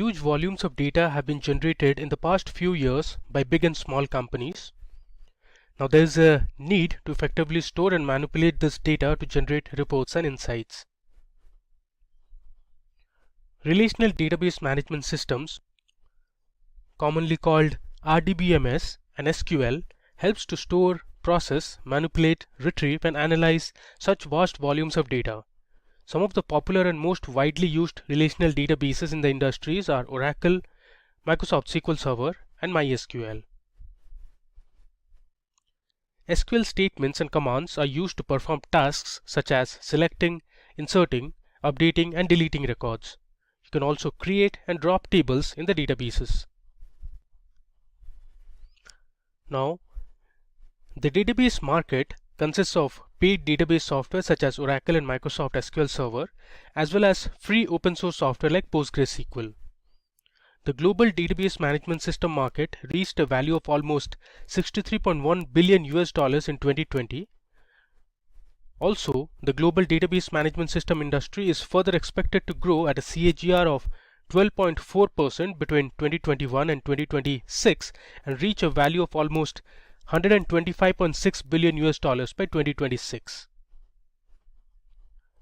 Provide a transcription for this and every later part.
Huge volumes of data have been generated in the past few years by big and small companies. Now there is a need to effectively store and manipulate this data to generate reports and insights. Relational database management systems, commonly called RDBMS and SQL, helps to store, process, manipulate, retrieve and analyze such vast volumes of data. Some of the popular and most widely used relational databases in the industries are Oracle, Microsoft SQL Server and MySQL. SQL statements and commands are used to perform tasks such as selecting, inserting, updating and deleting records. You can also create and drop tables in the databases. Now, the database market consists of paid database software such as Oracle and Microsoft SQL Server, as well as free open source software like PostgreSQL. The global database management system market reached a value of almost $63.1 billion in 2020. Also, the global database management system industry is further expected to grow at a CAGR of 12.4% between 2021 and 2026 and reach a value of almost $125.6 billion by 2026.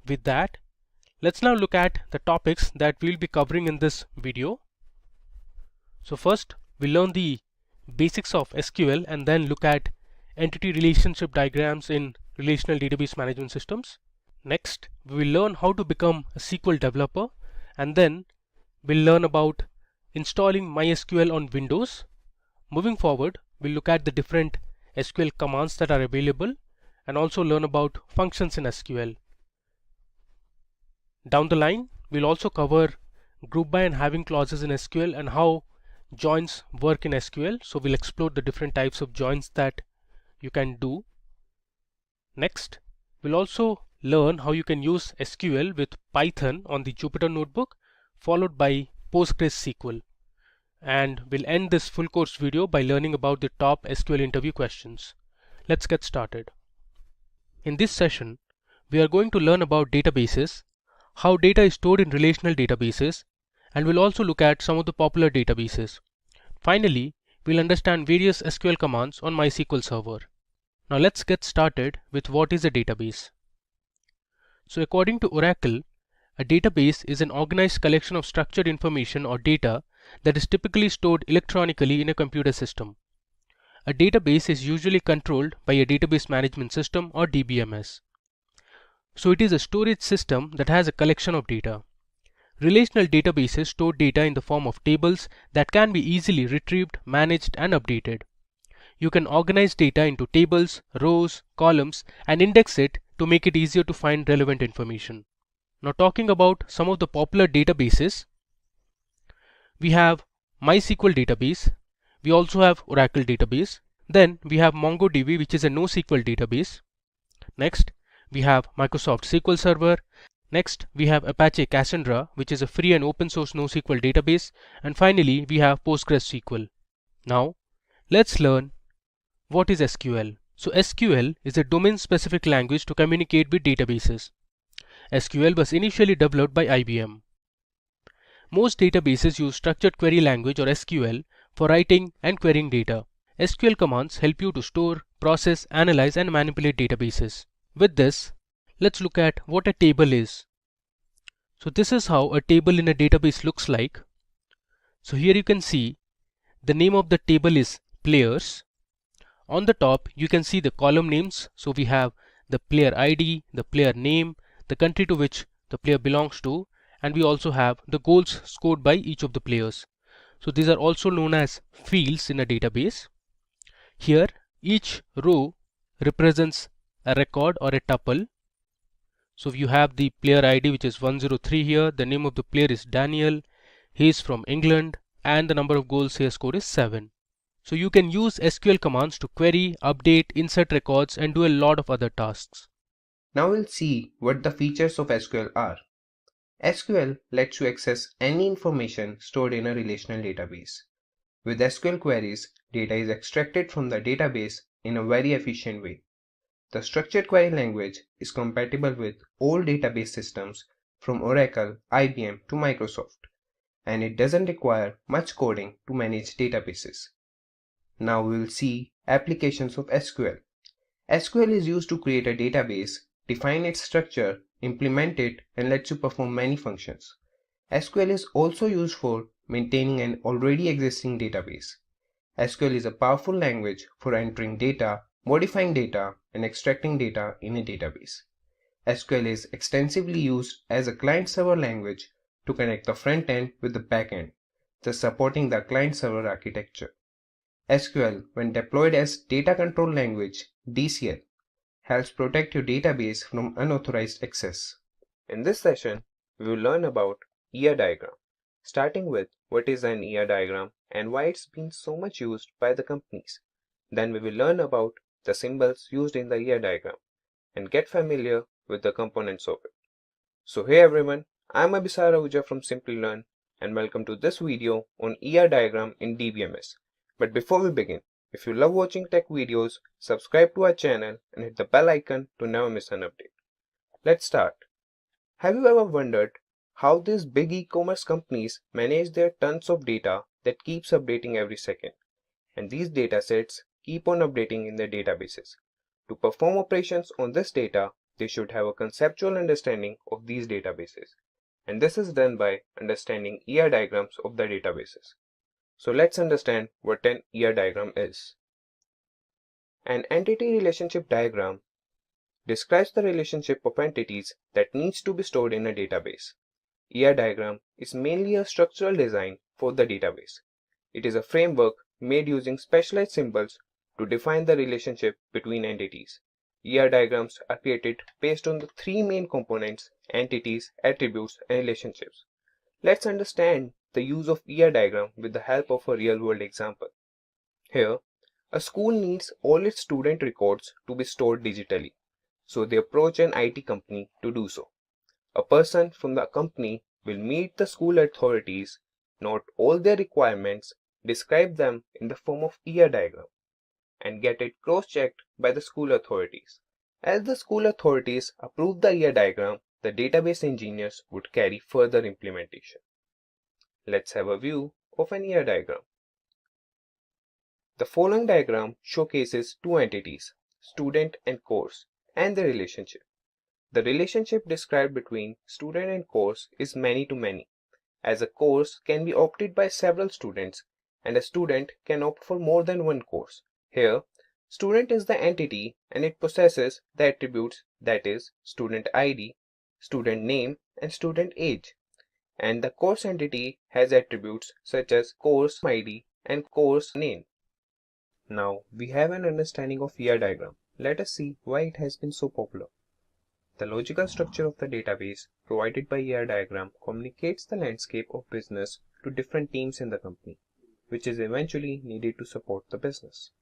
With that, let's now look at the topics that we'll be covering in this video. So first, we'll learn the basics of SQL and then look at entity relationship diagrams in relational database management systems. Next, we will learn how to become a SQL developer, and then we'll learn about installing MySQL on Windows. Moving forward, we'll look at the different SQL commands that are available and also learn about functions in SQL. Down the line, we'll also cover group by and having clauses in SQL and how joins work in SQL. So we'll explore the different types of joins that you can do. Next, we'll also learn how you can use SQL with Python on the Jupyter Notebook, followed by PostgreSQL. And we'll end this full course video by learning about the top SQL interview questions. Let's get started. In this session, we are going to learn about databases, how data is stored in relational databases, and we'll also look at some of the popular databases. Finally, we'll understand various SQL commands on MySQL server. Now let's get started with what is a database. So according to Oracle, a database is an organized collection of structured information or data that is typically stored electronically in a computer system. A database is usually controlled by a database management system or DBMS. So it is a storage system that has a collection of data. Relational databases store data in the form of tables that can be easily retrieved, managed and updated. You can organize data into tables, rows, columns and index it to make it easier to find relevant information. Now talking about some of the popular databases, we have MySQL database, we also have Oracle database, then we have MongoDB, which is a NoSQL database. Next, we have Microsoft SQL Server. Next, we have Apache Cassandra, which is a free and open source NoSQL database. And finally, we have PostgreSQL. Now, let's learn what is SQL. So SQL is a domain-specific language to communicate with databases. SQL was initially developed by IBM. Most databases use structured query language or SQL for writing and querying data. SQL commands help you to store, process, analyze and manipulate databases. With this, let's look at what a table is. So this is how a table in a database looks like. So here you can see the name of the table is players. On the top, you can see the column names. So we have the player ID, the player name, the country to which the player belongs to, and we also have the goals scored by each of the players. So these are also known as fields in a database. Here, each row represents a record or a tuple. So you have the player ID, which is 103 here. The name of the player is Daniel. He is from England and the number of goals he has scored is 7. So you can use SQL commands to query, update, insert records and do a lot of other tasks. Now we'll see what the features of SQL are. SQL lets you access any information stored in a relational database. With SQL queries, data is extracted from the database in a very efficient way. The structured query language is compatible with all database systems from Oracle, IBM to Microsoft, and it doesn't require much coding to manage databases. Now we will see applications of SQL. SQL is used to create a database, define its structure, implement it, and lets you perform many functions. SQL is also used for maintaining an already existing database. SQL is a powerful language for entering data, modifying data, and extracting data in a database. SQL is extensively used as a client-server language to connect the front end with the back end, thus supporting the client-server architecture. SQL, when deployed as Data Control Language (DCL), helps protect your database from unauthorized access. In this session, we will learn about ER diagram, starting with what is an ER diagram and why it's been so much used by the companies. Then we will learn about the symbols used in the ER diagram and get familiar with the components of it. So hey everyone, I'm Abhisar Ahuja from SimpliLearn and welcome to this video on ER diagram in DBMS. But before we begin, if you love watching tech videos, subscribe to our channel and hit the bell icon to never miss an update. Let's start. Have you ever wondered how these big e-commerce companies manage their tons of data that keeps updating every second? And these data sets keep on updating in their databases. To perform operations on this data, they should have a conceptual understanding of these databases. And this is done by understanding ER diagrams of the databases. So let's understand what an ER diagram is. An entity relationship diagram describes the relationship of entities that needs to be stored in a database. ER diagram is mainly a structural design for the database. It is a framework made using specialized symbols to define the relationship between entities. ER diagrams are created based on the three main components: entities, attributes, and relationships. Let's understand the use of ER diagram with the help of a real-world example. Here, a school needs all its student records to be stored digitally, so they approach an IT company to do so. A person from the company will meet the school authorities, note all their requirements, describe them in the form of ER diagram, and get it cross-checked by the school authorities. As the school authorities approve the ER diagram, the database engineers would carry further implementation. Let's have a view of an ER diagram. The following diagram showcases two entities, student and course, and their relationship. The relationship described between student and course is many-to-many, as a course can be opted by several students and a student can opt for more than one course. Here, student is the entity and it possesses the attributes, that is, student ID, student name, and student age. And the course entity has attributes such as course ID and course name. Now we have an understanding of ER diagram. Let us see why it has been so popular. The logical structure of the database provided by ER diagram communicates the landscape of business to different teams in the company, which is eventually needed to support the business.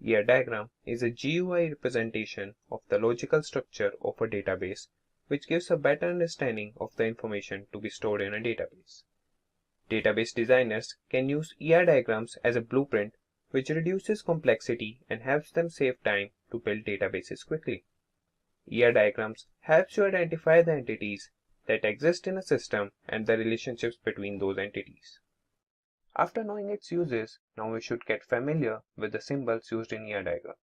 ER diagram is a GUI representation of the logical structure of a database, which gives a better understanding of the information to be stored in a database. Database designers can use ER diagrams as a blueprint, which reduces complexity and helps them save time to build databases quickly. ER diagrams helps you identify the entities that exist in a system and the relationships between those entities. After knowing its uses, now we should get familiar with the symbols used in ER diagram.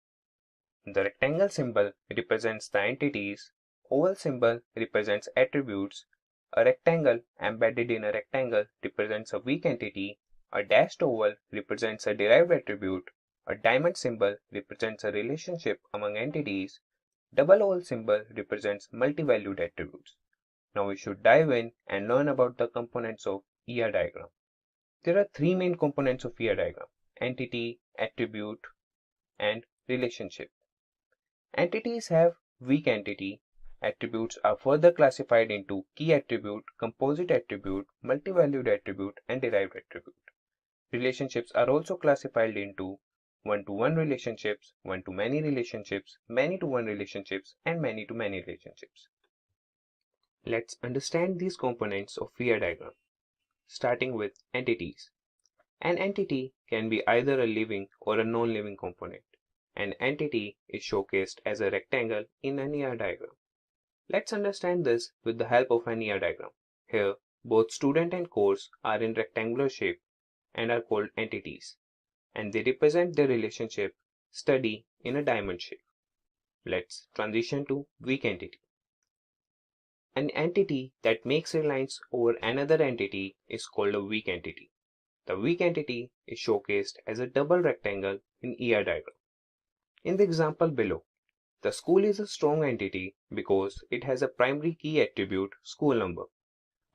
The rectangle symbol represents the entities, oval symbol represents attributes, a rectangle embedded in a rectangle represents a weak entity, a dashed oval represents a derived attribute, a diamond symbol represents a relationship among entities, double oval symbol represents multi-valued attributes. Now we should dive in and learn about the components of ER diagram. There are three main components of ER diagram: entity, attribute, and relationship. Entities have weak entity. Attributes are further classified into key attribute, composite attribute, multi-valued attribute, and derived attribute. Relationships are also classified into one-to-one relationships, one-to-many relationships, many-to-one relationships, and many-to-many relationships. Let's understand these components of ER diagram, starting with entities. An entity can be either a living or a non-living component. An entity is showcased as a rectangle in an ER diagram. Let's understand this with the help of an ER diagram. Here, both student and course are in rectangular shape and are called entities, and they represent the relationship study in a diamond shape. Let's transition to weak entity. An entity that makes reliance over another entity is called a weak entity. The weak entity is showcased as a double rectangle in ER diagram. In the example below, the school is a strong entity because it has a primary key attribute school number.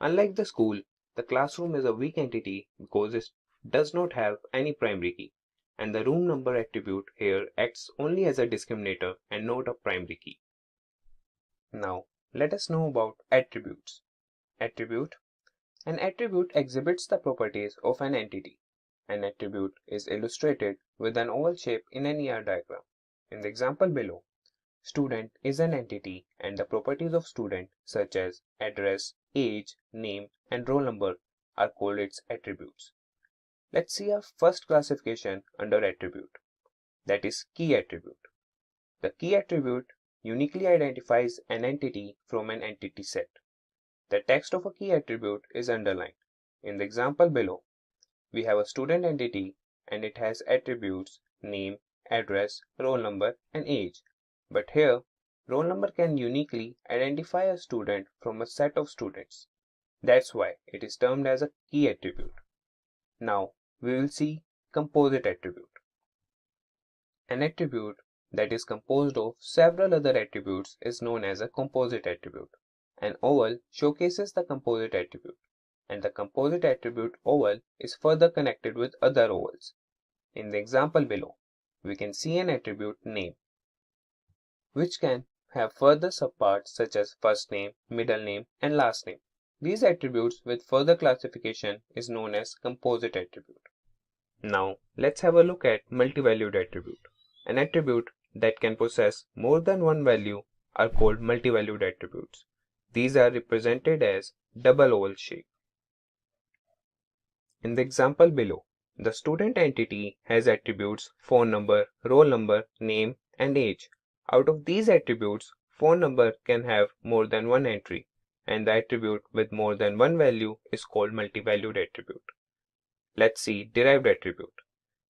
Unlike the school, the classroom is a weak entity because it does not have any primary key, and the room number attribute here acts only as a discriminator and not a primary key. Now, let us know about attributes. Attribute. An attribute exhibits the properties of an entity. An attribute is illustrated with an oval shape in an ER diagram. In the example below, student is an entity and the properties of student such as address, age, name, and roll number are called its attributes. Let's see our first classification under attribute, that is key attribute. The key attribute uniquely identifies an entity from an entity set. The text of a key attribute is underlined. In the example below, we have a student entity and it has attributes name, address, roll number, and age. But here, roll number can uniquely identify a student from a set of students. That's why it is termed as a key attribute. Now, we will see composite attribute. An attribute that is composed of several other attributes is known as a composite attribute. An oval showcases the composite attribute, and the composite attribute oval is further connected with other ovals. In the example below, we can see an attribute name, which can have further subparts such as first name, middle name, and last name. These attributes with further classification is known as composite attribute. Now, let's have a look at multi-valued attribute. An attribute that can possess more than one value are called multi-valued attributes. These are represented as double oval shape. In the example below, the student entity has attributes phone number, roll number, name, and age. Out of these attributes, phone number can have more than one entry, and the attribute with more than one value is called multi-valued attribute. Let's see derived attribute.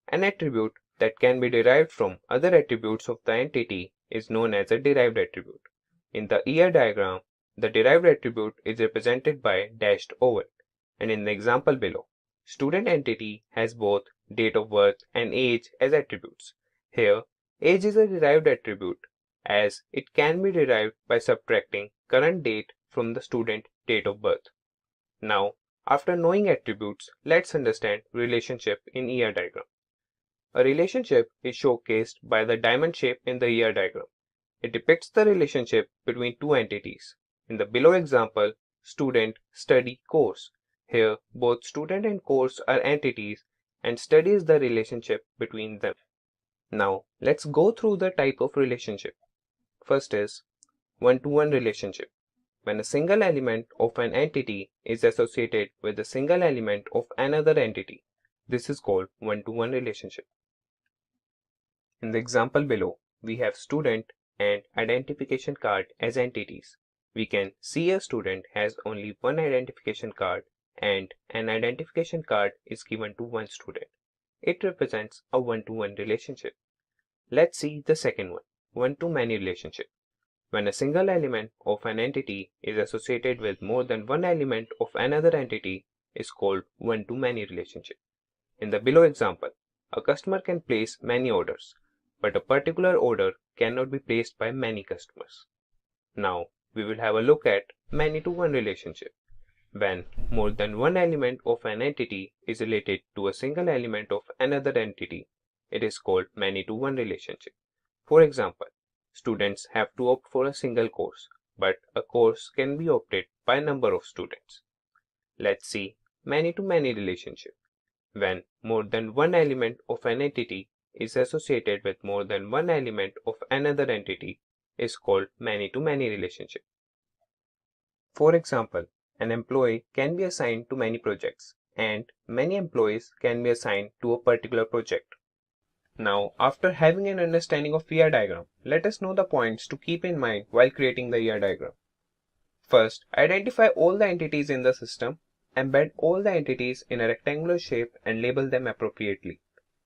An attribute that can be derived from other attributes of the entity is known as a derived attribute. In the ER diagram, the derived attribute is represented by dashed oval, and in the example below, student entity has both date of birth and age as attributes. Here, age is a derived attribute as it can be derived by subtracting current date from the student date of birth. Now, after knowing attributes, let's understand relationship in ER diagram. A relationship is showcased by the diamond shape in the ER diagram. It depicts the relationship between two entities. In the below example, student, study, course. Here, both student and course are entities and study is the relationship between them. Now, let's go through the type of relationship. First is one-to-one relationship. When a single element of an entity is associated with a single element of another entity, this is called one-to-one relationship. In the example below, we have student and identification card as entities. We can see a student has only one identification card and an identification card is given to one student. It represents a one-to-one relationship. Let's see the second one, one-to-many relationship. When a single element of an entity is associated with more than one element of another entity is called one-to-many relationship. In the below example, a customer can place many orders, but a particular order cannot be placed by many customers. Now, we will have a look at many-to-one relationship. When more than one element of an entity is related to a single element of another entity, it is called many-to-one relationship. For example, students have to opt for a single course, but a course can be opted by a number of students. Let's see many-to-many relationship. When more than one element of an entity is associated with more than one element of another entity is called many-to-many relationship. For example, an employee can be assigned to many projects, and many employees can be assigned to a particular project. Now, after having an understanding of ER diagram, let us know the points to keep in mind while creating the ER diagram. First, identify all the entities in the system. embed all the entities in a rectangular shape and label them appropriately.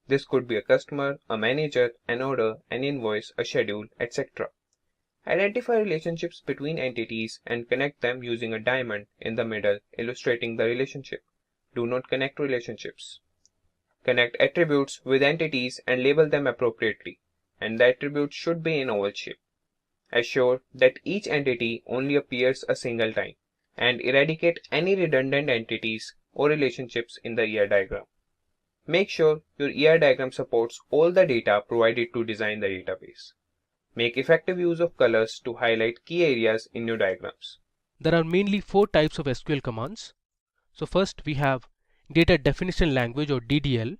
This could be a customer, a manager, an order, an invoice, a schedule, etc. Identify relationships between entities and connect them using a diamond in the middle illustrating the relationship. Do not connect relationships. Connect attributes with entities and label them appropriately, and the attributes should be in oval shape. Assure that each entity only appears a single time, and eradicate any redundant entities or relationships in the ER diagram. Make sure your ER diagram supports all the data provided to design the database. Make effective use of colors to highlight key areas in your diagrams. There are mainly 4 types of SQL commands. So first we have Data Definition Language or DDL.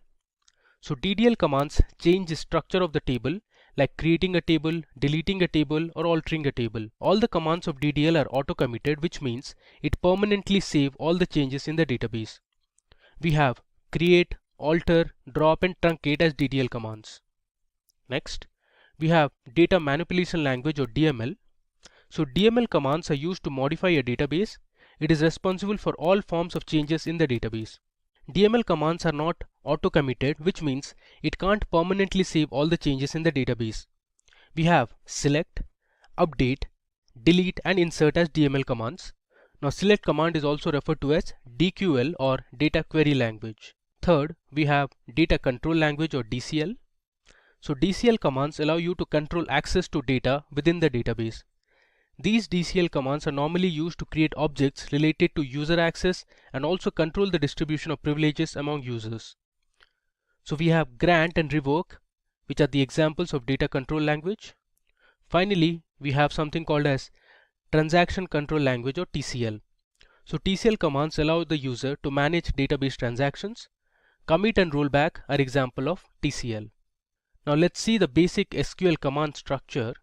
So DDL commands change the structure of the table, like creating a table, deleting a table, or altering a table. All the commands of DDL are auto-committed, which means it permanently saves all the changes in the database. We have create, alter, drop, and truncate as DDL commands. Next, we have Data Manipulation Language or DML. So DML commands are used to modify a database. It is responsible for all forms of changes in the database. DML commands are not auto-committed, which means it can't permanently save all the changes in the database. We have select, update, delete, and insert as DML commands. Now select command is also referred to as DQL or data query language. Third, we have data control language or DCL. So DCL commands allow you to control access to data within the database. These DCL commands are normally used to create objects related to user access and also control the distribution of privileges among users. So we have grant and revoke, which are the examples of data control language. Finally, we have something called as transaction control language or TCL. So TCL commands allow the user to manage database transactions. Commit and rollback are example of TCL. Now let's see the basic SQL command structure.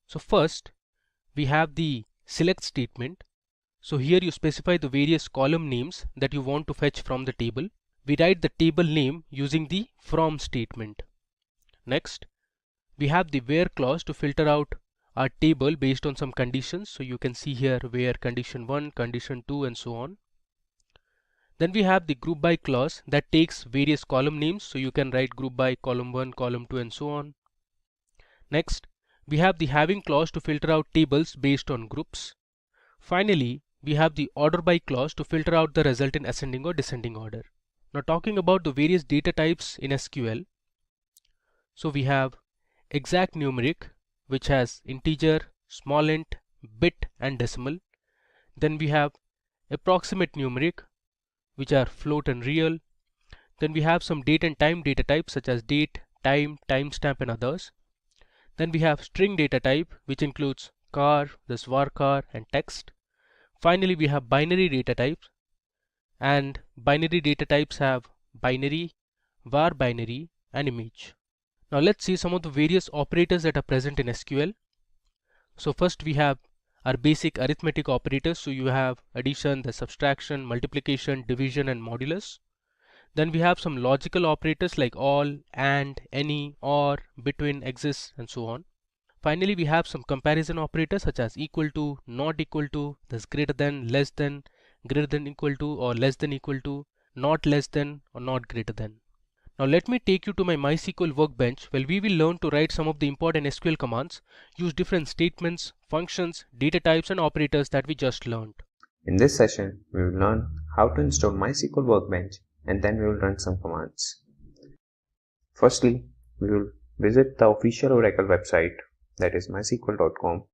So first, we have the select statement. So here you specify the various column names that you want to fetch from the table. We write the table name using the from statement. Next, we have the where clause to filter out our table based on some conditions. So you can see here where condition 1, condition 2 and so on. Then we have the group by clause that takes various column names. So you can write group by column 1, column 2 and so on. Next, we have the having clause to filter out tables based on groups. Finally, we have the order by clause to filter out the result in ascending or descending order. Now talking about the various data types in SQL. So we have exact numeric, which has integer, small int, bit and decimal. Then we have approximate numeric, which are float and real. Then we have some date and time data types such as date, time, timestamp and others. Then we have string data type, which includes char, this varchar and text. Finally, we have binary data types, and binary data types have binary, var binary and image. Now let's see some of the various operators that are present in SQL. So first we have our basic arithmetic operators. So you have addition, the subtraction, multiplication, division and modulus. Then we have some logical operators like all, and, any, or, between, exists and so on. Finally, we have some comparison operators such as equal to, not equal to, this greater than, less than, greater than equal to or less than equal to, not less than or not greater than. Now let me take you to my MySQL workbench where we will learn to write some of the important SQL commands, use different statements, functions, data types and operators that we just learned. In this session, we will learn how to install MySQL Workbench and then we will run some commands. Firstly, we will visit the official Oracle website, that is mysql.com,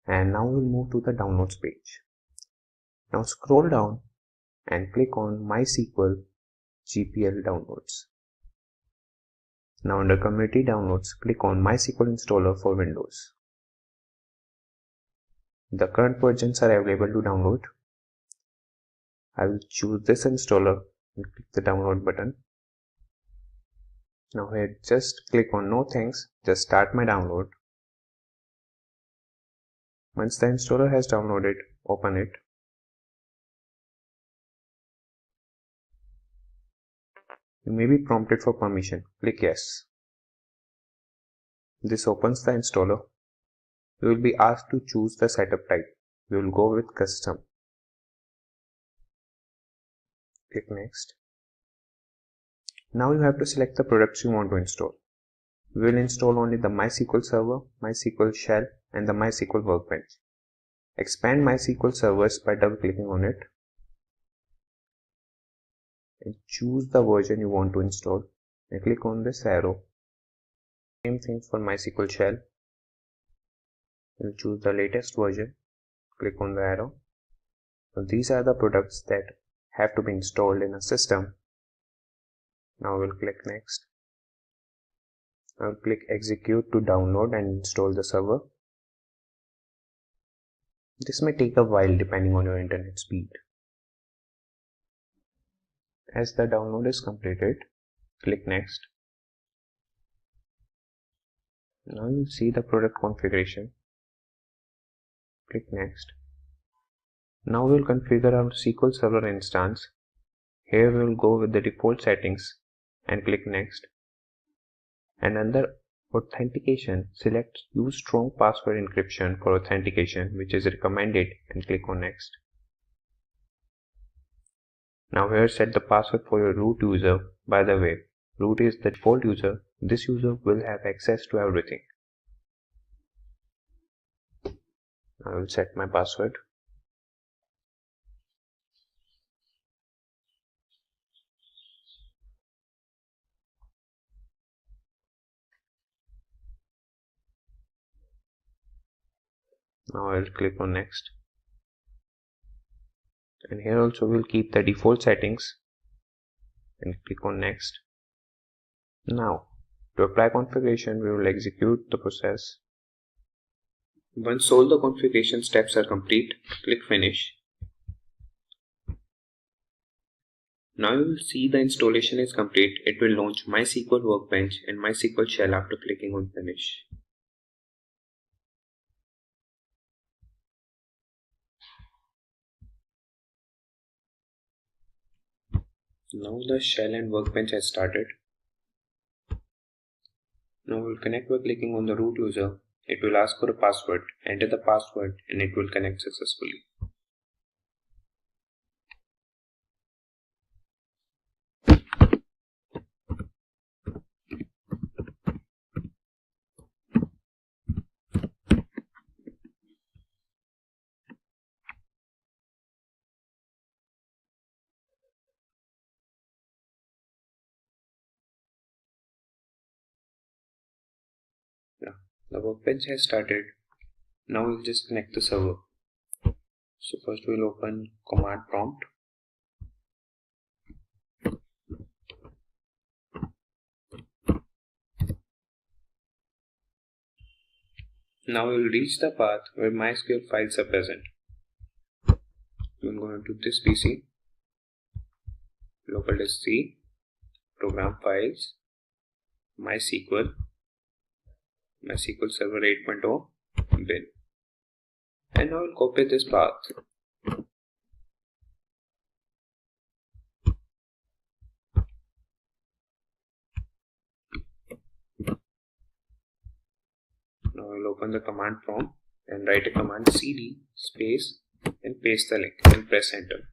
and now we'll move to the downloads page. Now scroll down and click on MySQL GPL downloads. Now under community downloads, click on MySQL installer for Windows. The current versions are available to download. I will choose this installer and click the download button. Now here just click on no thanks, just start my download. Once the installer has downloaded, open it. You may be prompted for permission, click yes. This opens the installer. You will be asked to choose the setup type. We will go with custom. Click Next. Now you have to select the products you want to install. We will install only the MySQL Server, MySQL Shell and the MySQL Workbench. Expand MySQL Servers by double-clicking on it and choose the version you want to install and click on this arrow. Same thing for MySQL Shell. We'll choose the latest version, click on the arrow. So these are the products that have to be installed in a system. Now we'll click Next. I'll click Execute to download and install the server. This may take a while depending on your internet speed. As the download is completed, click Next. Now you'll see the product configuration. Click Next. Now we'll configure our SQL Server instance. Here we will go with the default settings and click Next. And under Authentication, select Use Strong Password Encryption for authentication, which is recommended, and click on Next. Now here set the password for your root user. By the way, root is the default user. This user will have access to everything. I will set my password. Now I will click on Next. And here also we'll keep the default settings and click on Next. Now to apply configuration, we will execute the process. Once all the configuration steps are complete, click Finish. Now you will see the installation is complete. It will launch MySQL Workbench and MySQL Shell after clicking on Finish. Now the Shell and Workbench has started. Now we will connect by clicking on the root user. It will ask for a password. Enter the password and it will connect successfully. The workbench has started. Now we'll just connect the server. So first we'll open command prompt. Now we'll reach the path where MySQL files are present. We'll go into this PC, local disk C, program files, MySQL, MySQL Server 8.0, bin. And now we'll copy this path. Now we'll open the command prompt and write a command cd space and paste the link and press enter.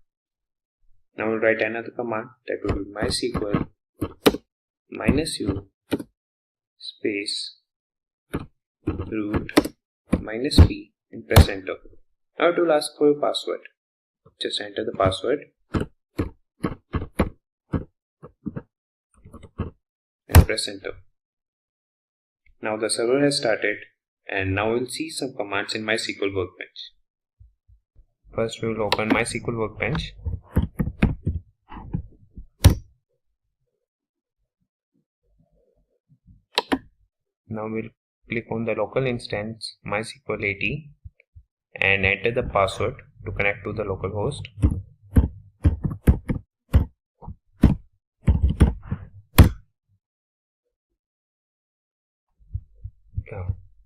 Now we'll write another command that will be MySQL -u space root -p and press enter. Now it will ask for your password. Just enter the password and press enter. Now the server has started and now we'll see some commands in MySQL Workbench. First we will open MySQL Workbench. Now we'll click on the local instance MySQL 80 and enter the password to connect to the local host.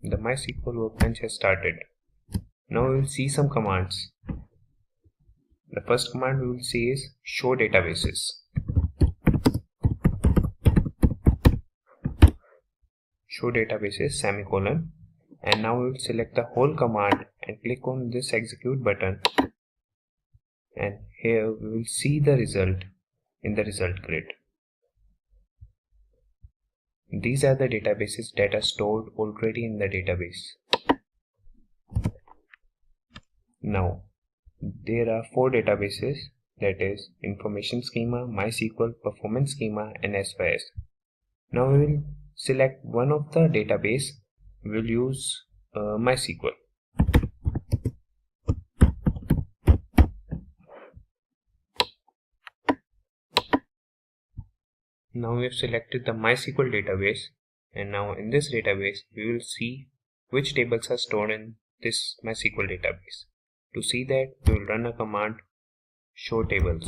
The MySQL Workbench has started. Now we will see some commands. The first command we will see is show databases. Show databases semicolon, and now we will select the whole command and click on this execute button, and here we will see the result in the result grid. These are the databases that are stored already in the database. Now, there are 4 databases, that is Information Schema, MySQL, Performance Schema and SYS. Now we will select one of the database. We will use MySQL. Now we have selected the MySQL database, and now in this database we will see which tables are stored in this MySQL database. To see that, we will run a command show tables.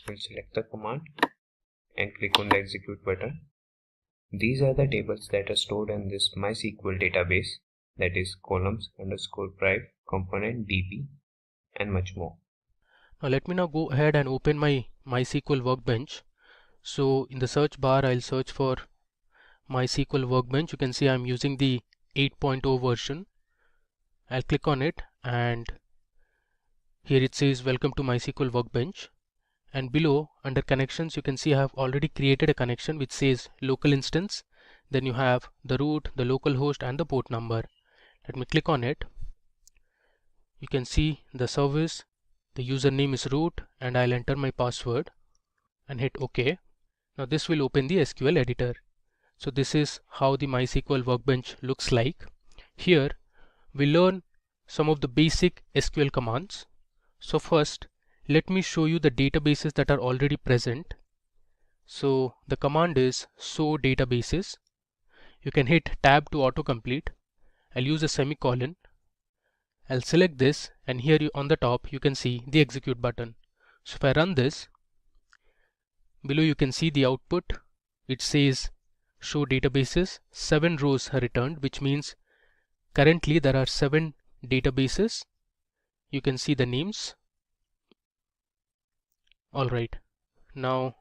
We'll select the command and click on the execute button. These are the tables that are stored in this MySQL database, that is columns, underscore prive, component, DB and much more. Now let me go ahead and open my MySQL workbench. So in the search bar I'll search for MySQL workbench. You can see I'm using the 8.0 version. I'll click on it and here it says welcome to MySQL workbench, and below under connections you can see I have already created a connection which says local instance. Then you have the root, the local host and the port number. Let me click on it. You can see the service, the username is root, and I'll enter my password and hit OK. Now this will open the SQL editor. So this is how the MySQL workbench looks like. Here we learn some of the basic SQL commands. So first let me show you the databases that are already present. So the command is show databases. You can hit tab to autocomplete. I'll use a semicolon. I'll select this, and here on the top you can see the execute button. So if I run this, below you can see the output. It says show databases, 7 rows are returned, which means currently there are 7 databases. You can see the names. Alright, now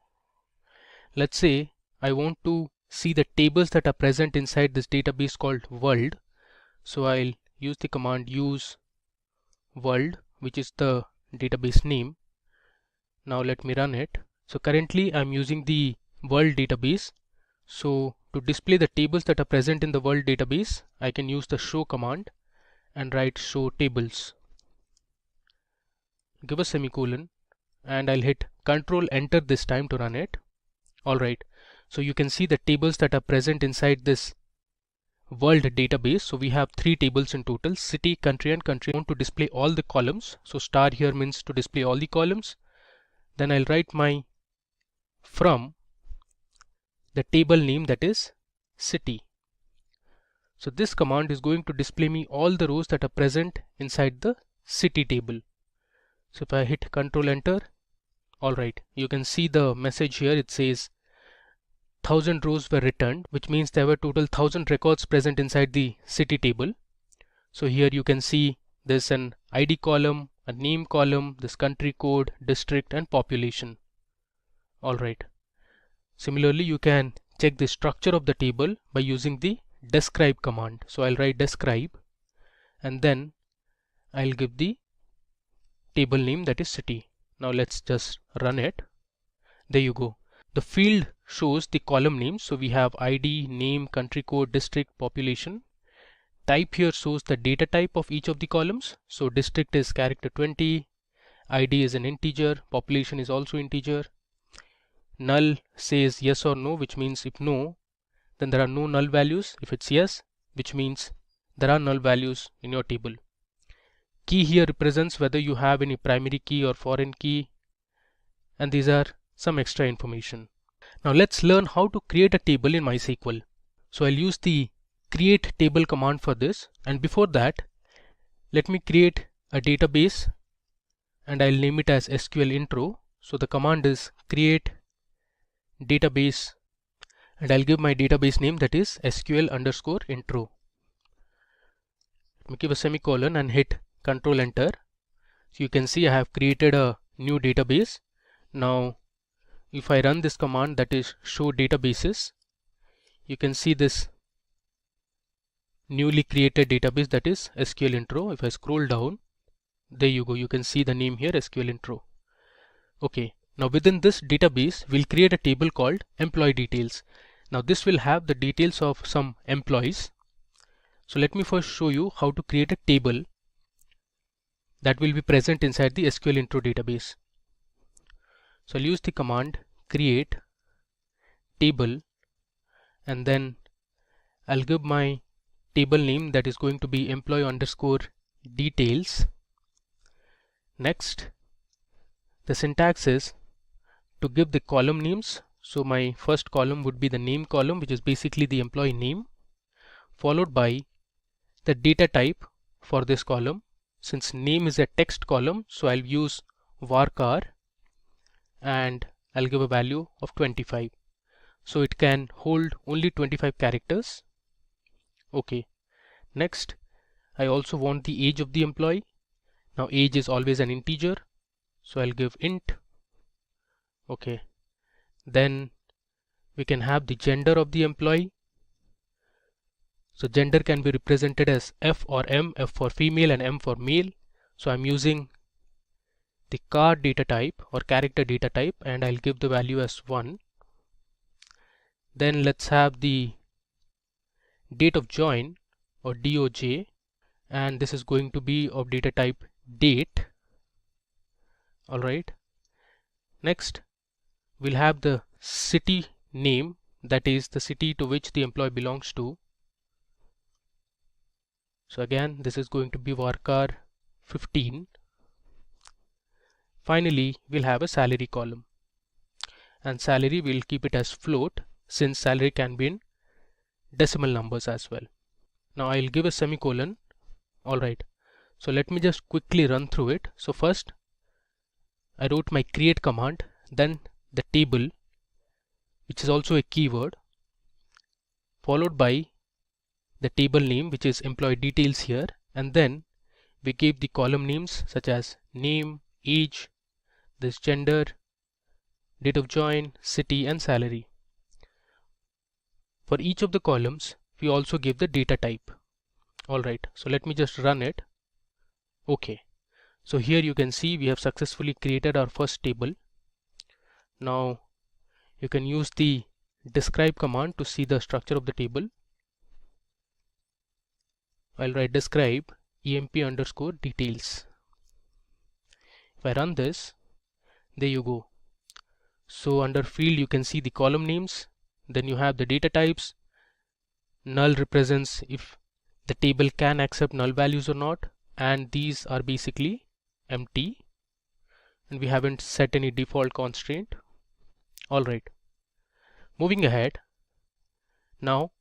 let's say I want to see the tables that are present inside this database called world. So I'll use the command use world, which is the database name. Now let me run it. So currently I'm using the world database. So to display the tables that are present in the world database, I can use the show command and write show tables. Give a semicolon and I'll hit Control Enter this time to run it. Alright, so you can see the tables that are present inside this world database. So we have 3 tables in total: city, country and country. I want to display all the columns, so star here means to display all the columns. Then I'll write my from the table name, that is city. So this command is going to display me all the rows that are present inside the city table. So if I hit Control Enter, alright, you can see the message here. It says 1000 rows were returned, which means there were total 1000 records present inside the city table. So here you can see there's an ID column, a name column, this country code, district and population. Alright. Similarly, you can check the structure of the table by using the describe command. So I'll write describe and then I'll give the table name, that is city. Now let's just run it. There you go. The field shows the column names. So we have ID, name, country code, district, population. Type here shows the data type of each of the columns. So district is character 20, ID is an integer, population is also integer. Null says yes or no, which means if no, then there are no null values. If it's yes, which means there are null values in your table. Key here represents whether you have any primary key or foreign key, and these are some extra information. Now let's learn how to create a table in MySQL. So I'll use the create table command for this, and before that let me create a database and I'll name it as SQL Intro. So the command is create database and I'll give my database name, that is SQL_intro. Let me give a semicolon and hit Control Enter. So you can see I have created a new database. Now if I run this command, that is show databases, you can see this newly created database, that is SQL Intro. If I scroll down, There you go, you can see the name here, SQL Intro. Okay, now within this database we'll create a table called employee details. Now this will have the details of some employees. So let me first show you how to create a table that will be present inside the SQL Intro database. So I'll use the command create table, and then I'll give my table name that is going to be employee underscore details. Next, the syntax is to give the column names. So my first column would be the name column, which is basically the employee name, followed by the data type for this column. Since name is a text column, so I'll use varchar and I'll give a value of 25. So it can hold only 25 characters. Okay. Next, I also want the age of the employee. Now age is always an integer, so I'll give int. Okay. Then we can have the gender of the employee. So gender can be represented as F or M, F for female and M for male. So I'm using the char data type or character data type, and I'll give the value as 1. Then let's have the date of join or DOJ, and this is going to be of data type date. Alright. Next, we'll have the city name, that is the city to which the employee belongs to. So again, this is going to be varchar 15. Finally, we'll have a salary column, and salary we'll keep it as float, since salary can be in decimal numbers as well. Now I'll give a semicolon. Alright, so let me just quickly run through it. So first I wrote my create command, then the table, which is also a keyword, followed by the table name, which is employee details here, and then we gave the column names such as name, age, this gender, date of join, city and salary. For each of the columns we also give the data type. Alright, so let me just run it. Okay, so here you can see we have successfully created our first table. Now you can use the describe command to see the structure of the table. I'll write describe emp underscore details. If I run this, there you go. So under field you can see the column names, then you have the data types. Null represents if the table can accept null values or not, and these are basically empty, and we haven't set any default constraint. Alright, moving ahead. Now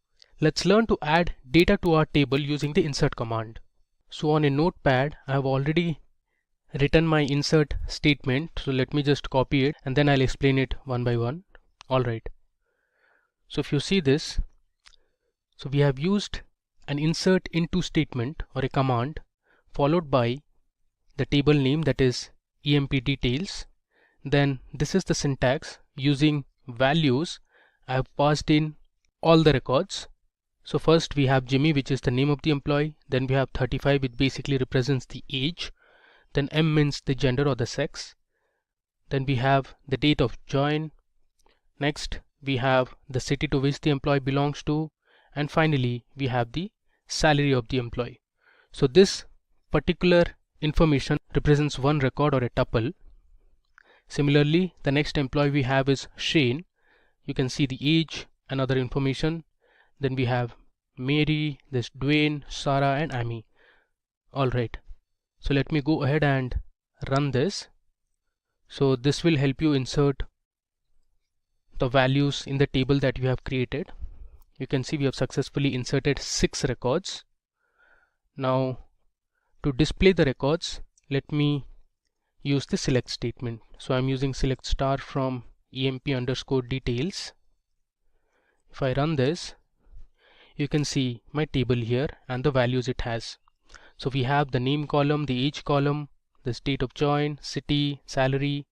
let's learn to add data to our table using the insert command. So on a notepad I have already written my insert statement, so let me just copy it and then I'll explain it one by one. Alright, so if you see this, so we have used an insert into statement or a command followed by the table name, that is emp details. Then this is the syntax. Using values I have passed in all the records. So first we have Jimmy, which is the name of the employee, then we have 35, which basically represents the age, then M means the gender or the sex, then we have the date of join, next we have the city to which the employee belongs to, and finally we have the salary of the employee. So this particular information represents one record or a tuple. Similarly, the next employee we have is Shane. You can see the age and other information. Then we have Mary, this Dwayne, Sarah and Amy. Alright, so let me go ahead and run this. So this will help you insert the values in the table that you have created. You can see we have successfully inserted 6 records. Now to display the records, let me use the select statement. So I'm using select star from emp underscore details. If I run this, you can see my table here and the values it has. So we have the name column, the age column, the state of join, city, salary,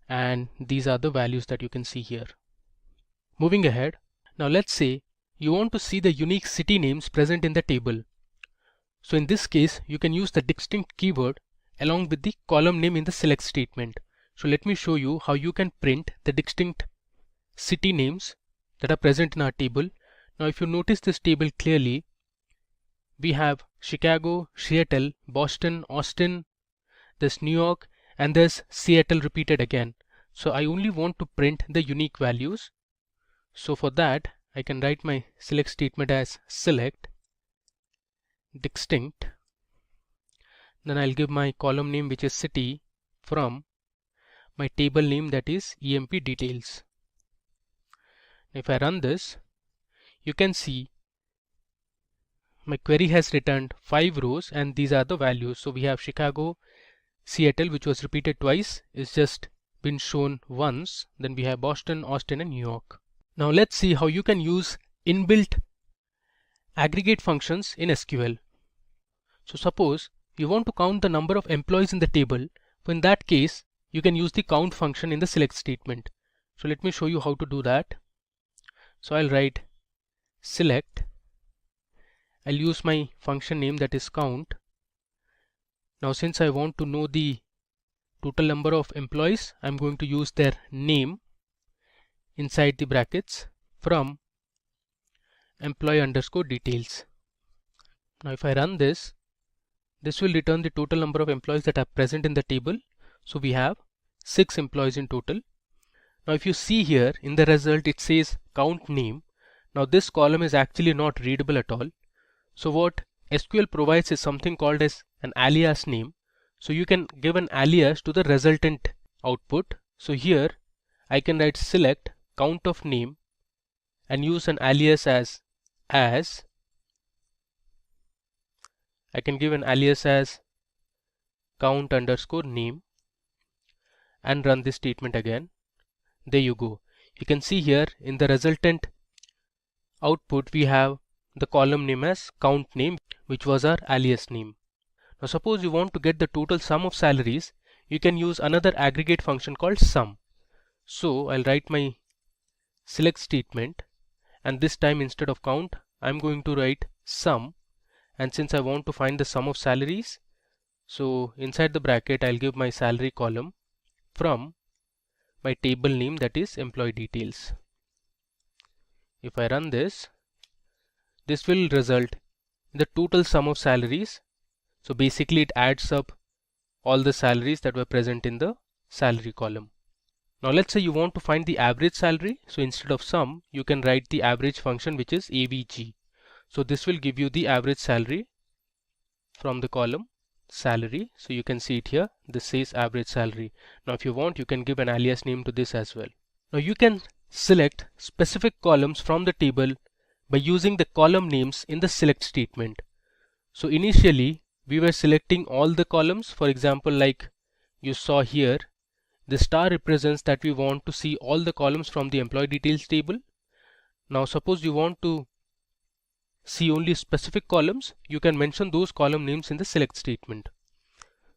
and these are the values that you can see here. Moving ahead, now let's say you want to see the unique city names present in the table. So in this case you can use the distinct keyword along with the column name in the select statement. So let me show you how you can print the distinct city names that are present in our table. Now if you notice this table clearly, we have Chicago, Seattle, Boston, Austin, there's New York, and there's Seattle repeated again. So I only want to print the unique values. So for that, I can write my select statement as select distinct. Then I'll give my column name, which is city, from my table name, that is EMP details. If I run this, you can see my query has returned 5 rows and these are the values. So we have Chicago, Seattle, which was repeated twice, is just been shown once. Then we have Boston, Austin, and New York. Now let's see how you can use inbuilt aggregate functions in SQL. So suppose you want to count the number of employees in the table. So in that case, you can use the count function in the select statement. So let me show you how to do that. So I'll write select. I'll use my function name, that is count. Now since I want to know the total number of employees, I'm going to use their name inside the brackets from employee underscore details. Now if I run this, this will return the total number of employees that are present in the table. So we have 6 employees in total. Now if you see here in the result, it says count name. Now this column is actually not readable at all. So what SQL provides is something called as an alias name. So you can give an alias to the resultant output. So here I can write select count of name and use an alias as I can give an alias as count underscore name and run this statement again. There you go. You can see here in the resultant output we have the column name as count name, which was our alias name. Now suppose you want to get the total sum of salaries, you can use another aggregate function called sum. So I'll write my select statement, and this time instead of count I'm going to write sum. And since I want to find the sum of salaries, so inside the bracket I'll give my salary column from my table name, that is employee details. If I run this, this will result in the total sum of salaries. So basically it adds up all the salaries that were present in the salary column. Now let's say you want to find the average salary. So instead of sum, you can write the average function, which is avg. So this will give you the average salary from the column salary. So you can see it here, this says average salary. Now if you want, you can give an alias name to this as well. Now you can select specific columns from the table by using the column names in the select statement. So initially we were selecting all the columns. For example, like you saw here, the star represents that we want to see all the columns from the employee details table. Now suppose you want to see only specific columns, you can mention those column names in the select statement.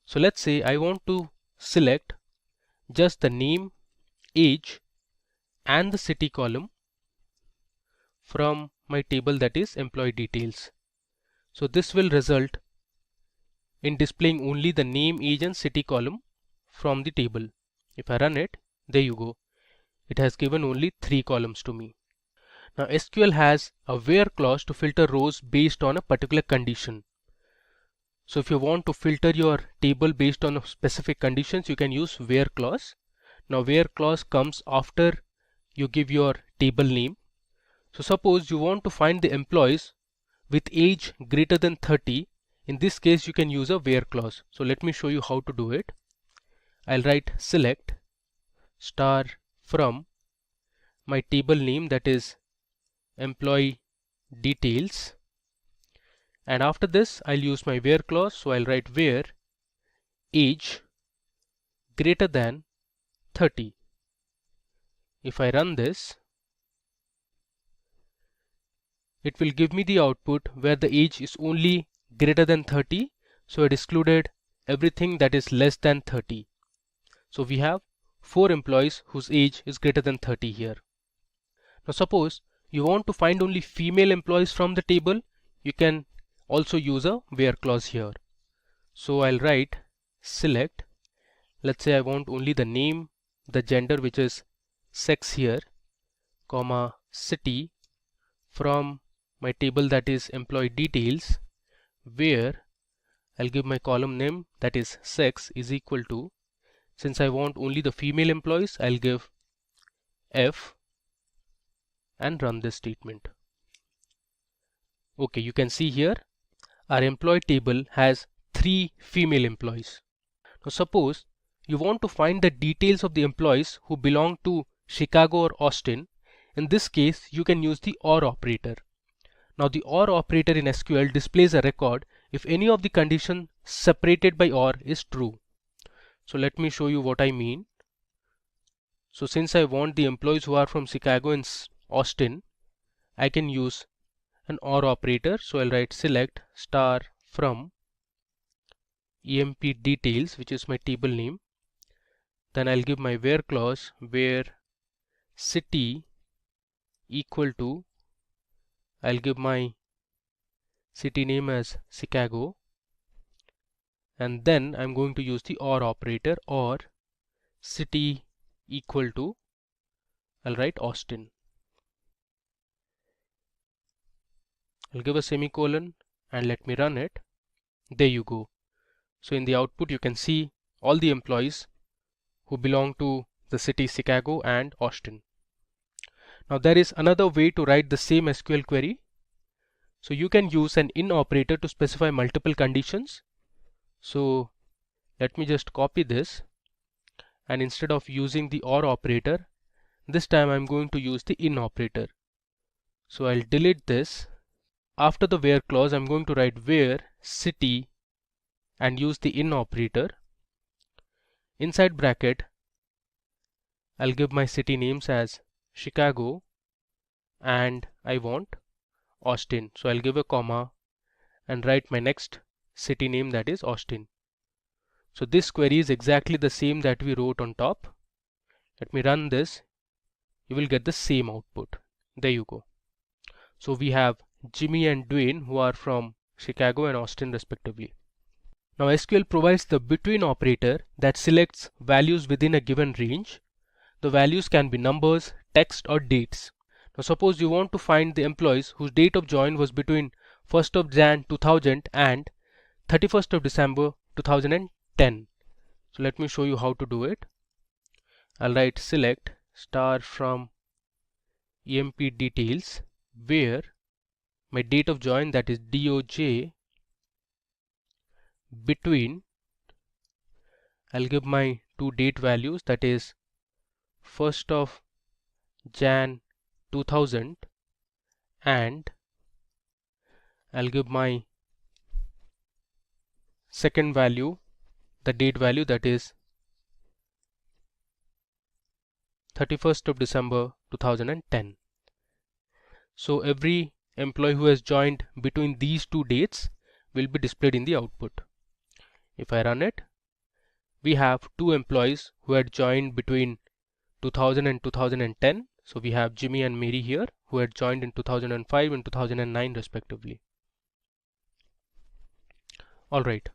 So let's say I want to select just the name, age, and the city column from my table, that is employee details. So this will result in displaying only the name, age, and city column from the table. If I run it, there you go. It has given only 3 columns to me. Now SQL has a where clause to filter rows based on a particular condition. So if you want to filter your table based on specific conditions, you can use where clause. Now where clause comes after you give your table name. So suppose you want to find the employees with age greater than 30. In this case you can use a where clause. So let me show you how to do it. I'll write select star from my table name, that is employee details, and after this I'll use my where clause. So I'll write where age greater than 30. If I run this, it will give me the output where the age is only greater than 30. So it excluded everything that is less than 30. So we have 4 employees whose age is greater than 30 here. Now suppose you want to find only female employees from the table, you can also use a where clause here. So I'll write select, let's say I want only the name, the gender, which is sex here, comma city, from my table that is employee details, where I'll give my column name that is sex is equal to, since I want only the female employees, I'll give F and run this statement. Okay, you can see here our employee table has 3 female employees. Now suppose you want to find the details of the employees who belong to Chicago or Austin. In this case, you can use the OR operator. Now the OR operator in SQL displays a record if any of the conditions separated by OR is true. So let me show you what I mean. So since I want the employees who are from Chicago and Austin, I can use an OR operator. So I'll write select star from emp details, which is my table name. Then I'll give my where clause, where city equal to, I'll give my city name as Chicago, and then I'm going to use the OR operator, or city equal to, I'll write Austin. I'll give a semicolon and let me run it. There you go. So in the output you can see all the employees who belong to the city Chicago and Austin. Now there is another way to write the same SQL query. So you can use an in operator to specify multiple conditions. So let me just copy this, and instead of using the OR operator, this time I'm going to use the in operator. So I'll delete this. After the where clause, I'm going to write where city and use the in operator. Inside bracket, I'll give my city names as Chicago and I want Austin. So I'll give a comma and write my next city name, that is Austin. So this query is exactly the same that we wrote on top. Let me run this. You will get the same output. There you go. So we have Jimmy and Dwayne who are from Chicago and Austin respectively. Now SQL provides the between operator that selects values within a given range. The values can be numbers, text or dates. Now suppose you want to find the employees whose date of join was between 1st of Jan 2000 and 31st of December 2010. So let me show you how to do it. I'll write select star from emp details, where my date of join, that is DOJ, between, I'll give my two date values, that is 1st of Jan 2000 and I'll give my second value, the date value, that is 31st of December 2010. So every employee who has joined between these two dates will be displayed in the output. If I run it, we have two employees who had joined between 2000 and 2010. So we have Jimmy and Mary here who had joined in 2005 and 2009 respectively. Alright.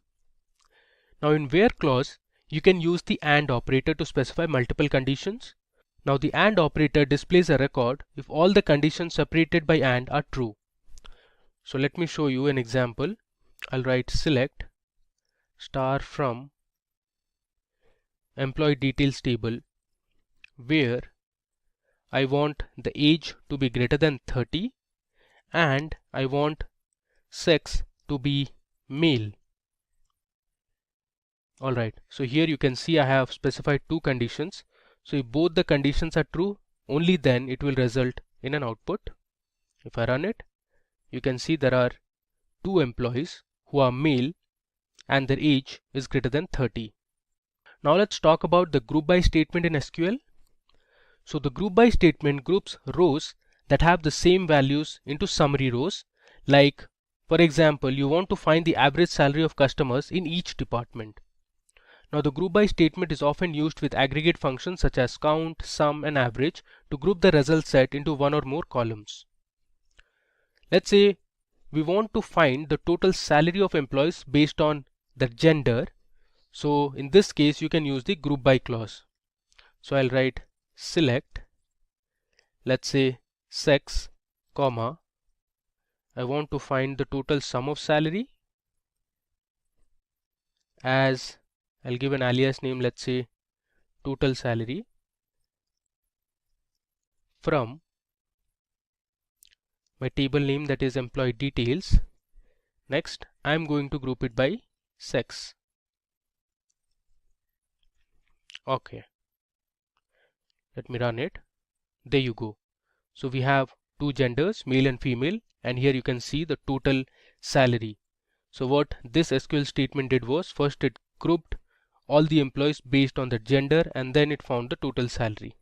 Now in where clause, you can use the AND operator to specify multiple conditions. Now the AND operator displays a record if all the conditions separated by AND are true. So let me show you an example. I'll write select star from employee details table, where I want the age to be greater than 30 and I want sex to be male. Alright, so here you can see I have specified two conditions. So if both the conditions are true, only then it will result in an output. If I run it, you can see there are two employees who are male and their age is greater than 30. Now let's talk about the group by statement in SQL. So the group by statement groups rows that have the same values into summary rows. Like, for example, you want to find the average salary of customers in each department. Now the group by statement is often used with aggregate functions such as count, sum and average to group the result set into one or more columns. Let's say we want to find the total salary of employees based on their gender. So in this case you can use the group by clause. So I'll write select, let's say sex, comma, I want to find the total sum of salary, as I'll give an alias name, let's say total salary, from my table name, that is employee details. Next I'm going to group it by sex. Okay, let me run it. There you go. So we have two genders, male and female, and here you can see the total salary. So what this SQL statement did was, first it grouped all the employees based on the gender, and then it found the total salary.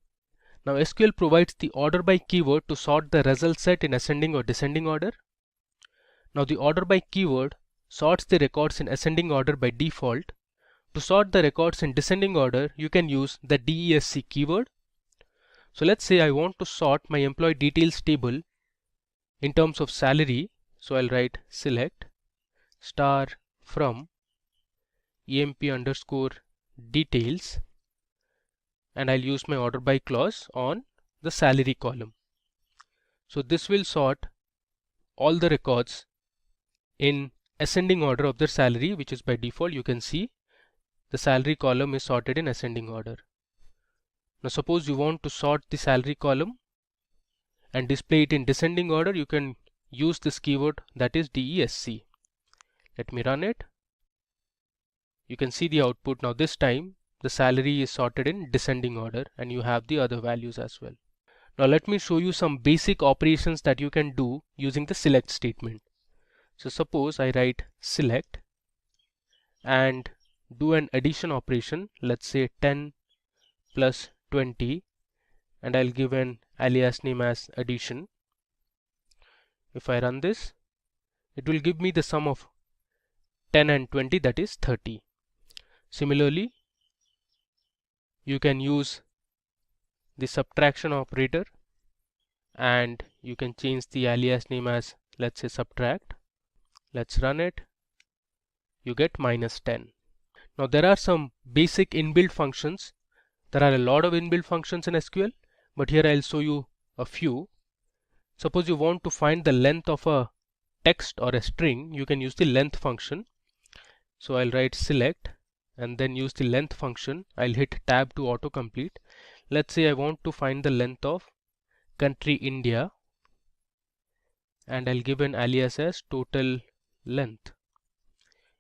Now SQL provides the order by keyword to sort the result set in ascending or descending order. Now the order by keyword sorts the records in ascending order by default. To sort the records in descending order, you can use the DESC keyword. So let's say I want to sort my employee details table in terms of salary. So I'll write select star from emp underscore details, and I'll use my order by clause on the salary column. So this will sort all the records in ascending order of their salary, which is by default. You can see the salary column is sorted in ascending order. Now suppose you want to sort the salary column and display it in descending order, you can use this keyword, that is DESC. Let me run it. You can see the output. Now this time the salary is sorted in descending order, and you have the other values as well. Now let me show you some basic operations that you can do using the select statement. So suppose I write select and do an addition operation, let's say 10 plus 20, and I'll give an alias name as addition. If I run this, it will give me the sum of 10 and 20, that is 30. Similarly, you can use the subtraction operator, and you can change the alias name as, let's say, subtract. Let's run it. You get minus 10. Now there are some basic inbuilt functions. There are a lot of inbuilt functions in SQL, but here I'll show you a few. Suppose you want to find the length of a text or a string, you can use the length function. So I'll write select and then use the length function. I'll hit tab to autocomplete. Let's say I want to find the length of country India, and I'll give an alias as total length.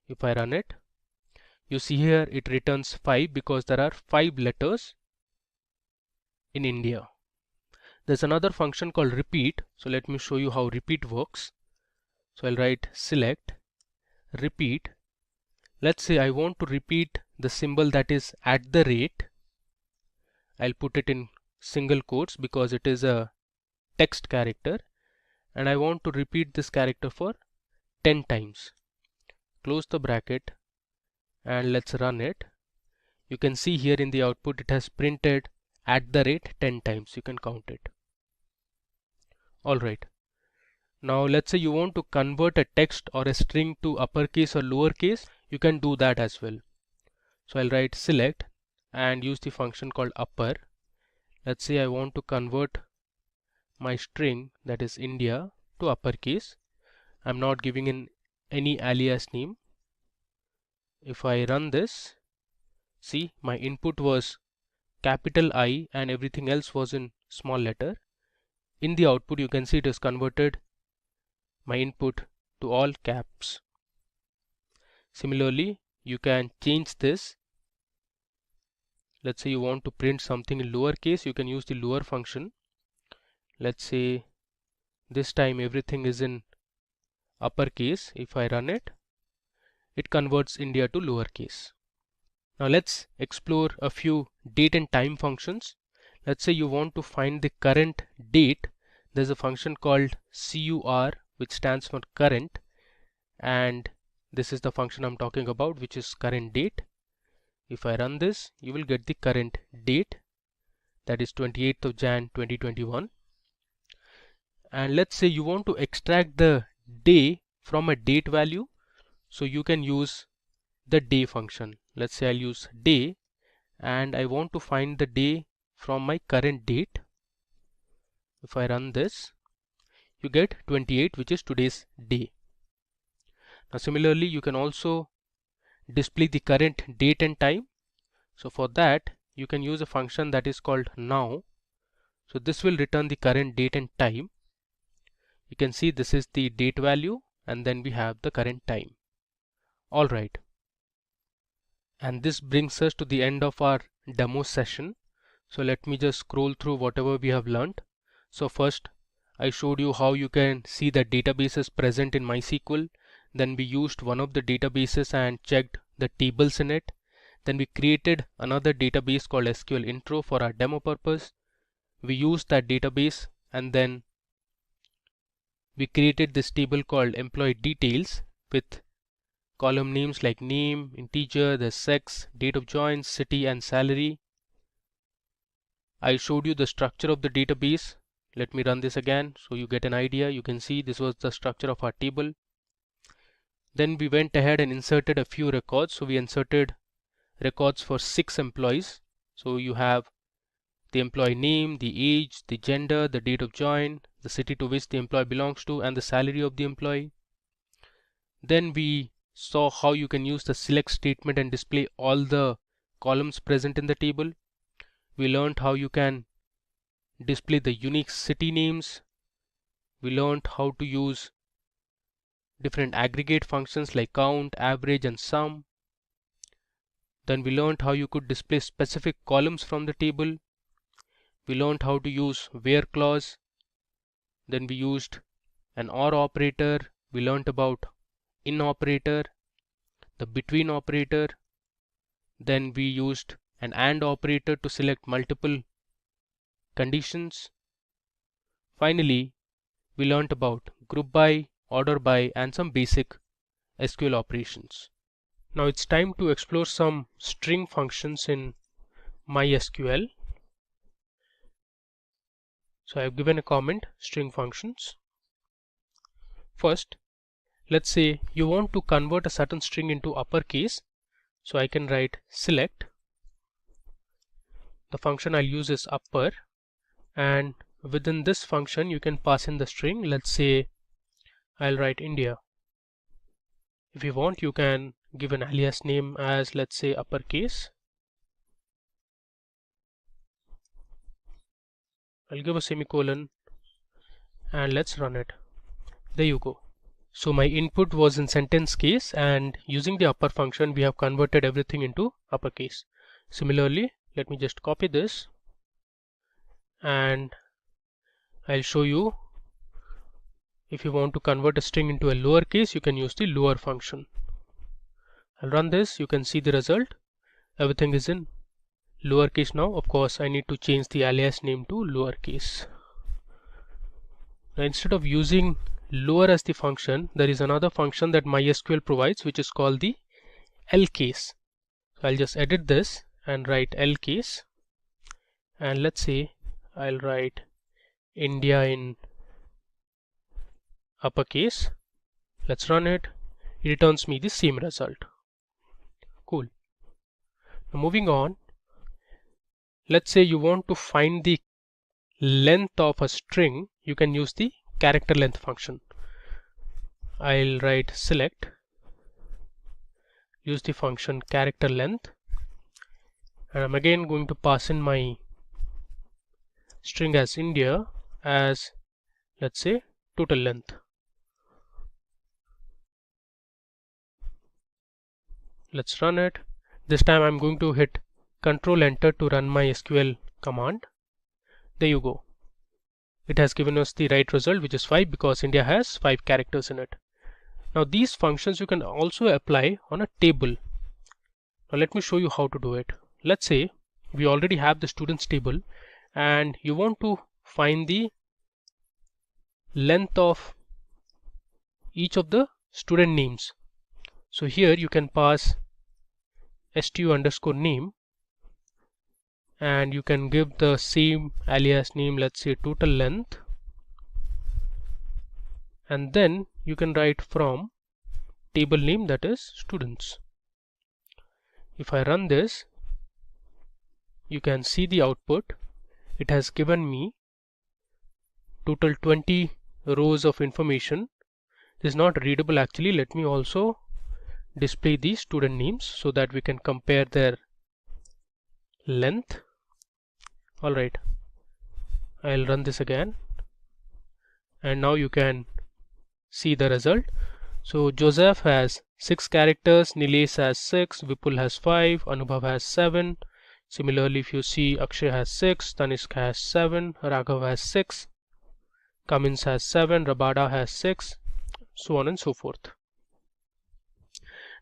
If I run it, you see here it returns 5 because there are 5 letters in India. There's another function called repeat. So let me show you how repeat works. So I'll write select repeat. Let's say I want to repeat the symbol, that is at the rate. I'll put it in single quotes because it is a text character, and I want to repeat this character for 10 times. Close the bracket and let's run it. You can see here in the output it has printed at the rate 10 times. You can count it. Alright. Now let's say you want to convert a text or a string to uppercase or lowercase. You can do that as well. So I'll write select and use the function called upper. Let's say I want to convert my string, that is India, to uppercase. I'm not giving in any alias name. If I run this, see, my input was capital I and everything else was in small letter. In the output you can see it is converted my input to all caps. Similarly, you can change this. Let's say you want to print something in lowercase, you can use the lower function. Let's say this time everything is in uppercase. If I run it, it converts India to lowercase. Now let's explore a few date and time functions. Let's say you want to find the current date. There's a function called CUR, which stands for current, and this is the function I'm talking about, which is current date. If I run this, you will get the current date, that is 28th of Jan 2021. And let's say you want to extract the day from a date value, so you can use the day function. let's say I'll use day, and I want to find the day from my current date. If I run this, you get 28, which is today's day. Now similarly, you can also display the current date and time. So for that, you can use a function that is called now. So this will return the current date and time. You can see this is the date value, and then we have the current time. Alright. And this brings us to the end of our demo session. So let me just scroll through whatever we have learned. So first, I showed you how you can see that databases present in MySQL. Then we used one of the databases and checked the tables in it. Then we created another database called SQL Intro for our demo purpose. We used that database, and then we created this table called employee details with column names like name, integer, the sex, date of join, city, and salary. I showed you the structure of the database. Let me run this again so you get an idea. You can see this was the structure of our table. Then we went ahead and inserted a few records. So we inserted records for 6 employees. So you have the employee name, the age, the gender, the date of join, the city to which the employee belongs to, and the salary of the employee. Then we saw how you can use the select statement and display all the columns present in the table. We learned how you can display the unique city names. We learned how to use different aggregate functions like count, average, and sum. Then we learned how you could display specific columns from the table. We learned how to use where clause. Then we used an or operator. We learned about in operator, the between operator. Then we used an and operator to select multiple conditions. Finally, we learned about group by, order by, and some basic SQL operations. Now it's time to explore some string functions in MySQL. So I have given a comment, string functions. First, let's say you want to convert a certain string into uppercase. So I can write select. The function I'll use is upper, and within this function you can pass in the string. Let's say I'll write India. If you want, you can give an alias name as, let's say, uppercase. I'll give a semicolon and let's run it. There you go. So my input was in sentence case, and using the upper function we have converted everything into uppercase. Similarly, let me just copy this and I'll show you. If you want to convert a string into a lowercase, you can use the lower function. I'll run this. You can see the result. Everything is in lowercase now. Of course, I need to change the alias name to lowercase. Now instead of using lower as the function, there is another function that MySQL provides, which is called the L case. So I'll just edit this and write L case, and let's say I'll write India in uppercase. Let's run it. It returns me the same result. Cool. Now moving on, let's say you want to find the length of a string. You can use the character length function. I'll write select, use the function character length, and I'm again going to pass in my string as India as, let's say, total length. Let's run it. This time I'm going to hit Control Enter to run my SQL command. There you go. It has given us the right result, which is 5, because India has 5 characters in it. Now these functions you can also apply on a table. Now let me show you how to do it. Let's say we already have the students table and you want to find the length of each of the student names. So here you can pass stu_name and you can give the same alias name, let's say total length, and then you can write from table name, that is students. if I run this, you can see the output. It has given me total 20 rows of information. This is not readable actually. Let me also display the student names so that we can compare their length. Alright, I'll run this again, and now you can see the result. So Joseph has 6 characters, Nilesh has 6, Vipul has 5, Anubhav has 7. Similarly, if you see, Akshay has 6, Tanishq has 7, Raghav has 6, Cummins has 7, Rabada has 6, so on and so forth.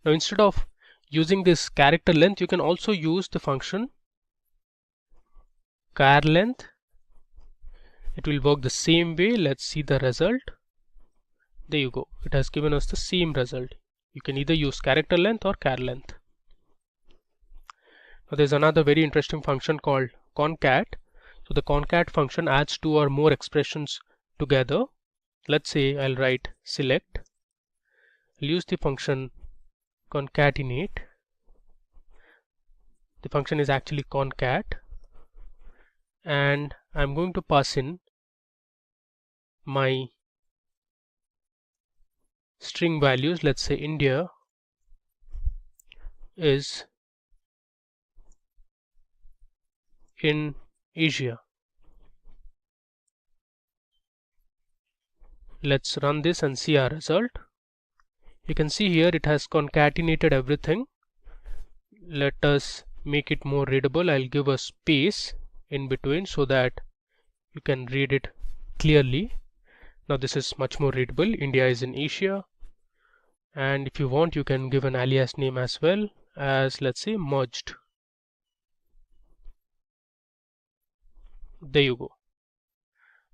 Now instead of using this character length, you can also use the function char length. It will work the same way. Let's see the result. There you go. It has given us the same result. You can either use character length or char length. Now there's another very interesting function called concat. So the concat function adds 2 or more expressions together. Let's say I'll write select. I'll use the function concatenate. The function is actually concat, and I'm going to pass in my string values. Let's say India is in Asia. Let's run this and see our result. You can see here it has concatenated everything. Let us make it more readable. I'll give a space in between so that you can read it clearly. Now this is much more readable. India is in Asia, and if you want, you can give an alias name as well, as let's say merged. There you go.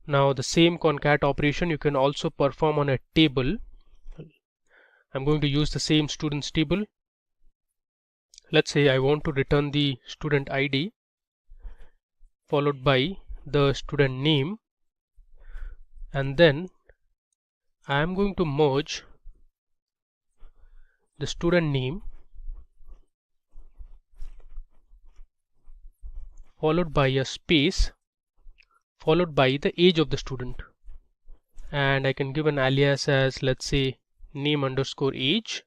Now the same concat operation you can also perform on a table. I'm going to use the same students table. Let's say I want to return the student ID followed by the student name, and then I am going to merge the student name followed by a space followed by the age of the student, and I can give an alias as let's say name underscore age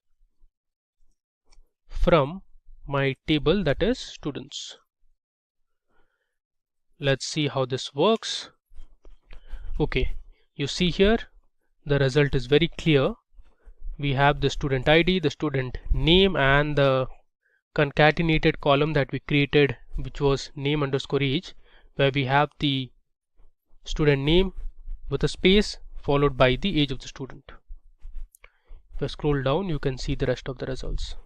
from my table, that is students. Let's see how this works. Okay, you see here the result is very clear. We have the student ID, the student name, and the concatenated column that we created, which was name underscore age, where we have the student name with a space followed by the age of the student. If I scroll down, you can see the rest of the results.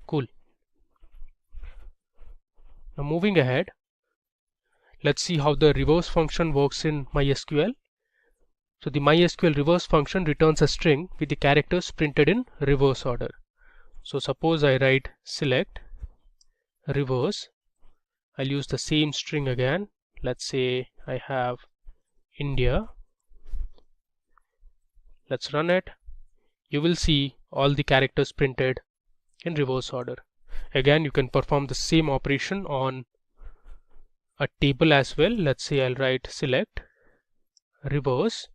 Cool. Now moving ahead, let's see how the reverse function works in MySQL. So the MySQL reverse function returns a string with the characters printed in reverse order. So suppose I write select reverse. I'll use the same string again. Let's say I have India. Let's run it. You will see all the characters printed in reverse order. Again, you can perform the same operation on a table as well. Let's say I'll write select reverse,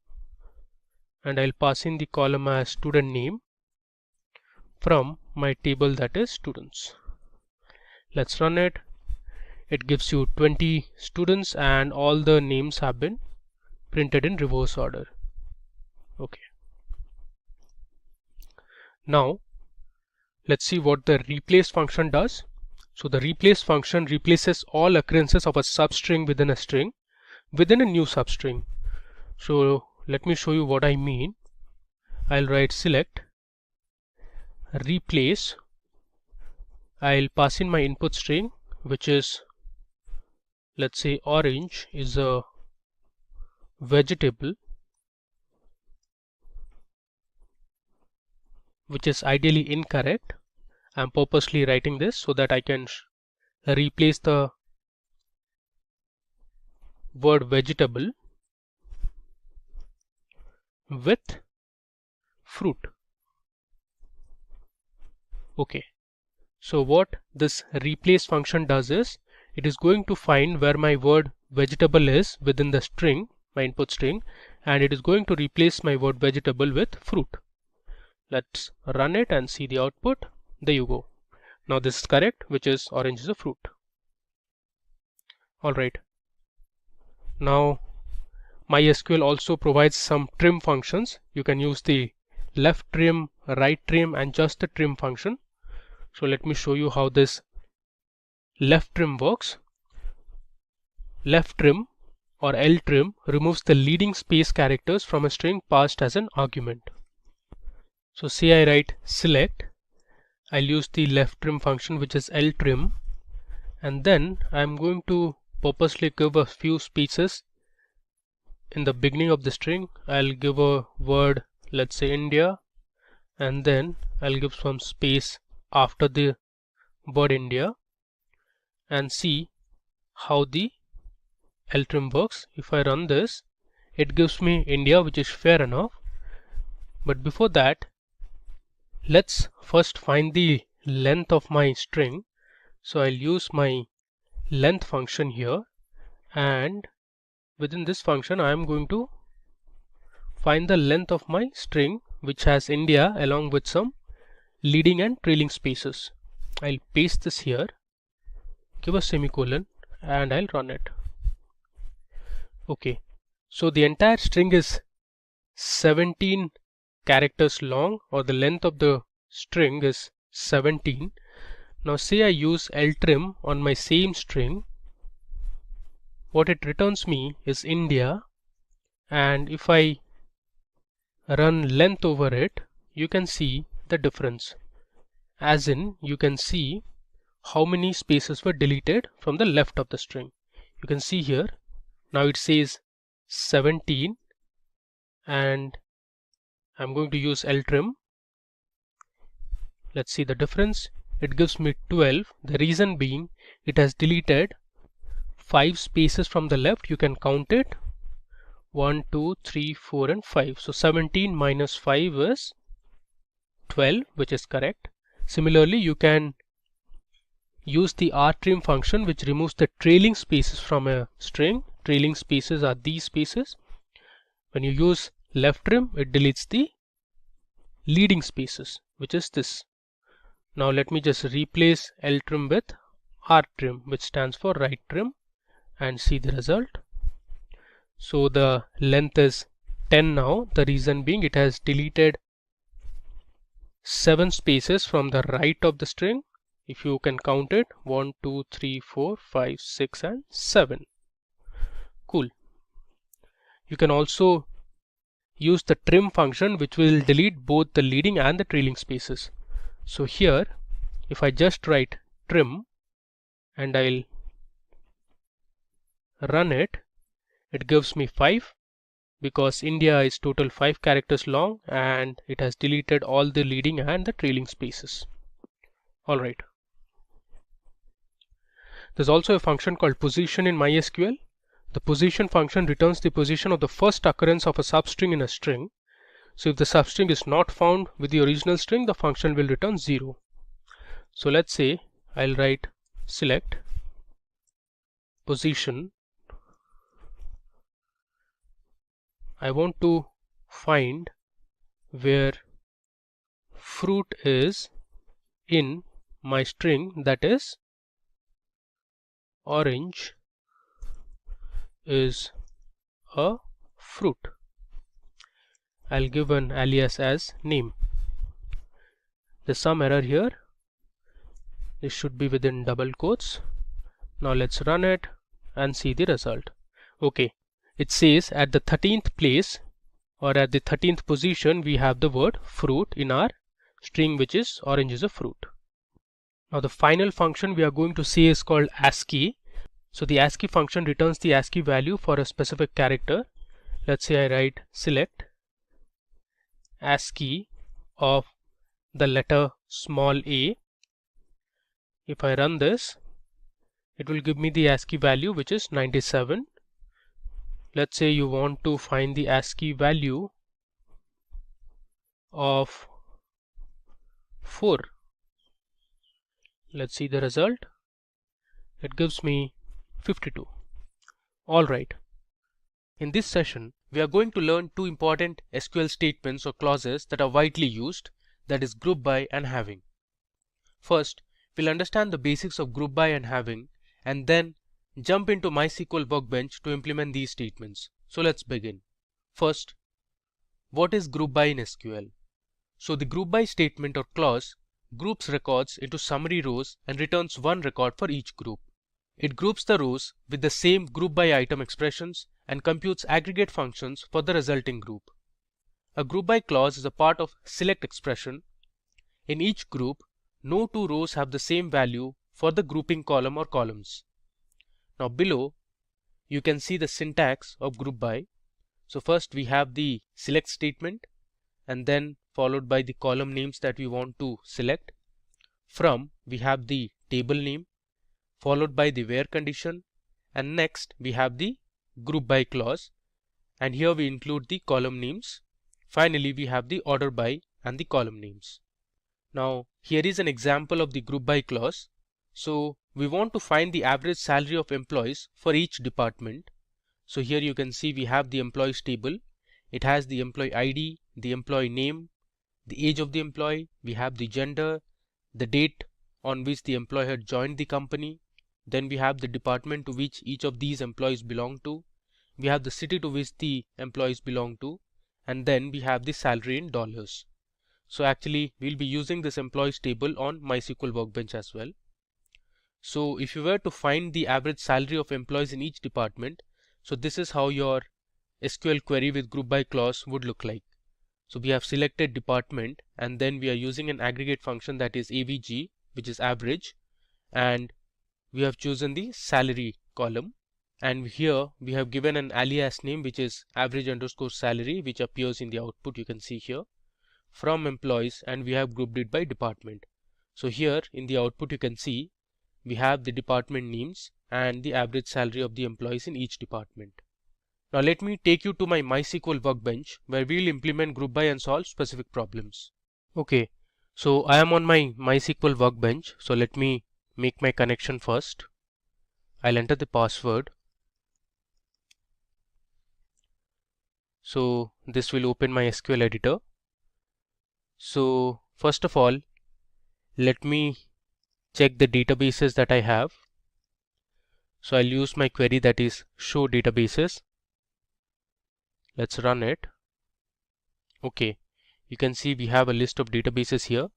and I'll pass in the column as student name from my table, that is students. Let's run it. It gives you 20 students and all the names have been printed in reverse order. Okay. Now let's see what the replace function does. So the replace function replaces all occurrences of a substring within a string within a new substring. So let me show you what I mean. I'll write select replace. I'll pass in my input string, which is let's say orange is a vegetable, which is ideally incorrect. I'm purposely writing this so that I can replace the word vegetable with fruit. Okay, So what this replace function does is, it is going to find where my word vegetable is within the string, my input string, and it is going to replace my word vegetable with fruit. Let's run it and see the output. There you go. Now this is correct, which is orange is a fruit. Alright. Now MySQL also provides some trim functions. You can use the left trim, right trim, and just the trim function. So let me show you how this left trim works. Left trim or L trim removes the leading space characters from a string passed as an argument. So say I write select, I'll use the left trim function, which is L trim, and then I'm going to purposely give a few spaces in the beginning of the string. I'll give a word, let's say India, and then I'll give some space after the word India, and see how the L trim works. If I run this, it gives me India, which is fair enough. But before that, let's first find the length of my string. So I'll use my length function here, and within this function I am going to find the length of my string, which has India along with some leading and trailing spaces. I'll paste this here, give a semicolon, and I'll run it. Okay, so the entire string is 17 characters long, or the length of the string is 17. Now say I use ltrim on my same string, what it returns me is India, and if I run length over it, you can see the difference, as in you can see how many spaces were deleted from the left of the string. You can see here, now it says 17, and I'm going to use ltrim. Let's see the difference. It gives me 12. The reason being, it has deleted 5 spaces from the left. You can count it, 1, 2, 3, 4, and 5. So 17 minus 5 is 12, which is correct. Similarly, you can use the rtrim function, which removes the trailing spaces from a string. Trailing spaces are these spaces. When you use left trim, it deletes the leading spaces, which is this. Now let me just replace ltrim with rtrim, which stands for right trim, and see the result. So the length is 10 now. The reason being, it has deleted 7 spaces from the right of the string. If you can count it, 1, 2, 3, 4, 5, 6, and 7. Cool. You can also use the trim function, which will delete both the leading and the trailing spaces. So here, if I just write trim and I'll run it, it gives me 5, because India is total 5 characters long, and it has deleted all the leading and the trailing spaces. Alright. There's also a function called position in MySQL. The position function returns the position of the first occurrence of a substring in a string. So if the substring is not found with the original string, the function will return 0. So let's say I'll write select position. I want to find where fruit is in my string, that is orange is a fruit. I'll give an alias as name. There's some error here. This should be within double quotes. Now let's run it and see the result. Okay, it says at the 13th place, or at the 13th position, we have the word fruit in our string, which is orange is a fruit. Now the final function we are going to see is called ASCII. So the ASCII function returns the ASCII value for a specific character. Let's say I write select ASCII of the letter small a. If I run this, it will give me the ASCII value, which is 97. Let's say you want to find the ASCII value of 4. Let's see the result. It gives me 52. Alright. In this session, we are going to learn two important SQL statements or clauses that are widely used, that is group by and having. First, we'll understand the basics of group by and having, and then jump into MySQL Workbench to implement these statements. So let's begin. First, what is group by in SQL? So the group by statement or clause groups records into summary rows and returns one record for each group. It groups the rows with the same group by item expressions and computes aggregate functions for the resulting group. A group by clause is a part of select expression. In each group, no two rows have the same value for the grouping column or columns. Now below, you can see the syntax of group by. So first we have the select statement, and then followed by the column names that we want to select. From, we have the table name, followed by the where condition, and next we have the group by clause, and here we include the column names. Finally, we have the order by and the column names. Now here is an example of the group by clause. So we want to find the average salary of employees for each department. So here you can see we have the employees table. It has the employee ID, the employee name, the age of the employee, we have the gender, the date on which the employee had joined the company, then we have the department to which each of these employees belong to, we have the city to which the employees belong to, and then we have the salary in dollars. So actually we'll be using this employees table on MySQL Workbench as well. So if you were to find the average salary of employees in each department, so this is how your SQL query with group by clause would look like. So we have selected department, and then we are using an aggregate function, that is AVG, which is average, and we have chosen the salary column, and here we have given an alias name which is average underscore salary, which appears in the output, you can see here, from employees, and we have grouped it by department. So here in the output you can see we have the department names and the average salary of the employees in each department. Now let me take you to my MySQL Workbench, where we will implement group by and solve specific problems. Okay, so I am on my MySQL Workbench. So let me make my connection first. I'll enter the password. So this will open my SQL editor. So first of all, let me check the databases that I have. So I'll use my query, that is show databases. Let's run it. Okay, you can see we have a list of databases here.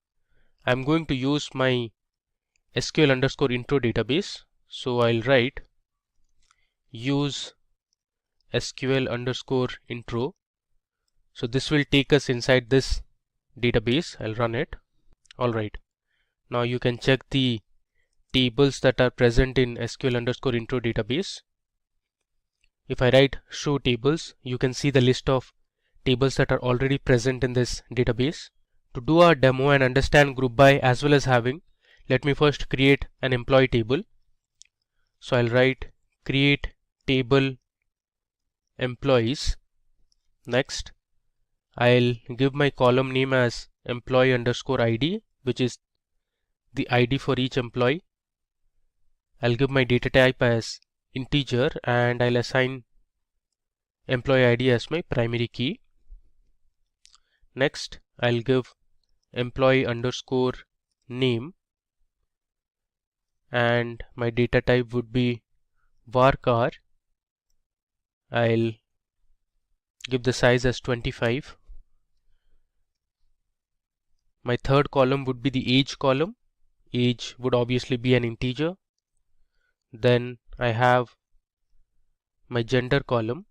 I'm going to use my SQL underscore intro database. So I'll write use SQL underscore intro. So this will take us inside this database. I'll run it. Alright. Now you can check the tables that are present in SQL underscore intro database. If I write show tables, you can see the list of tables that are already present in this database. To do our demo and understand group by as well as having, let me first create an employee table. So I'll write create table employees. Next, I'll give my column name as employee underscore ID, which is the ID for each employee. I'll give my data type as integer, and I'll assign employee ID as my primary key. Next, I'll give employee underscore name, and my data type would be varchar. I'll give the size as 25. My third column would be the age column. Age would obviously be an integer. Then I have my gender column.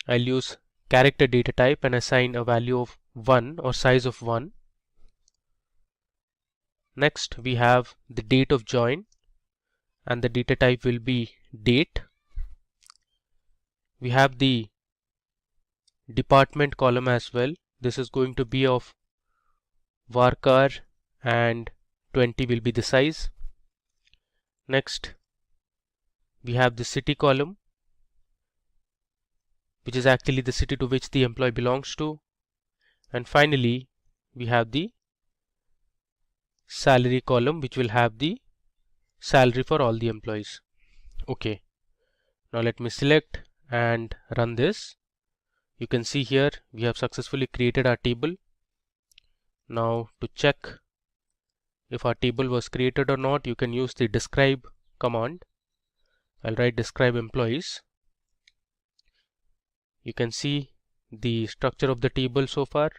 I'll use character data type and assign a value of 1 or size of 1. Next we have the date of join, and the data type will be date. We have the department column as well. This is going to be of varchar, and 20 will be the size. Next we have the city column, which is actually the city to which the employee belongs to. And finally we have the salary column which will have the salary for all the employees. Okay, now let me select and run this. You can see here we have successfully created our table. Now to check if our table was created or not, you can use the describe command. I'll write describe employees. You can see the structure of the table so far.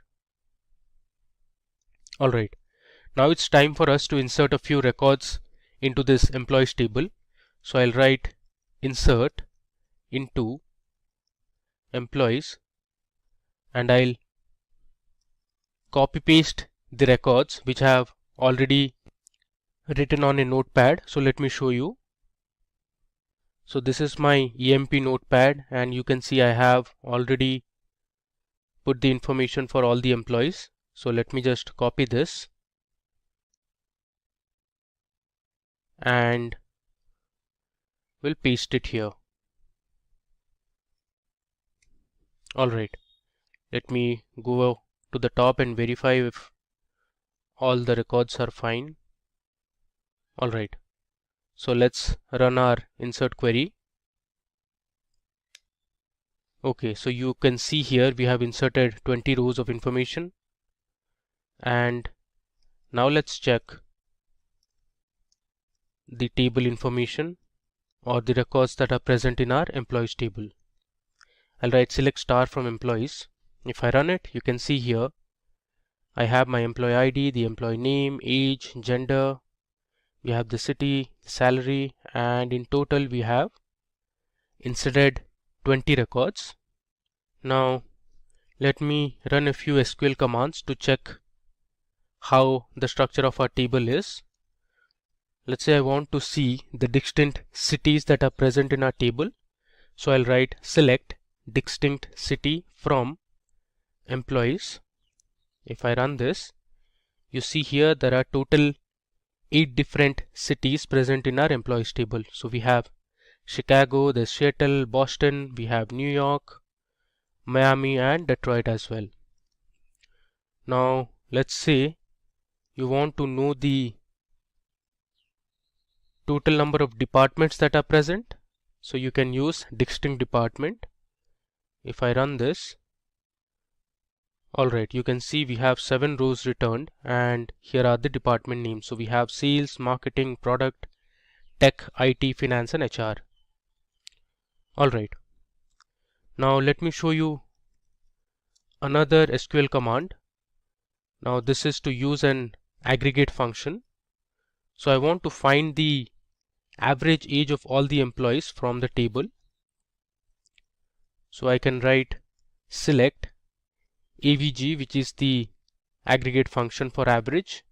Alright, now it's time for us to insert a few records into this employees table. So I'll write insert into employees and I'll copy paste the records which I have already written on a notepad. So let me show you. So this is my EMP notepad and you can see I have already put the information for all the employees. So let me just copy this and we'll paste it here. Alright, let me go to the top and verify if all the records are fine. Alright, so let's run our insert query. Okay, so you can see here we have inserted 20 rows of information, and now let's check the table information or the records that are present in our employees table. I'll write select star from employees. If I run it, you can see here I have my employee ID, the employee name, age, gender, we have the city, salary, and in total we have inserted 20 records. Now let me run a few SQL commands to check how the structure of our table is. Let's say I want to see the distinct cities that are present in our table. So I'll write select distinct city from employees. If I run this, you see here there are total 8 different cities present in our employees table. So we have Chicago, there's Seattle, Boston, we have New York, Miami, and Detroit as well. Now let's say you want to know the total number of departments that are present. So you can use distinct department. If I run this, alright, you can see we have 7 rows returned and here are the department names. So we have sales, marketing, product, tech, IT, finance, and HR. Alright, now let me show you another SQL command. Now this is to use an aggregate function. So I want to find the average age of all the employees from the table. So I can write select AVG, which is the aggregate function for average.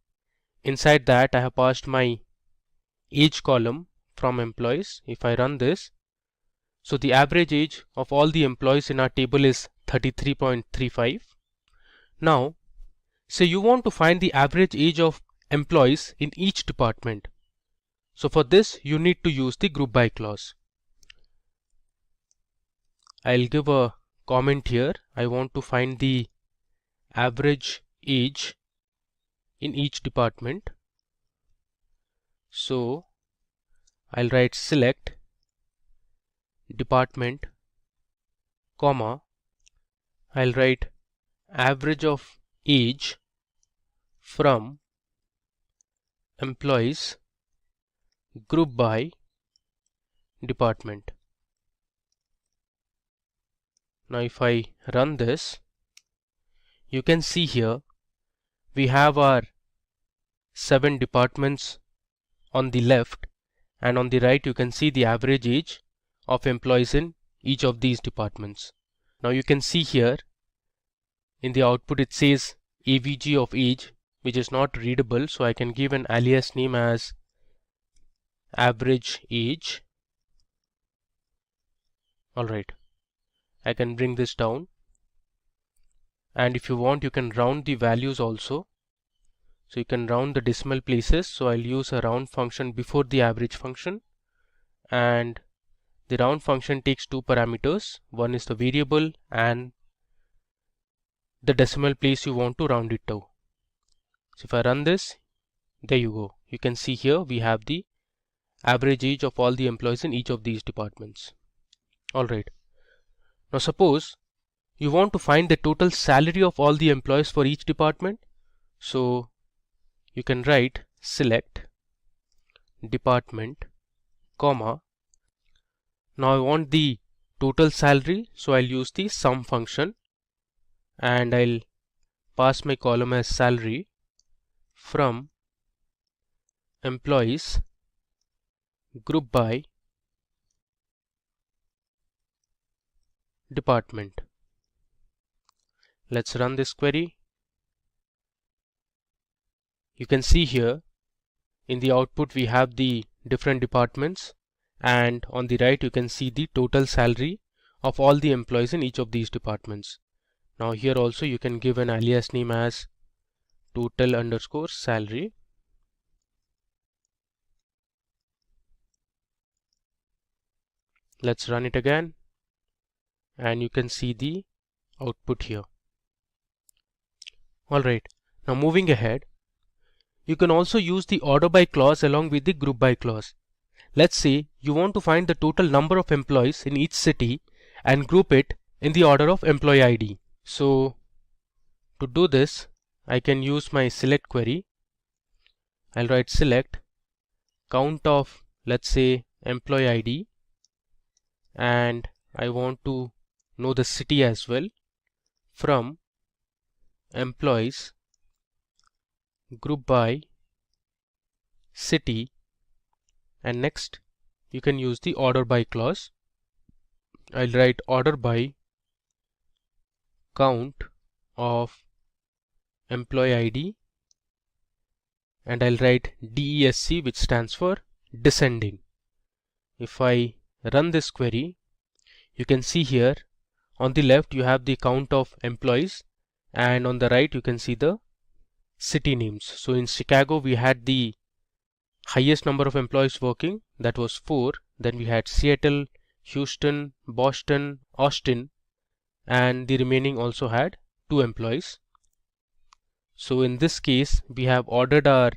Inside that I have passed my age column from employees. If I run this, so the average age of all the employees in our table is 33.35. Now say you want to find the average age of employees in each department. So for this you need to use the group by clause. I'll give a comment here. I want to find the average age in each department. So I'll write select department, comma, I'll write average of age from employees group by department. Now if I run this, you can see here we have our 7 departments on the left, and on the right you can see the average age of employees in each of these departments. Now you can see here in the output it says AVG of age, which is not readable, so I can give an alias name as average age. Alright, I can bring this down, and if you want you can round the values also. So you can round the decimal places. So I'll use a round function before the average function, and the round function takes 2 parameters. One is the variable and the decimal place you want to round it to. So if I run this, There you go. You can see here we have the average age of all the employees in each of these departments. Alright. Now suppose you want to find the total salary of all the employees for each department. So you can write select department, comma. Now I want the total salary, so I'll use the sum function and I'll pass my column as salary from employees group by department. Let's run this query. You can see here in the output we have the different departments, and on the right you can see the total salary of all the employees in each of these departments. Now here also you can give an alias name as total underscore salary. Let's run it again and you can see the output here. Alright, now moving ahead, you can also use the order by clause along with the group by clause. Let's say you want to find the total number of employees in each city and group it in the order of employee ID. So to do this, I can use my select query. I'll write select count of, let's say, employee ID, and I want to know the city as well, from employees group by city, and next you can use the order by clause. I'll write order by count of employee ID, and I'll write DESC, which stands for descending. If I run this query, you can see here on the left you have the count of employees, and on the right you can see the city names. So in Chicago we had the highest number of employees working, that was 4. Then we had Seattle, Houston, Boston, Austin, and the remaining also had 2 employees. So in this case we have ordered our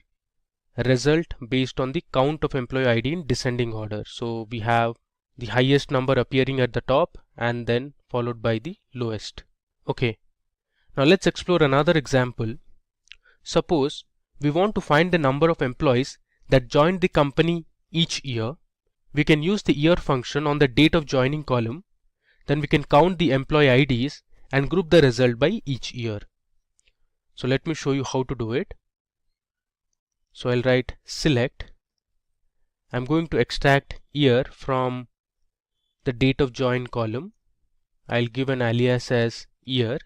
result based on the count of employee ID in descending order. So we have the highest number appearing at the top and then followed by the lowest. Okay, now let's explore another example. Suppose we want to find the number of employees that joined the company each year. We can use the year function on the date of joining column. Then we can count the employee IDs and group the result by each year. So let me show you how to do it. So I'll write select. I'm going to extract year from the date of join column. I'll give an alias as year.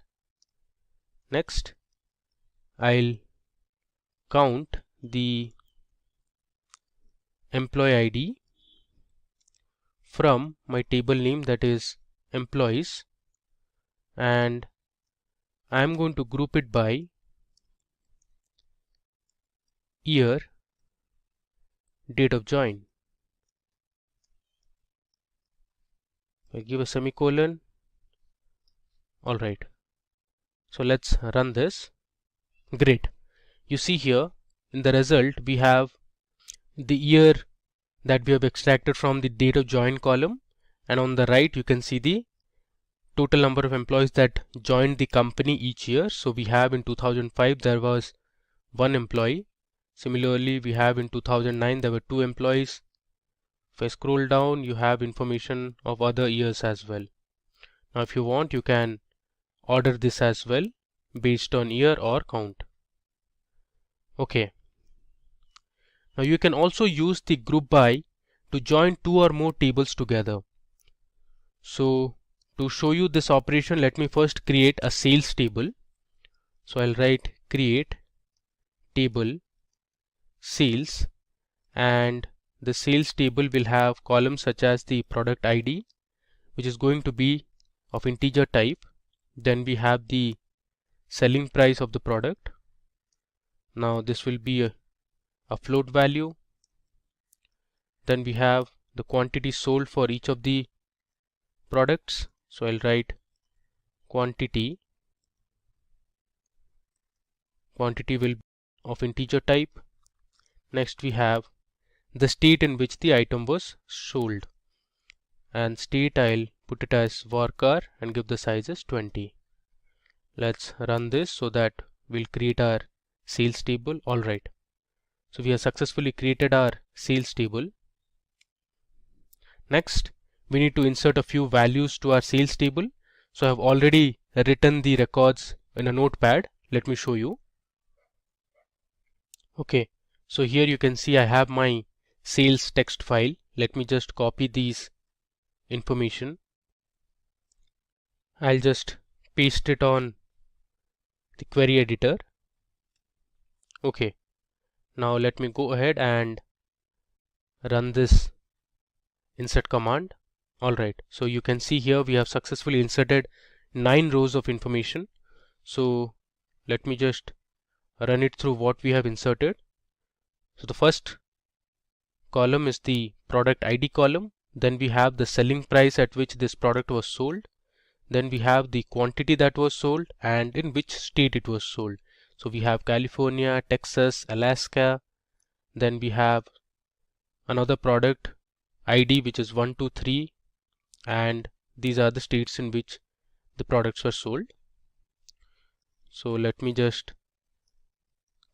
Next, I'll count the employee ID from my table name, that is employees, and I'm going to group it by year, date of join. I give a semicolon. Alright, so let's run this. Great. You see here in the result we have the year that we have extracted from the date of join column, and on the right you can see the total number of employees that joined the company each year. So we have in 2005 there was 1 employee. Similarly we have in 2009 there were 2 employees. If I scroll down, you have information of other years as well. Now if you want, you can order this as well based on year or count. Okay. Now you can also use the group by to join 2 or more tables together. So to show you this operation, let me first create a sales table. So I'll write create table sales, and the sales table will have columns such as the product ID, which is going to be of integer type. Then we have the selling price of the product. Now this will be a float value. Then we have the quantity sold for each of the products. So I'll write quantity. Quantity will be of integer type. Next we have the state in which the item was sold, and state I'll put it as varchar and give the size as 20. Let's run this so that we'll create our sales table. Alright, so we have successfully created our sales table. Next we need to insert a few values to our sales table. So I have already written the records in a notepad. Let me show you. Okay, so here you can see I have my sales text file. Let me just copy these information. I'll just paste it on the query editor. Okay, now let me go ahead and run this insert command. Alright, so you can see here we have successfully inserted 9 rows of information. So let me just run it through what we have inserted. So the first column is the product ID column. Then we have the selling price at which this product was sold. Then we have the quantity that was sold and in which state it was sold. So we have California, Texas, Alaska. Then we have another product ID which is 123, and these are the states in which the products were sold. So let me just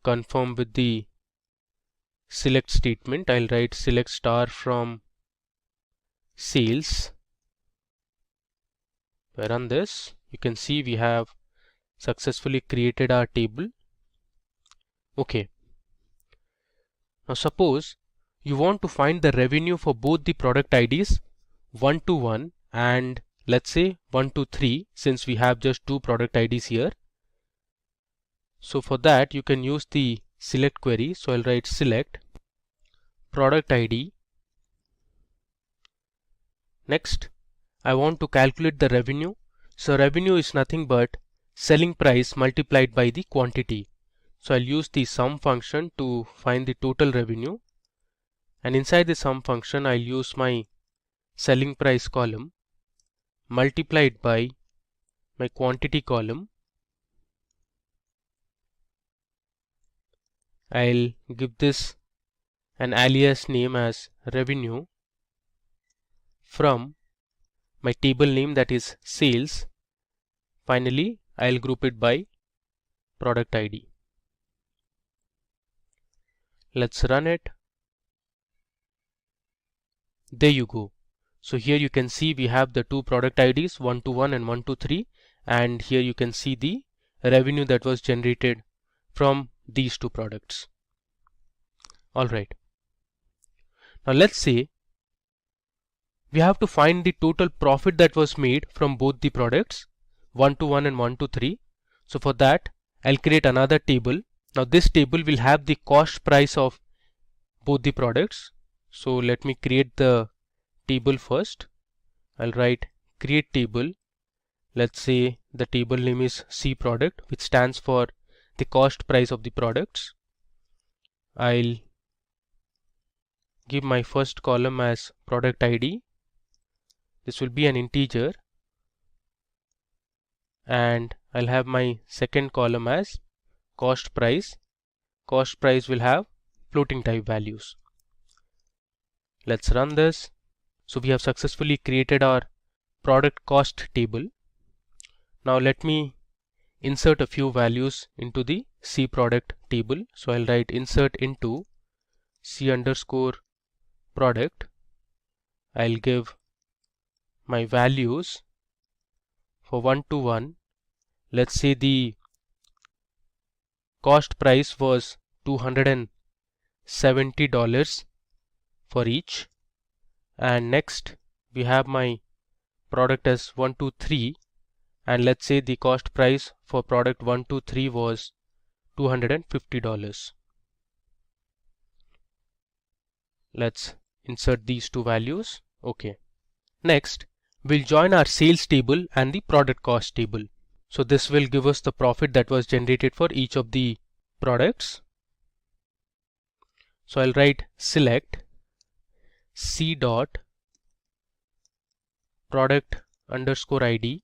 confirm with the select statement. I'll write select star from sales. If I run this, you can see we have successfully created our table. Okay, now suppose you want to find the revenue for both the product IDs 121 and let's say 123, since we have just two product IDs here. So for that you can use the select query. So I'll write select product ID. Next I want to calculate the revenue. So revenue is nothing but selling price multiplied by the quantity. So I'll use the sum function to find the total revenue, and inside the sum function I'll use my selling price column multiplied by my quantity column. I'll give this an alias name as revenue from my table name, that is sales. Finally I'll group it by product ID. Let's run it. There you go. So here you can see we have the two product IDs 121 and 123, and here you can see the revenue that was generated from these two products. Alright, now let's say we have to find the total profit that was made from both the products 121 and 123. So for that I'll create another table. Now this table will have the cost price of both the products. So let me create the table first. I'll write create table. Let's say the table name is C product, which stands for the cost price of the products. I'll give my first column as product ID. This will be an integer, and I'll have my second column as cost price. Cost price will have floating type values. Let's run this. So we have successfully created our product cost table. Now let me insert a few values into the C product table. So I'll write insert into C underscore product. I'll give my values for 121. Let's say the cost price was $270 for each, and next we have my product as 123, and let's say the cost price for product 123 was $250. Let's insert these two values. Okay, next we'll join our sales table and the product cost table. So this will give us the profit that was generated for each of the products. So I'll write select C dot product underscore ID,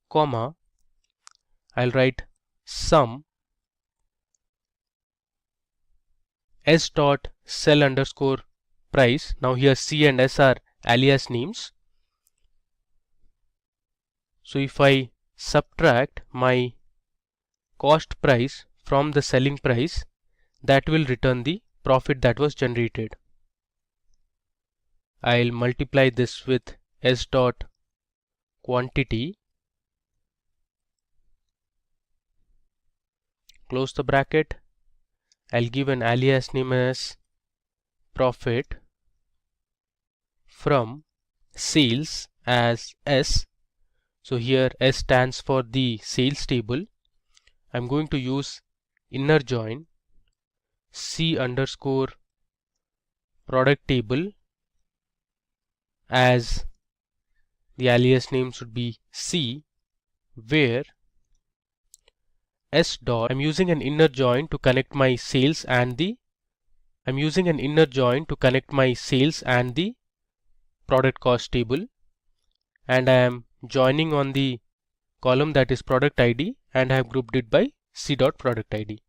comma, I'll write sum s dot cell underscore price. Now here C and S are alias names. So if I subtract my cost price from the selling price, that will return the profit that was generated. I'll multiply this with s dot quantity, close the bracket. I'll give an alias name as profit from sales as S. So here S stands for the sales table. I'm going to use inner join C underscore product table as the alias name should be C, where S dot, I'm using an inner join to connect my sales and the product cost table, and I am joining on the column that is product ID, and I have grouped it by C dot product ID.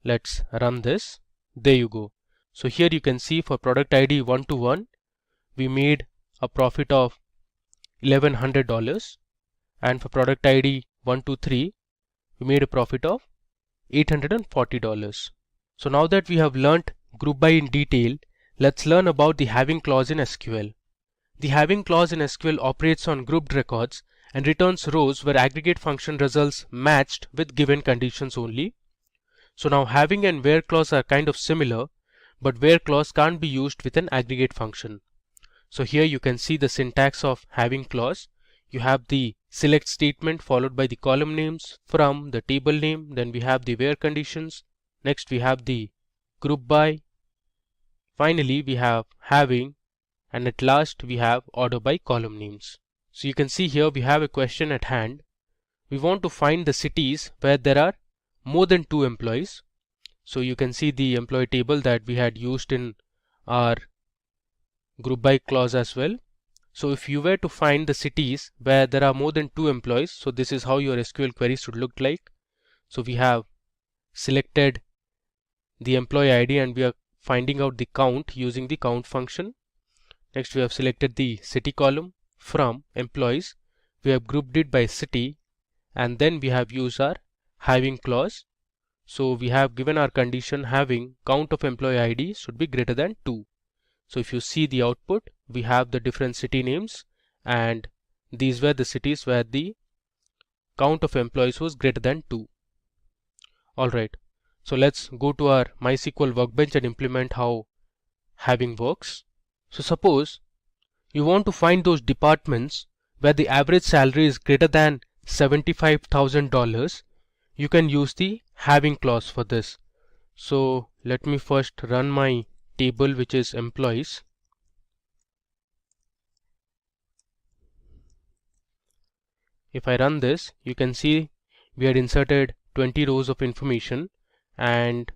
Let's run this. There you go. So here you can see for product ID 121 we made a profit of $1,100, and for product ID 123 we made a profit of $840. So now that we have learnt group by in detail, let's learn about the having clause in SQL. The having clause in SQL operates on grouped records and returns rows where aggregate function results matched with given conditions only. So now having and where clause are kind of similar, but where clause can't be used with an aggregate function. So here you can see the syntax of having clause. You have the select statement followed by the column names from the table name, then we have the where conditions, next we have the group by, finally we have having, and at last we have order by column names. So you can see here we have a question at hand. We want to find the cities where there are more than 2 employees. So you can see the employee table that we had used in our group by clause as well. So if you were to find the cities where there are more than 2 employees, so this is how your SQL query should look like. So we have selected the employee ID and we are finding out the count using the count function. Next we have selected the city column. From employees we have grouped it by city, and then we have used our having clause. So we have given our condition having count of employee ID should be greater than 2. So if you see the output, we have the different city names, and these were the cities where the count of employees was greater than 2. Alright, so let's go to our MySQL workbench and implement how having works. So suppose you want to find those departments where the average salary is greater than $75,000. You can use the having clause for this. So let me first run my table, which is employees. If I run this, you can see we had inserted 20 rows of information, and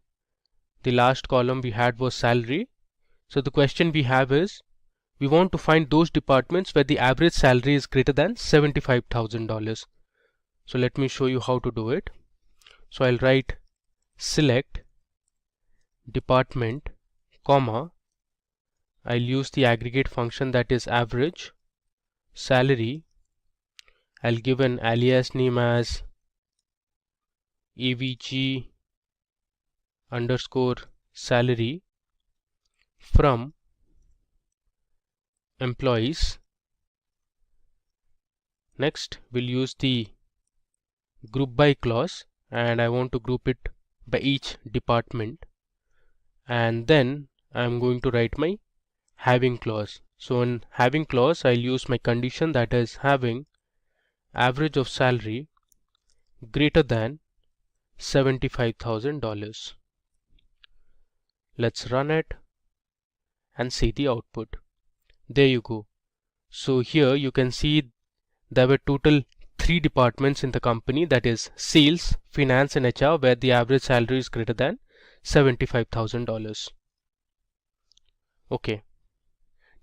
the last column we had was salary. So the question we have is, we want to find those departments where the average salary is greater than $75,000. So let me show you how to do it. So I'll write select department, comma, I'll use the aggregate function that is average salary. I'll give an alias name as avg underscore salary from employees. Next we'll use the group by clause, and I want to group it by each department, and then I'm going to write my having clause. So in having clause I'll use my condition that is having average of salary greater than $75,000. Let's run it and see the output. There you go. So here you can see there were total 3 departments in the company, that is sales, finance and HR, where the average salary is greater than $75,000. Okay.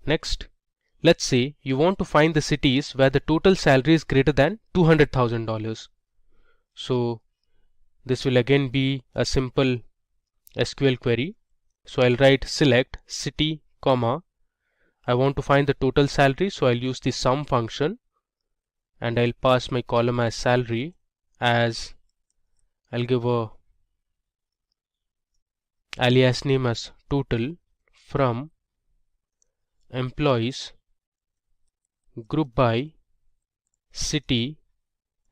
Next, let's say you want to find the cities where the total salary is greater than $200,000. So this will again be a simple SQL query. So I'll write select city, comma, I want to find the total salary, so I'll use the sum function and I'll pass my column as salary, as I'll give a alias name as total from employees group by city,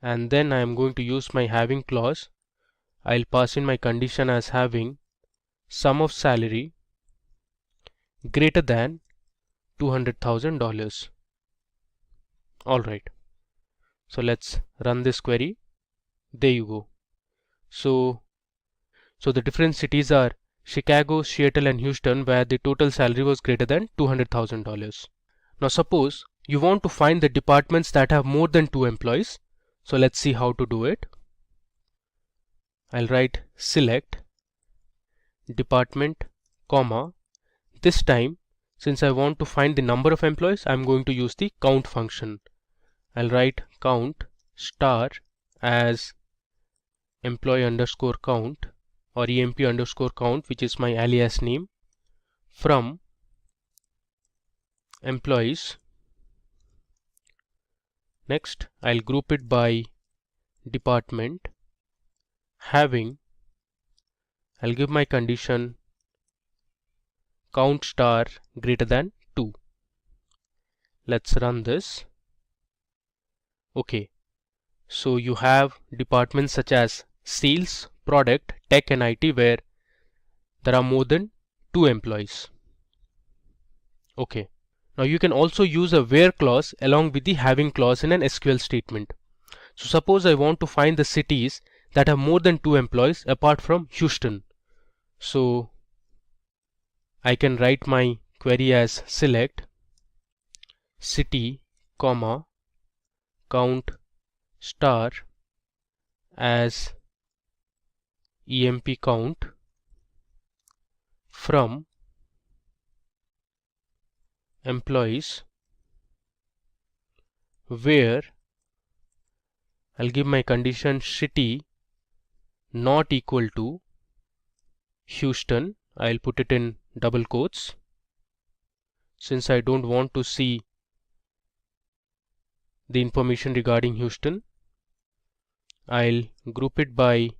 and then I am going to use my having clause. I'll pass in my condition as having sum of salary greater than $200,000. Alright, so let's run this query. There you go. So the different cities are Chicago, Seattle and Houston, where the total salary was greater than $200,000. Now suppose you want to find the departments that have more than 2 employees. So let's see how to do it. I'll write select department, comma, this time since I want to find the number of employees, I'm going to use the count function. I'll write count star as employee underscore count or emp underscore count, which is my alias name, from employees. Next I'll group it by department, having, I'll give my condition count star greater than 2. Let's run this. Okay, so you have departments such as sales, product, tech and IT where there are more than 2 employees. Okay, now you can also use a where clause along with the having clause in an SQL statement. So suppose I want to find the cities that have more than 2 employees apart from Houston. So I can write my query as select city, comma, count star as emp count from employees, where I'll give my condition city not equal to Houston. I'll put it in double quotes since I don't want to see the information regarding Houston. I'll group it by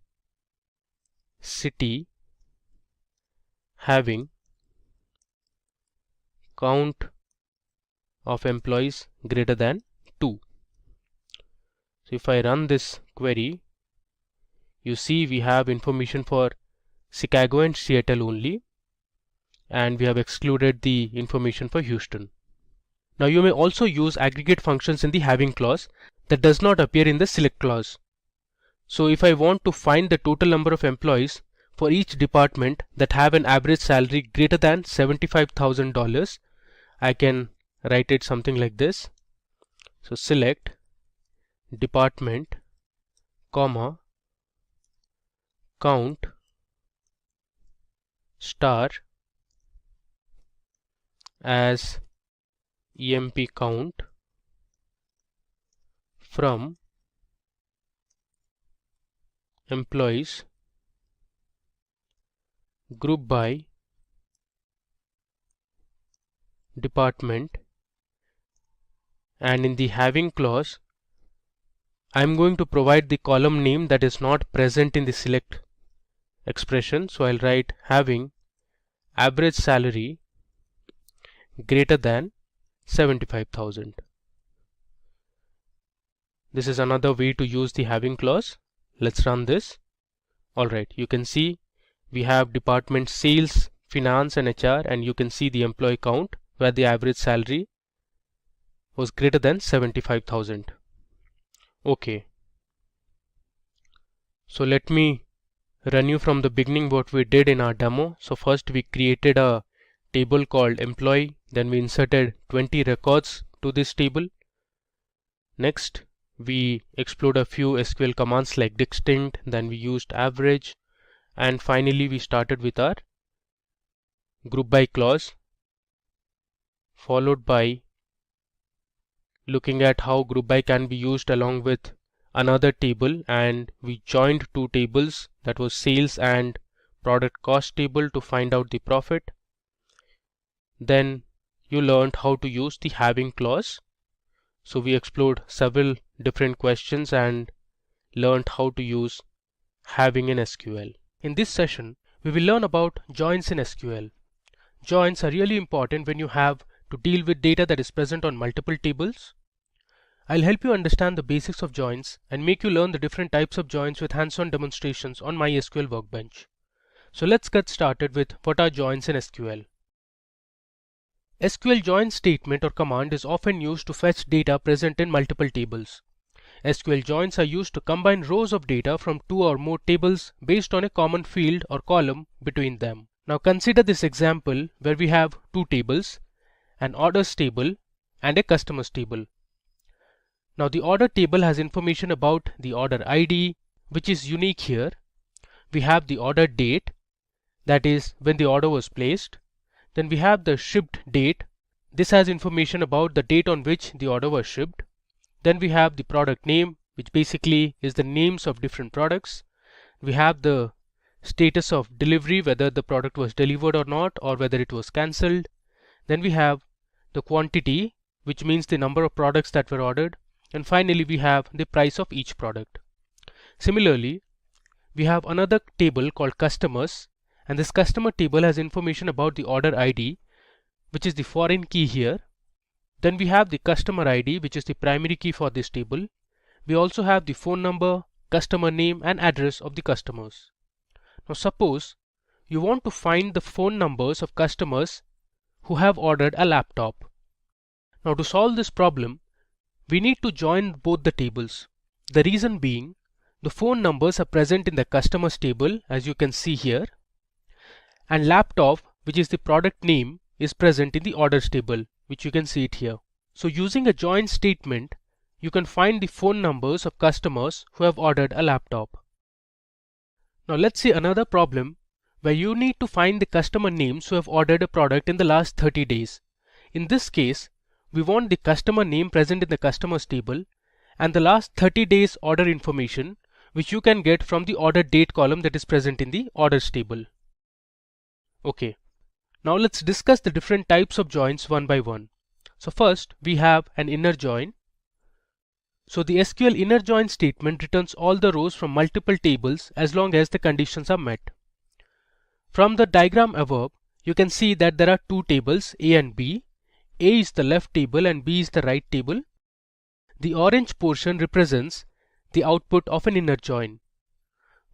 city, having count of employees greater than 2. So if I run this query, you see we have information for Chicago and Seattle only, and we have excluded the information for Houston. Now you may also use aggregate functions in the having clause that does not appear in the select clause. So if I want to find the total number of employees for each department that have an average salary greater than $75,000, I can write it something like this. So select department, comma, count star as emp count from employees group by department, and in the having clause I'm going to provide the column name that is not present in the select expression. So I'll write having average salary greater than 75,000. This is another way to use the having clause. Let's run this. Alright, you can see we have department sales, finance and HR, and you can see the employee count where the average salary was greater than 75,000. Okay, so let me run you from the beginning what we did in our demo. So first we created a table called employee, then we inserted 20 records to this table. Next we explored a few SQL commands like distinct, then we used average, and finally we started with our group by clause, followed by looking at how group by can be used along with another table, and we joined two tables, that was sales and product cost table to find out the profit. Then you learned how to use the having clause. So we explored several different questions and learned how to use having in SQL. In this session, we will learn about joins in SQL. Joins are really important when you have to deal with data that is present on multiple tables. I'll help you understand the basics of joins and make you learn the different types of joins with hands-on demonstrations on MySQL Workbench. So let's get started with what are joins in SQL. SQL join statement or command is often used to fetch data present in multiple tables. SQL joins are used to combine rows of data from two or more tables based on a common field or column between them. Now consider this example where we have two tables, an orders table and a customers table. Now the order table has information about the order ID, which is unique here. We have the order date, that is when the order was placed. Then we have the shipped date. This has information about the date on which the order was shipped. Then we have the product name, which basically is the names of different products. We have the status of delivery, whether the product was delivered or not, or whether it was cancelled. Then we have the quantity, which means the number of products that were ordered. And finally we have the price of each product. Similarly, we have another table called customers, and this customer table has information about the order ID, which is the foreign key here. Then we have the customer ID, which is the primary key for this table. We also have the phone number, customer name and address of the customers. Now suppose you want to find the phone numbers of customers who have ordered a laptop. Now to solve this problem, we need to join both the tables. The reason being, the phone numbers are present in the customers table, as you can see here, and laptop, which is the product name, is present in the orders table, which you can see it here. So using a join statement, you can find the phone numbers of customers who have ordered a laptop. Now let's see another problem where you need to find the customer names who have ordered a product in the last 30 days. In this case, we want the customer name present in the customers table and the last 30 days order information, which you can get from the order date column that is present in the orders table. Okay, now let's discuss the different types of joins one by one. So first we have an inner join. So the SQL inner join statement returns all the rows from multiple tables as long as the conditions are met. From the diagram above, you can see that there are two tables, A and B. A is the left table and B is the right table. The orange portion represents the output of an inner join,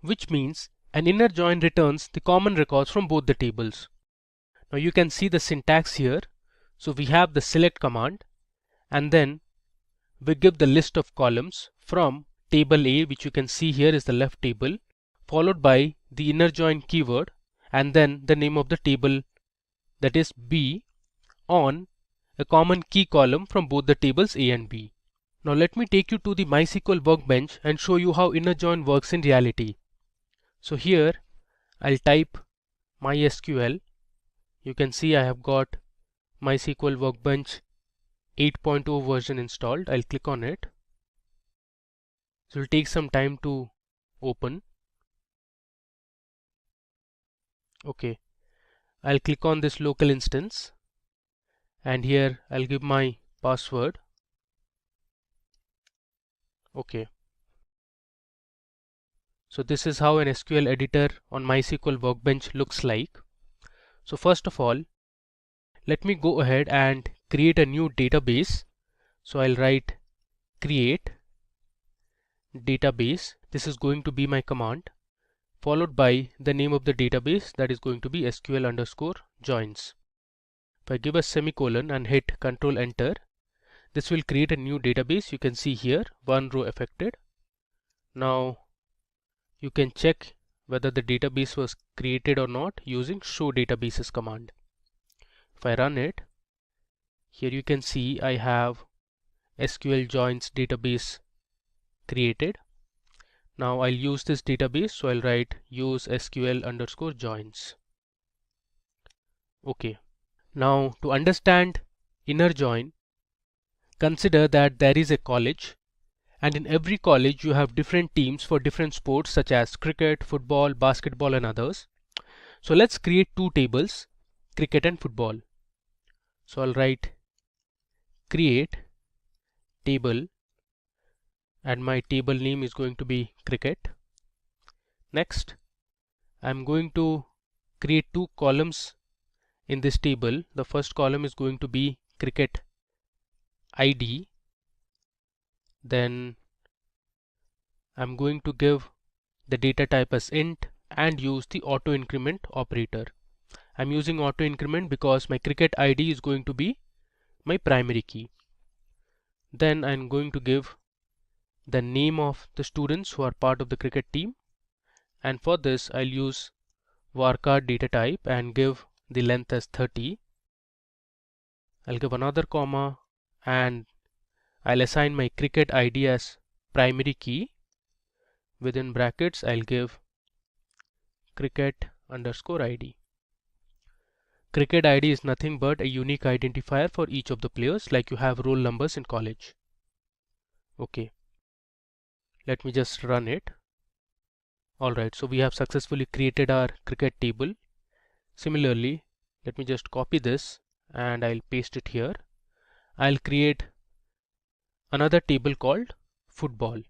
which means an inner join returns the common records from both the tables. Now you can see the syntax here. So we have the select command and then we give the list of columns from table A, which you can see here is the left table, followed by the inner join keyword and then the name of the table, that is B, on a common key column from both the tables A and B. Now let me take you to the MySQL workbench and show you how inner join works in reality. So here I'll type MySQL. You can see I have got MySQL Workbench 8.0 version installed. I'll click on it. So it will take some time to open. Okay, I'll click on this local instance and here I'll give my password. Okay, so this is how an SQL editor on MySQL Workbench looks like. So first of all, let me go ahead and create a new database. So I'll write create database. This is going to be my command, followed by the name of the database, that is going to be SQL_joins. If I give a semicolon and hit Ctrl Enter, this will create a new database. You can see here one row affected. Now you can check whether the database was created or not using show databases command. If I run it, here you can see I have SQL Joins database created. Now I'll use this database, so I'll write use SQL_joins. Okay, now to understand inner join, consider that there is a college, and in every college you have different teams for different sports such as cricket, football, basketball and others. So let's create two tables, cricket and football. So I'll write create table and my table name is going to be cricket. Next, I'm going to create two columns in this table. The first column is going to be cricket ID. Then I'm going to give the data type as int and use the auto increment operator. I'm using auto increment because my cricket ID is going to be my primary key. Then I'm going to give the name of the students who are part of the cricket team, and for this I'll use varchar data type and give the length as 30. I'll give another comma and I'll assign my cricket ID as primary key. Within brackets I'll give cricket underscore ID. Cricket ID is nothing but a unique identifier for each of the players, like you have roll numbers in college. Okay, let me just run it. Alright, so we have successfully created our cricket table. Similarly, let me just copy this and I'll paste it here. I'll create another table called football.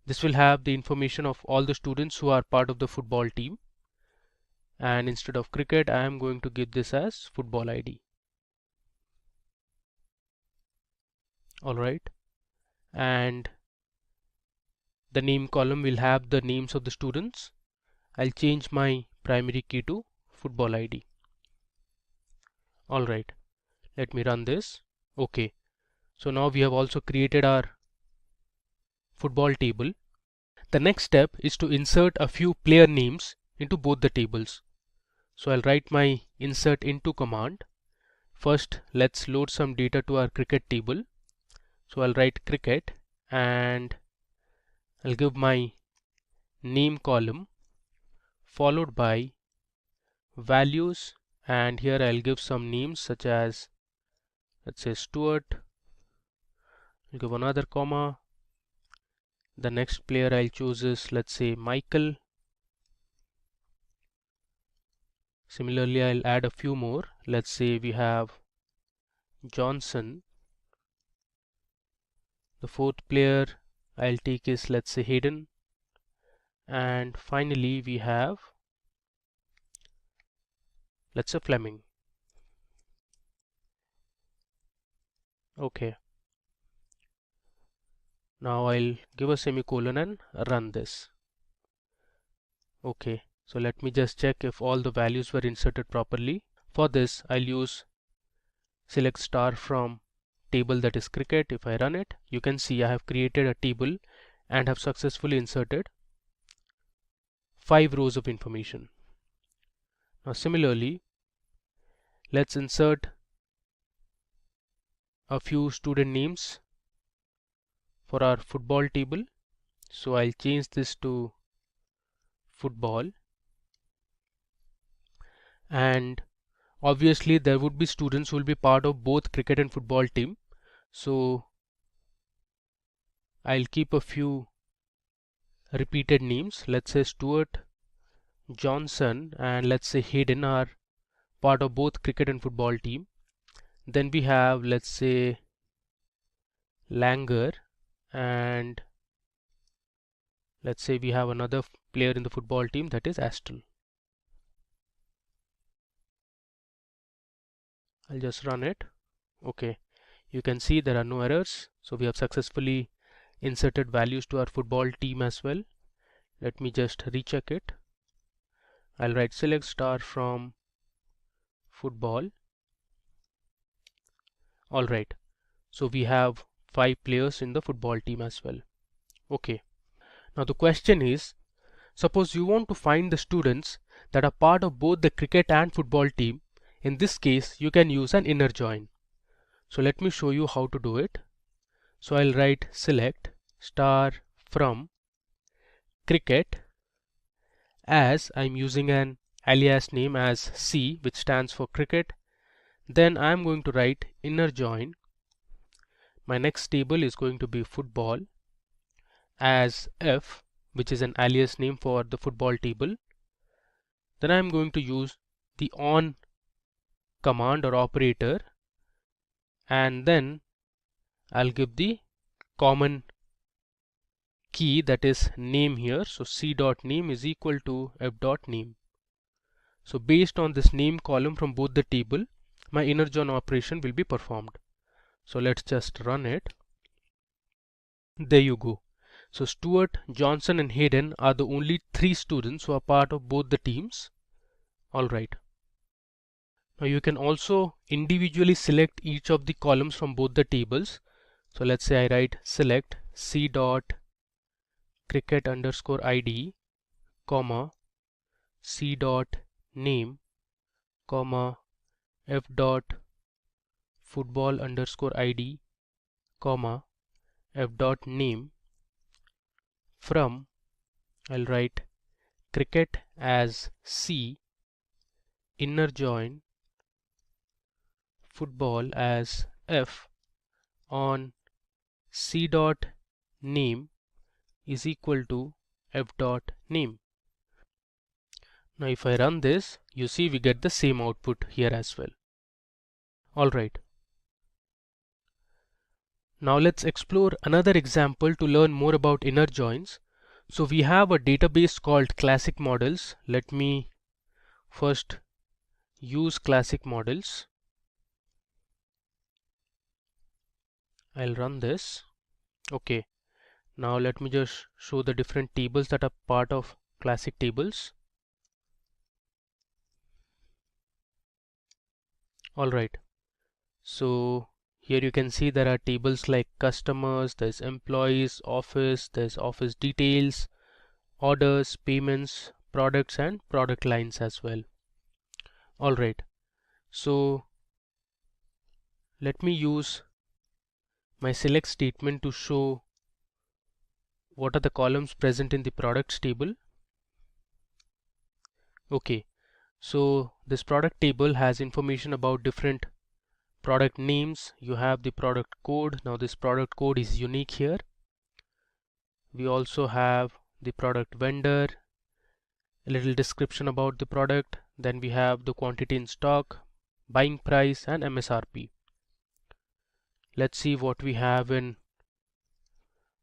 This will have the information of all the students who are part of the football team, and instead of cricket I am going to give this as football ID. Alright, and the name column will have the names of the students. I'll change my primary key to football ID. Alright, let me run this. Okay, so now we have also created our football table. The next step is to insert a few player names into both the tables. So I'll write my insert into command. First, let's load some data to our cricket table. So I'll write cricket and I'll give my name column followed by values, and here I'll give some names such as, let's say, Stuart. I'll give another comma. The next player I'll choose is, let's say, Michael. Similarly, I'll add a few more. Let's say we have Johnson. The fourth player I'll take is, let's say, Hayden. And finally we have, let's say, Fleming. Okay, now I'll give a semicolon and run this. Okay, so let me just check if all the values were inserted properly. For this I'll use select star from table, that is cricket. If I run it, you can see I have created a table and have successfully inserted 5 rows of information. Now similarly, let's insert a few student names for our football table. So I'll change this to football, and obviously there would be students who will be part of both cricket and football team. So I'll keep a few repeated names. Let's say Stuart, Johnson, and let's say Hayden are part of both cricket and football team. Then we have, let's say, Langer, and let's say we have another player in the football team, that is Aston. I'll just run it. Okay, you can see there are no errors. So we have successfully inserted values to our football team as well. Let me just recheck it. I'll write select star from football. Alright, so we have 5 players in the football team as well. Okay, now the question is, suppose you want to find the students that are part of both the cricket and football team. In this case you can use an inner join. So let me show you how to do it. So I'll write select star from cricket, as I'm using an alias name as C, which stands for cricket. Then I'm going to write inner join. My next table is going to be football as F, which is an alias name for the football table. Then I'm going to use the on command or operator, and then I'll give the common key, that is name here. So c.name is equal to f.name. So based on this name column from both the table, my inner join operation will be performed. So let's just run it. There you go. So Stuart, Johnson and Hayden are the only 3 students who are part of both the teams. Alright. Now you can also individually select each of the columns from both the tables. So let's say I write select c dot cricket underscore id, comma c dot name, comma f dot football underscore id, comma f dot name. From, I'll write cricket as C, inner join football as F, on C dot name is equal to F dot name. Now if I run this, you see we get the same output here as well. Alright. Now let's explore another example to learn more about inner joins. So we have a database called classic models. Let me first use classic models. I'll run this. Okay. Now let me just show the different tables that are part of classic tables. Alright. So here you can see there are tables like customers, there's employees, office, there's office details, orders, payments, products and product lines as well. Alright. So let me use my select statement to show what are the columns present in the products table. Okay. So this product table has information about different product names. You have the product code. Now this product code is unique here. We also have the product vendor, a little description about the product. Then we have the quantity in stock, buying price and MSRP. Let's see what we have in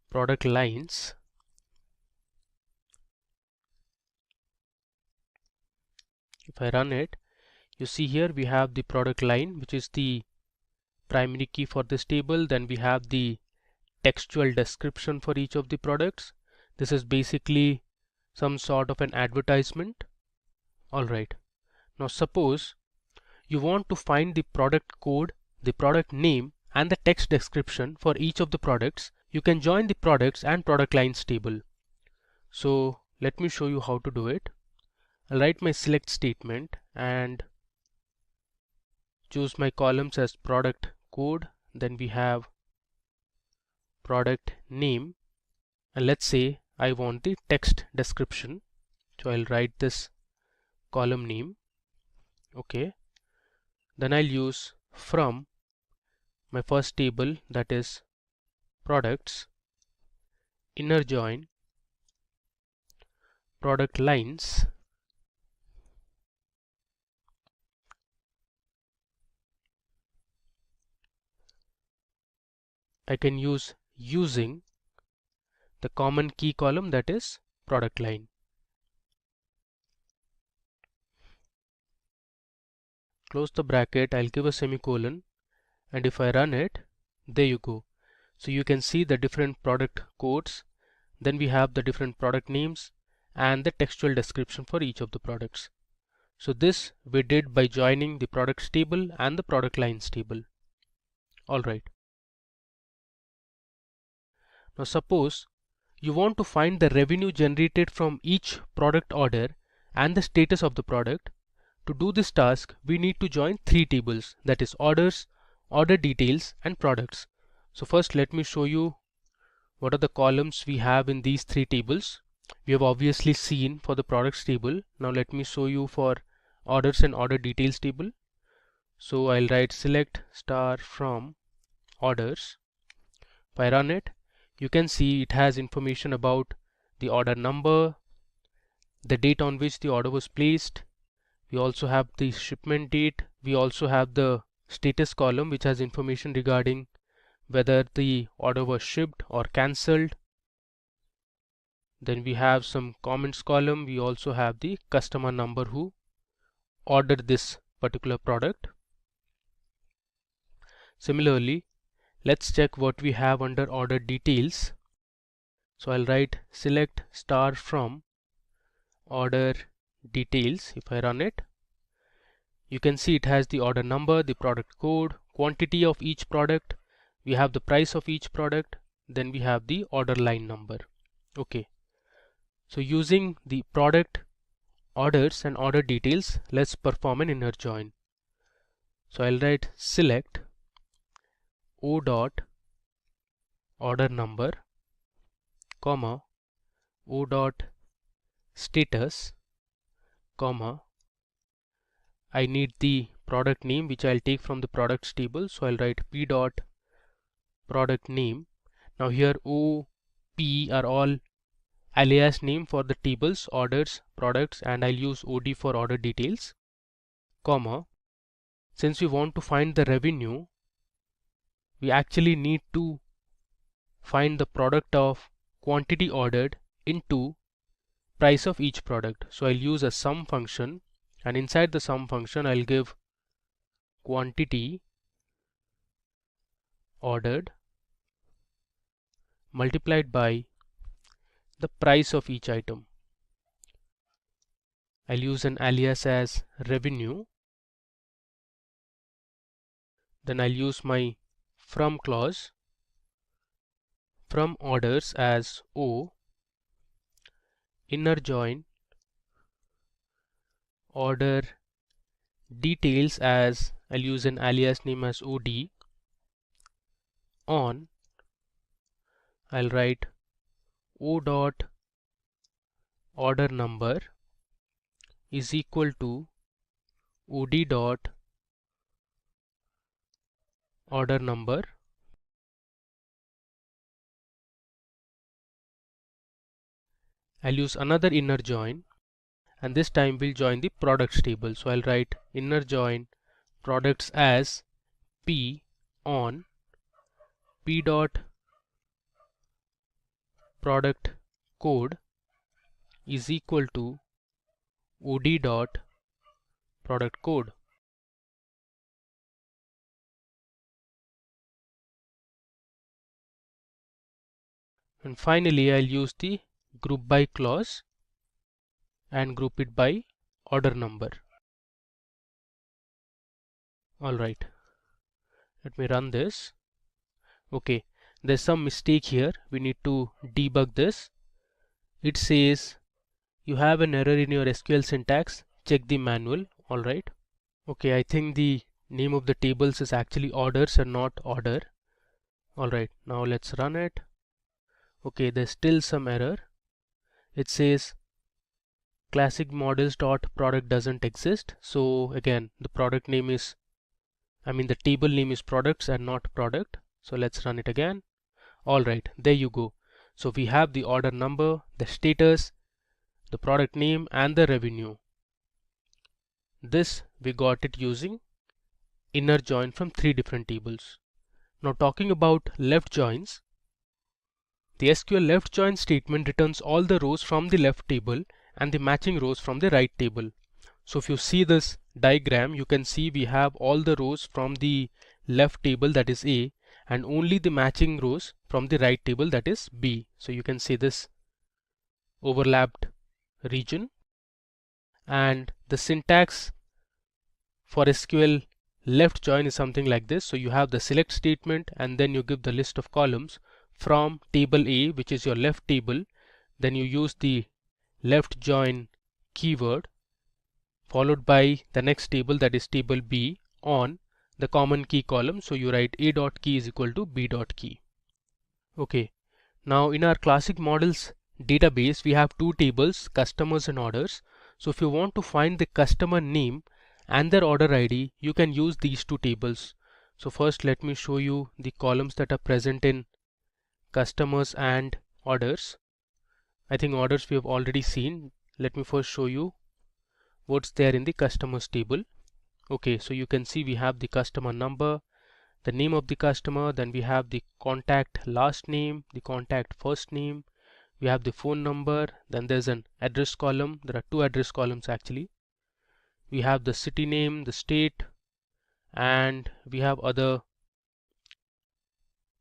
product lines. If I run it, you see here we have the product line, which is the primary key for this table. Then we have the textual description for each of the products. This is basically some sort of an advertisement. Alright. Now suppose you want to find the product code, the product name and the text description for each of the products. You can join the products and product lines table. So let me show you how to do it. I'll write my select statement and choose my columns as product code. Then we have product name, and let's say I want the text description. So I'll write this column name. Okay. Then I'll use from my first table, that is products, inner join product lines. I can use using the common key column, that is product line. Close the bracket, I'll give a semicolon, and if I run it, there you go. So you can see the different product codes. Then we have the different product names and the textual description for each of the products. So this we did by joining the products table and the product lines table. Alright. Now suppose you want to find the revenue generated from each product order and the status of the product. To do this task, we need to join 3 tables, that is orders, order details and products. So first let me show you what are the columns we have in these 3 tables. We have obviously seen for the products table. Now let me show you for orders and order details table. So I'll write select star from orders. If I run it, you can see it has information about the order number, the date on which the order was placed, We also have the shipment date. We also have the status column, which has information regarding whether the order was shipped or cancelled. Then we have some comments column. We also have the customer number who ordered this particular product. Similarly, let's check what we have under order details. So I'll write select star from order details. If I run it, you can see it has the order number, the product code, quantity of each product, we have the price of each product, then we have the order line number. Okay, so using the product orders and order details, let's perform an inner join. So I'll write select o dot order number comma o dot status comma I need the product name, which I'll take from the products table, so I'll write p dot product name. Now here O, P are all alias name for the tables, orders, products, and I'll use OD for order details, comma, since we want to find the revenue, we actually need to find the product of quantity ordered into price of each product. So I'll use a sum function, and inside the sum function I'll give quantity ordered multiplied by the price of each item. I'll use an alias as revenue. Then I'll use my from clause, from orders as O, inner join order details as I'll use an alias name as OD, on I'll write O dot order number is equal to OD dot order number. I'll use another inner join, and this time we'll join the products table. So I'll write inner join products as P on P dot product code is equal to OD dot product code. And finally I'll use the group by clause and group it by order number. Alright, let me run this. Okay, there's some mistake here. We need to debug this. It says you have an error in your SQL syntax. Check the manual. Alright. Okay, I think the name of the tables is actually orders and not order. Alright, now let's run it. Okay, there's still some error. It says classic models dot product doesn't exist. So again, the product name is, the table name is products and not product. So let's run it again. Alright, there you go. So we have the order number, the status, the product name, and the revenue. This we got it using inner join from 3 different tables. Now talking about left joins, the SQL left join statement returns all the rows from the left table and the matching rows from the right table. So if you see this diagram, you can see we have all the rows from the left table, that is A, and only the matching rows from the right table, that is B. So you can see this overlapped region, and the syntax for SQL left join is something like this. So you have the select statement, and then you give the list of columns from table A, which is your left table. Then you use the left join keyword followed by the next table, that is table B, on the common key column. So you write A dot key is equal to B dot key. Okay, now in our classic models database we have 2 tables, customers and orders. So if you want to find the customer name and their order ID, you can use these 2 tables. So first let me show you the columns that are present in customers and orders. I think orders we have already seen. Let me first show you what's there in the customers table. Okay, so you can see we have the customer number, the name of the customer, then we have the contact last name, the contact first name, we have the phone number, then there's an address column. There are two address columns actually. We have the city name, the state, and we have other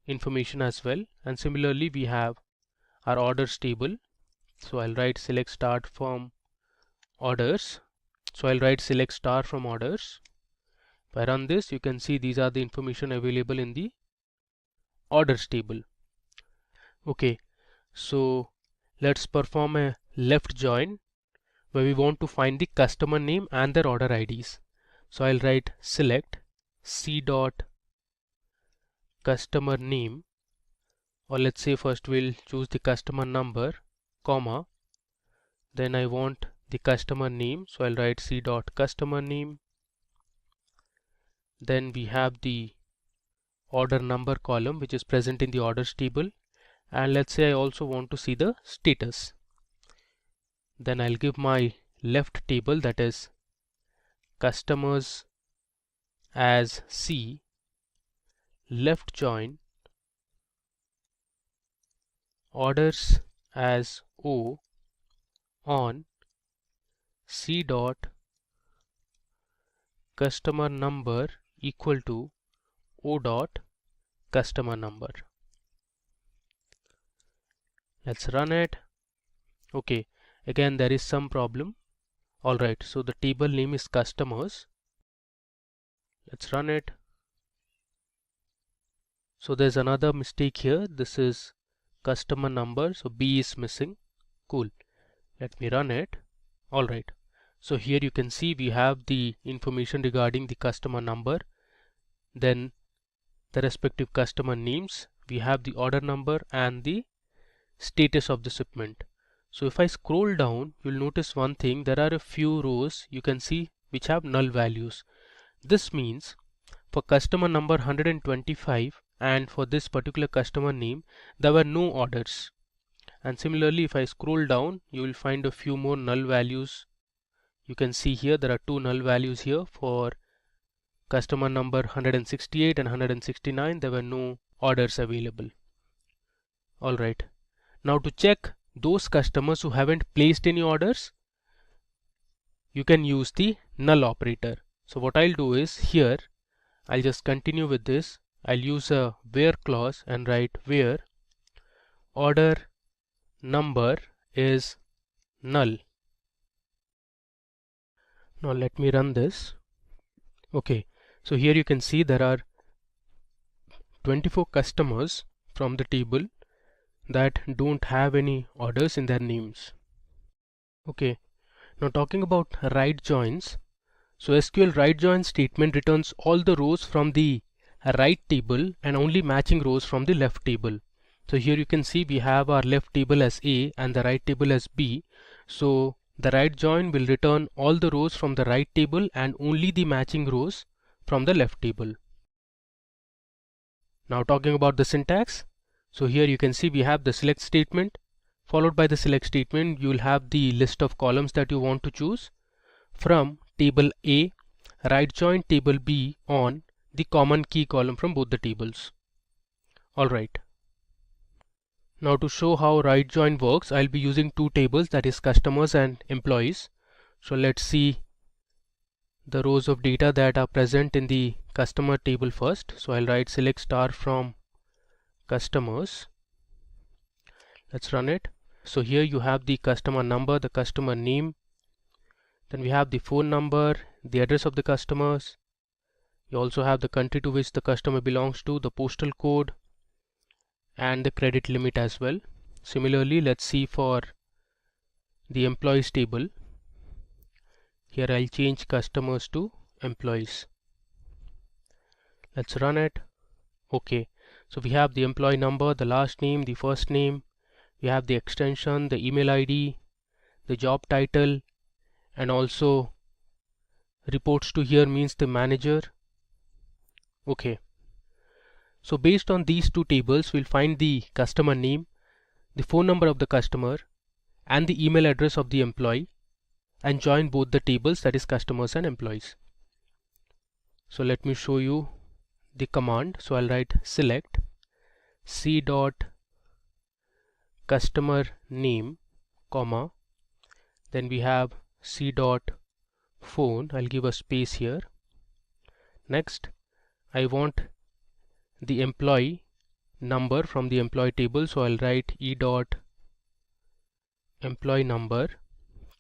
information as well. And similarly we have our orders table. So I'll write select start from orders. So I'll write select star from orders. If I run this, you can see these are the information available in the orders table. Okay, so let's perform a left join where we want to find the customer name and their order IDs. So I'll write select c dot customer name, or let's say first we'll choose the customer number, comma, then I want the customer name, so I'll write c dot customer name. Then we have the order number column which is present in the orders table, and let's say I also want to see the status. Then I'll give my left table, that is customers as C, left join, orders as O on C dot customer number equal to O dot customer number. Let's run it. Okay, again there is some problem. Alright, so the table name is customers. Let's run it. So there's another mistake here. This is customer number, so B is missing. Cool. Let me run it. Alright, so here you can see we have the information regarding the customer number, then the respective customer names, we have the order number and the status of the shipment. So if I scroll down, you'll notice one thing, there are a few rows you can see which have null values. This means for customer number 125 and for this particular customer name there were no orders. And similarly if I scroll down, you will find a few more null values. You can see here there are two null values here. For customer number 168 and 169 there were no orders available. Alright, now to check those customers who haven't placed any orders, you can use the null operator. So what I'll do is here I'll just continue with this. I'll use a where clause and write where order number is null. Now let me run this. Okay, so here you can see there are 24 customers from the table that don't have any orders in their names. Okay, now talking about right joins. So SQL right join statement returns all the rows from the right table and only matching rows from the left table. So here you can see we have our left table as A and the right table as B. So the right join will return all the rows from the right table and only the matching rows from the left table. Now talking about the syntax. So here you can see we have the select statement. Followed by the select statement, you will have the list of columns that you want to choose. From table A, right join table B on the common key column from both the tables. Alright. Now to show how right join works, I'll be using two tables, that is customers and employees. So let's see the rows of data that are present in the customer table first. So I'll write select star from customers. Let's run it. So here you have the customer number, the customer name, then we have the phone number, the address of the customers. You also have the country to which the customer belongs to, the postal code, and the credit limit as well. Similarly, let's see for the employees table. Here I'll change customers to employees. Let's run it. Okay, so we have the employee number, the last name, the first name, we have the extension, the email ID, the job title, and also reports to here means the manager. Okay, so based on these two tables, we'll find the customer name, the phone number of the customer, and the email address of the employee. and join both the tables, that is customers and employees. So let me show you the command. So I'll write select c dot customer name, comma, then we have c dot phone. I'll give a space here. Next, I want the employee number from the employee table, so I'll write e dot employee number,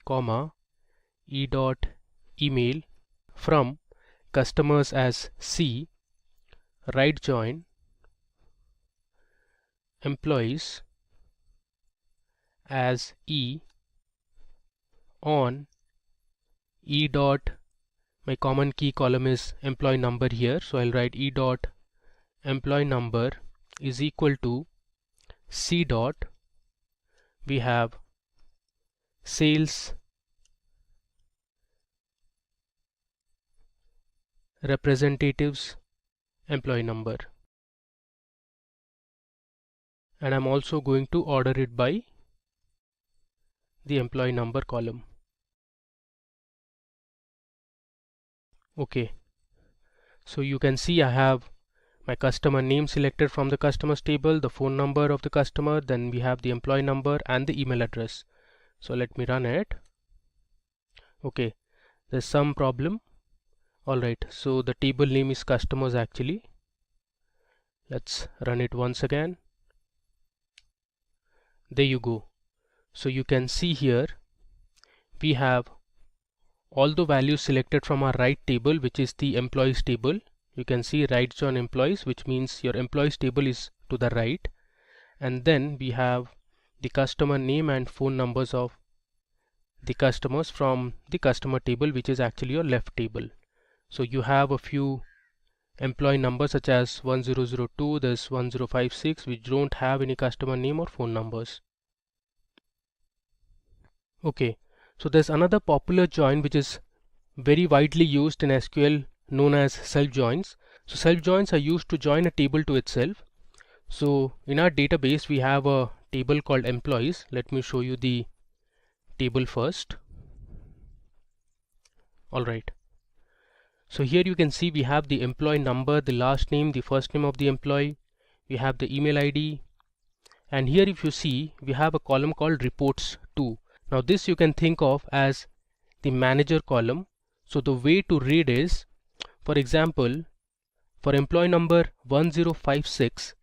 comma, e dot email from customers as C, right join employees as E on e dot, my common key column is employee number here, so I'll write e dot employee number is equal to C dot, we have sales representatives employee number, and I'm also going to order it by the employee number column. Okay, so you can see I have my customer name selected from the customers table, the phone number of the customer, then we have the employee number and the email address. So let me run it. Okay, there's some problem. Alright, so the table name is customers actually. Let's run it once again. There you go. So you can see here we have all the values selected from our right table, which is the employees table. You can see right join employees, which means your employees table is to the right, and then we have the customer name and phone numbers of the customers from the customer table, which is actually your left table. So you have a few employee numbers such as 1002, there's 1056, which don't have any customer name or phone numbers. Okay, so there's another popular join which is very widely used in SQL, known as self joins. So self joins are used to join a table to itself. So in our database we have a table called employees. Let me show you the table first. Alright, so here you can see we have the employee number, the last name, the first name of the employee, we have the email ID, and here if you see we have a column called reports to. Now this you can think of as the manager column. So the way to read is, for example, for employee number 1056,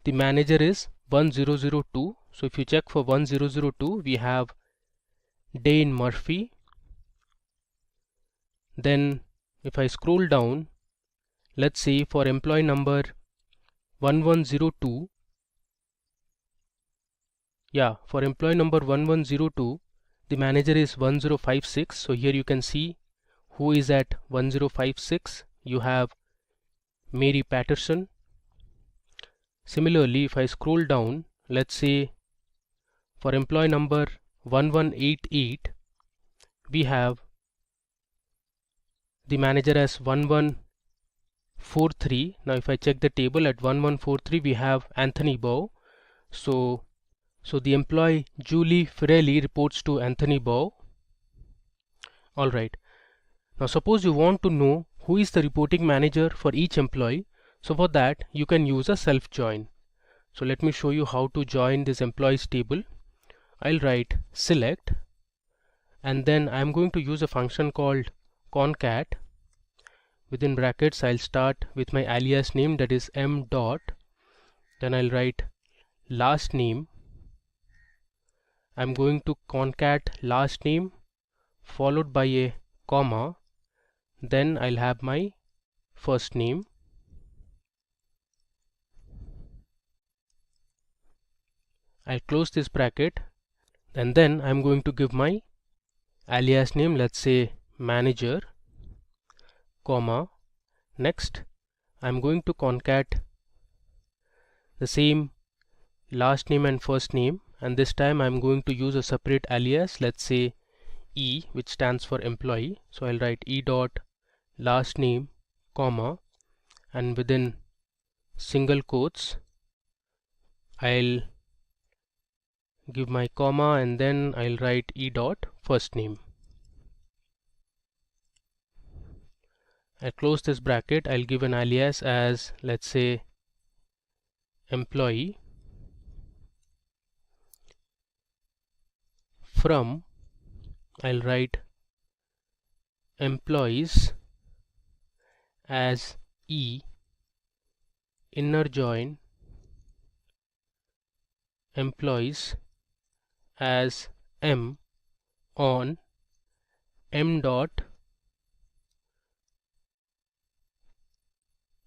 the manager is 1002. So if you check for 1002, we have Dane Murphy. Then if I scroll down, let's say for employee number 1102, for employee number 1102, the manager is 1056. So here you can see who is at 1056. You have Mary Patterson. Similarly, if I scroll down, let's say for employee number 1188, we have the manager as 1143. Now if I check the table at 1143, we have Anthony Bow. So the employee Julie Firelli reports to Anthony Bow. Alright, now suppose you want to know who is the reporting manager for each employee. So for that you can use a self join. So let me show you how to join this employees table. I'll write select, and then I'm going to use a function called concat. Within brackets I'll start with my alias name, that is m dot, then I'll write last name. I'm going to concat last name followed by a comma, then I'll have my first name. I'll close this bracket, and then I'm going to give my alias name, let's say manager, comma. Next I'm going to concat the same last name and first name, and this time I'm going to use a separate alias, let's say E, which stands for employee. So I'll write E dot last name, comma, and within single quotes I'll give my comma, and then I'll write E dot first name. I'll close this bracket. I'll give an alias as, let's say, employee. From, I'll write employees as E, inner join employees as M on M dot.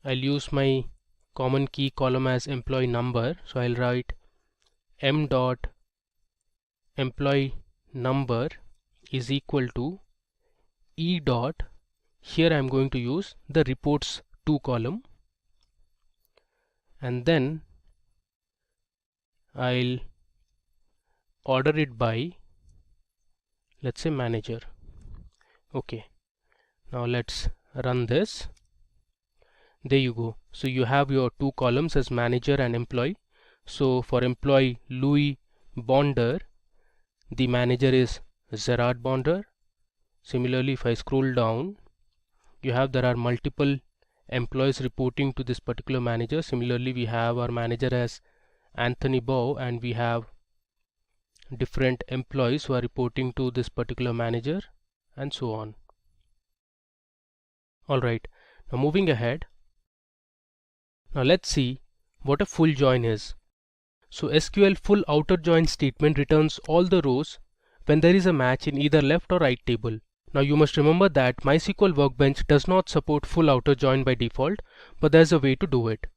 I'll use my common key column as employee number, so I'll write M dot employee number is equal to E dot, here I'm going to use the reports to column, and then I'll order it by, let's say, manager. Okay, now let's run this. There you go. So you have your two columns as manager and employee. So for employee Louis Bonder, the manager is Gerard Bonder. Similarly, if I scroll down, you have there are multiple employees reporting to this particular manager. Similarly, we have our manager as Anthony Bow, and we have different employees who are reporting to this particular manager, and so on. Alright, now moving ahead. Now let's see what a full join is. So SQL full outer join statement returns all the rows when there is a match in either left or right table. Now you must remember that MySQL Workbench does not support full outer join by default, but there's a way to do it.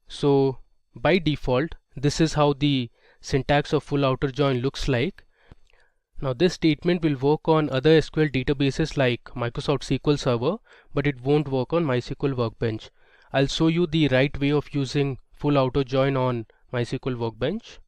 So by default, this is how the syntax of full outer join looks like. Now this statement will work on other SQL databases like Microsoft SQL Server, but it won't work on MySQL Workbench. I'll show you the right way of using full outer join on MySQL Workbench.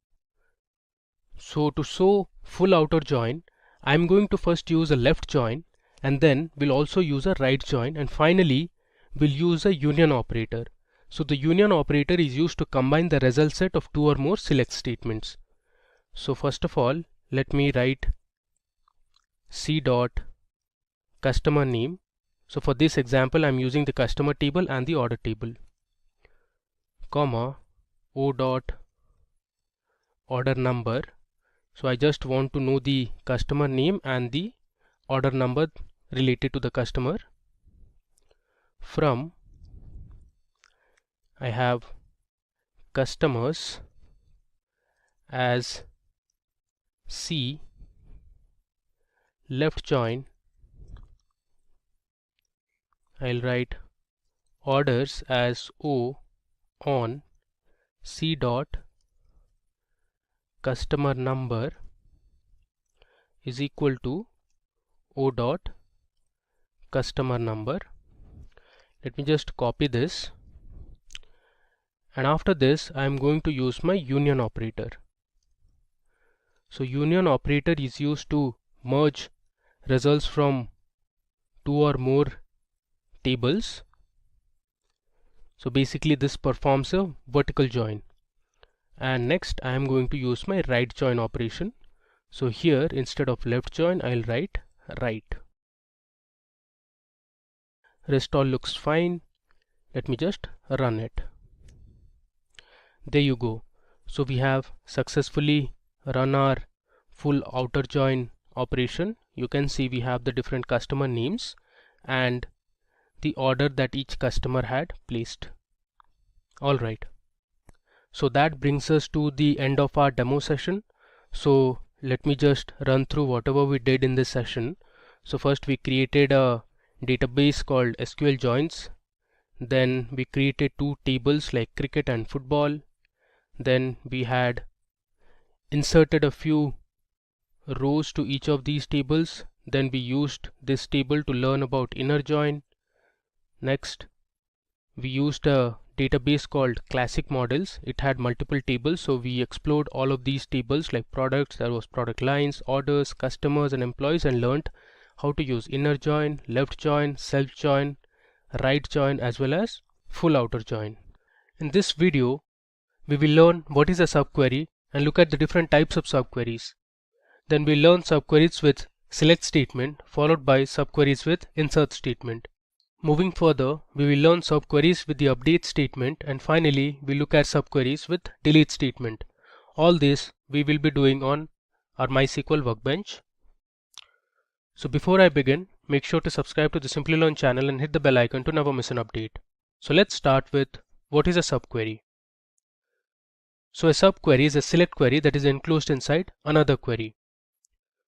So to show full outer join, I'm going to first use a left join, and then we'll also use a right join, and finally we'll use a union operator. So the union operator is used to combine the result set of two or more select statements. So first of all, let me write C dot customer name. So for this example, I'm using the customer table and the order table, comma O dot order number. So I just want to know the customer name and the order number related to the customer. From, I have customers as C, left join, I'll write orders as O on C dot customer number is equal to O dot customer number. Let me just copy this, and after this I am going to use my union operator. So union operator is used to merge results from two or more tables. So basically this performs a vertical join. And next I am going to use my right join operation. So here instead of left join, I'll write right. Rest all looks fine. Let me just run it. There you go. So we have successfully run our full outer join operation. You can see we have the different customer names and the order that each customer had placed. Alright, so that brings us to the end of our demo session. So let me just run through whatever we did in this session. So first we created a database called SQL Joins. Then we created two tables like cricket and football. Then we had inserted a few rows to each of these tables. Then we used this table to learn about inner join. Next, we used a database called Classic Models. It had multiple tables, so we explored all of these tables like products, there was product lines, orders, customers and employees, and learned how to use inner join, left join, self join, right join, as well as full outer join. In this video, we will learn what is a subquery and look at the different types of subqueries. Then we'll learn subqueries with select statement followed by subqueries with insert statement. Moving further, we will learn subqueries with the update statement, and finally we look at subqueries with delete statement. All this we will be doing on our MySQL workbench. So before I begin, make sure to subscribe to the Simplilearn channel and hit the bell icon to never miss an update. So let's start with what is a subquery. So a subquery is a select query that is enclosed inside another query.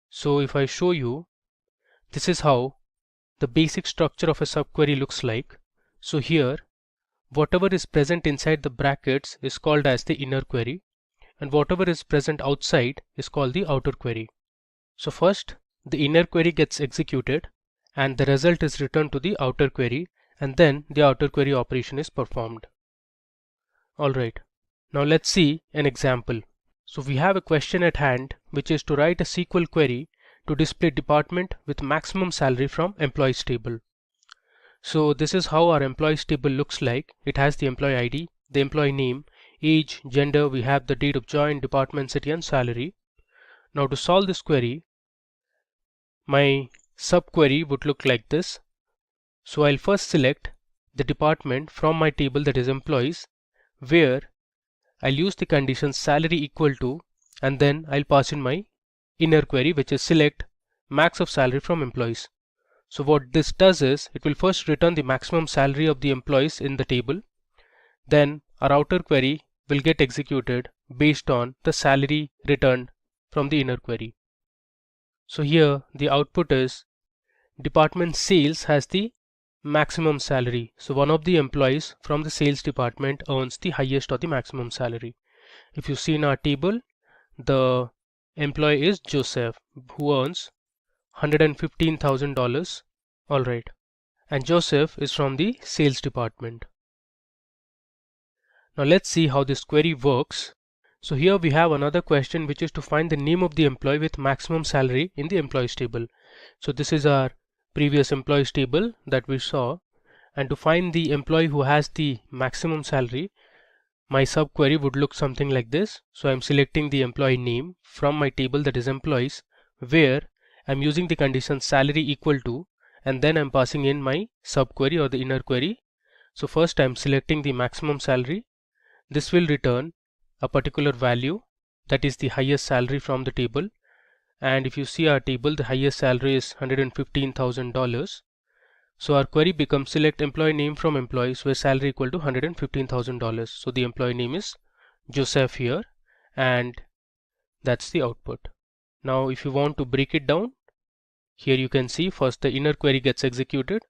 So if I show you, this is how the basic structure of a subquery looks like. So here, whatever is present inside the brackets is called as the inner query, and whatever is present outside is called the outer query. So first, the inner query gets executed and the result is returned to the outer query, and then the outer query operation is performed. Alright, now let's see an example. So we have a question at hand, which is to write a SQL query to display department with maximum salary from employees table. So this is how our employees table looks like. It has the employee ID, the employee name, age, gender, we have the date of join, department, city and salary. Now to solve this query, my subquery would look like this. So I'll first select the department from my table, that is employees, where I'll use the condition salary equal to, and then I'll pass in my inner query, which is select max of salary from employees. So what this does is it will first return the maximum salary of the employees in the table. Then our outer query will get executed based on the salary returned from the inner query. So here the output is department sales has the maximum salary. So one of the employees from the sales department earns the highest or the maximum salary. If you see in our table, the employee is Joseph, who earns $115,000. Alright, and Joseph is from the sales department. Now let's see how this query works. So here we have another question, which is to find the name of the employee with maximum salary in the employees table. So this is our previous employees table that we saw, and to find the employee who has the maximum salary, my subquery would look something like this. So I'm selecting the employee name from my table, that is employees, where I'm using the condition salary equal to, and then I'm passing in my subquery or the inner query. So first I'm selecting the maximum salary. This will return a particular value, that is the highest salary from the table. And if you see our table, the highest salary is $115,000. So our query becomes select employee name from employees where salary equal to $115,000. So the employee name is Joseph here, and that's the output. Now if you want to break it down, here you can see first the inner query gets executed.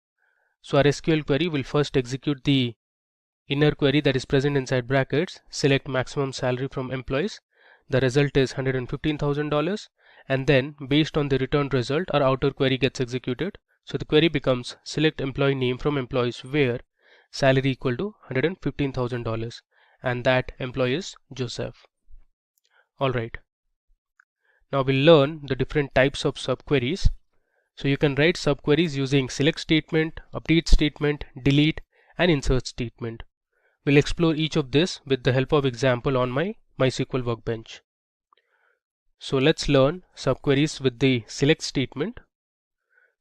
So our SQL query will first execute the inner query that is present inside brackets, select maximum salary from employees. The result is $115,000, and then based on the returned result, our outer query gets executed. So the query becomes select employee name from employees where salary equal to $115,000, and that employee is Joseph. Alright, now we'll learn the different types of subqueries. So you can write subqueries using select statement, update statement, delete and insert statement. We'll explore each of this with the help of example on my MySQL workbench. So let's learn subqueries with the select statement.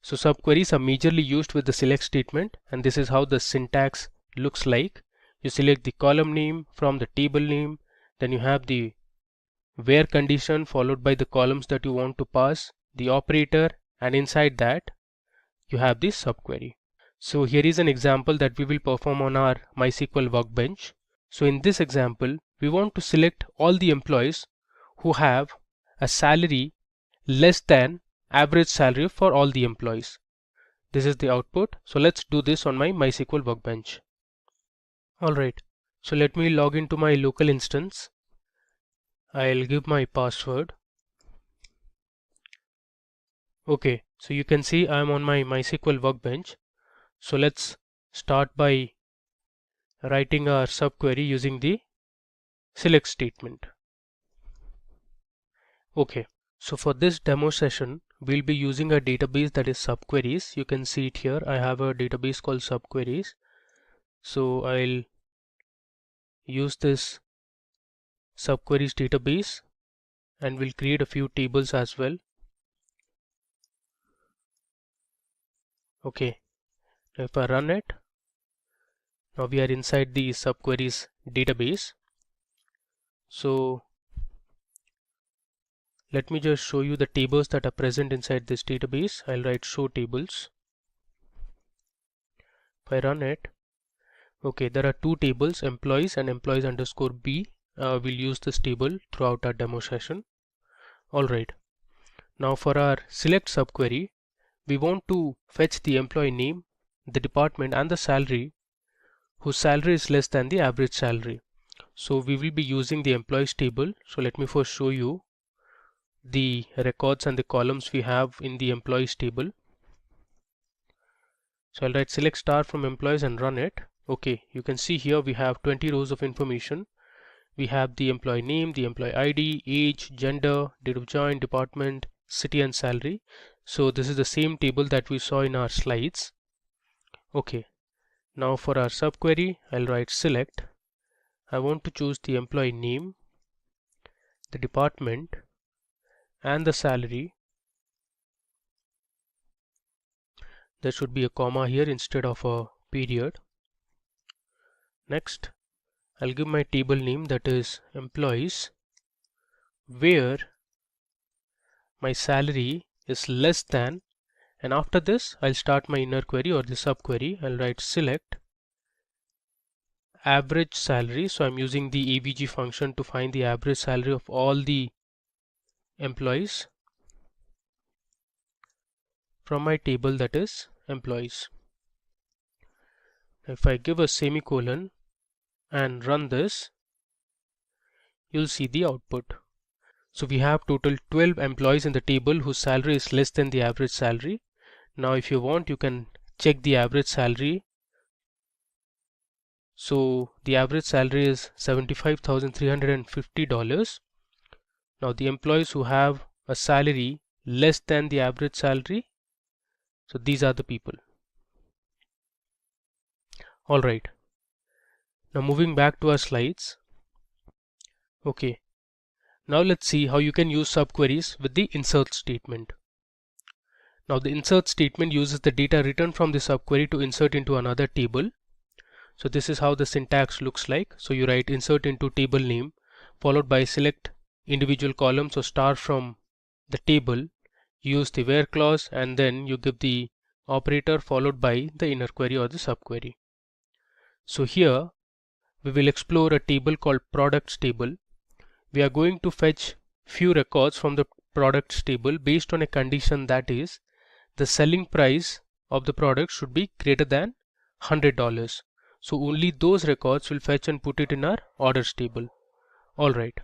So subqueries are majorly used with the select statement, and this is how the syntax looks like. You select the column name from the table name, then you have the where condition followed by the columns that you want to pass, the operator, and inside that you have the subquery. So here is an example that we will perform on our MySQL workbench. So in this example, we want to select all the employees who have a salary less than average salary for all the employees. This is the output. So let's do this on my MySQL workbench. Alright, so let me log into my local instance. I'll give my password. Okay, so you can see I'm on my MySQL workbench. So let's start by writing our subquery using the select statement. Okay, so for this demo session, we'll be using a database that is Subqueries. You can see it here. I have a database called Subqueries. So I'll use this Subqueries database and we'll create a few tables as well. Okay, If I run it, now we are inside the Subqueries database. So let me just show you the tables that are present inside this database. I'll write show tables. If I run it, okay, there are two tables, employees and employees underscore B. We'll use this table throughout our demo session. Alright, now for our select subquery, we want to fetch the employee name, the department and the salary whose salary is less than the average salary. So we will be using the employees table. So let me first show you the records and the columns we have in the employees table. So I'll write select star from employees and run it. Okay, you can see here we have 20 rows of information. We have the employee name, the employee ID, age, gender, date of join, department, city and salary. So this is the same table that we saw in our slides. Okay, now for our subquery, I'll write select. I want to choose the employee name, the department and the salary. There should be a comma here instead of a period. Next, I'll give my table name, that is employees, where my salary is less than, and after this I'll start my inner query or the subquery. I'll write select average salary. So I'm using the AVG function to find the average salary of all the employees from my table, that is employees. If I give a semicolon and run this, you'll see the output. So we have total 12 employees in the table whose salary is less than the average salary. Now if you want, you can check the average salary. So the average salary is $75,350. Now the employees who have a salary less than the average salary, so these are the people. Alright, now moving back to our slides. Okay, now let's see how you can use subqueries with the insert statement. Now the insert statement uses the data written from the subquery to insert into another table. So this is how the syntax looks like. So you write insert into table name followed by select individual columns or star from the table, use the where clause, and then you give the operator followed by the inner query or the subquery. So here we will explore a table called products table. We are going to fetch few records from the products table based on a condition, that is the selling price of the product should be greater than $100. So only those records will fetch and put it in our orders table. Alright,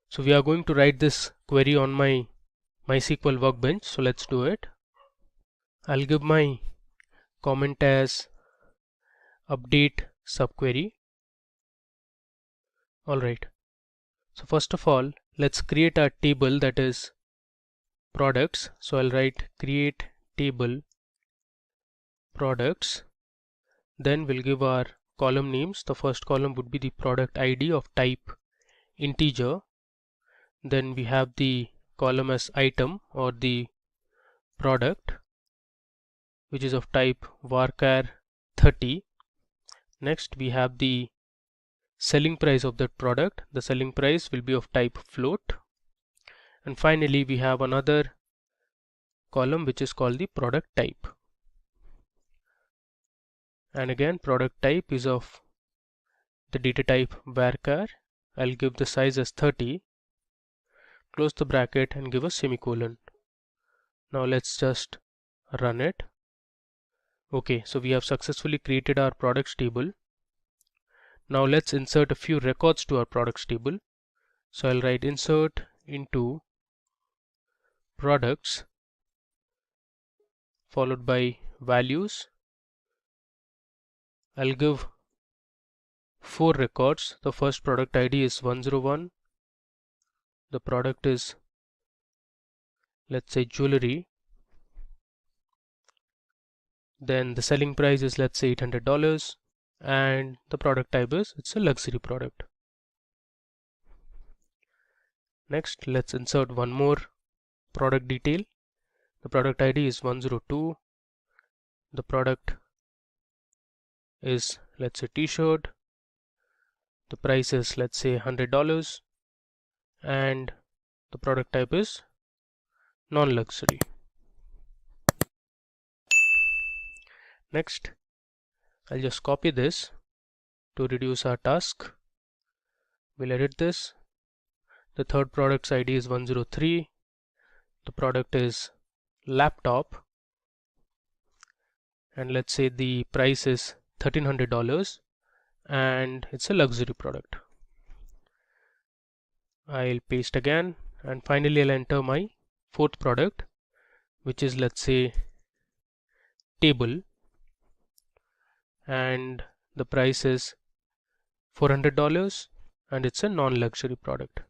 so we are going to write this query on my MySQL workbench. So let's do it. I'll give my comment as update subquery. Alright, so first of all, let's create a table, that is products. So I'll write create table products. Then we'll give our column names. The first column would be the product ID of type integer. Then we have the column as item or the product, which is of type varchar 30. Next we have the selling price of that product. The selling price will be of type float. And finally we have another column which is called the product type. And again, product type is of the data type varchar. I'll give the size as 30, close the bracket and give a semicolon. Now let's just run it. Okay, so we have successfully created our products table. Now let's insert a few records to our products table. So I'll write insert into products followed by values. I'll give 4 records. The first product ID is 101. The product is, let's say, jewelry. Then the selling price is, let's say, $800, and the product type is, it's a luxury product. Next, let's insert one more product detail. The product ID is 102. the product is, let's say, t-shirt, the price is, let's say, $100, and the product type is non-luxury. Next, I'll just copy this to reduce our task. We'll edit this. The third product's ID is 103. The product is laptop, and let's say the price is $1,300 and it's a luxury product. I'll paste again, and finally I'll enter my fourth product, which is, let's say, table, and the price is $400 and it's a non-luxury product.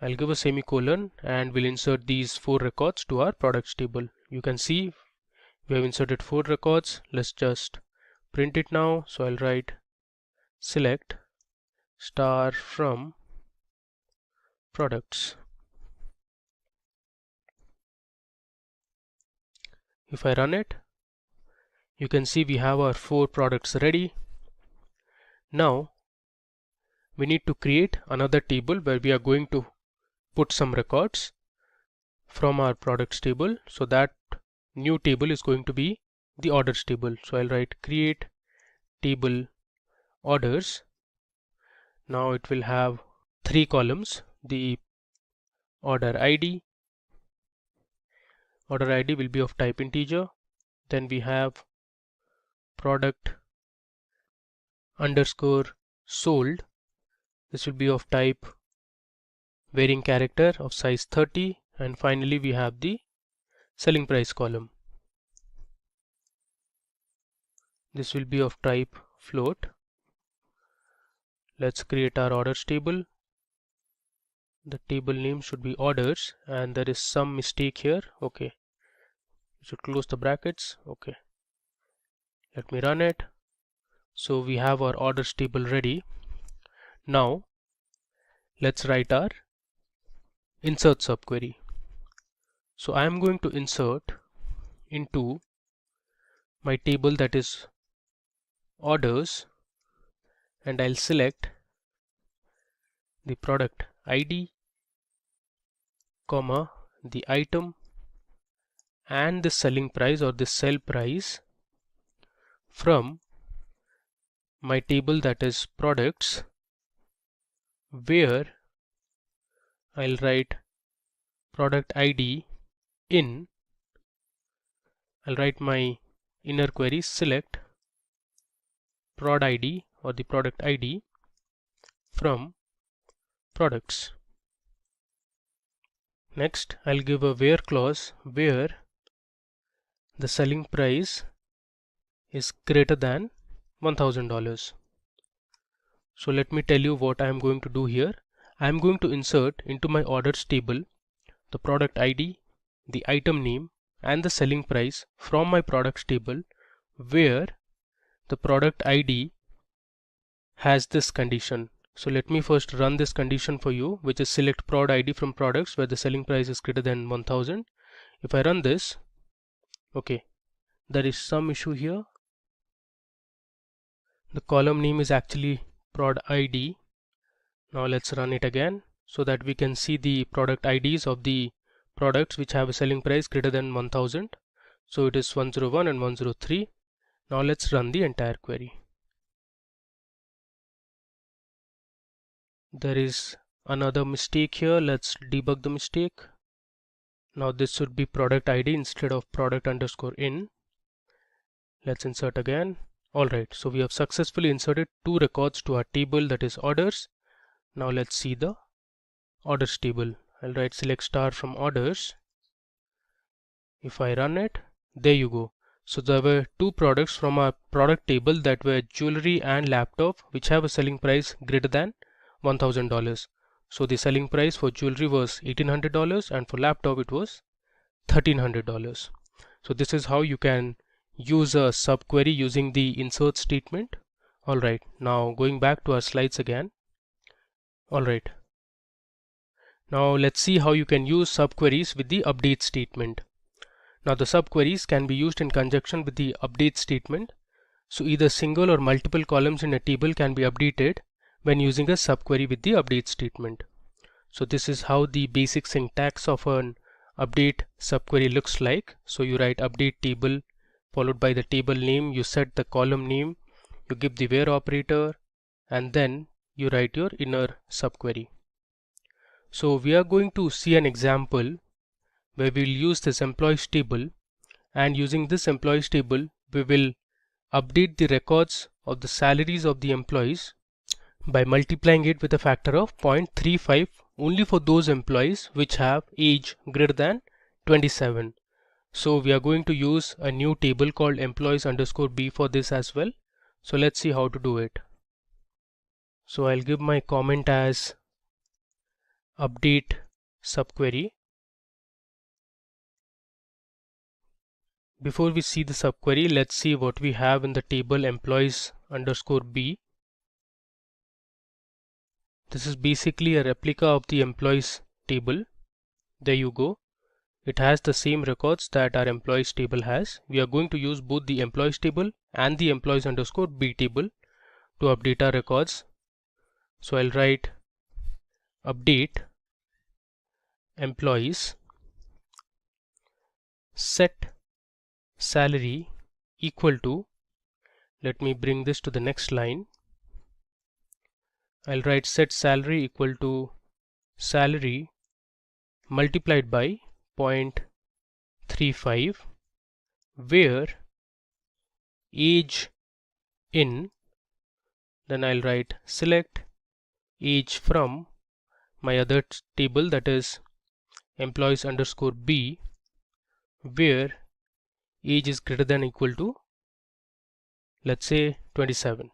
I'll give a semicolon and we'll insert these 4 records to our products table. You can see we have inserted 4 records. Let's just print it now. So I'll write select star from products. If I run it, you can see we have our 4 products ready. Now we need to create another table where we are going to put some records from our products table. So that new table is going to be the orders table. So I'll write create table orders. Now it will have 3 columns. The order ID will be of type integer. Then we have product underscore sold. This will be of type varying character of size 30, and finally we have the selling price column. This will be of type float. Let's create our orders table. The table name should be orders, and there is some mistake here. Okay, you should close the brackets. Okay, let me run it. So we have our orders table ready. Now let's write our insert subquery. So I am going to insert into my table, that is orders, and I'll select the product ID, comma, the item and the selling price or the sell price from my table, that is products, where I'll write product ID in, I'll write my inner query select prod ID or the product ID from products. Next, I'll give a where clause where the selling price is greater than $1,000. So let me tell you what I am going to do here. I am going to insert into my orders table the product ID, the item name and the selling price from my products table, where the product ID has this condition. So let me first run this condition for you, which is select prod ID from products where the selling price is greater than 1000. If I run this, okay, there is some issue here. The column name is actually prod ID. Now let's run it again so that we can see the product IDs of the products which have a selling price greater than 1000. So it is 101 and 103. Now let's run the entire query. There is another mistake here. Let's debug the mistake. Now this should be product ID instead of product underscore in. Let's insert again. Alright, so we have successfully inserted 2 records to our table, that is orders. Now let's see the orders table. I'll write select star from orders. If I run it, there you go. So there were 2 products from our product table that were jewelry and laptop, which have a selling price greater than $1,000. So the selling price for jewelry was $1,800 and for laptop it was $1,300. So this is how you can use a subquery using the insert statement. Alright, now going back to our slides again. Alright, now let's see how you can use subqueries with the update statement. Now the subqueries can be used in conjunction with the update statement. So either single or multiple columns in a table can be updated when using a subquery with the update statement. So this is how the basic syntax of an update subquery looks like. So you write update table followed by the table name, you set the column name, you give the where operator, and then you write your inner subquery. So we are going to see an example where we will use this employees table, and using this employees table we will update the records of the salaries of the employees by multiplying it with a factor of 0.35 only for those employees which have age greater than 27. So we are going to use a new table called employees_b for this as well. So let's see how to do it. So I'll give my comment as update subquery. Before we see the subquery, let's see what we have in the table employees_b. This is basically a replica of the employees table. There you go. It has the same records that our employees table has. We are going to use both the employees table and the employees_b table to update our records. So I'll write update employees set salary equal to, let me bring this to the next line. I'll write set salary equal to salary multiplied by 0.35, where age in, then I'll write select age from my other table, that is employees_b, where age is greater than or equal to, let's say 27.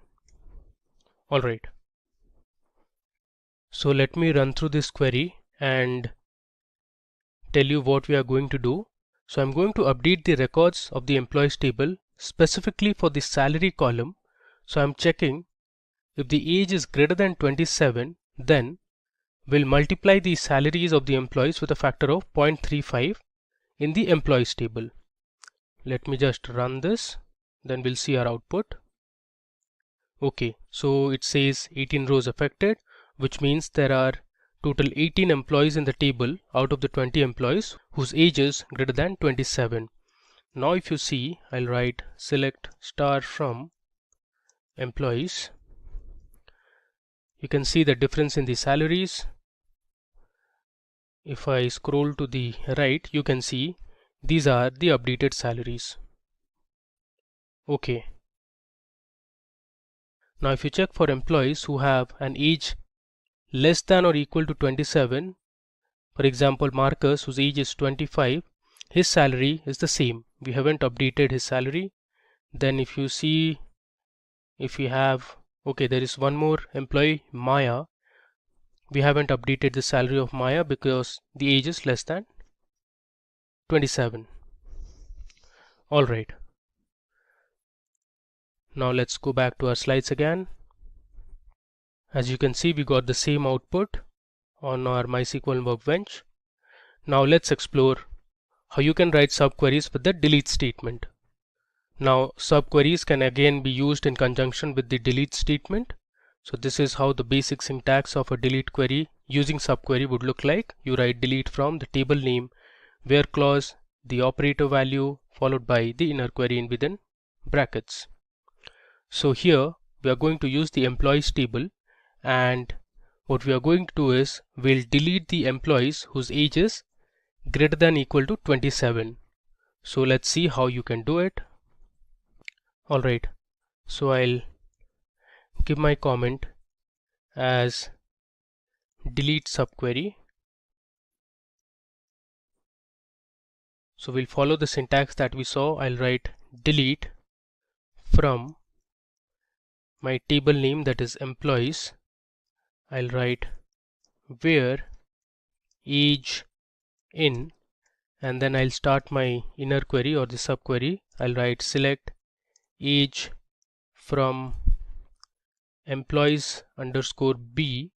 Alright. So let me run through this query and tell you what we are going to do. So I'm going to update the records of the employees table specifically for the salary column. So I'm checking if the age is greater than 27, then we'll multiply the salaries of the employees with a factor of 0.35 in the employees table. Let me just run this, then we'll see our output. Okay, so it says 18 rows affected, which means there are total 18 employees in the table out of the 20 employees whose age is greater than 27. Now if you see, I'll write select star from employees. You can see the difference in the salaries. If I scroll to the right, you can see these are the updated salaries. Okay. Now if you check for employees who have an age less than or equal to 27, for example Marcus, whose age is 25, his salary is the same. We haven't updated his salary. Then if you see, if we have, okay, there is one more employee, Maya. We haven't updated the salary of Maya because the age is less than 27. Alright. Now let's go back to our slides again. As you can see, we got the same output on our MySQL workbench. Now let's explore how you can write subqueries with the delete statement. Now subqueries can again be used in conjunction with the delete statement. So this is how the basic syntax of a delete query using subquery would look like. You write delete from the table name, where clause, the operator value, followed by the inner query in within brackets. So here we are going to use the employees table, and what we are going to do is we'll delete the employees whose age is greater than or equal to 27. So let's see how you can do it. Alright, so I'll give my comment as delete subquery. So we'll follow the syntax that we saw. I'll write delete from my table name, that is employees. I'll write where age in, and then I'll start my inner query or the subquery. I'll write select age from employees_b,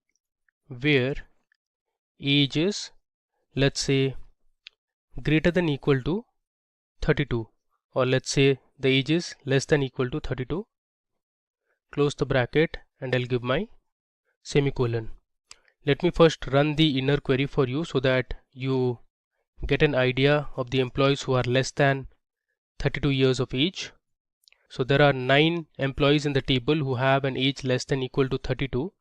where age is, let's say, greater than or equal to 32, or let's say the age is less than equal to 32. Close the bracket and I'll give my semicolon. Let me first run the inner query for you so that you get an idea of the employees who are less than 32 years of age. So there are 9 employees in the table who have an age less than equal to 32.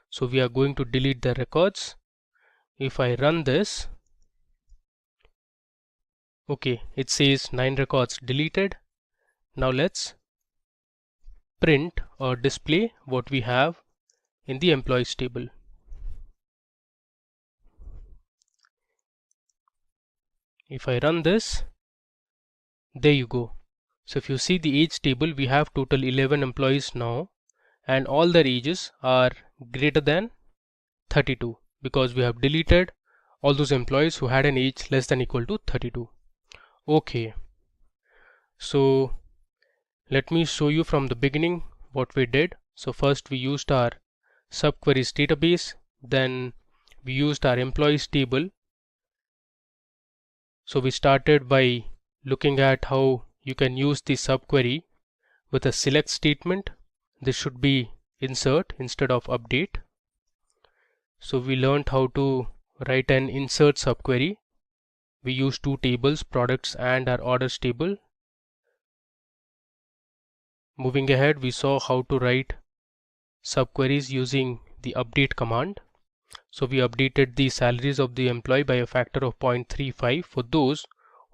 So we are going to delete the records. If I run this, okay, it says 9 records deleted. Now let's print or display what we have in the employees table. If I run this, there you go. So if you see the age table, we have total 11 employees now, and all their ages are greater than 32 because we have deleted all those employees who had an age less than equal to 32. Okay, so let me show you from the beginning what we did. So first we used our Subqueries database, then we used our employees table. So we started by looking at how you can use the subquery with a select statement. This should be insert instead of update. So we learned how to write an insert subquery. We use two tables, products and our orders table. Moving ahead, we saw how to write subqueries using the update command. So we updated the salaries of the employee by a factor of 0.35 for those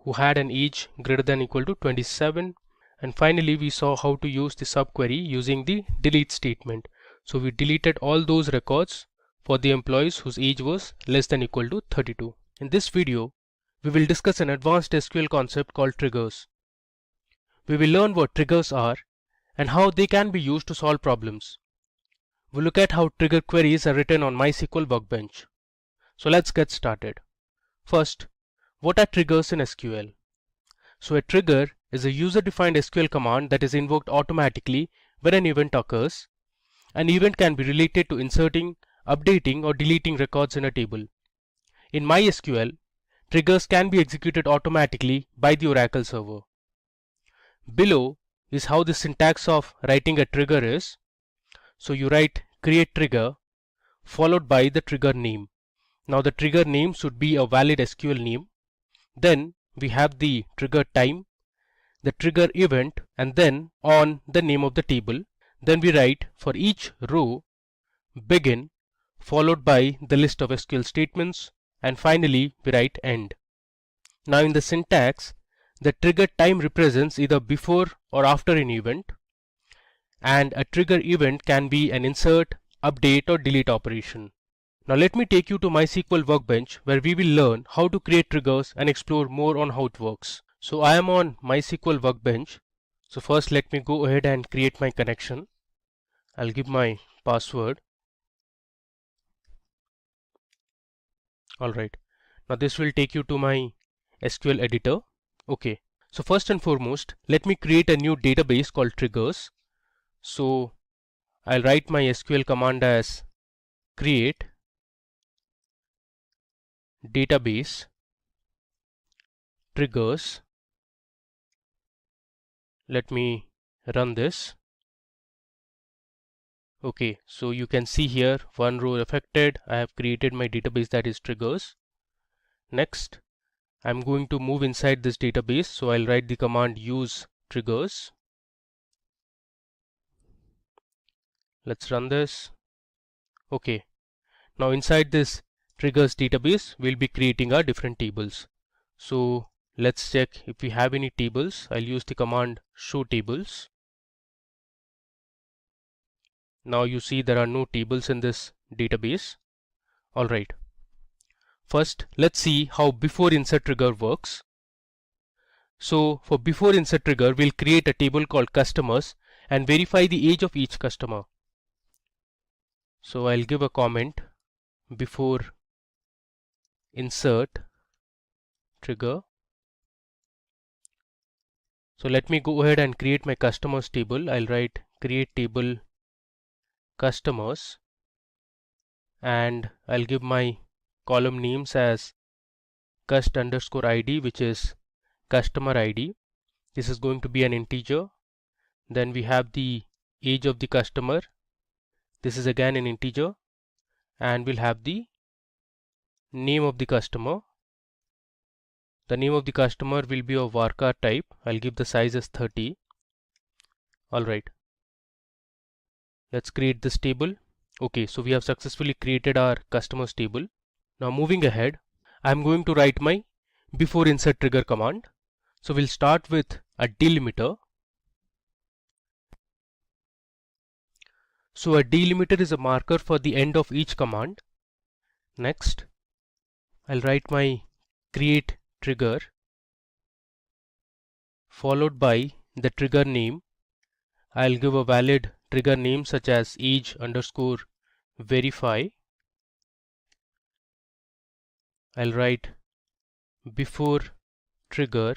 who had an age greater than equal to 27. And finally, we saw how to use the subquery using the delete statement. So we deleted all those records for the employees whose age was less than equal to 32. In this video, we will discuss an advanced SQL concept called triggers. We will learn what triggers are and how they can be used to solve problems. We'll look at how trigger queries are written on MySQL Workbench. So let's get started. First, what are triggers in SQL? So a trigger is a user-defined SQL command that is invoked automatically when an event occurs. An event can be related to inserting, updating or deleting records in a table. In MySQL, triggers can be executed automatically by the Oracle server. Below is how the syntax of writing a trigger is. So you write create trigger followed by the trigger name. Now the trigger name should be a valid SQL name. Then we have the trigger time, the trigger event, and then on the name of the table. Then we write for each row begin followed by the list of SQL statements, and finally we write end. Now in the syntax, the trigger time represents either before or after an event, and a trigger event can be an insert, update or delete operation. Now let me take you to MySQL Workbench where we will learn how to create triggers and explore more on how it works. So I am on MySQL Workbench. So first let me go ahead and create my connection. I'll give my password. Alright, now this will take you to my SQL editor. Okay, so first and foremost, let me create a new database called triggers. So I'll write my SQL command as create database triggers. Let me run this. Okay, so you can see here one row affected. I have created my database that is triggers. Next, I'm going to move inside this database, so I'll write the command use triggers. Let's run this. Okay, now inside this triggers database, we'll be creating our different tables. So let's check if we have any tables. I'll use the command show tables. Now you see there are no tables in this database. Alright. First, let's see how before insert trigger works. So for before insert trigger, we'll create a table called customers and verify the age of each customer. So I'll give a comment before insert trigger. So let me go ahead and create my customers table. I'll write create table customers and I'll give my column names as cust_id, which is customer ID. This is going to be an integer. Then we have the age of the customer. This is again an integer, and we'll have the name of the customer. The name of the customer will be of varchar type. I'll give the size as 30. Alright, let's create this table. Okay, so we have successfully created our customers table. Now moving ahead, I'm going to write my before insert trigger command. So we'll start with a delimiter. So a delimiter is a marker for the end of each command. Next, I'll write my create trigger followed by the trigger name. I'll give a valid trigger name such as age underscore verify. I'll write before trigger.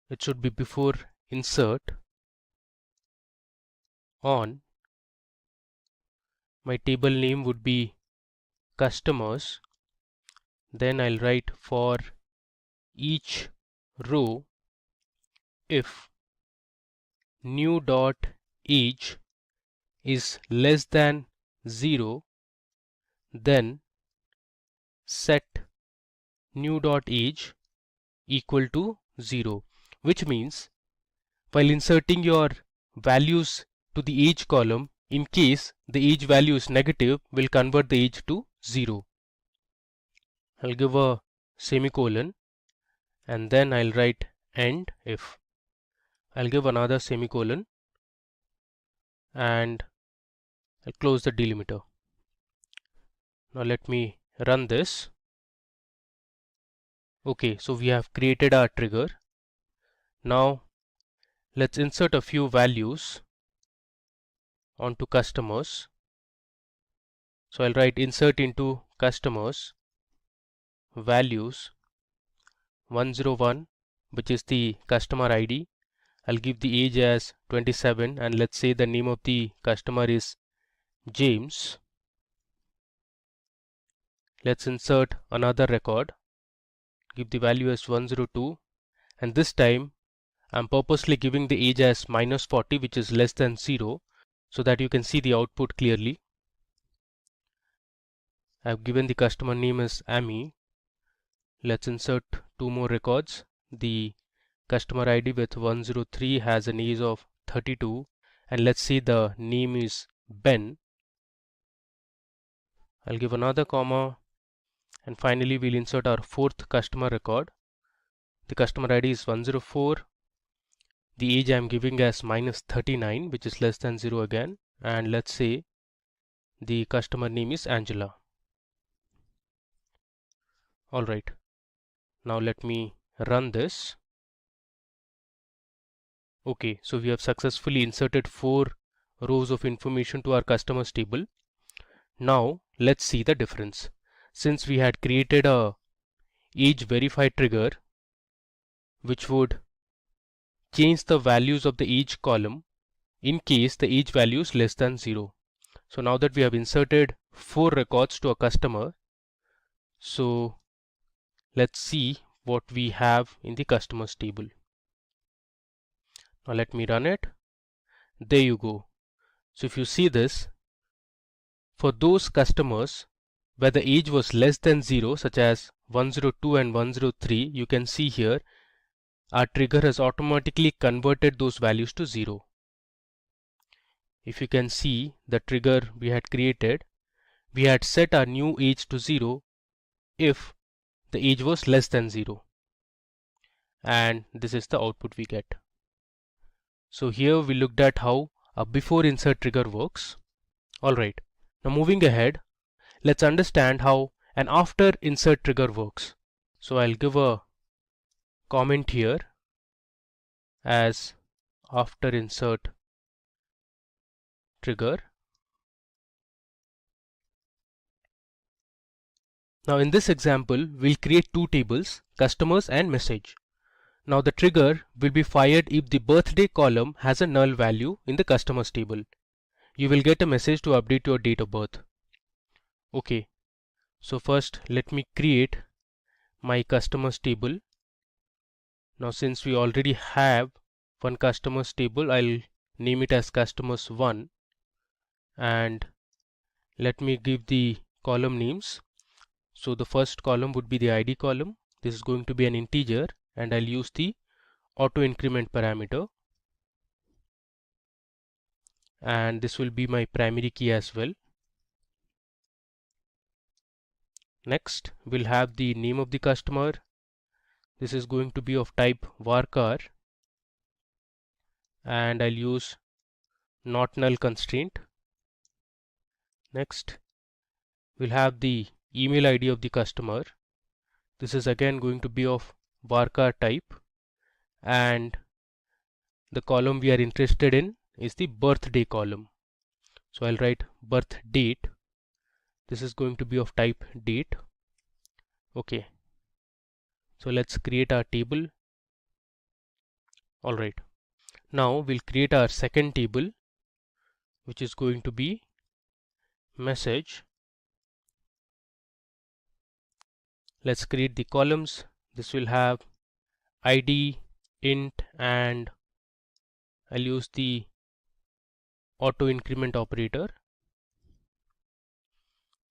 It should be before insert on. My table name would be customers. Then I'll write for each row if new dot age is less than 0, then set new dot age equal to 0, which means while inserting your values to the age column, in case the age value is negative, we'll convert the age to 0. I'll give a semicolon and then I'll write end if. I'll give another semicolon and I'll close the delimiter. Now let me run this. Okay, so we have created our trigger. Now let's insert a few values onto customers. So I'll write insert into customers values 101, which is the customer ID. I'll give the age as 27 and let's say the name of the customer is James. Let's insert another record. Give the value as 102 and this time I'm purposely giving the age as -40, which is less than 0, so that you can see the output clearly. I've given the customer name as Amy. Let's insert two more records. The customer ID with 103 has an age of 32 and let's say the name is Ben. I'll give another comma and finally we'll insert our fourth customer record. The customer ID is 104. The age I'm giving as -39, which is less than 0 again, and let's say the customer name is Angela. Alright, now let me run this. Okay, so we have successfully inserted 4 rows of information to our customers table. Now let's see the difference. Since we had created a age verify trigger which would change the values of the age column in case the age value is less than 0. So now that we have inserted 4 records to a customer, so let's see what we have in the customers table. Now let me run it. There you go. So if you see this, for those customers where the age was less than 0, such as 102 and 103, you can see here our trigger has automatically converted those values to 0. If you can see the trigger we had created, we had set our new age to 0 if the age was less than 0, and this is the output we get. So here we looked at how a before insert trigger works. Alright, now moving ahead, let's understand how an after insert trigger works. So I'll give a comment here as after insert trigger. Now in this example, we'll create two tables, customers and message. Now the trigger will be fired if the birthday column has a null value in the customers table. You will get a message to update your date of birth. Okay, so first let me create my customers table. Now since we already have one customers table, I'll name it as customers 1, and let me give the column names. So the first column would be the ID column. This is going to be an integer, and I'll use the auto increment parameter, and this will be my primary key as well. Next, we'll have the name of the customer. This is going to be of type varchar, and I'll use not null constraint. Next, we'll have the email ID of the customer. This is again going to be of varchar type, and the column we are interested in is the birthday column. So I'll write birth date. This is going to be of type date. Okay, so let's create our table. Alright, now we'll create our second table, which is going to be message. Let's create the columns. This will have ID, int, and I'll use the auto increment operator.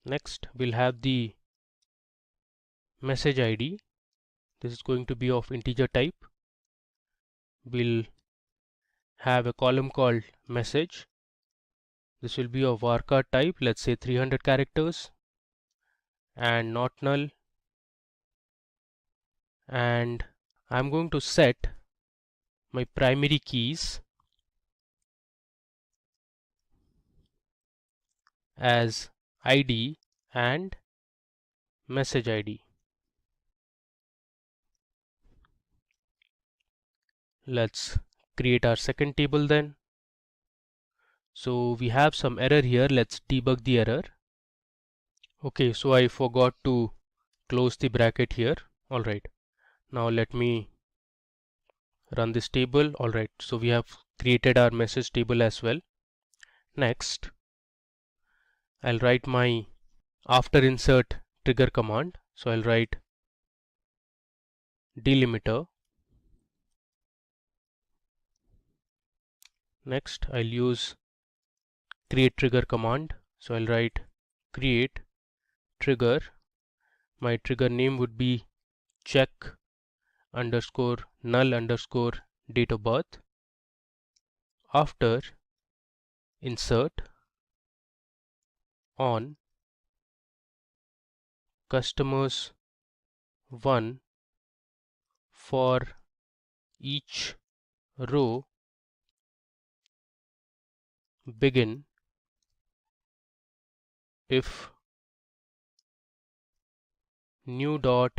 Next, we'll have the message ID. This is going to be of integer type. We'll have a column called message. This will be of varchar type, let's say 300 characters, and not null. And I'm going to set my primary keys as ID and message ID. Let's create our second table then. So we have some error here. Let's debug the error. Okay, so I forgot to close the bracket here. Alright, now let me run this table. Alright, so we have created our message table as well. Next, I'll write my after insert trigger command. So I'll write delimiter. Next, I'll use create trigger command. So I'll write create trigger. My trigger name would be check underscore null underscore date of birth. After insert on customers 1 for each row begin if new dot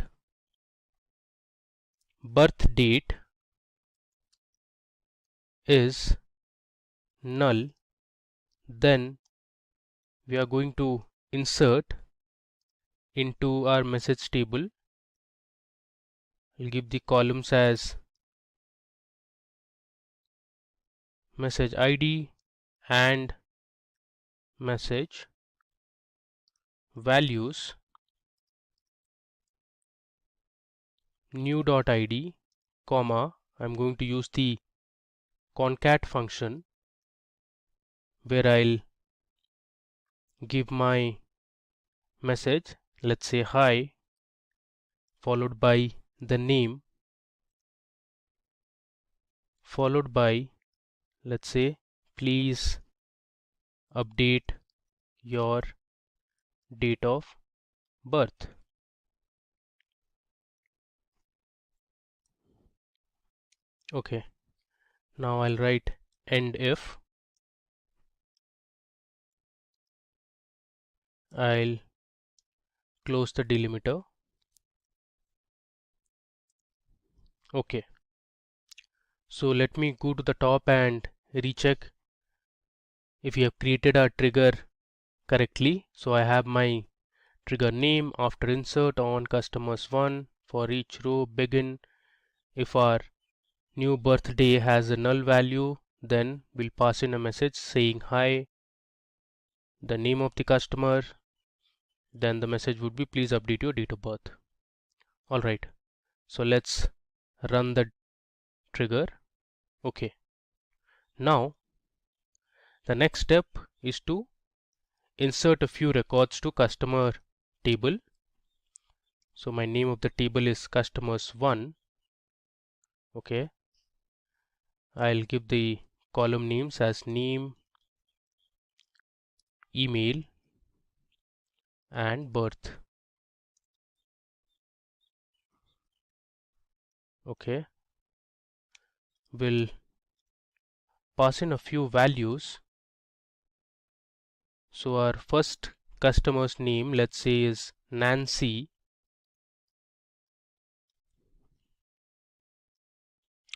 birth date is null, then we are going to insert into our message table. We'll give the columns as message ID and message values new dot ID, comma, I'm going to use the concat function where I'll give my message, let's say hi, followed by the name, followed by, let's say, please update your date of birth. Okay, now I'll write end if. I'll close the delimiter. Okay, so let me go to the top and recheck if you have created a trigger correctly. So I have my trigger name after insert on customers 1 for each row begin if our new birthday has a null value, then we'll pass in a message saying hi, the name of the customer, then the message would be please update your date of birth. Alright, so let's run the trigger. Okay. Now the next step is to insert a few records to customer table. So my name of the table is customers1. Okay. I'll give the column names as name, email and birth. Okay. We'll pass in a few values. So our first customer's name, let's say, is Nancy,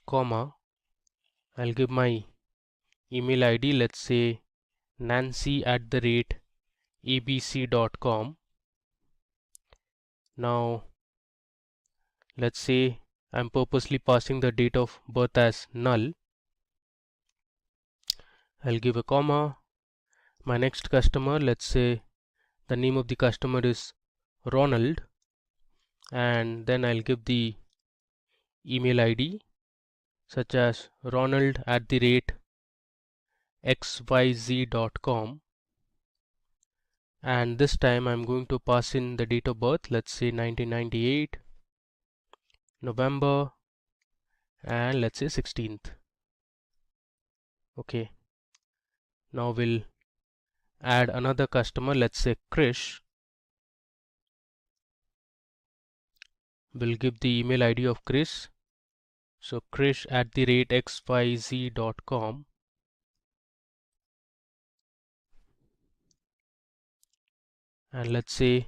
comma, I'll give my email ID, let's say nancy@abc.com. Now let's say I'm purposely passing the date of birth as null. I'll give a comma. My next customer, let's say the name of the customer is Ronald, and then I'll give the email ID such as ronald@xyz.com, and this time I'm going to pass in the date of birth, let's say 1998 November, and let's say 16th. Okay. Now we'll add another customer, let's say Krish. We'll give the email ID of Krish, so krish@xyz.com, and let's say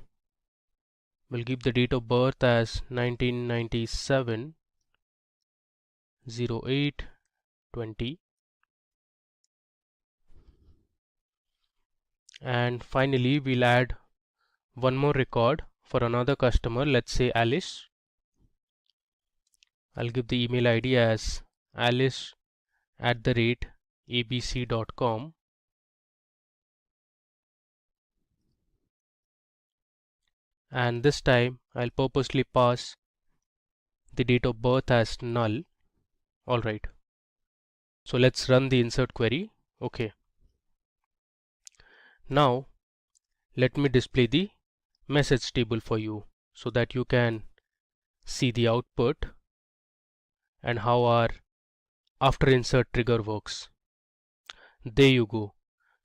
we'll give the date of birth as 1997 08/20, and finally we'll add one more record for another customer, let's say Alice. I'll give the email ID as alice@abc.com, and this time I'll purposely pass the date of birth as null. Alright, so let's run the insert query. Okay. Now let me display the message table for you so that you can see the output and how our after insert trigger works. There you go.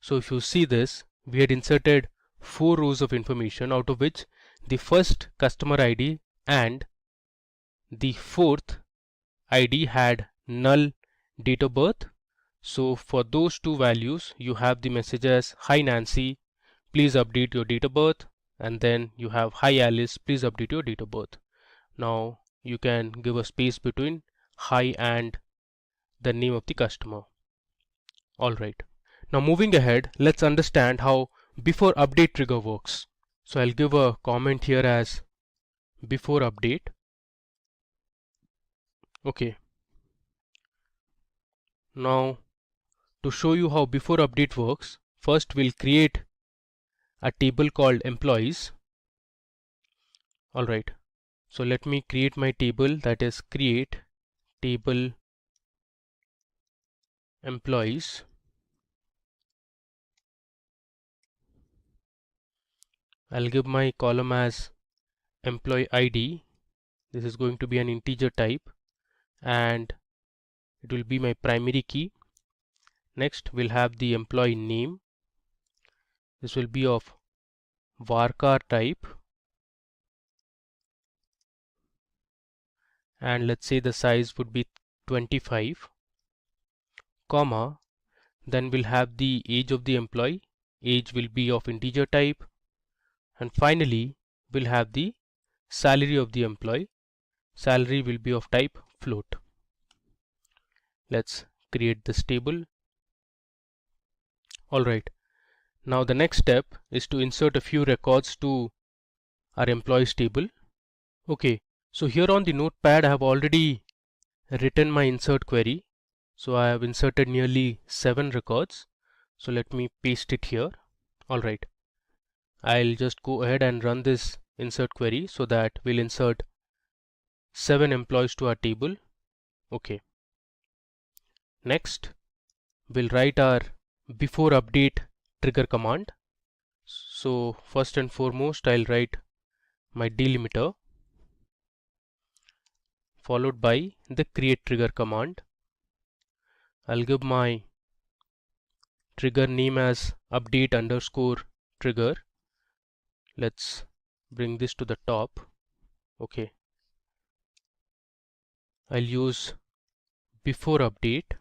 So if you see this, we had inserted 4 rows of information, out of which the first customer ID and the fourth ID had null date of birth. So for those two values you have the message as hi Nancy, please update your date of birth, and then you have hi Alice, please update your date of birth. Now you can give a space between hi and the name of the customer. Alright, now moving ahead, let's understand how before update trigger works. So I'll give a comment here as before update. Okay. Now to show you how before update works, first we'll create a table called employees. Alright, so let me create my table, that is create table employees. I'll give my column as employee ID. This is going to be an integer type and it will be my primary key. Next we'll have the employee name. This will be of varchar type, and let's say the size would be 25, comma, then we'll have the age of the employee. Age will be of integer type, and finally we'll have the salary of the employee. Salary will be of type float. Let's create this table. Alright, now the next step is to insert a few records to our employees table. Okay, so here on the notepad I have already written my insert query. So I have inserted nearly 7 records. So let me paste it here. Alright, I'll just go ahead and run this insert query so that we'll insert 7 employees to our table. Okay, Next, we'll write our before update trigger command. So first and foremost, I'll write my delimiter followed by the create trigger command. I'll give my trigger name as update underscore trigger. Let's bring this to the top. Okay. I'll use before update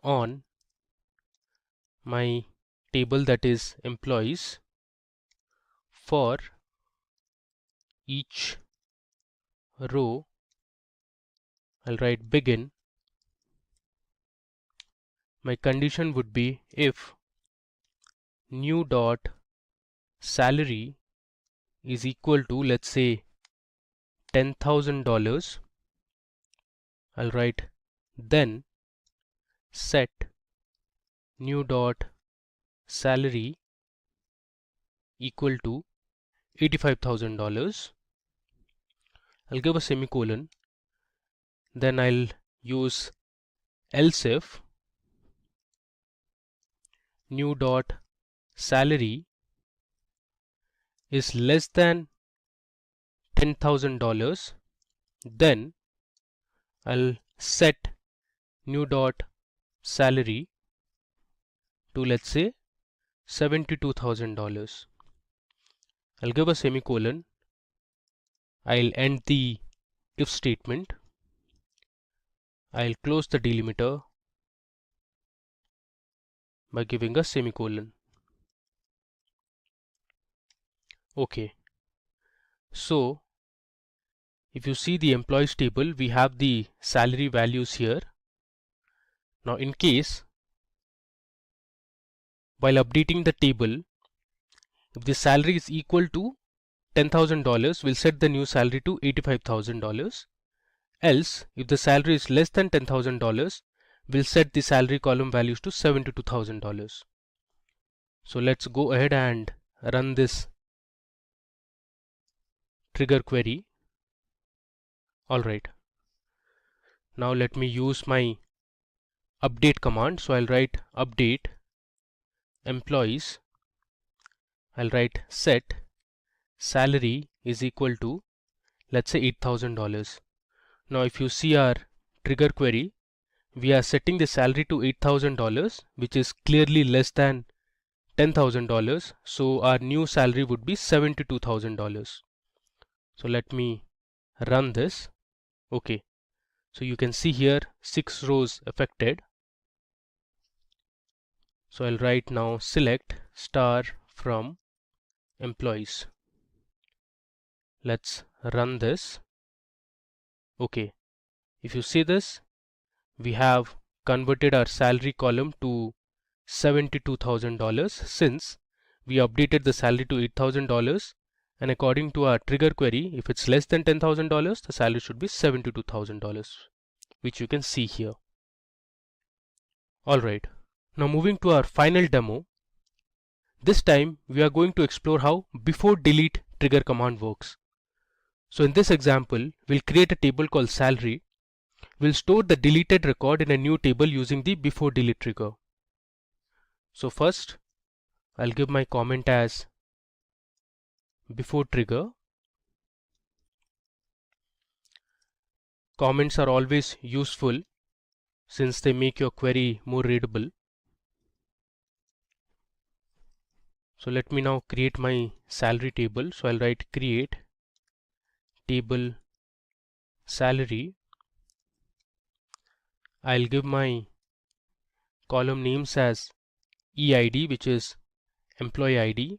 on my table, that is employees. For each row, I'll write begin. My condition would be if new dot salary is equal to, let's say, $10,000. I'll write then set new dot salary equal to $85,000. I'll give a semicolon. Then I'll use else if new dot salary is less than $10,000, then I'll set new dot salary to, let's say, $72,000. I'll give a semicolon. I'll end the if statement. I'll close the delimiter by giving a semicolon. Okay. So if you see the employees table, we have the salary values here. Now in case while updating the table, if the salary is equal to $10,000, we'll set the new salary to $85,000. Else, if the salary is less than $10,000, we'll set the salary column values to $72,000. So let's go ahead and run this trigger query. Alright. Now let me use my update command. So I'll write update employees. I'll write set salary is equal to, let's say, $8,000. Now if you see our trigger query, we are setting the salary to $8,000, which is clearly less than $10,000. So our new salary would be $72,000. So let me run this. Okay. So you can see here 6 rows affected. So I'll write now select star from employees. Let's run this. Okay. If you see this, we have converted our salary column to $72,000 since we updated the salary to $8,000, and according to our trigger query, if it's less than $10,000, the salary should be $72,000, which you can see here. Alright, now moving to our final demo. This time we are going to explore how before delete trigger command works. So in this example, we'll create a table called salary. We'll store the deleted record in a new table using the before delete trigger. So first, I'll give my comment as before trigger. Comments are always useful since they make your query more readable. So let me now create my salary table. So I'll write create table salary. I'll give my column names as EID, which is employee ID,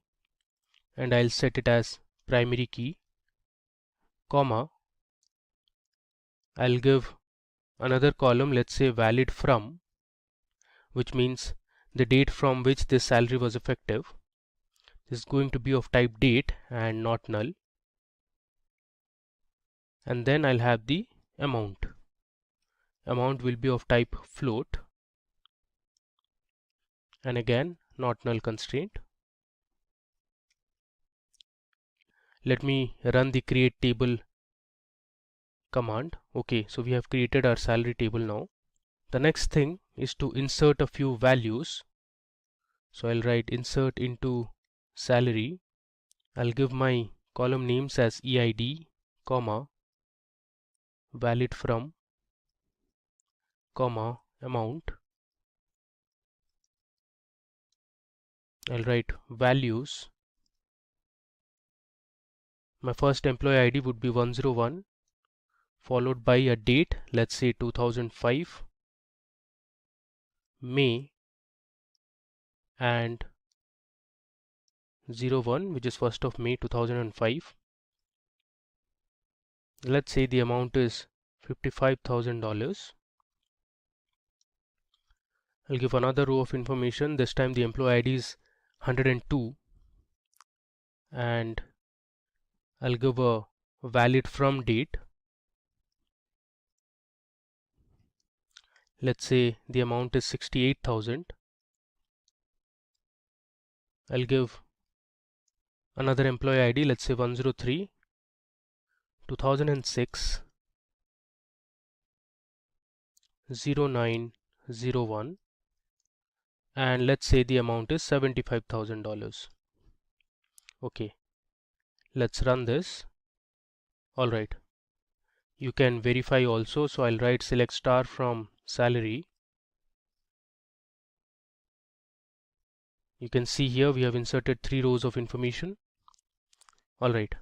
and I'll set it as primary key, comma. I'll give another column, let's say valid from, which means the date from which this salary was effective. This is going to be of type date and not null. And then I'll have the amount. Amount will be of type float, and again not null constraint. Let me run the create table command. Okay, so we have created our salary table now. The next thing is to insert a few values. So I'll write insert into salary. I'll give my column names as EID, comma, valid from, comma, amount. I'll write values. My first employee ID would be 101, followed by a date, let's say 2005, May, and 01, which is 1st of May 2005. Let's say the amount is $55,000. I'll give another row of information. This time the employee ID is 102, and I'll give a valid from date. Let's say the amount is 68,000. I'll give another employee ID, let's say 103, 2006, 0901, and let's say the amount is $75,000. Okay, let's run this. Alright, you can verify also, so I'll write select star from salary. You can see here we have inserted 3 rows of information. Alright,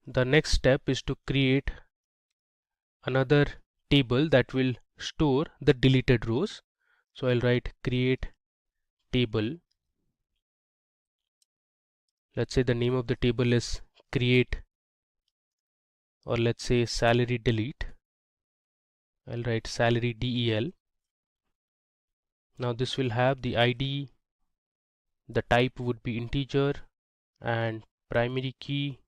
the next step is to create another table that will store the deleted rows. So I'll write create table. Let's say the name of the table is create, or let's say salary delete. I'll write salary del. Now this will have the ID, the type would be integer, and primary key.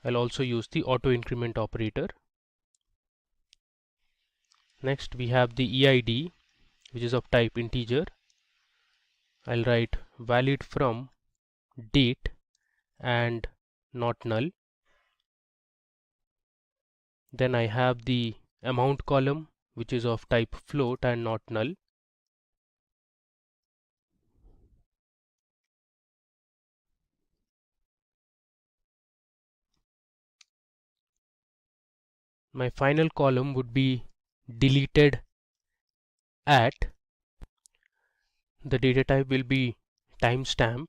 I'll also use the auto increment operator. Next we have the EID, which is of type integer. I'll write valid from date and not null. Then I have the amount column, which is of type float and not null. My final column would be deleted at. The data type will be timestamp.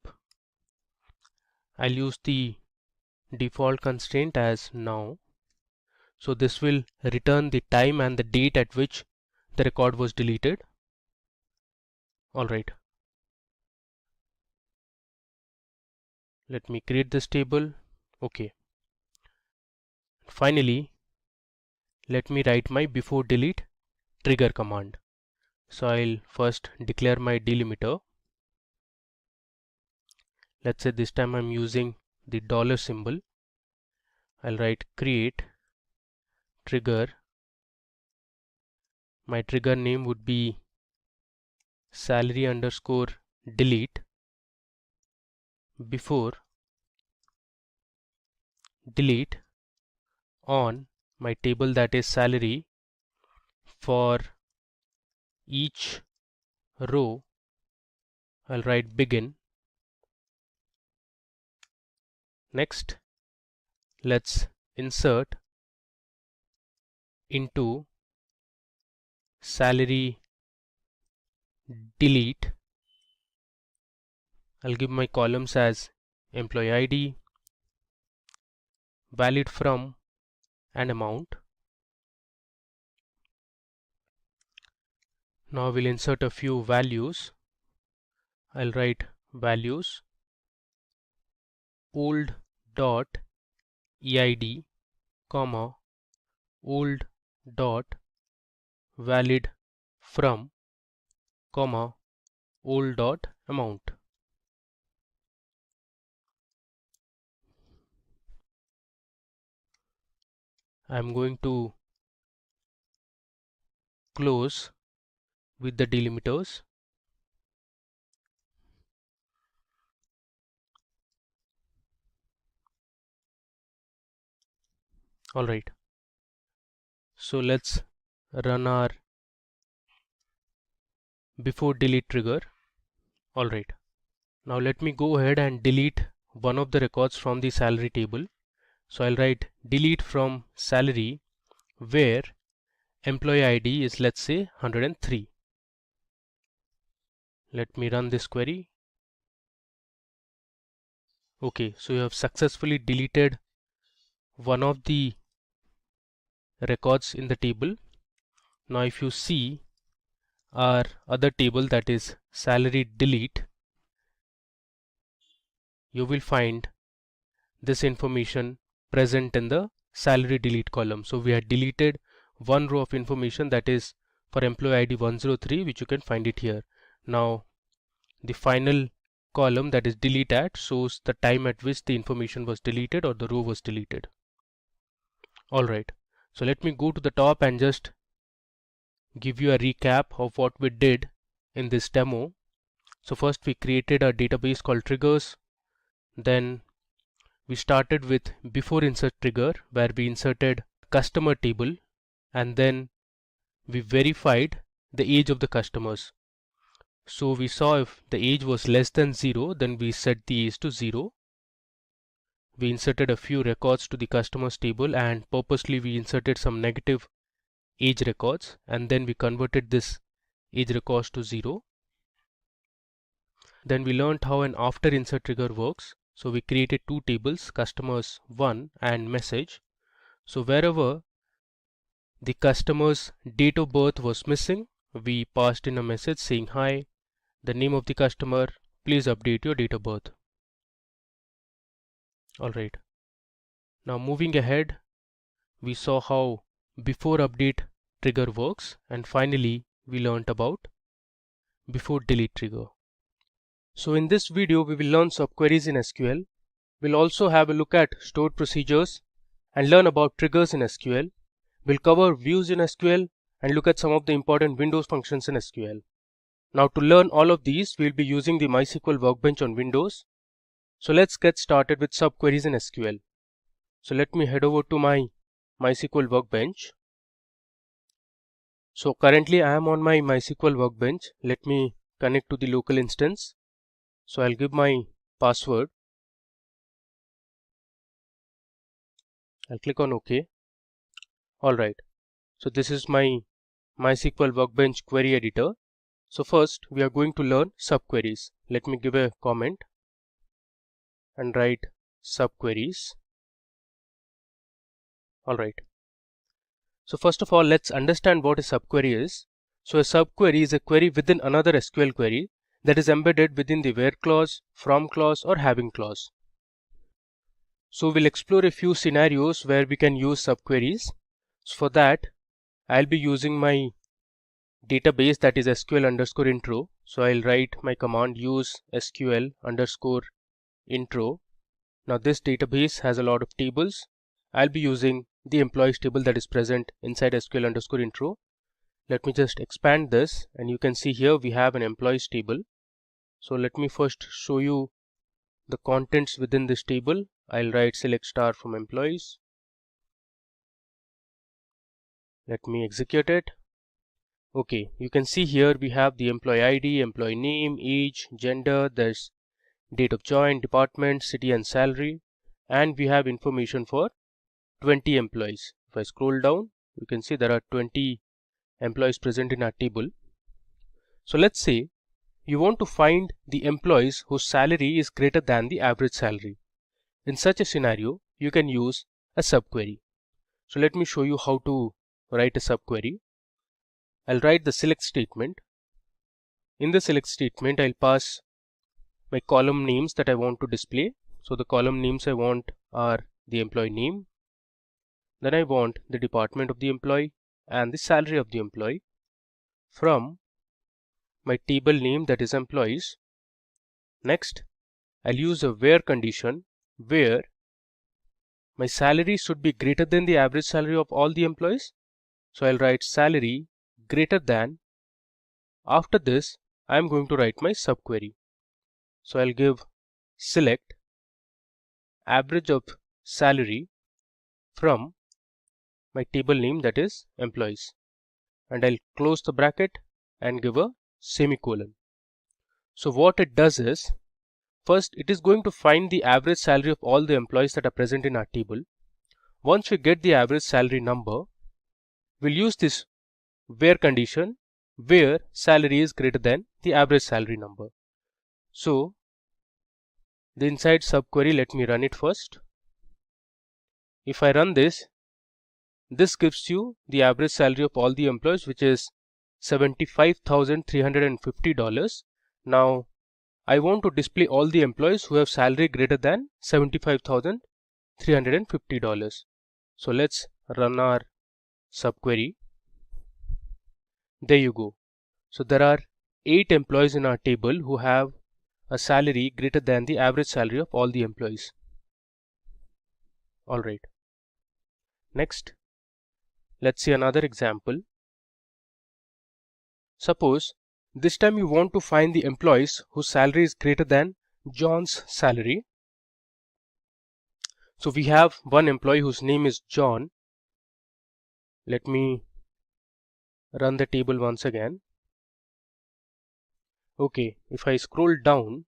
I'll use the default constraint as now. So this will return the time and the date at which the record was deleted. Alright. Let me create this table. Okay. Finally, let me write my before delete trigger command. So I'll first declare my delimiter. Let's say this time I'm using the dollar symbol. I'll write create trigger. My trigger name would be salary underscore delete before delete on my table, that is salary. For each row I'll write begin. Next, let's insert into salary delete. I'll give my columns as employee ID, valid from, and amount. Now we'll insert a few values. I'll write values old dot EID, comma, old dot valid from, comma, old dot amount. I'm going to close with the delimiters. Alright, so let's run our before delete trigger. Alright, now let me go ahead and delete one of the records from the salary table. So I'll write delete from salary where employee ID is, let's say, 103. Let me run this query. Okay, so you have successfully deleted one of the records in the table. Now if you see our other table, that is salary delete, you will find this information present in the salary delete column. So we had deleted one row of information, that is for employee ID 103, which you can find it here. Now the final column, that is delete at, shows the time at which the information was deleted or the row was deleted. Alright, so let me go to the top and just give you a recap of what we did in this demo. So first we created a database called Triggers. Then we started with before insert trigger, where we inserted customer table, and then we verified the age of the customers. So we saw if the age was less than 0, then we set the age to 0. We inserted a few records to the customers table, and purposely we inserted some negative age records, and then we converted this age records to 0. Then we learned how an after insert trigger works. So we created two tables, customers 1 and message. So wherever the customer's date of birth was missing, we passed in a message saying, hi, the name of the customer, please update your date of birth. Alright, now moving ahead, we saw how before update trigger works, and finally we learned about before delete trigger. So in this video we will learn subqueries in SQL. We'll also have a look at stored procedures and learn about triggers in SQL. We'll cover views in SQL and look at some of the important Windows functions in SQL. Now to learn all of these, we'll be using the MySQL workbench on Windows. So let's get started with subqueries in SQL. So let me head over to my MySQL workbench. So currently I am on my MySQL workbench. Let me connect to the local instance. So I'll give my password. I'll click on OK. Alright, so this is my MySQL workbench query editor. So first we are going to learn subqueries. Let me give a comment and write subqueries. Alright, so first of all, let's understand what a subquery is. So a subquery is a query within another SQL query that is embedded within the where clause, from clause, or having clause. So we'll explore a few scenarios where we can use subqueries. So for that, I'll be using my database, that is SQL_intro. So I'll write my command use SQL_intro. Now this database has a lot of tables. I'll be using the employees table that is present inside SQL_intro. Let me just expand this, and you can see here we have an employees table. So let me first show you the contents within this table. I'll write select star from employees. Let me execute it. Okay, you can see here we have the employee ID, employee name, age, gender, there's date of join, department, city and salary, and we have information for 20 employees. If I scroll down, you can see there are 20 employees present in our table. So let's say you want to find the employees whose salary is greater than the average salary. In such a scenario, you can use a subquery. So let me show you how to write a subquery. I'll write the select statement. In the select statement, I'll pass my column names that I want to display. So the column names I want are the employee name. Then I want the department of the employee and the salary of the employee. From my table name, that is employees. Next, I'll use a where condition where my salary should be greater than the average salary of all the employees. So I'll write salary greater than. After this, I'm going to write my subquery. So I'll give select average of salary from my table name, that is employees, and I'll close the bracket and give a semicolon. So what it does is, first it is going to find the average salary of all the employees that are present in our table. Once we get the average salary number, we'll use this where condition where salary is greater than the average salary number. So the inside subquery, let me run it first. If I run this gives you the average salary of all the employees, which is $75,350. Now I want to display all the employees who have salary greater than $75,350. So let's run our subquery. There you go. So there are 8 employees in our table who have a salary greater than the average salary of all the employees. Alright. Next, let's see another example. Suppose this time you want to find the employees whose salary is greater than John's salary. So we have one employee whose name is John. Let me run the table once again. Okay, if I scroll down,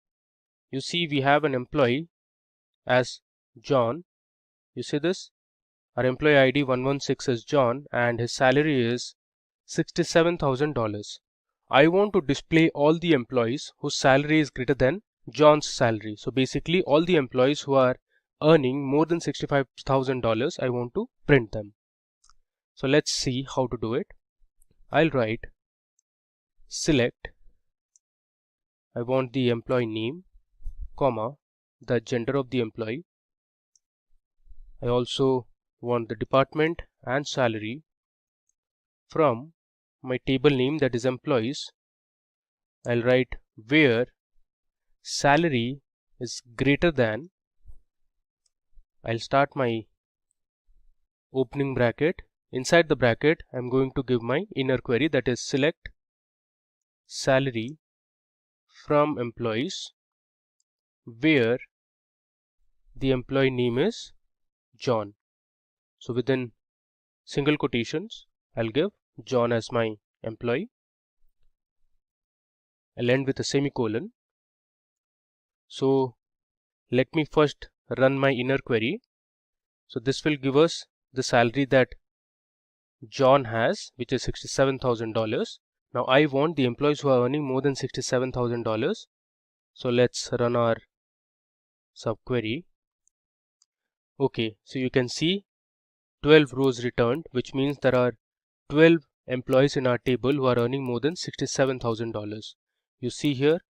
you see we have an employee as John. You see this? Our employee ID 116 is John and his salary is $67,000. I want to display all the employees whose salary is greater than John's salary. So basically all the employees who are earning more than $65,000, I want to print them. So let's see how to do it. I'll write select, I want the employee name, comma, the gender of the employee. I also want the department and salary. From my table name, that is employees, I'll write where salary is greater than, I'll start my opening bracket. Inside the bracket, I'm going to give my inner query, that is select salary from employees where the employee name is John. So within single quotations, I'll give John as my employee. I'll end with a semicolon. So let me first run my inner query. So this will give us the salary that John has, which is $67,000. Now I want the employees who are earning more than $67,000. So let's run our subquery. Okay, so you can see 12 rows returned, which means there are 12 employees in our table who are earning more than $67,000. You see here,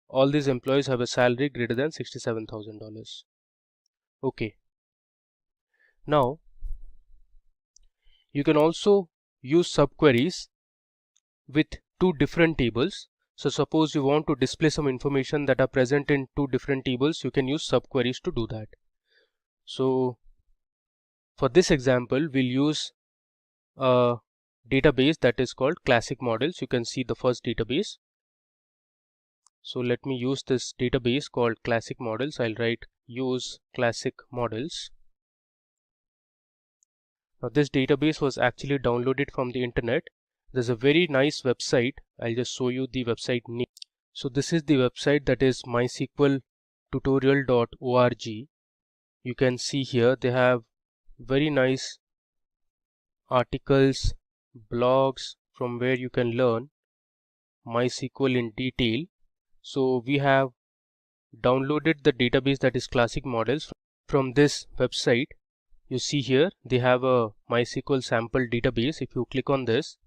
all these employees have a salary greater than $67,000. Okay. Now, you can also use subqueries with 2 different tables. So suppose you want to display some information that are present in 2 different tables, you can use subqueries to do that. So for this example, we'll use a database that is called classic models. You can see the first database. So let me use this database called classic models. I'll write use classic models. Now this database was actually downloaded from the internet. There's a very nice website. I'll just show you the website name. So this is the website, that is mysqltutorial.org. You can see here they have very nice articles, blogs from where you can learn MySQL in detail. So we have downloaded the database, that is classic models, from this website. You see here they have a MySQL sample database. If you click on this,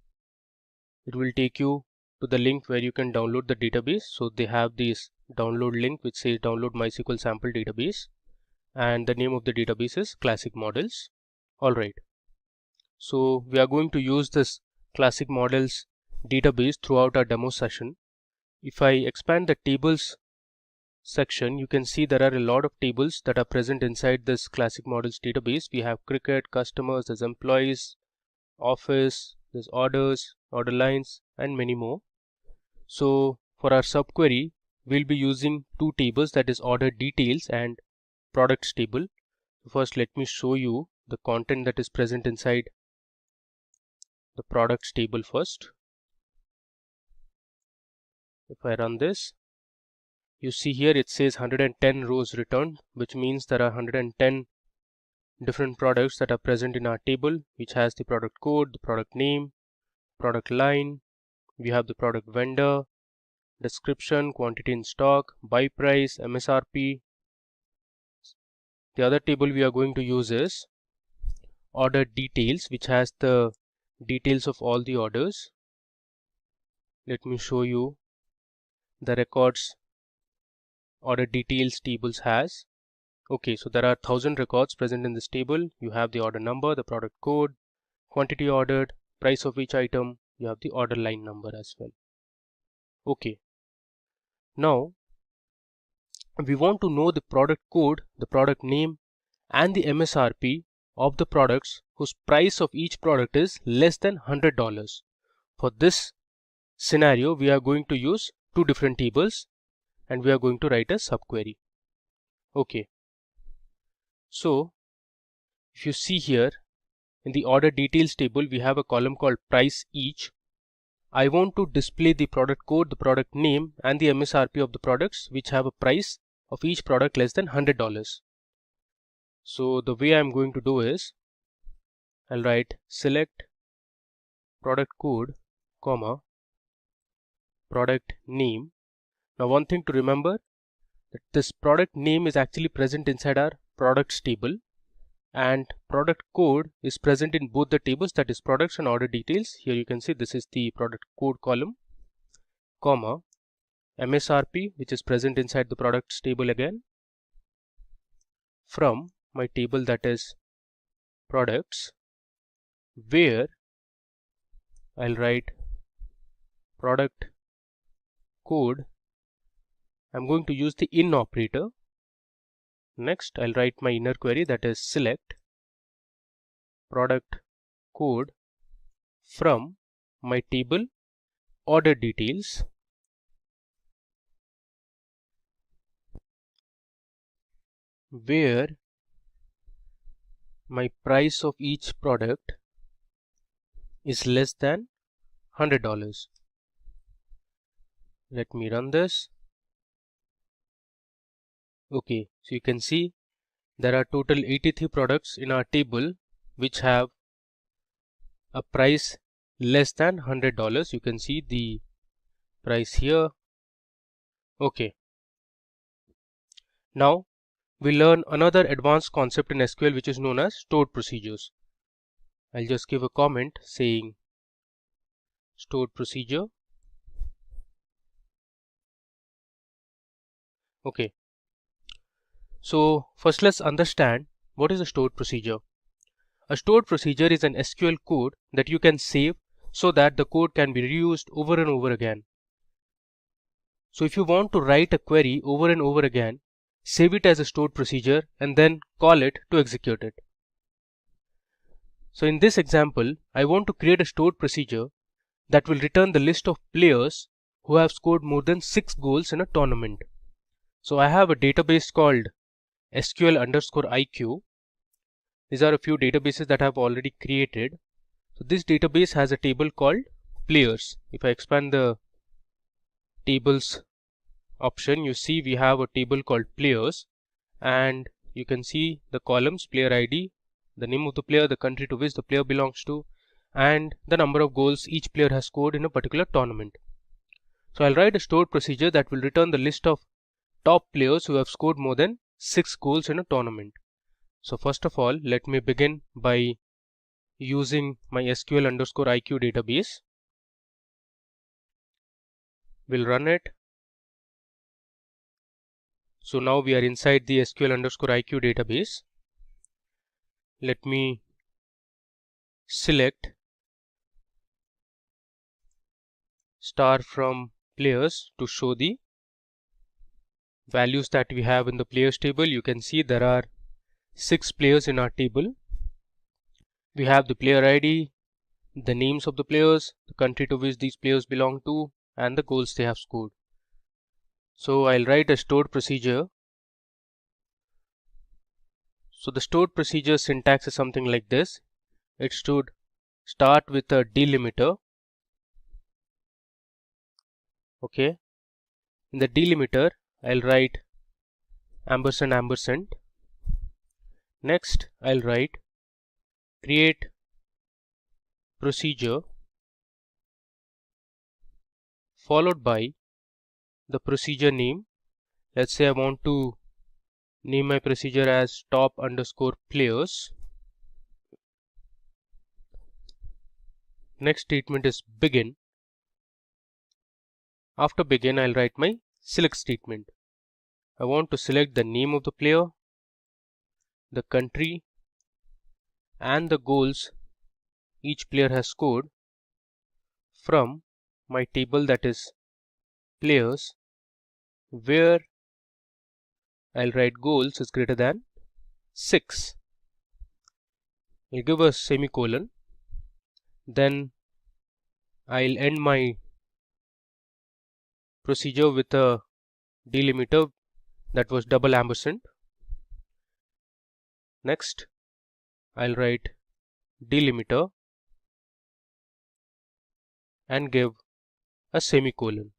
it will take you to the link where you can download the database. So they have this download link which says download MySQL sample database, and the name of the database is classic models. Alright, so we are going to use this classic models database throughout our demo session. If I expand the tables section, you can see there are a lot of tables that are present inside this classic models database. We have cricket, customers, there's employees, office, there's orders, order lines, and many more. So for our subquery, we'll be using 2 tables, that is order details and products table. First let me show you the content that is present inside the products table first. If I run this, you see here it says 110 rows returned, which means there are 110 different products that are present in our table, which has the product code, the product name, product line. We have the product vendor, description, quantity in stock, buy price, MSRP. The other table we are going to use is order details, which has the details of all the orders. Let me show you the records order details tables has. Okay, so there are 1000 records present in this table. You have the order number, the product code, quantity ordered, price of each item. You have the order line number as well. Okay, now we want to know the product code, the product name, and the MSRP of the products whose price of each product is less than $100. For this scenario, we are going to use two different tables and we are going to write a subquery. Okay, so if you see here in the order details table, we have a column called price each. I want to display the product code, the product name, and the MSRP of the products which have a price of each product less than $100. So the way I'm going to do is I'll write select product code, comma, product name. Now one thing to remember, that this product name is actually present inside our products table and product code is present in both the tables, that is products and order details. Here you can see this is the product code column, comma, MSRP, which is present inside the products table again, from my table, that is products, where I'll write product code. I'm going to use the in operator. Next, I'll write my inner query, that is select product code from my table order details, where my price of each product is less than $100. Let me run this. Okay, so you can see there are total 83 products in our table which have a price less than $100. You can see the price here. Okay, now we learn another advanced concept in SQL which is known as stored procedures. I'll just give a comment saying stored procedure. Okay, so first let's understand what is a stored procedure. A stored procedure is an SQL code that you can save so that the code can be reused over and over again. So if you want to write a query over and over again, save it as a stored procedure and then call it to execute it. So in this example, I want to create a stored procedure that will return the list of players who have scored more than 6 goals in a tournament. So I have a database called SQL_IQ. These are a few databases that I have already created. So this database has a table called players. If I expand the tables option, you see we have a table called players and you can see the columns player ID, the name of the player, the country to which the player belongs to, and the number of goals each player has scored in a particular tournament. So I'll write a stored procedure that will return the list of top players who have scored more than 6 goals in a tournament. So first of all, let me begin by using my SQL_IQ database. We'll run it. So now we are inside the SQL_IQ database. Let me select star from players to show the values that we have in the players table. You can see there are 6 players in our table. We have the player ID, the names of the players, the country to which these players belong to, and the goals they have scored. So I'll write a stored procedure. So the stored procedure syntax is something like this. It should start with a delimiter. Okay, in the delimiter I'll write ampersand ampersand. Next I'll write create procedure followed by the procedure name. Let's say I want to name my procedure as top_players. Next statement is begin. After begin I'll write my select statement. I want to select the name of the player, the country and the goals each player has scored from my table, that is players, where I'll write goals is greater than 6. I'll give a semicolon, then I'll end my procedure with a delimiter that was double ampersand. Next I'll write delimiter and give a semicolon.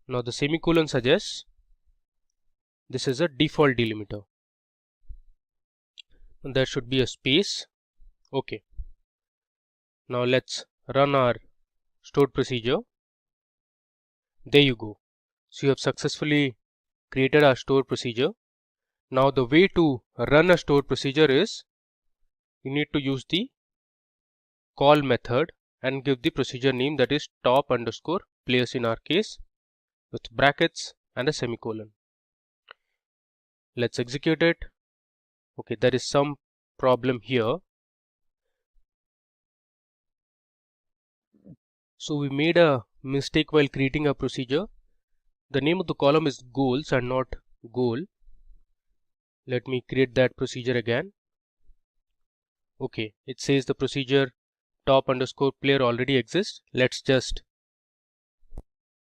Now the semicolon suggests this is a default delimiter and there should be a space. Okay, now let's run our stored procedure. There you go. So you have successfully created our stored procedure. Now the way to run a stored procedure is you need to use the call method and give the procedure name, that is top_players in our case, with brackets and a semicolon. Let's execute it. Okay, there is some problem here. So we made a mistake while creating a procedure. The name of the column is goals and not goal. Let me create that procedure again. Okay, it says the procedure top_player already exists. Let's just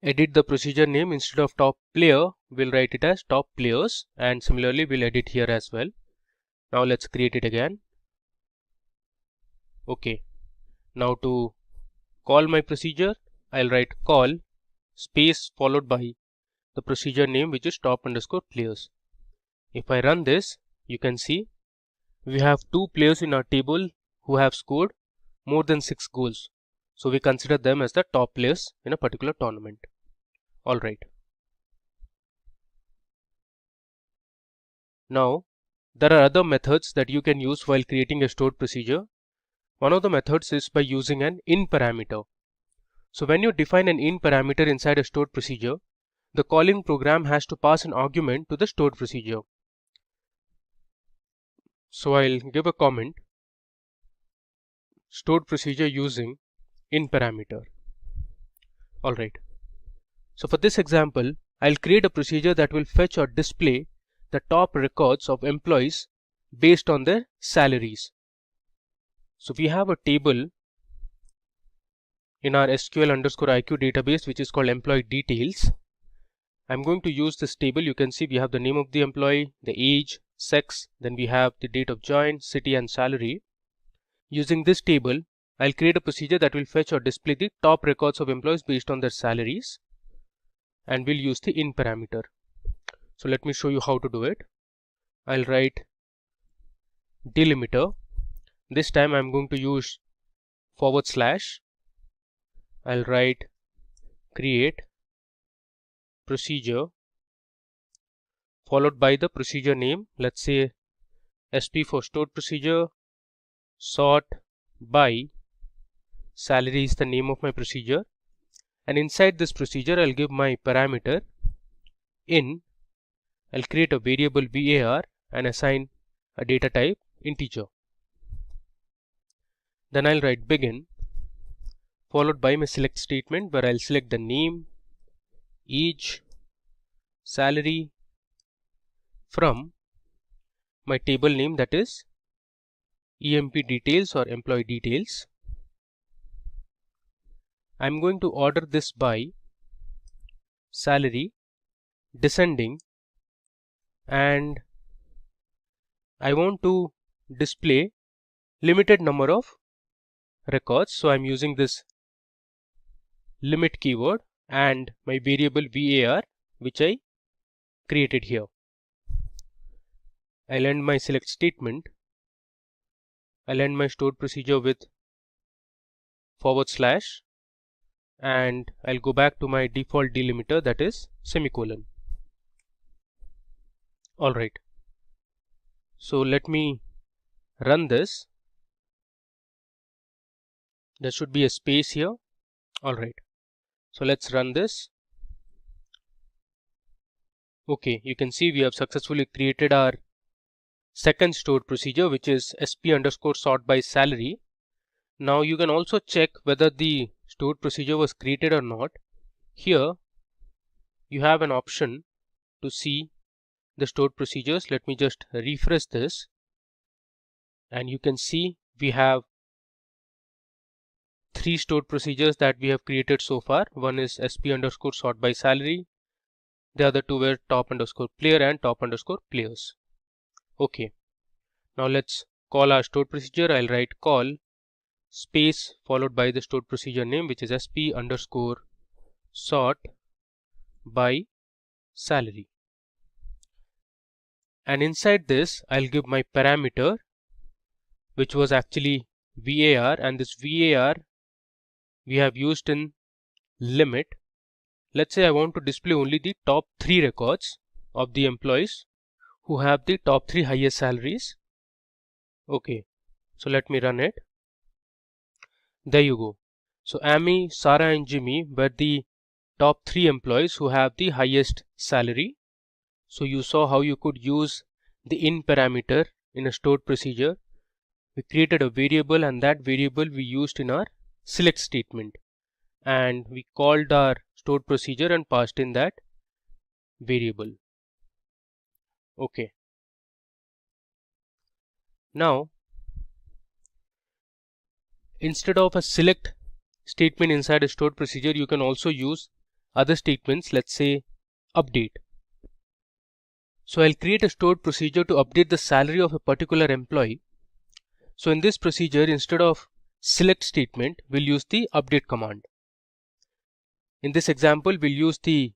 edit the procedure name. Instead of top player, we'll write it as top players, and similarly we'll edit here as well. Now let's create it again. Okay, now to call my procedure, I'll write call space followed by the procedure name, which is top_players. If I run this, you can see we have 2 players in our table who have scored more than 6 goals. So we consider them as the top players in a particular tournament. Alright. Now there are other methods that you can use while creating a stored procedure. One of the methods is by using an in parameter. So when you define an in parameter inside a stored procedure, the calling program has to pass an argument to the stored procedure. So I'll give a comment stored procedure using in parameter. Alright. So for this example, I'll create a procedure that will fetch or display the top records of employees based on their salaries. So we have a table in our SQL_IQ database which is called employee details. I'm going to use this table. You can see we have the name of the employee, the age, sex, then we have the date of join, city and salary. Using this table, I'll create a procedure that will fetch or display the top records of employees based on their salaries, and we'll use the in parameter. So let me show you how to do it. I'll write delimiter. This time I'm going to use /. I'll write create procedure followed by the procedure name. Let's say SP for stored procedure, sort by salary is the name of my procedure, and inside this procedure I'll give my parameter in. I'll create a variable var and assign a data type integer. Then I'll write begin followed by my select statement, where I'll select the name, age, salary from my table name, that is EMP details or employee details. I'm going to order this by salary descending, and I want to display limited number of records. So I'm using this limit keyword and my variable var, which I created here. I'll end my select statement. I'll end my stored procedure with / and I'll go back to my default delimiter, that is semicolon. Alright, so let me run this. There should be a space here. Alright, so let's run this. Okay, you can see we have successfully created our second stored procedure, which is sp_sort by salary. Now you can also check whether the stored procedure was created or not. Here you have an option to see the stored procedures. Let me just refresh this, and you can see we have 3 stored procedures that we have created so far. One is sp_sort by salary. The other two were top_player and top_players. Okay, now let's call our stored procedure. I'll write call space followed by the stored procedure name, which is sp_sort by salary. And inside this I'll give my parameter, which was actually var, and this var we have used in limit. Let's say I want to display only the top 3 records of the employees who have the top 3 highest salaries. Okay, so let me run it. There you go. So Amy, Sarah and Jimmy were the top 3 employees who have the highest salary. So you saw how you could use the in parameter in a stored procedure. We created a variable, and that variable we used in our select statement, and we called our stored procedure and passed in that variable. Okay, now instead of a select statement inside a stored procedure, you can also use other statements. Let's say update. So I'll create a stored procedure to update the salary of a particular employee. So in this procedure, instead of select statement, we'll use the update command. In this example, we'll use the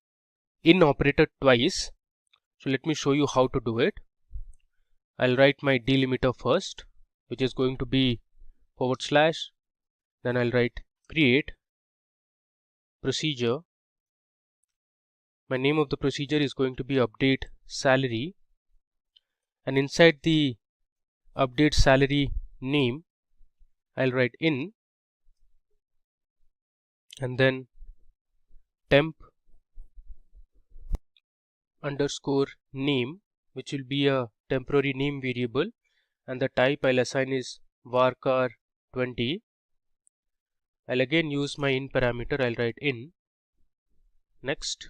in operator twice. So let me show you how to do it. I'll write my delimiter first, which is going to be /, then I'll write create procedure. My name of the procedure is going to be update salary, and inside the update salary name I'll write in, and then temp underscore name, which will be a temporary name variable, and the type I'll assign is varchar 20. I'll again use my in parameter. I'll write in. Next,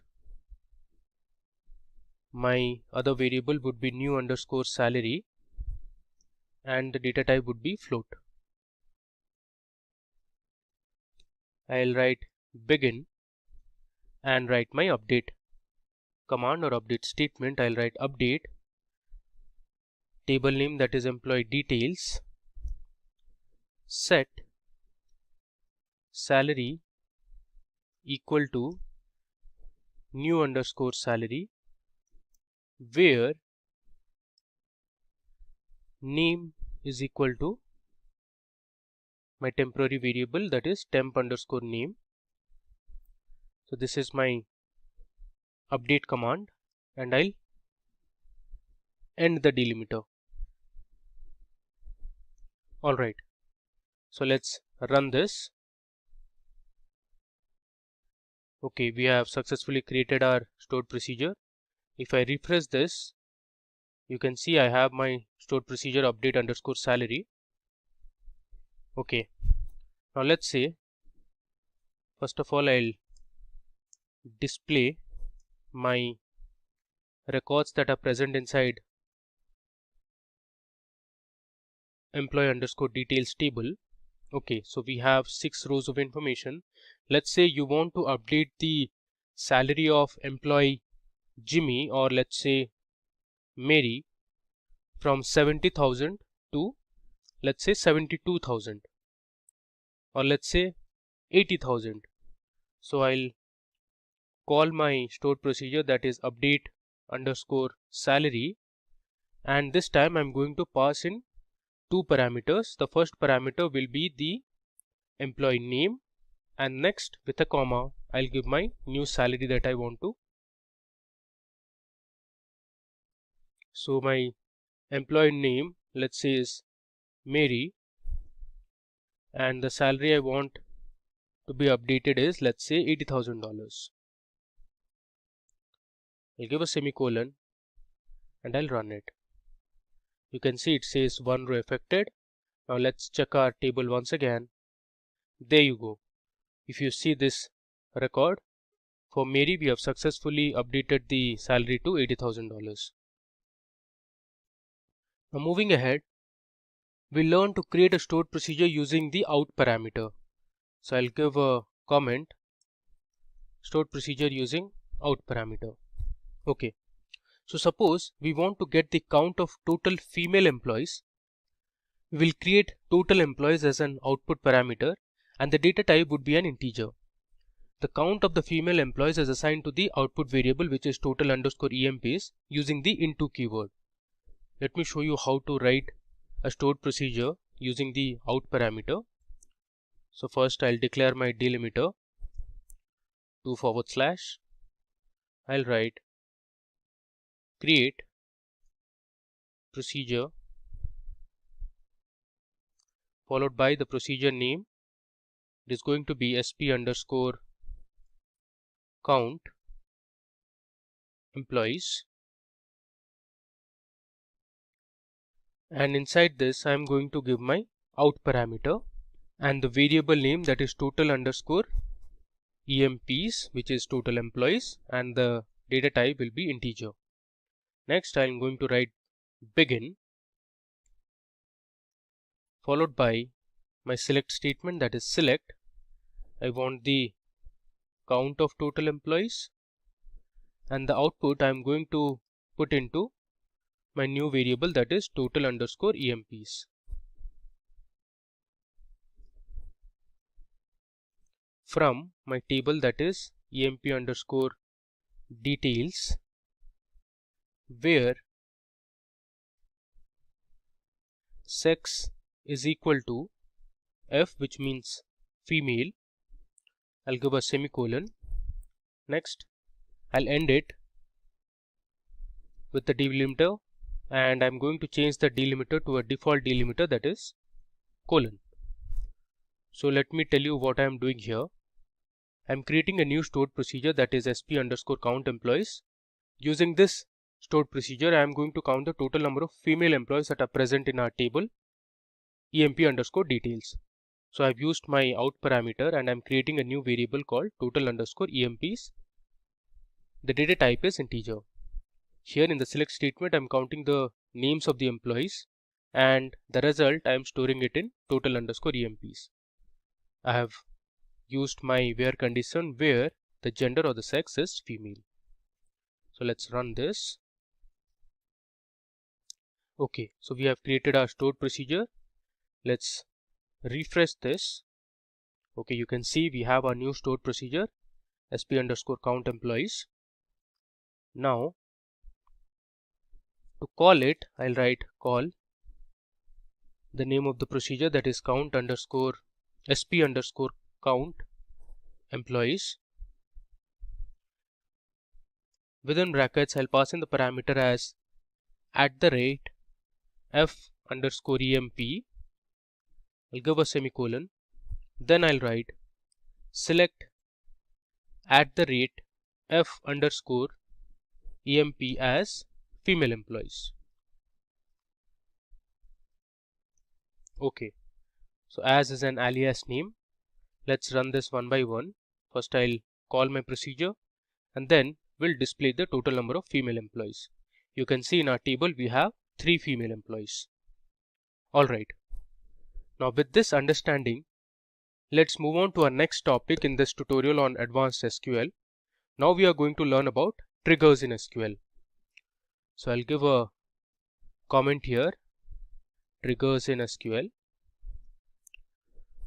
my other variable would be new underscore salary, and the data type would be float. I'll write begin and write my update command or update statement. I'll write update table name, that is employee details, set salary equal to new underscore salary, where name is equal to my temporary variable, that is temp underscore name. So this is my update command, and I'll end the delimiter. Alright, so let's run this. Okay, we have successfully created our stored procedure. If I refresh this, you can see I have my stored procedure update underscore salary. Okay, now let's say, first of all, I'll display my records that are present inside employee underscore details table. Okay, so we have 6 rows of information. Let's say you want to update the salary of employee Jimmy, or let's say Mary, from 70,000 to let's say 72,000. or let's say 80,000. So I'll call my stored procedure, that is update underscore salary, and this time I'm going to pass in two parameters. The first parameter will be the employee name, and next with a comma I'll give my new salary that I want to. So my employee name, let's say, is Mary, and the salary I want to be updated is, let's say, $80,000. I'll give a semicolon and I'll run it. You can see it says one row affected. Now let's check our table once again. There you go. If you see this record, for Mary we have successfully updated the salary to $80,000. Now moving ahead, we learn to create a stored procedure using the out parameter. So I'll give a comment, stored procedure using out parameter. Okay. So suppose we want to get the count of total female employees. We will create total employees as an output parameter, and the data type would be an integer. The count of the female employees is assigned to the output variable, which is total underscore EMPs, using the into keyword. Let me show you how to write a stored procedure using the out parameter. So first I'll declare my delimiter to / I'll write create procedure followed by the procedure name. It is going to be sp underscore count employees, and inside this I am going to give my out parameter and the variable name, that is total underscore EMPs, which is total employees, and the data type will be integer. Next I am going to write begin followed by my select statement, that is select. I want the count of total employees, and the output I am going to put into my new variable, that is total underscore EMPs. From my table, that is EMP underscore details, where sex is equal to F, which means female, I'll give a semicolon. Next I'll end it with the delimiter, and I'm going to change the delimiter to a default delimiter, that is colon. So let me tell you what I am doing here. I'm creating a new stored procedure, that is sp underscore count employees. Using this stored procedure I am going to count the total number of female employees that are present in our table emp underscore details. So I've used my out parameter and I'm creating a new variable called total underscore EMPs. The data type is integer. Here in the select statement I'm counting the names of the employees, and the result I am storing it in total underscore EMPs. I have used my where condition where the gender or the sex is female. So let's run this. Okay, so we have created our stored procedure. Let's refresh this. Okay, you can see we have our new stored procedure sp underscore count employees. Now to call it, I'll write call the name of the procedure, that is count underscore sp underscore count employees. Within brackets I'll pass in the parameter as @f underscore emp. I'll give a semicolon. Then I'll write select @f underscore emp as female employees. Okay, so as is an alias name. Let's run this one by one. First I'll call my procedure and then we'll display the total number of female employees. You can see in our table we have 3 female employees. Alright, now with this understanding, let's move on to our next topic in this tutorial on advanced SQL. Now we are going to learn about triggers in SQL. So I'll give a comment here, triggers in SQL.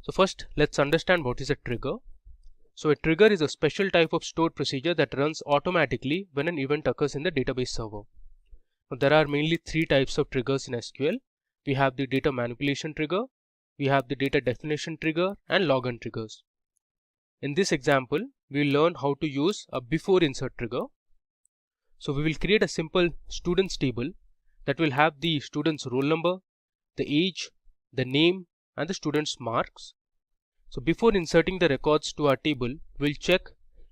So first let's understand what is a trigger. So a trigger is a special type of stored procedure that runs automatically when an event occurs in the database server. Now, there are mainly three types of triggers in SQL. We have the data manipulation trigger, we have the data definition trigger, and login triggers. In this example, we will learn how to use a before insert trigger. So we will create a simple students table that will have the student's roll number, the age, the name, and the student's marks. So before inserting the records to our table, we'll check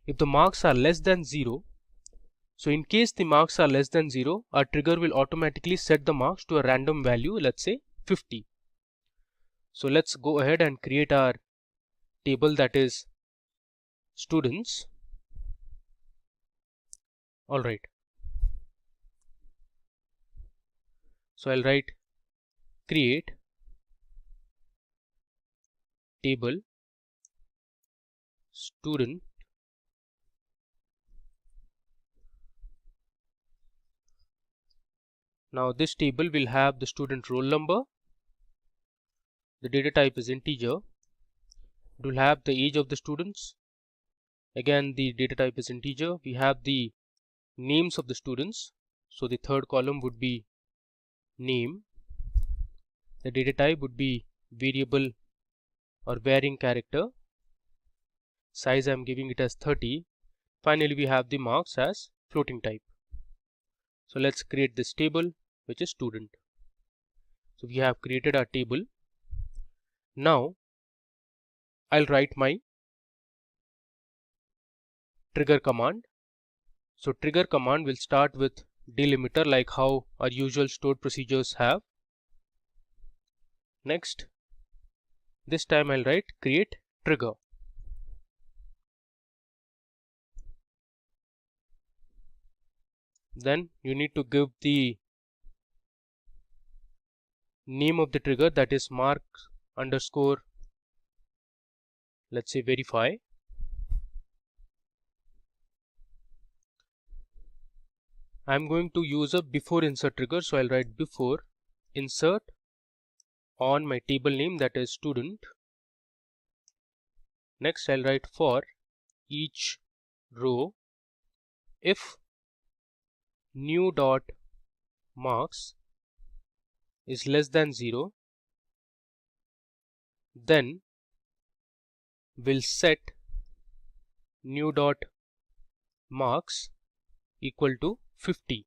if the marks are less than 0. So in case the marks are less than 0, our trigger will automatically set the marks to a random value, let's say 50. So let's go ahead and create our table, that is students. Alright. So I'll write create table student . Now this table will have the student roll number, the data type is integer, it will have the age of the students, again the data type is integer, we have the names of the students, so the third column would be name, the data type would be variable or varying character, size I'm giving it as 30, finally we have the marks as floating type. So let's create this table which is student. So we have created our table. Now I'll write my trigger command. So trigger command will start with delimiter like how our usual stored procedures have. Next, this time I'll write create trigger. Then you need to give the name of the trigger, that is mark underscore, let's say verify. I'm going to use a before insert trigger, so I'll write before insert on my table name, that is student. Next I'll write for each row if new dot marks is less than 0, then we'll set new dot marks equal to 50.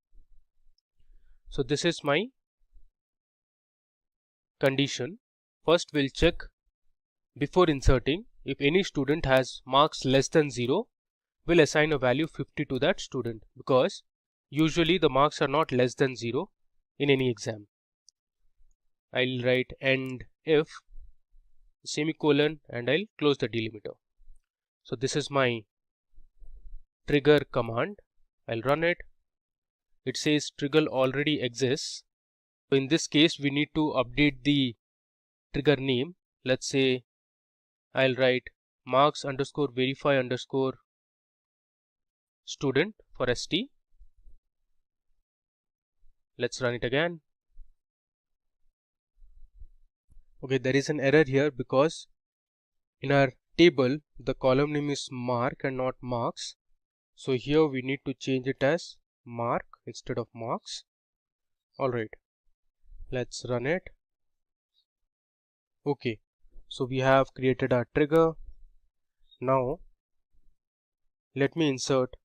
So this is my condition. First we'll check before inserting, if any student has marks less than 0, we'll assign a value 50 to that student, because usually the marks are not less than 0 in any exam. I'll write end if semicolon and I'll close the delimiter. So this is my trigger command. I'll run it. It says trigger already exists. So in this case we need to update the trigger name. Let's say I'll write marks underscore verify underscore student for ST. Let's run it again. Okay, there is an error here because in our table the column name is mark and not marks. So here we need to change it as mark instead of marks. Alright, let's run it. Okay, so we have created our trigger. Now let me insert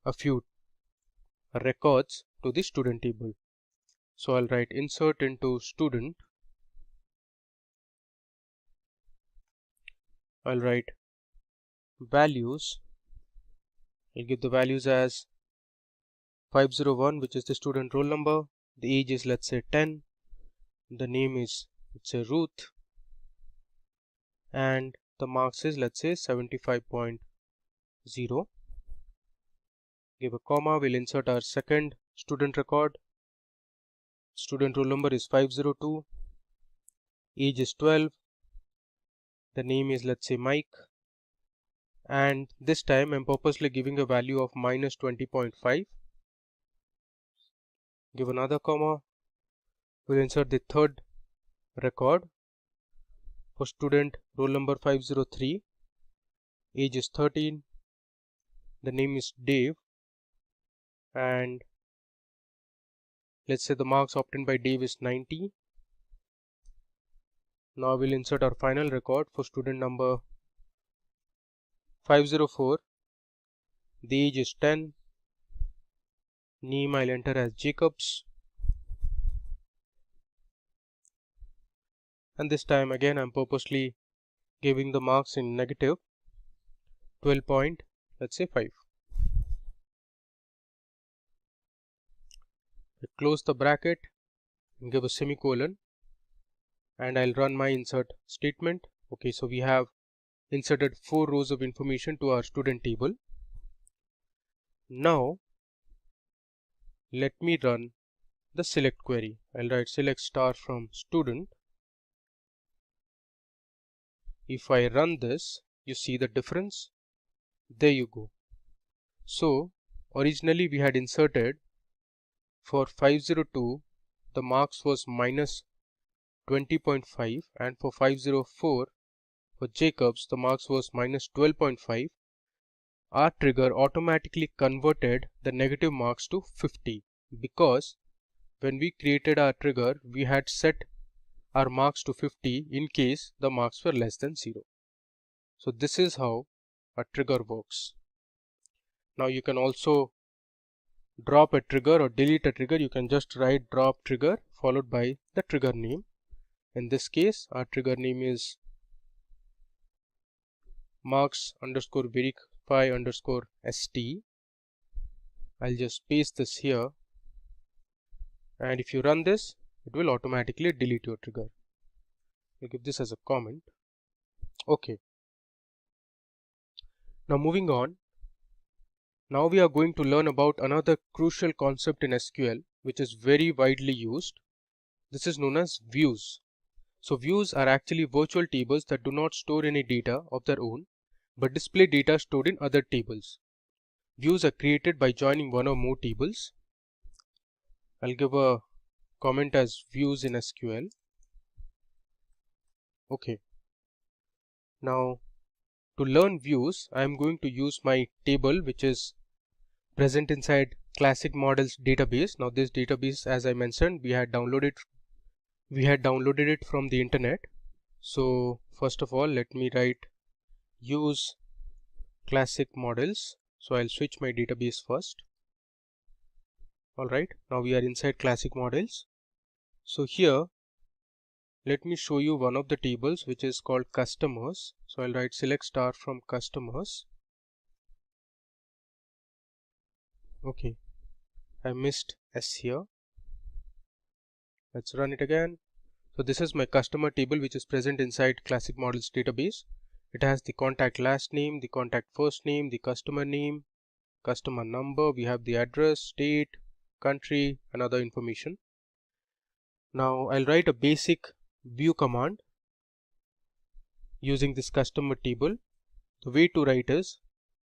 a few records to the student table. So I'll write insert into student. I'll write values. I'll give the values as 501, which is the student roll number. The age is, let's say, 10. The name is, let's say, Ruth. And the marks is, let's say, 75.0. Give a comma. We'll insert our second student record. Student roll number is 502. Age is 12. The name is, let's say, Mike. And this time I'm purposely giving a value of minus 20.5. Give another comma. We'll insert the third record For student roll number 503, age is 13, the name is Dave, and let's say the marks obtained by Dave is 90. Now we'll insert our final record for student number 504. The age is 10. Name I'll enter as Jacobs. And this time again I'm purposely giving the marks in negative 12 point, let's say 5. I close the bracket and give a semicolon, and I'll run my insert statement. Okay, so we have inserted 4 rows of information to our student table. Now let me run the select query. I'll write select star from student. If I run this, you see the difference. There you go. So originally we had inserted for 502 the marks was minus 20.5, and for 504 for Jacobs the marks was minus 12.5. Our trigger automatically converted the negative marks to 50, because when we created our trigger we had set our marks to 50 in case the marks were less than 0. So this is how a trigger works. Now you can also drop a trigger or delete a trigger. You can just write drop trigger followed by the trigger name. In this case our trigger name is marks underscore verify underscore st. I'll just paste this here, and if you run this it will automatically delete your trigger. I'll give this as a comment. Okay, now moving on. Now we are going to learn about another crucial concept in SQL which is very widely used. This is known as views. So views are actually virtual tables that do not store any data of their own but display data stored in other tables. Views are created by joining one or more tables. I'll give a comment as views in SQL. Okay. Now to learn views, I am going to use my table which is present inside Classic Models database. Now this database, as I mentioned, we had downloaded it from the internet. So first of all, let me write use Classic Models. So I'll switch my database first. Alright, now we are inside Classic Models. So here let me show you one of the tables which is called customers. So I'll write select star from customers. Okay, I missed S here. Let's run it again. So this is my customer table which is present inside Classic Models database. It has the contact last name, the contact first name, the customer name, customer number, we have the address, state, country, and other information. Now I'll write a basic view command using this customer table. The way to write is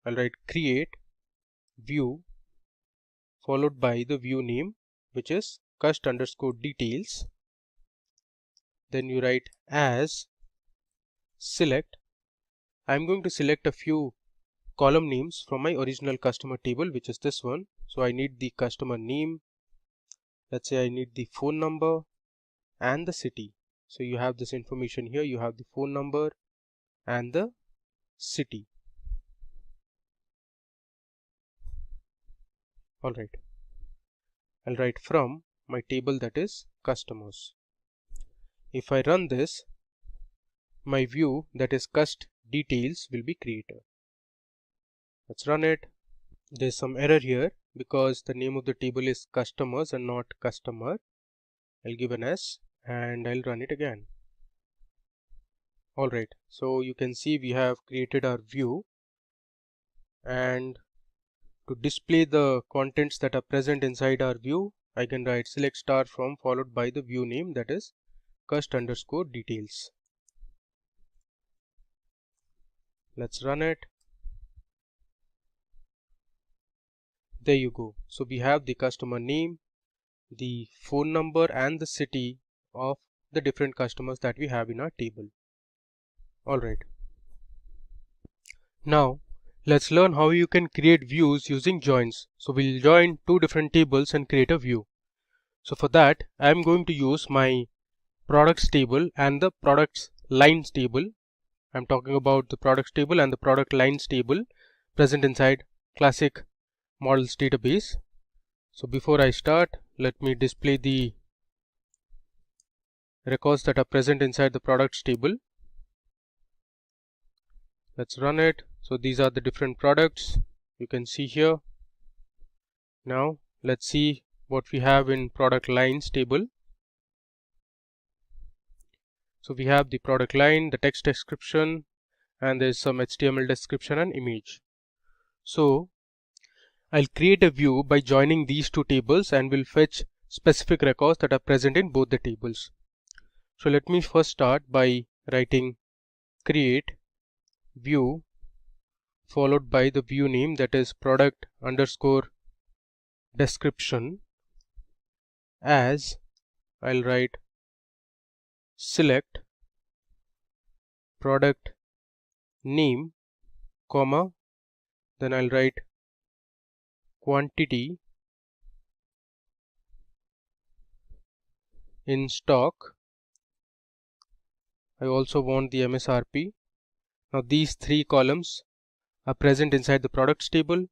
I'll write create view followed by the view name which is cust underscore details. Then you write as select. I'm going to select a few column names from my original customer table which is this one. So I need the customer name. Let's say I need the phone number and the city. So you have this information here. You have the phone number and the city. Alright, I'll write from my table that is customers. If I run this, my view that is cust details will be created. Let's run it. There's some error here because the name of the table is customers and not customer. I'll give an S and I'll run it again. Alright, so you can see we have created our view, and to display the contents that are present inside our view, I can write select star from followed by the view name that is cust underscore details. Let's run it. There you go. So we have the customer name, the phone number and the city of the different customers that we have in our table. Alright. Now let's learn how you can create views using joins. So we'll join two different tables and create a view. So for that I'm going to use my products table and the products lines table. I'm talking about the products table and the product lines table present inside classic models database. So before I start, let me display the records that are present inside the products table. Let's run it. So these are the different products you can see here. Now let's see what we have in product lines table. So we have the product line, the text description, and there's some HTML description and image. So I'll create a view by joining these two tables and will fetch specific records that are present in both the tables. So let me first start by writing create view followed by the view name, that is product underscore description, as I'll write select product name, comma, then I'll write quantity in stock. I also want the MSRP. Now these three columns are present inside the products table,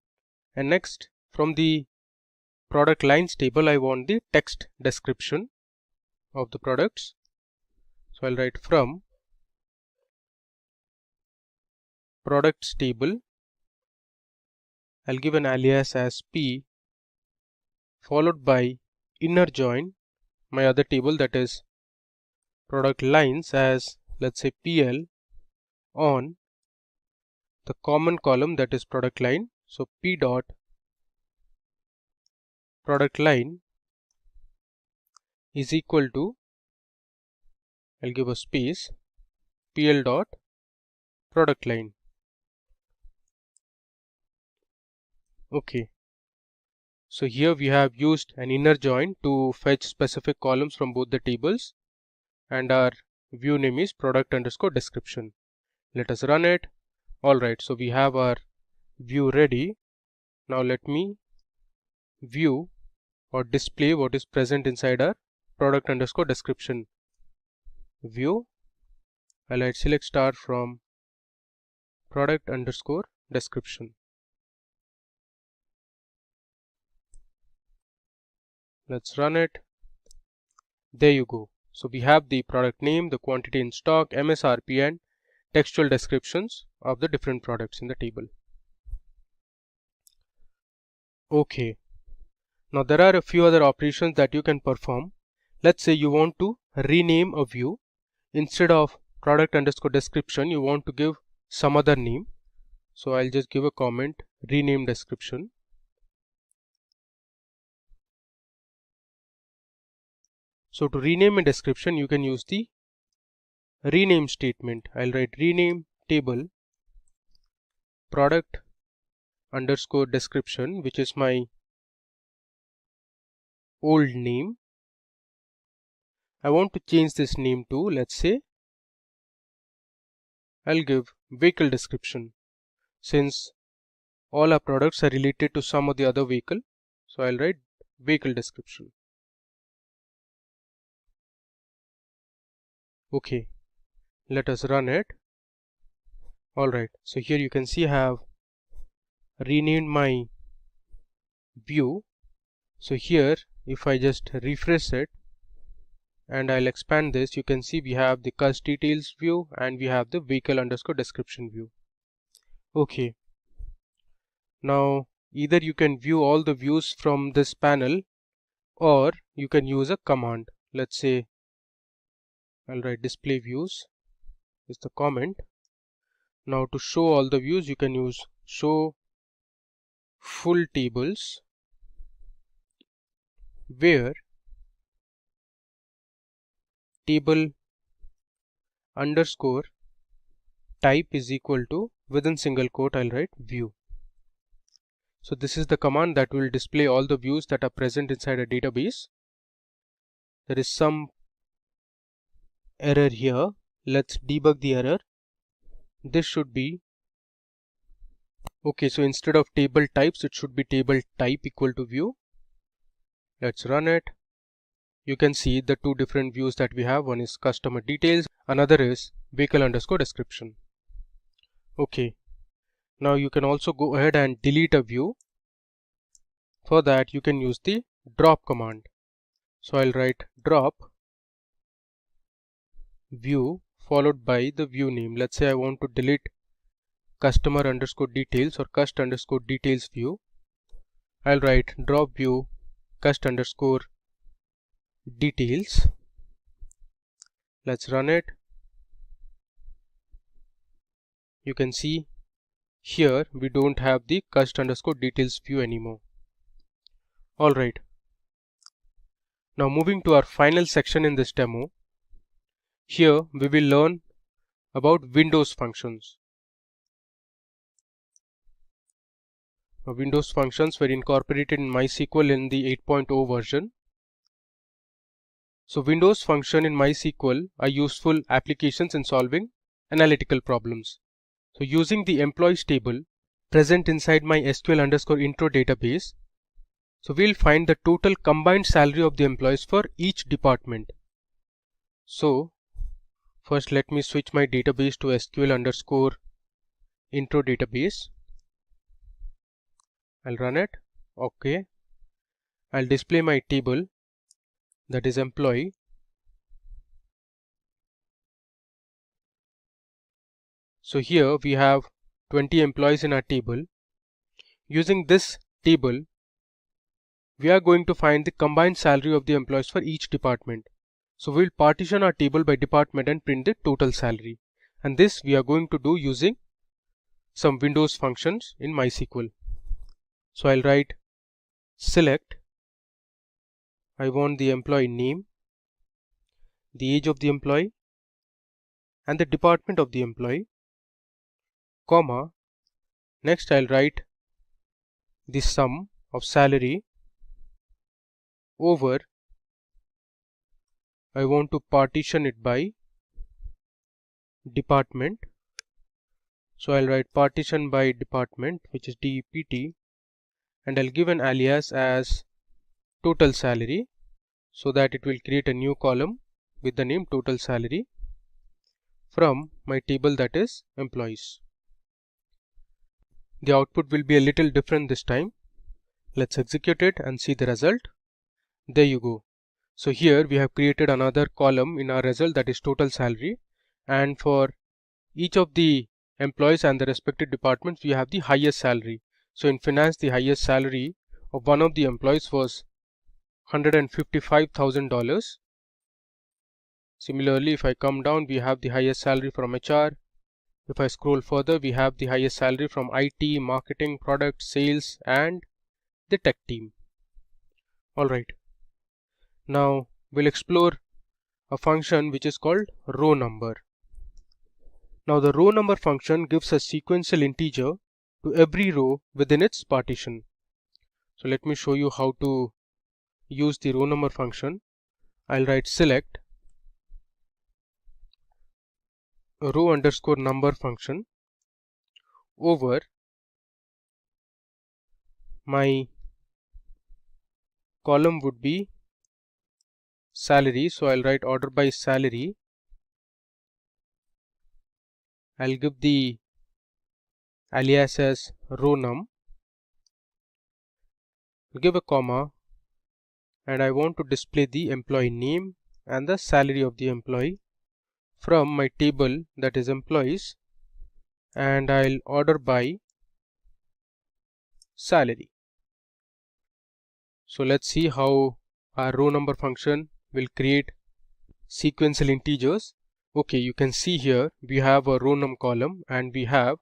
and next from the product lines table I want the text description of the products. So I'll write from products table, I'll give an alias as P followed by inner join my other table, that is product lines, as let's say PL on the common column, that is product line. So P dot product line is equal to, I'll give a space, PL dot product line. Okay. So here we have used an inner join to fetch specific columns from both the tables, and our view name is product underscore description. Let us run it. Alright, so we have our view ready. Now let me view or display what is present inside our product underscore description view. I'll write select star from product underscore description. Let's run it. There you go. So we have the product name, the quantity in stock, MSRP, and textual descriptions of the different products in the table. Okay. Now there are a few other operations that you can perform. Let's say you want to rename a view. Instead of product underscore description, you want to give some other name. So I'll just give a comment, rename description. So to rename a description, you can use the rename statement. I'll write rename table product underscore description, which is my old name. I want to change this name to, let's say, I'll give vehicle description, since all our products are related to some of the other vehicle. So I'll write vehicle description. Okay, let us run it. Alright, so here you can see I have renamed my view. So here if I just refresh it and I'll expand this, you can see we have the cust details view and we have the vehicle underscore description view. Okay, now either you can view all the views from this panel or you can use a command. Let's say I'll write display views is the comment. Now to show all the views, you can use show full tables, where table underscore type is equal to, within single quote I'll write view. So this is the command that will display all the views that are present inside a database. There is some error here. Let's debug the error. this should be okay. So instead of table types, it should be table type equal to view. Let's run it. You can see the two different views that we have. One is customer details, another is vehicle underscore description. Okay, now you can also go ahead and delete a view. For that you can use the drop command. So I'll write drop view followed by the view name. Let's say I want to delete customer underscore details or cust underscore details view. I'll write drop view cust underscore details. Let's run it. You can see here we don't have the cust underscore details view anymore. Alright, now moving to our final section in this demo. Here we will learn about Windows functions. Now, Windows functions were incorporated in MySQL in the 8.0 version. So Windows function in MySQL are useful applications in solving analytical problems. So using the employees table present inside my SQL underscore intro database, so we'll find the total combined salary of the employees for each department. So first let me switch my database to SQL underscore intro database. I'll run it. Okay, I'll display my table, that is employee. So here we have 20 employees in our table. Using this table, we are going to find the combined salary of the employees for each department. So we'll partition our table by department and print the total salary. And this we are going to do using some Windows functions in MySQL. So I'll write select. I want the employee name, the age of the employee, and the department of the employee, comma. Next I'll write the sum of salary over. I want to partition it by department. So I'll write partition by department, which is DEPT, and I'll give an alias as total salary, so that it will create a new column with the name total salary from my table, that is employees. The output will be a little different this time. Let's execute it and see the result. There you go. So here we have created another column in our result, that is total salary, and for each of the employees and the respective departments we have the highest salary. So in finance, the highest salary of one of the employees was $155,000. Similarly, if I come down, we have the highest salary from HR. If I scroll further, we have the highest salary from IT, marketing, product, sales, and the tech team. Alright, now we'll explore a function which is called row number. Now the row number function gives a sequential integer to every row within its partition. So let me show you how to use the row number function. I'll write select row underscore number function over my column would be salary. So I'll write order by salary. I'll give the alias as row num, give a comma, and I want to display the employee name and the salary of the employee from my table, that is employees, and I'll order by salary. So let's see how our row number function will create sequential integers. Okay, you can see here we have a row num column and we have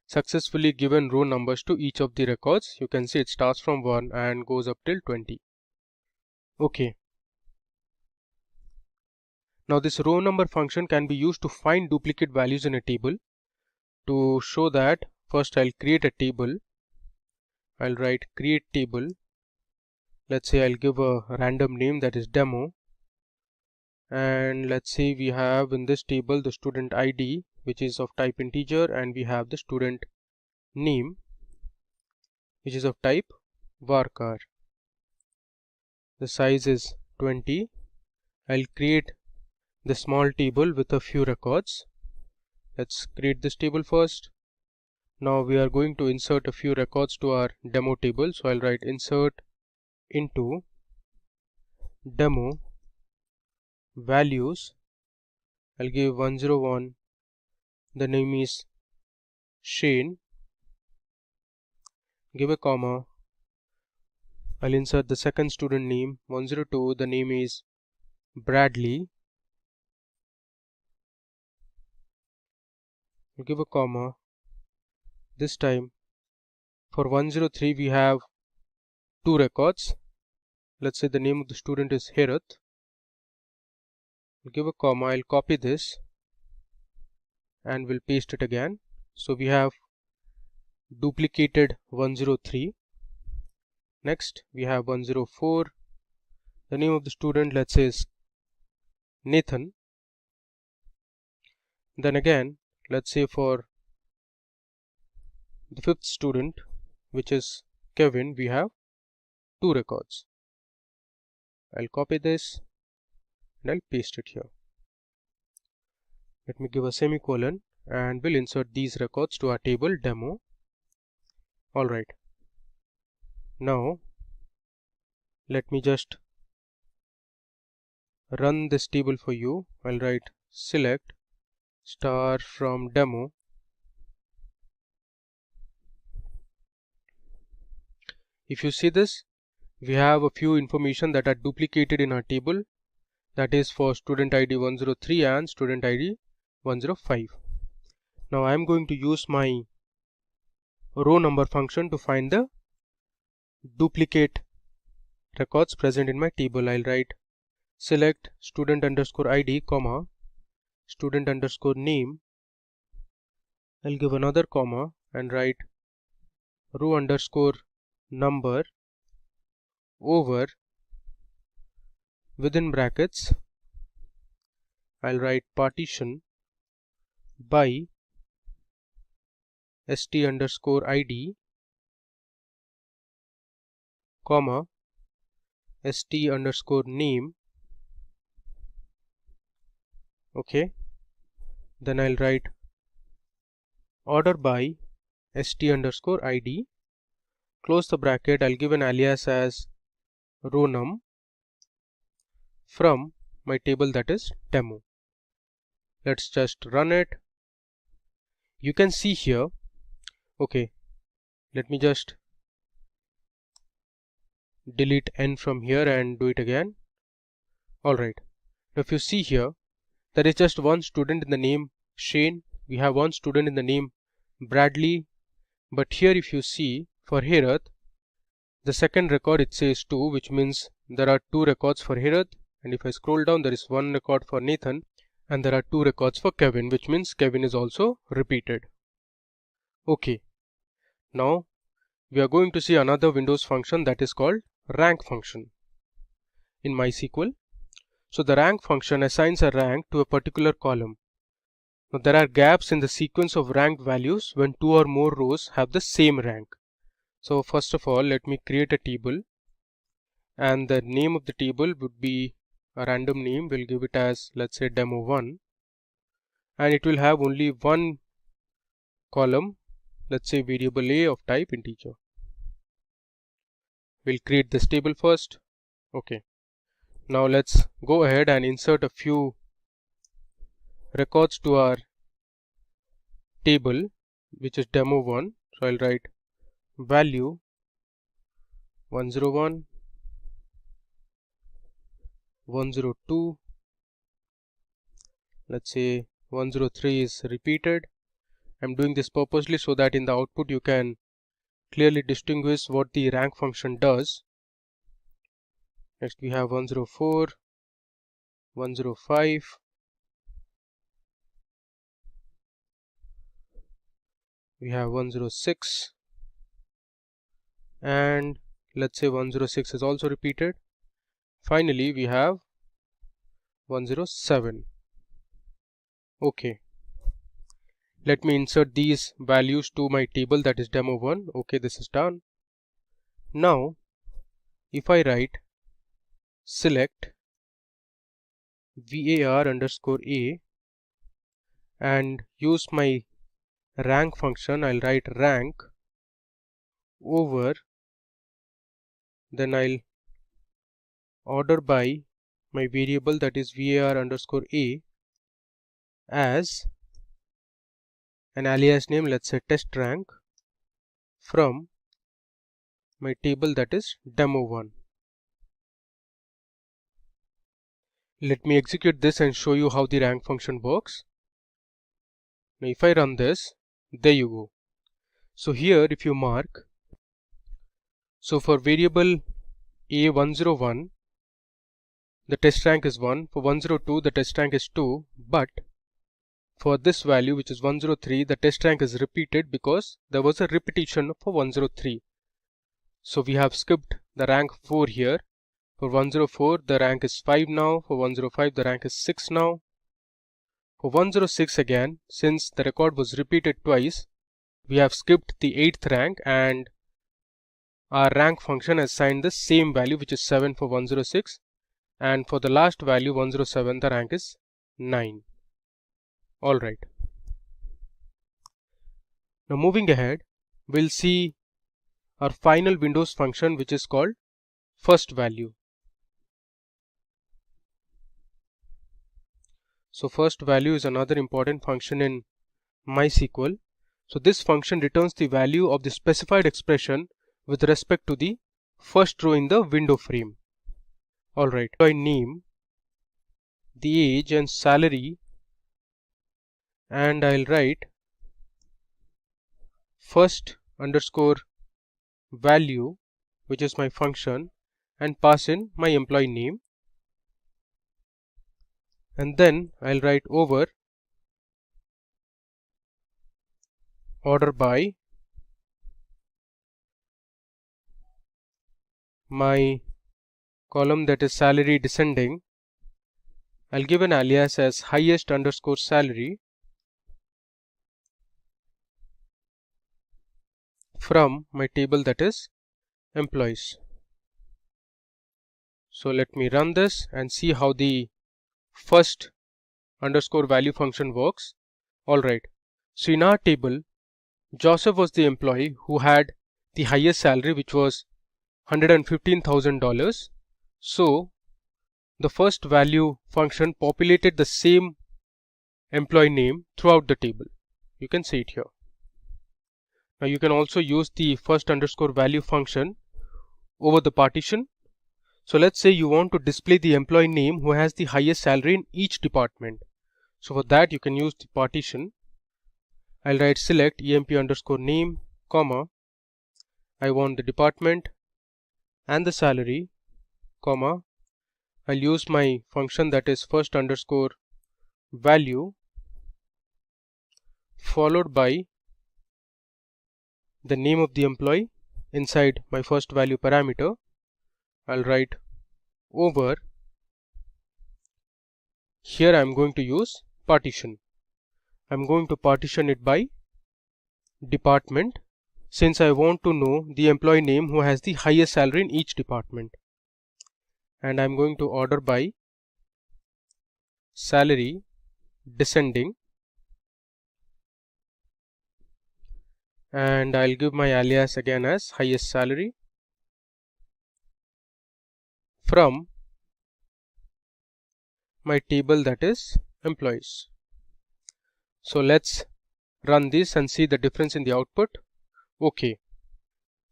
successfully given row numbers to each of the records. You can see it starts from 1 and goes up till 20. Okay. Now this row number function can be used to find duplicate values in a table. To show that, first I'll create a table. I'll write create table. Let's say I'll give a random name, that is demo. And let's say we have in this table the student ID which is of type integer, and we have the student name which is of type varchar. The size is 20. I'll create the small table with a few records. Let's create this table first. Now we are going to insert a few records to our demo table. So I'll write insert into demo values. I'll give 101. The name is Shane. Give a comma. I'll insert the second student name 102. The name is Bradley. I'll give a comma. This time for 103 we have two records. Let's say the name of the student is Herath. I'll give a comma. I'll copy this and we'll paste it again. So we have duplicated 103. Next we have 104. The name of the student, let's say, is Nathan. Then again, let's say for the fifth student, which is Kevin, we have two records. I'll copy this and I'll paste it here. Let me give a semicolon and we'll insert these records to our table demo. Alright. Now let me just run this table for you. I'll write select star from demo. If you see this, we have a few information that are duplicated in our table, that is for student ID 103 and student ID 105. Now I am going to use my row number function to find the duplicate records present in my table. I'll write select student underscore ID comma student underscore name. I'll give another comma and write row underscore number over within brackets. I'll write partition by st underscore id comma st underscore name. Okay, then I'll write order by st underscore id, close the bracket. I'll give an alias as row num from my table, that is demo. Let's just run it. You can see here, okay, let me just delete n from here and do it again. Alright, now if you see here, there is just one student in the name Shane. We have one student in the name Bradley, but here if you see for Herath, the second record it says 2, which means there are two records for Herath, and if I scroll down there is one record for Nathan and there are two records for Kevin, which means Kevin is also repeated. Okay, now we are going to see another Windows function that is called rank function in MySQL. So the rank function assigns a rank to a particular column. Now there are gaps in the sequence of ranked values when two or more rows have the same rank. So first of all, let me create a table, and the name of the table would be a random name. We'll give it as, let's say, demo1, and it will have only one column, let's say variable a of type integer. We'll create this table first. Okay, now let's go ahead and insert a few records to our table, which is demo1. So I'll write value 101, 102, let's say 103 is repeated. I'm doing this purposely so that in the output you can clearly distinguish what the rank function does. Next we have 104, 105, we have 106, and let's say 106 is also repeated. Finally we have 107. Okay, Let me insert these values to my table, that is demo1. Okay, this is done. Now if I write select var underscore a and use my rank function, I'll write rank over, then I'll order by my variable, that is var underscore a, as an alias name, let's say test rank, from my table, that is demo1. Let me execute this and show you how the rank function works. Now if I run this, there you go. So here if you mark, so for variable a101 the test rank is 1, for 102 the test rank is 2, but for this value which is 103 the test rank is repeated because there was a repetition for 103. So we have skipped the rank 4 here. For 104 the rank is 5 now, for 105 the rank is 6 now. For 106 again, since the record was repeated twice, we have skipped the 8th rank and our rank function assigned the same value which is 7 for 106, and for the last value 107 the rank is 9. Alright. Now moving ahead, we'll see our final Windows function which is called first value. So first value is another important function in MySQL. So this function returns the value of the specified expression with respect to the first row in the window frame. Alright, I name, the age and salary, and I'll write first underscore value, which is my function, and pass in my employee name, and then I'll write over order by my column, that is salary descending. I'll give an alias as highest underscore salary from my table, that is employees. So let me run this and see how the first underscore value function works. Alright, so in our table Joseph was the employee who had the highest salary, which was $115,000. So the first value function populated the same employee name throughout the table. You can see it here. Now you can also use the first underscore value function over the partition. So let's say you want to display the employee name who has the highest salary in each department. So for that you can use the partition. I'll write select emp underscore name, comma, I want the department and the salary, comma, I'll use my function, that is first underscore value followed by the name of the employee inside my first value parameter. I'll write over, here I'm going to use partition. I'm going to partition it by department, since I want to know the employee name who has the highest salary in each department. And I'm going to order by salary descending, and I'll give my alias again as highest salary from my table, that is employees. So let's run this and see the difference in the output. Okay,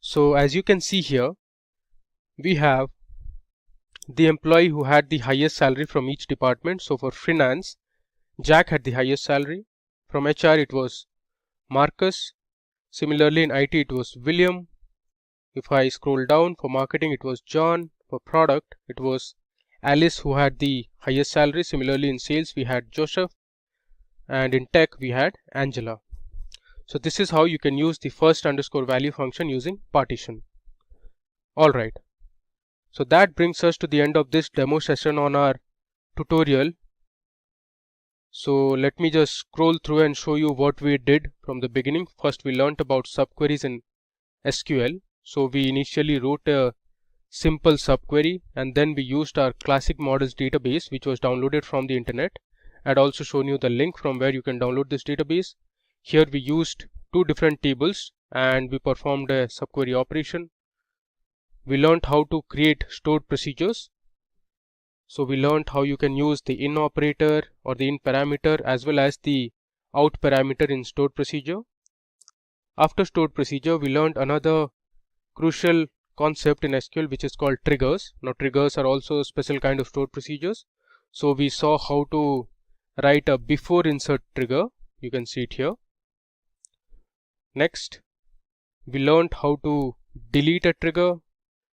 so as you can see here, we have the employee who had the highest salary from each department. So for finance, Jack had the highest salary. From HR it was Marcus. Similarly in IT it was William. If I scroll down, for marketing it was John. For product it was Alice who had the highest salary. Similarly in sales we had Joseph, and in tech we had Angela. So this is how you can use the first underscore value function using partition. Alright, so that brings us to the end of this demo session on our tutorial. So let me just scroll through and show you what we did from the beginning. First, we learnt about subqueries in SQL. So we initially wrote a simple subquery, and then we used our classic models database, which was downloaded from the internet. I'd also shown you the link from where you can download this database. Here we used two different tables and we performed a subquery operation. We learned how to create stored procedures. So we learned how you can use the in operator or the in parameter as well as the out parameter in stored procedure. After stored procedure, we learned another crucial concept in SQL, which is called triggers. Now triggers are also a special kind of stored procedures. So we saw how to write a before insert trigger. You can see it here. Next, we learned how to delete a trigger.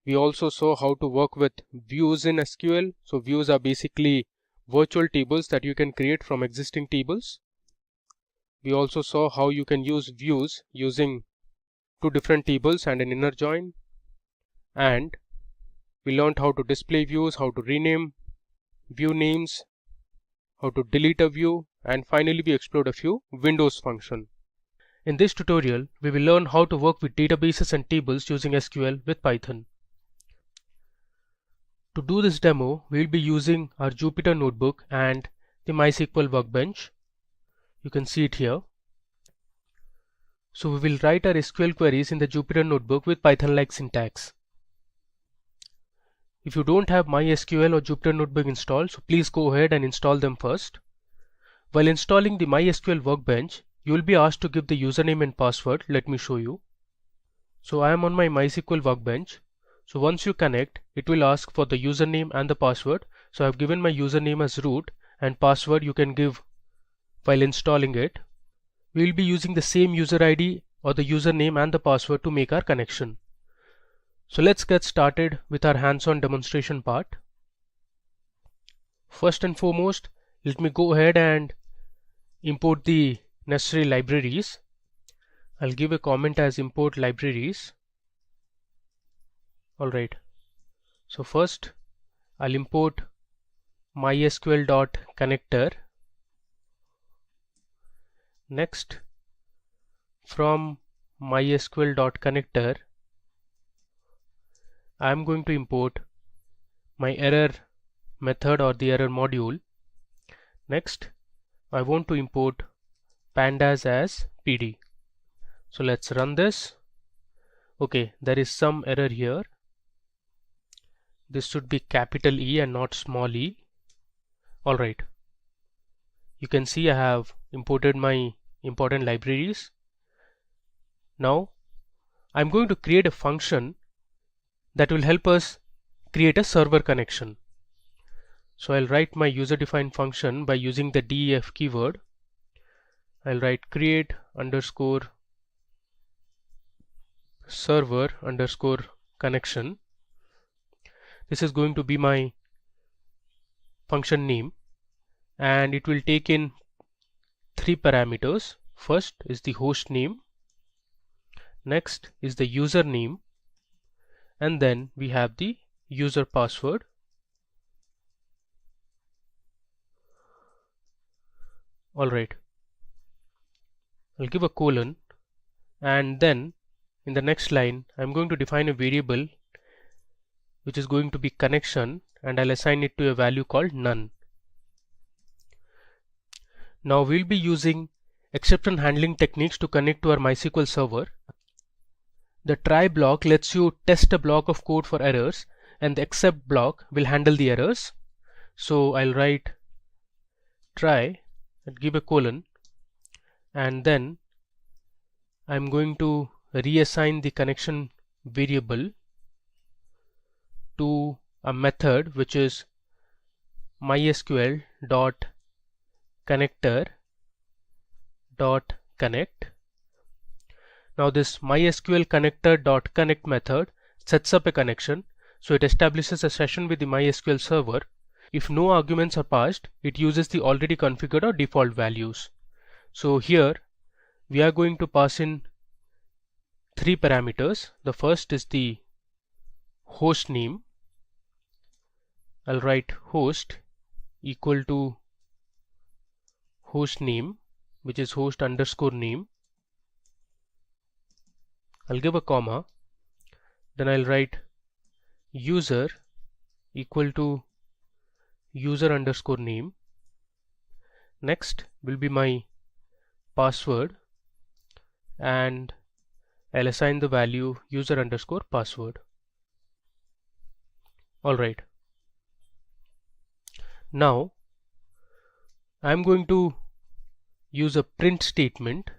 We also saw how to work with views in SQL. So views are basically virtual tables that you can create from existing tables. We also saw how you can use views using two different tables and an inner join. And we learned how to display views, how to rename view names, how to delete a view, and finally we explored a few Windows functions. In this tutorial, we will learn how to work with databases and tables using SQL with Python. To do this demo, we will be using our Jupyter Notebook and the MySQL Workbench. You can see it here. So we will write our SQL queries in the Jupyter Notebook with Python-like syntax. If you don't have MySQL or Jupyter Notebook installed, so please go ahead and install them first. While installing the MySQL Workbench, you will be asked to give the username and password. Let me show you. So I am on my MySQL Workbench. So once you connect, it will ask for the username and the password. So I have given my username as root, and password you can give while installing it. We will be using the same user ID or the username and the password to make our connection. So let's get started with our hands-on demonstration part. First and foremost, let me go ahead and import the necessary libraries. I'll give a comment as import libraries. Alright, so first I'll import mysql.connector. Next, from mysql.connector, I'm going to import my error method or the error module. Next, I want to import pandas as PD. So let's run this. Okay, there is some error here. This should be capital E and not small e. Alright, you can see I have imported my important libraries. Now I'm going to create a function that will help us create a server connection. So I'll write my user-defined function by using the def keyword. I'll write create underscore server underscore connection. This is going to be my function name, and it will take in three parameters. First is the host name, next is the username, and then we have the user password. Alright, I'll give a colon, and then in the next line I'm going to define a variable which is going to be connection, and I'll assign it to a value called none. Now we'll be using exception handling techniques to connect to our MySQL server. The try block lets you test a block of code for errors, and the except block will handle the errors. So I'll write try and give a colon, and then I'm going to reassign the connection variable to a method which is mysql.connector.connect. Now this mysql.connector.connect method sets up a connection, so it establishes a session with the MySQL server. If no arguments are passed, it uses the already configured or default values. So here we are going to pass in three parameters. The first is the host name. I'll write host equal to host name, which is host underscore name. I'll give a comma, then I'll write user equal to user underscore name. Next will be my password, and I'll assign the value user underscore password. Alright. Now I'm going to use a print statement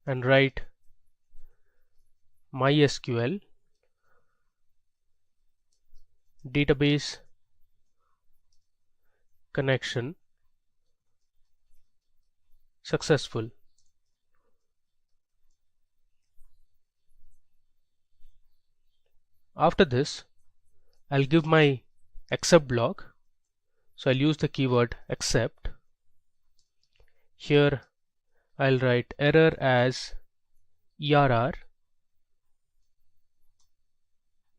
and write MySQL database connection successful. After this, I'll give my except block. So I'll use the keyword except. Here I'll write error as ERR,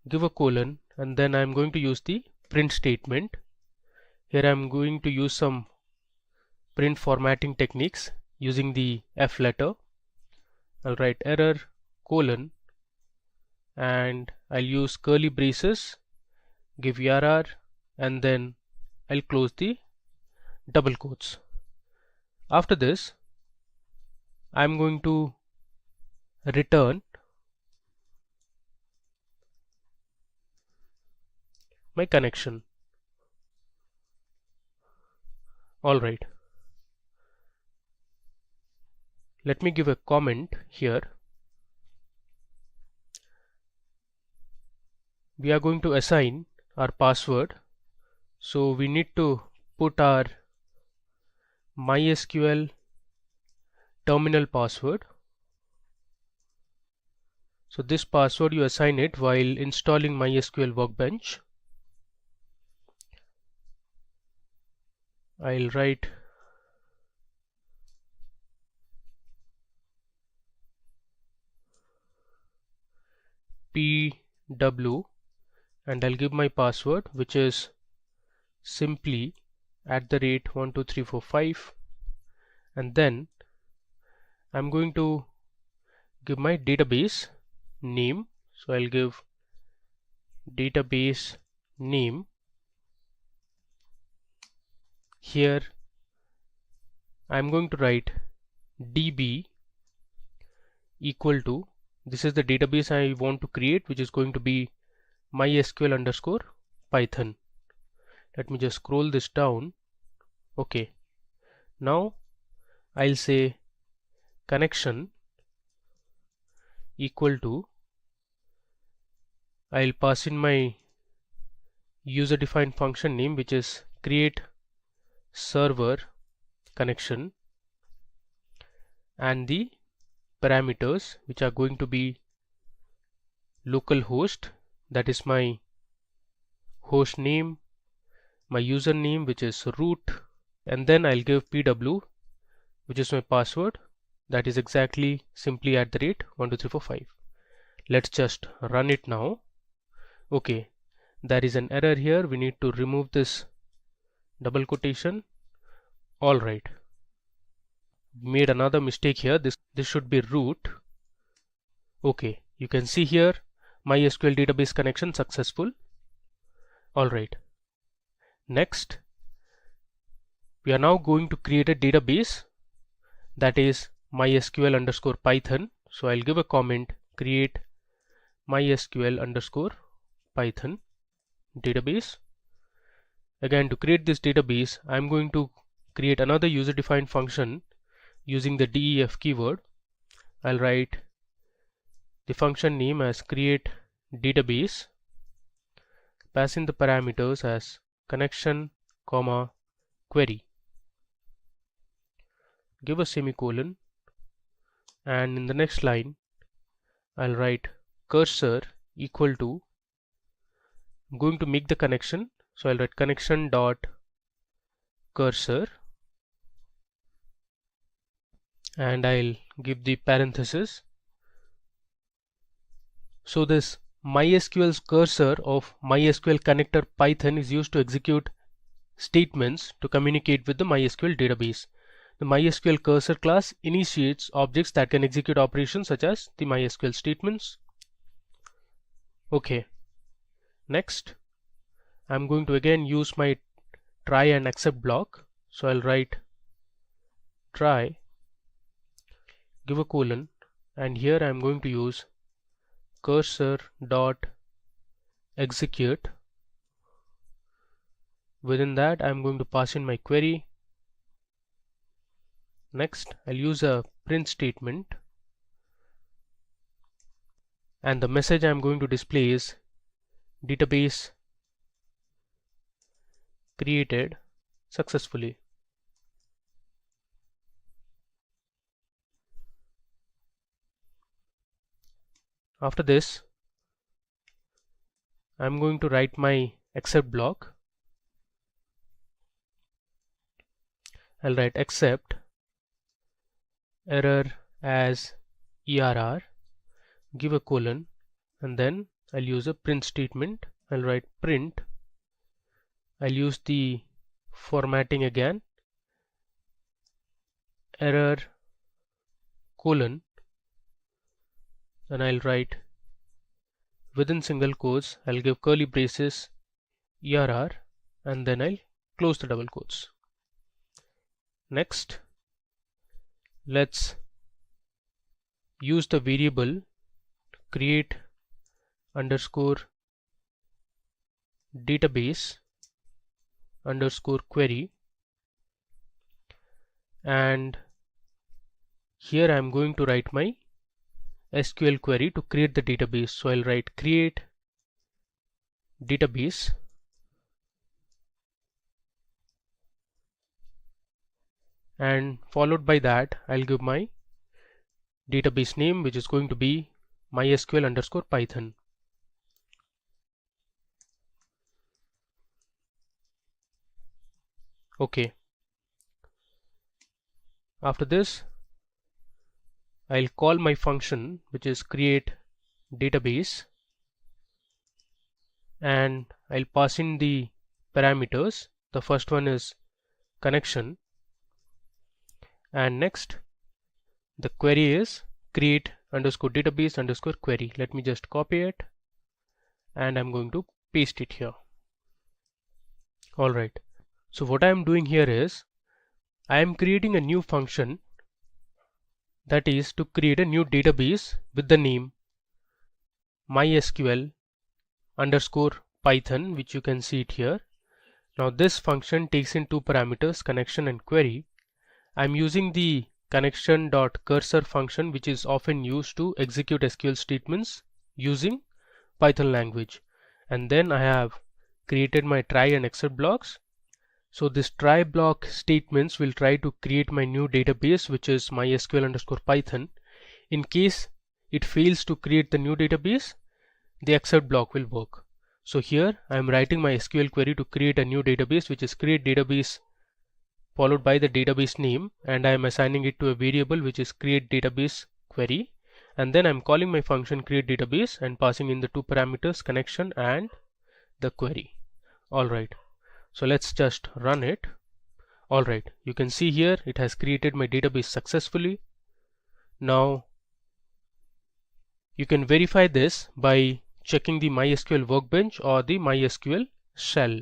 give a colon, and then I'm going to use the print statement. Here I'm going to use some print formatting techniques using the F letter. I'll write error colon, and I'll use curly braces, give ERR, and then I'll close the double quotes. After this, I'm going to return my connection. Alright. Let me give a comment here. We are going to assign our password, so we need to put our MySQL terminal password. So this password you assign it while installing MySQL Workbench. I'll write PW and I'll give my password, which is simply @12345, and then I'm going to give my database name. So I'll give database name. Here I'm going to write DB equal to, this is the database I want to create, which is going to be MySQL underscore Python. Let me just scroll this down. Okay, now I'll say connection equal to, I'll pass in my user defined function name, which is create server connection, and the parameters, which are going to be localhost, that is my host name, my username, which is root, and then I'll give PW, which is my password, that is exactly simply @12345. Let's just run it now. Okay, there is an error here. We need to remove this double quotation. Alright, made another mistake here. This should be root. Okay, you can see here MySQL database connection successful. Alright, next we are now going to create a database, that is MySQL underscore Python. So I'll give a comment, create MySQL underscore Python database. Again, to create this database, I'm going to create another user defined function using the def keyword. I'll write the function name as create database, pass in the parameters as connection, query, give a semicolon, and in the next line I'll write cursor equal to, I'm going to make the connection, so I'll write connection dot cursor, and I'll give the parenthesis. So this MySQL's cursor of MySQL connector Python is used to execute statements to communicate with the MySQL database. The MySQL cursor class initiates objects that can execute operations such as the MySQL statements. Okay. Next, I'm going to again use my try and except block. So I'll write try, give a colon, and here I'm going to use cursor dot execute. Within that I'm going to pass in my query. Next, I'll use a print statement, and the message I'm going to display is database created successfully. After this, I'm going to write my except block. I'll write except error as err, give a colon, and then I'll use a print statement. I'll write print. I'll use the formatting again, error colon, and I'll write within single quotes, I'll give curly braces err, and then I'll close the double quotes. Next, let's use the variable create underscore database underscore query, and here I'm going to write my SQL query to create the database. So I'll write create database, and followed by that I'll give my database name, which is going to be MySQL underscore Python. Okay. After this, I'll call my function, which is create database, and I'll pass in the parameters. The first one is connection, and next the query is create underscore database underscore query. Let me just copy it, and I'm going to paste it here. Alright, so what I'm doing here is I am creating a new function, that is to create a new database with the name MySQL underscore Python, which you can see it here. Now this function takes in two parameters, connection and query. I'm using the connection.cursor function, which is often used to execute SQL statements using Python language. And then I have created my try and except blocks. So this try block statements will try to create my new database, which is MySQL underscore Python. In case it fails to create the new database, the except block will work. So here I am writing my SQL query to create a new database, which is create database followed by the database name, and I am assigning it to a variable which is create database query, and then I'm calling my function create database and passing in the two parameters, connection and the query. Alright, so let's just run it. Alright, you can see here it has created my database successfully. Now you can verify this by checking the MySQL workbench or the MySQL shell.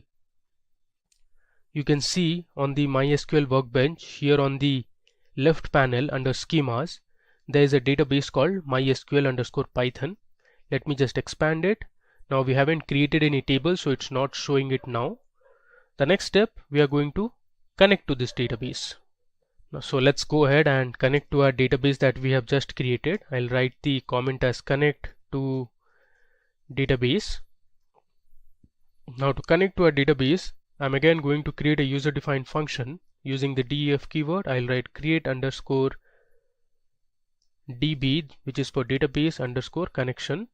You can see on the MySQL workbench here on the left panel under schemas, there is a database called MySQL underscore Python. Let me just expand it. Now we haven't created any table, so it's not showing it now. The next step, we are going to connect to this database. So let's go ahead and connect to our database that we have just created. I'll write the comment as connect to database. Now to connect to our database, I'm again going to create a user defined function using the def keyword. I'll write create underscore db, which is for database underscore connection,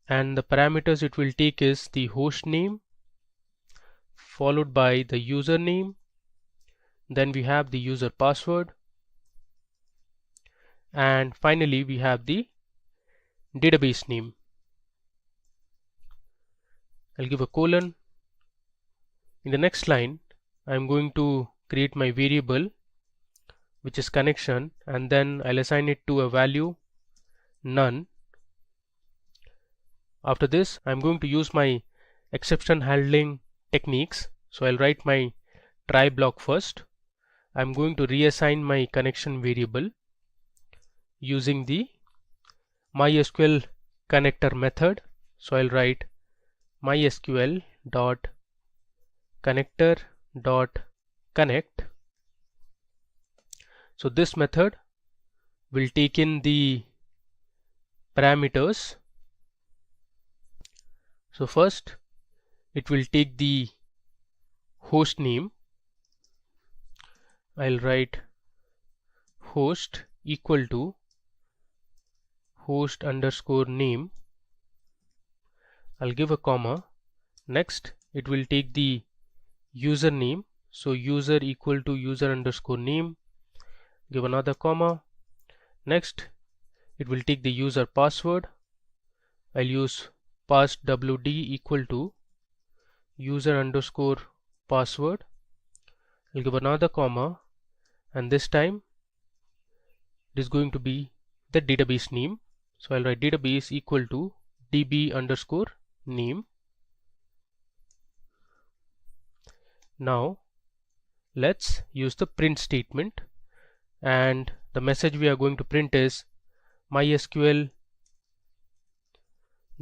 and the parameters it will take is the host name followed by the username, then we have the user password, and finally we have the database name. I'll give a colon. In the next line I'm going to create my variable which is connection, and then I'll assign it to a value none. After this, I'm going to use my exception handling techniques. So I'll write my try block first. I'm going to reassign my connection variable using the MySQL connector method. So I'll write MySQL dot connector dot connect. So this method will take in the parameters. So first it will take the host name. I'll write host equal to host underscore name. I'll give a comma. Next it will take the username, so user equal to user underscore name, give another comma. Next it will take the user password. I'll use passwd equal to user underscore password. I'll give another comma, and this time it is going to be the database name. So I'll write database equal to db underscore name. Now let's use the print statement, and the message we are going to print is MySQL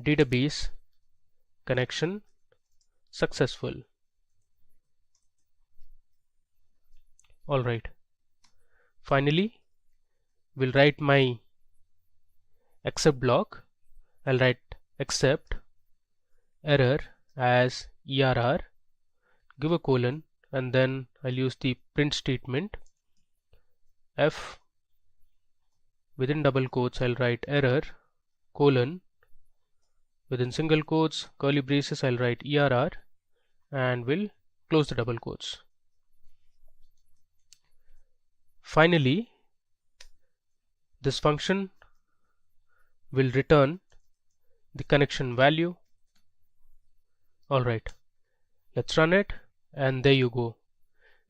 database connection successful. Alright, finally we'll write my except block. I'll write except error as err, give a colon, and then I'll use the print statement. F within double quotes I'll write error colon, within single quotes curly braces I'll write err, and will close the double quotes. Finally this function will return the connection value. Alright, let's run it, and there you go,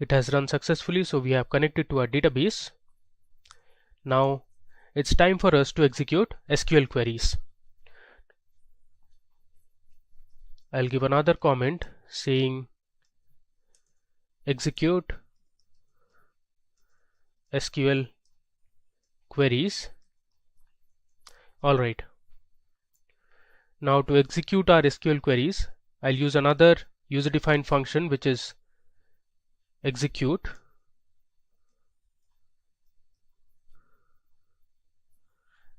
it has run successfully. So we have connected to our database. Now it's time for us to execute SQL queries. I'll give another comment saying execute SQL queries. Alright, now to execute our SQL queries, I'll use another user defined function which is execute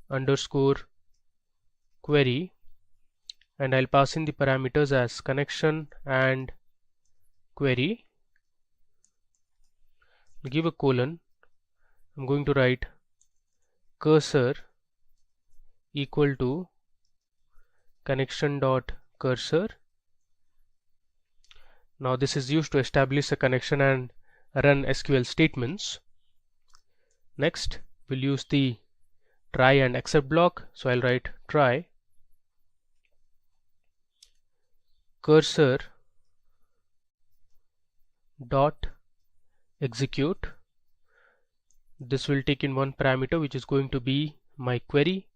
underscore query, and I'll pass in the parameters as connection and query. I'll give a colon. I'm going to write cursor equal to connection dot cursor. Now this is used to establish a connection and run SQL statements. Next we'll use the try and except block. So I'll write try cursor dot execute. This will take in one parameter which is going to be my query,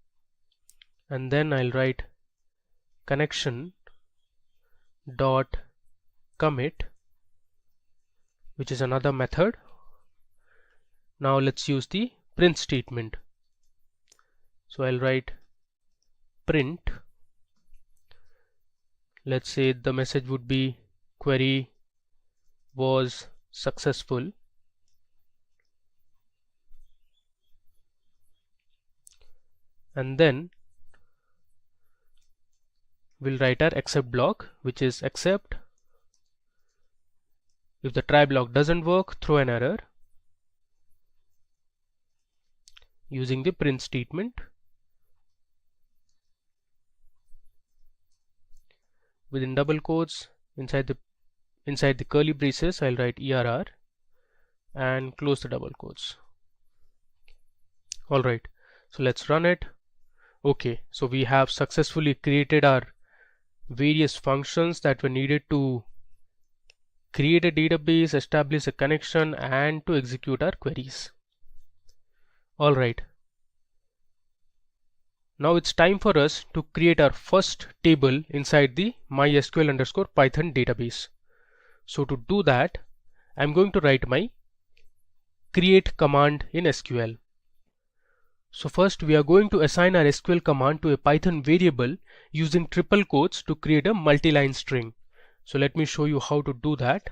and then I'll write connection dot commit, which is another method. Now let's use the print statement. So I'll write print, let's say the message would be query was successful, and then we'll write our except block, which is except if the try block doesn't work, throw an error using the print statement. Within double quotes inside the curly braces I'll write err and close the double quotes. Alright, so let's run it. Okay, so we have successfully created our various functions that were needed to create a database, establish a connection, and to execute our queries. Alright. Now it's time for us to create our first table inside the MySQL_Python database. So to do that, I'm going to write my create command in SQL. So first we are going to assign our SQL command to a Python variable using triple quotes to create a multi-line string. So let me show you how to do that.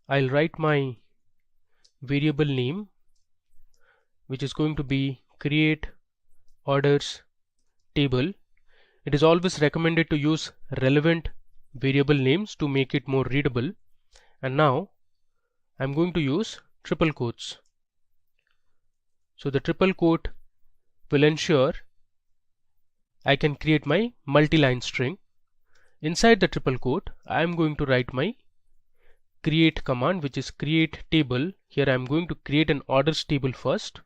I'll write my variable name, which is going to be create orders table. It is always recommended to use relevant variable names to make it more readable. And now I'm going to use triple quotes. So the triple quote will ensure I can create my multi-line string. Inside the triple quote, I am going to write my create command, which is create table. Here I am going to create an orders table first,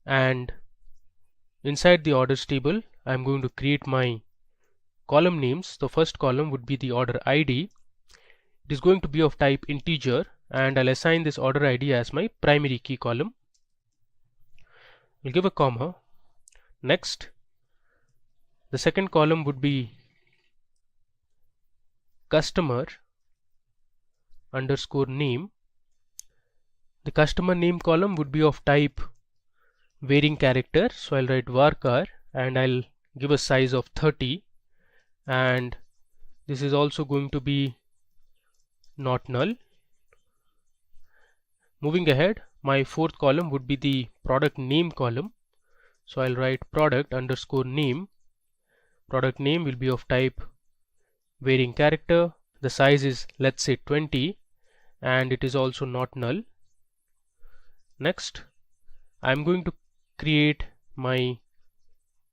and inside the orders table I am going to create my column names. The first column would be the order ID. It is going to be of type integer, and I'll assign this order ID as my primary key column. We'll give a comma. Next, the second column would be customer underscore name. The customer name column would be of type varying character, so I'll write varchar and I'll give a size of 30, and this is also going to be not null. Moving ahead, my fourth column would be the product name column, so I'll write product underscore name. Product name will be of type varying character. The size is, let's say, 20, and it is also not null. Next, I'm going to create my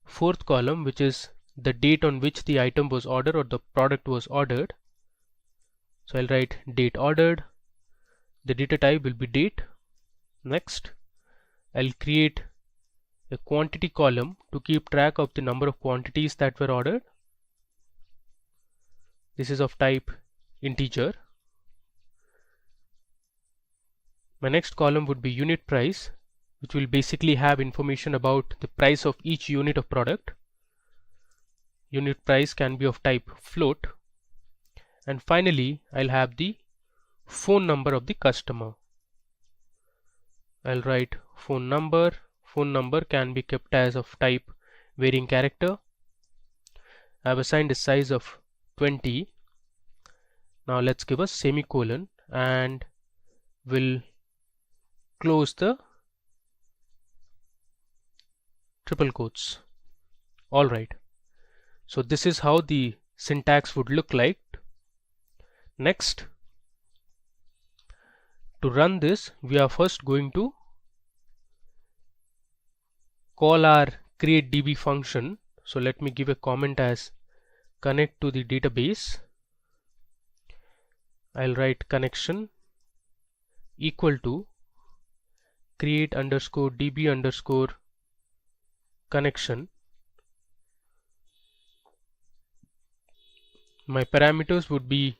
fourth column, which is the date on which the item was ordered or the product was ordered. So I'll write date ordered. The data type will be date. Next, I'll create a quantity column to keep track of the number of quantities that were ordered. This is of type integer. My next column would be unit price, which will basically have information about the price of each unit of product. Unit price can be of type float. And finally, I'll have the phone number of the customer. I'll write phone number. Phone number can be kept as of type varying character. I've assigned a size of 20. Now let's give a semicolon and we'll close the triple quotes. Alright, so this is how the syntax would look like. Next, to run this, we are first going to call our createDB function. So let me give a comment as connect to the database. I'll write connection equal to create underscore db underscore connection. My parameters would be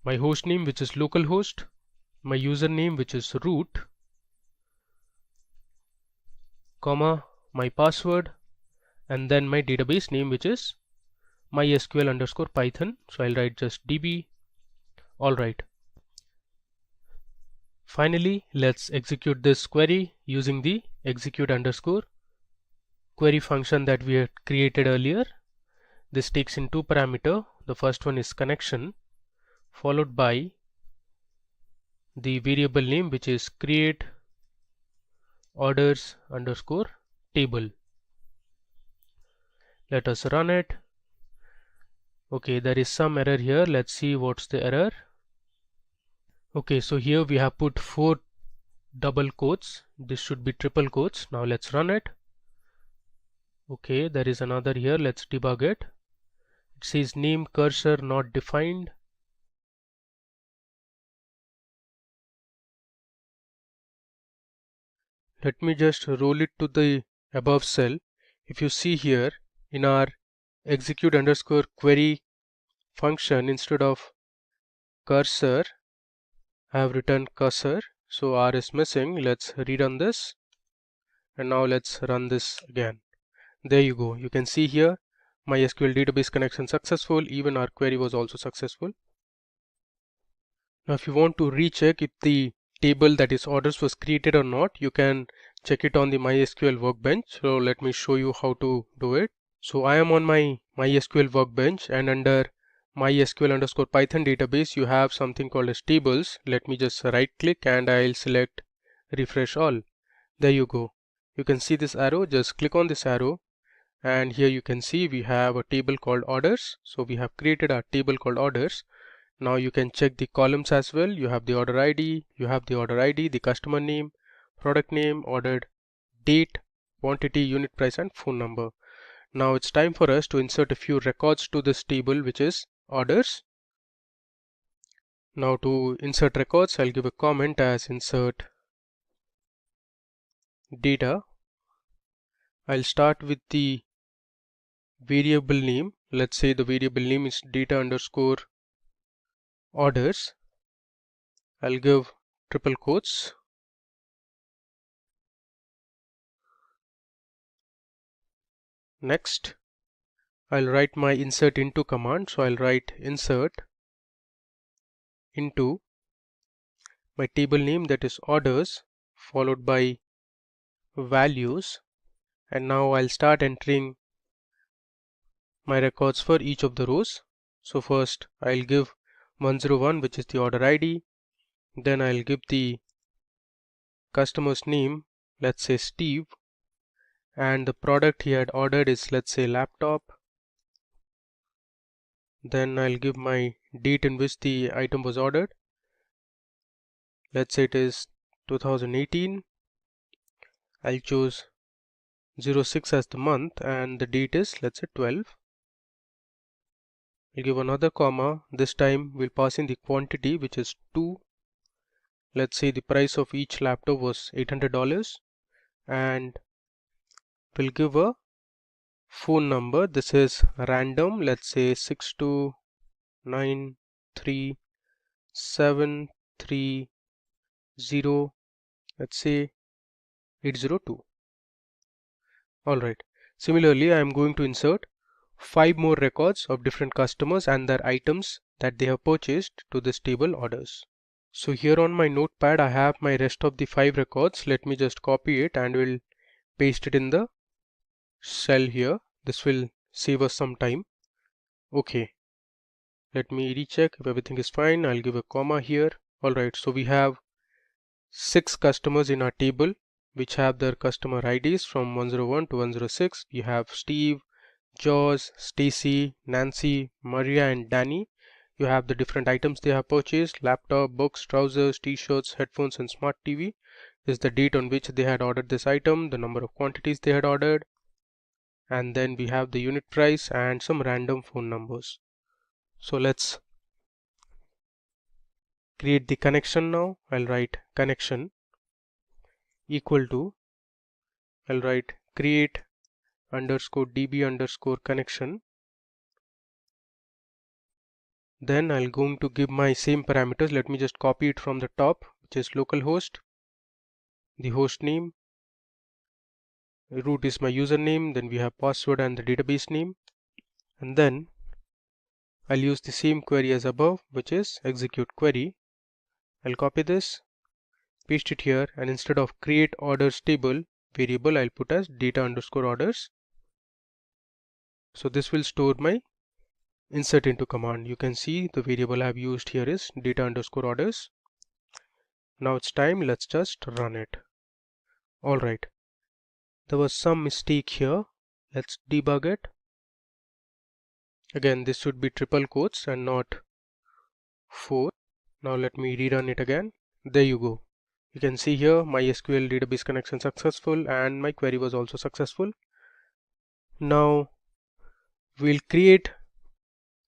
my host name, which is localhost, my username, which is root, comma, my password, and then my database name, which is MySQL_Python. So I'll write just db. Alright. Finally, let's execute this query using the execute underscore query function that we had created earlier. This takes in two parameters. The first one is connection, followed by the variable name, which is create orders underscore table. Let us run it. Okay, there is some error here. Let's see what's the error. Okay, so here we have put 4 double quotes. This should be triple quotes. Now let's run it. Okay, there is another here. Let's debug it. It says name cursor not defined. Let me just roll it to the above cell. If you see here in our execute underscore query function, instead of cursor. I have written cursor, so R is missing. Let's rerun this, and now let's run this again. There you go. You can see here MySQL database connection successful. Even our query was also successful. Now if you want to recheck if the table, that is orders, was created or not, you can check it on the MySQL workbench. So let me show you how to do it. So I am on my MySQL workbench, and under MySQL_Python database you have something called as tables. Let me just right click and I'll select refresh all. There you go. You can see this arrow. Just click on this arrow, and here you can see we have a table called orders. So we have created a table called orders. Now you can check the columns as well. You have the order ID, the customer name, product name, ordered date, quantity, unit price, and phone number. Now it's time for us to insert a few records to this table, which is orders. Now to insert records, I'll give a comment as insert data. I'll start with the variable name. Let's say the variable name is data underscore orders. I'll give triple quotes. Next, I'll write my insert into command. So I'll write insert into my table name, that is orders, followed by values, and now I'll start entering my records for each of the rows. So first I'll give 101, which is the order ID. Then I'll give the customer's name, let's say Steve, and the product he had ordered is, let's say, laptop. Then I'll give my date in which the item was ordered. Let's say it is 2018. I'll choose 06 as the month, and the date is, let's say, 12. I'll give another comma. This time we'll pass in the quantity, which is 2. Let's say the price of each laptop was $800, and we'll give a phone number. This is random. Let's say 6293730, let's say 802. Alright. Similarly, I am going to insert 5 more records of different customers and their items that they have purchased to this table orders. So here on my notepad I have my rest of the 5 records. Let me just copy it and we'll paste it in the cell here. This will save us some time. Okay, let me recheck if everything is fine. I'll give a comma here. Alright, so we have 6 customers in our table which have their customer IDs from 101 to 106. We have Steve, George, Stacy, Nancy, Maria, and Danny. You have the different items they have purchased: laptop, books, trousers, t-shirts, headphones, and smart TV. This is the date on which they had ordered this item, the number of quantities they had ordered, and then we have the unit price and some random phone numbers. So let's create the connection now. I'll write connection equal to, I'll write create underscore db underscore connection. Then I'll going to give my same parameters. Let me just copy it from the top, which is localhost, the host name, root is my username, then we have password and the database name, and then I'll use the same query as above, which is execute query. I'll copy this, paste it here, and instead of create orders table variable, I'll put as data underscore orders. So this will store my insert into command. You can see the variable I've used here is data underscore orders. Now it's time, let's just run it. Alright, there was some mistake here. Let's debug it. Again, this should be triple quotes and not 4. Now let me rerun it again. There you go. You can see here MySQL database connection successful and my query was also successful. Now we'll create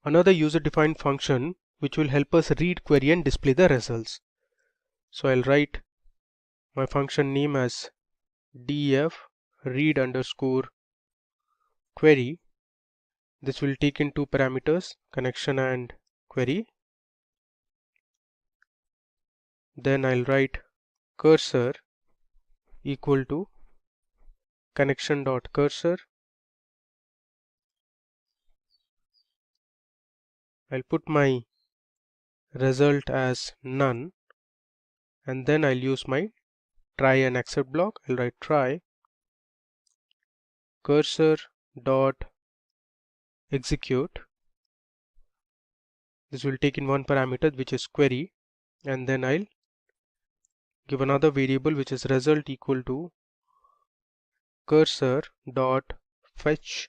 another user-defined function which will help us read query and display the results. So I'll write my function name as def read underscore query. This will take in 2 parameters, connection and query. Then I'll write cursor equal to connection.cursor. I'll put my result as none, and then I'll use my try and accept block. I'll write try cursor dot execute. This will take in one parameter, which is query, and then I'll give another variable which is result equal to cursor dot fetch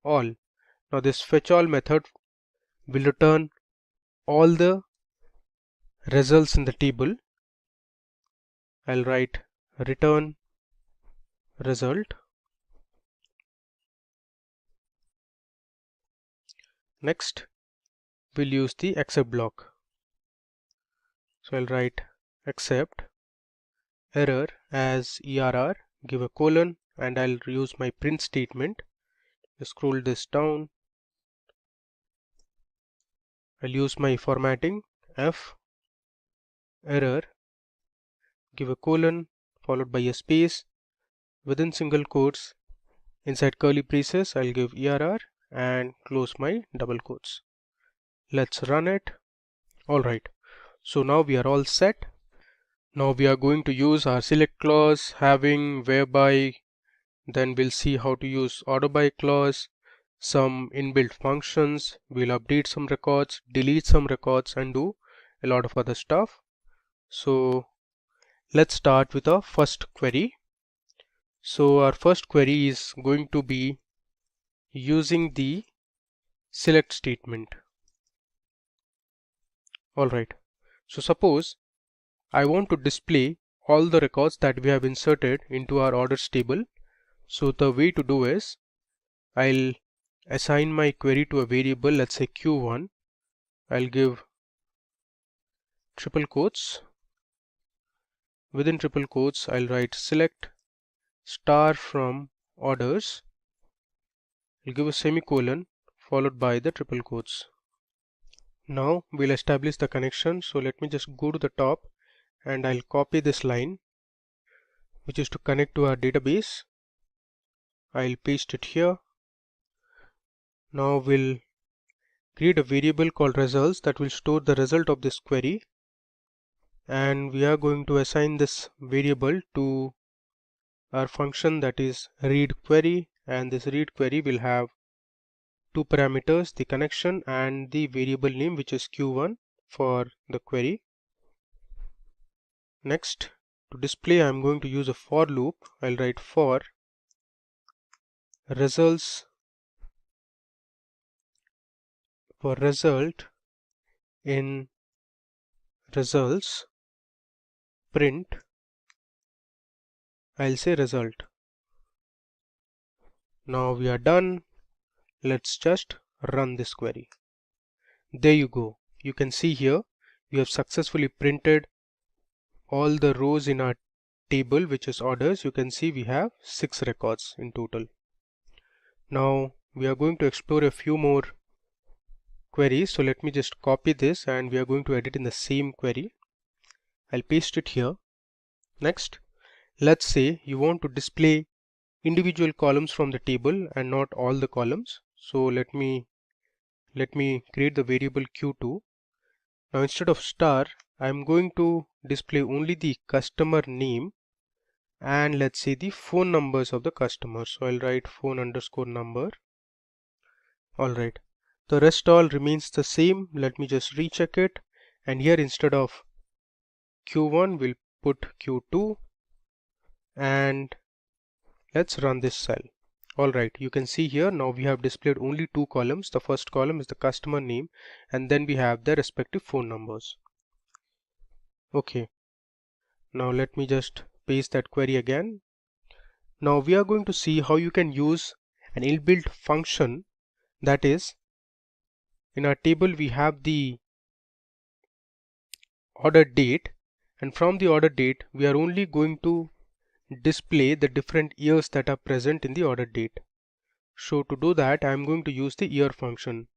all. Now this fetch all method will return all the results in the table. I'll write return result. Next we'll use the accept block. So I'll write accept error as err, give a colon, and I'll use my print statement. Scroll this down. I'll use my formatting f error, give a colon followed by a space, within single quotes inside curly braces I'll give err and close my double quotes. Let's run it. Alright, so now we are all set. Now we are going to use our select clause, having, whereby, then we'll see how to use order by clause, some inbuilt functions, we'll update some records, delete some records, and do a lot of other stuff. So let's start with our first query. So our first query is going to be using the select statement. Alright, so suppose I want to display all the records that we have inserted into our orders table. So the way to do is I'll assign my query to a variable, let's say q1. I'll give triple quotes. Within triple quotes I'll write select star from orders. I'll give a semicolon followed by the triple quotes. Now we'll establish the connection. So let me just go to the top and I'll copy this line which is to connect to our database. I'll paste it here. Now we'll create a variable called results that will store the result of this query, and we are going to assign this variable to our function, that is read query, and this read query will have two parameters, the connection and the variable name, which is q1 for the query. Next, to display I'm going to use a for loop. I'll write for results for result in results print, I'll say result. Now we are done. Let's just run this query. There you go. You can see here we have successfully printed all the rows in our table, which is orders. You can see we have 6 records in total. Now we are going to explore a few more queries. So let me just copy this and we are going to edit in the same query. I'll paste it here. Next, let's say you want to display individual columns from the table and not all the columns. So let me create the variable q2. Now instead of star, I'm going to display only the customer name and let's say the phone numbers of the customer. So I'll write phone underscore number. Alright, the rest all remains the same. Let me just recheck it, and here instead of q1 we'll put q2, and let's run this cell. Alright, you can see here now we have displayed only two columns. The first column is the customer name and then we have their respective phone numbers. Okay, now let me just paste that query again. Now we are going to see how you can use an inbuilt function, that is, in our table we have the order date, and from the order date we are only going to display the different years that are present in the order date. So to do that I am going to use the year function.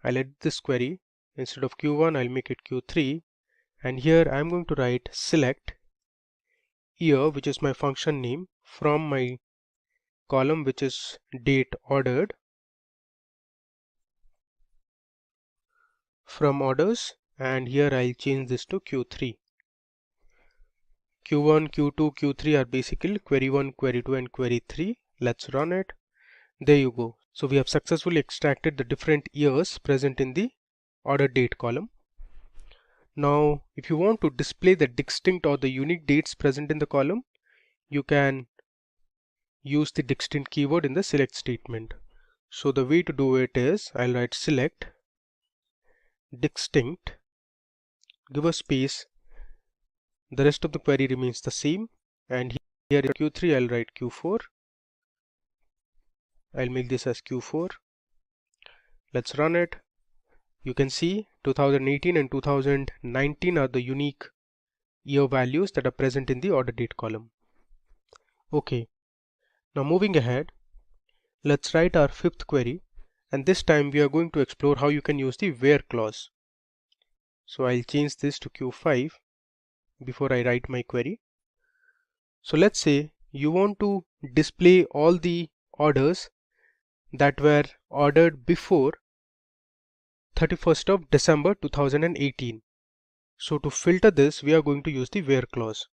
I'll edit this query. Instead of q1 I'll make it q3, and here I'm going to write select year, which is my function name, from my column which is date ordered, from orders, and here I'll change this to Q3. Q1, Q2, Q3 are basically query 1, query 2 and query 3. Let's run it. There you go. So we have successfully extracted the different years present in the order date column. Now if you want to display the distinct or the unique dates present in the column, you can use the distinct keyword in the select statement. So the way to do it is I'll write select distinct, give a space, the rest of the query remains the same, and here in Q3 I'll write Q4. I'll make this as Q4. Let's run it. You can see 2018 and 2019 are the unique year values that are present in the order date column. Okay, now moving ahead, let's write our fifth query, and this time we are going to explore how you can use the where clause. So I'll change this to Q5 before I write my query. So let's say you want to display all the orders that were ordered before 31st of December 2018. So to filter this, we are going to use the where clause.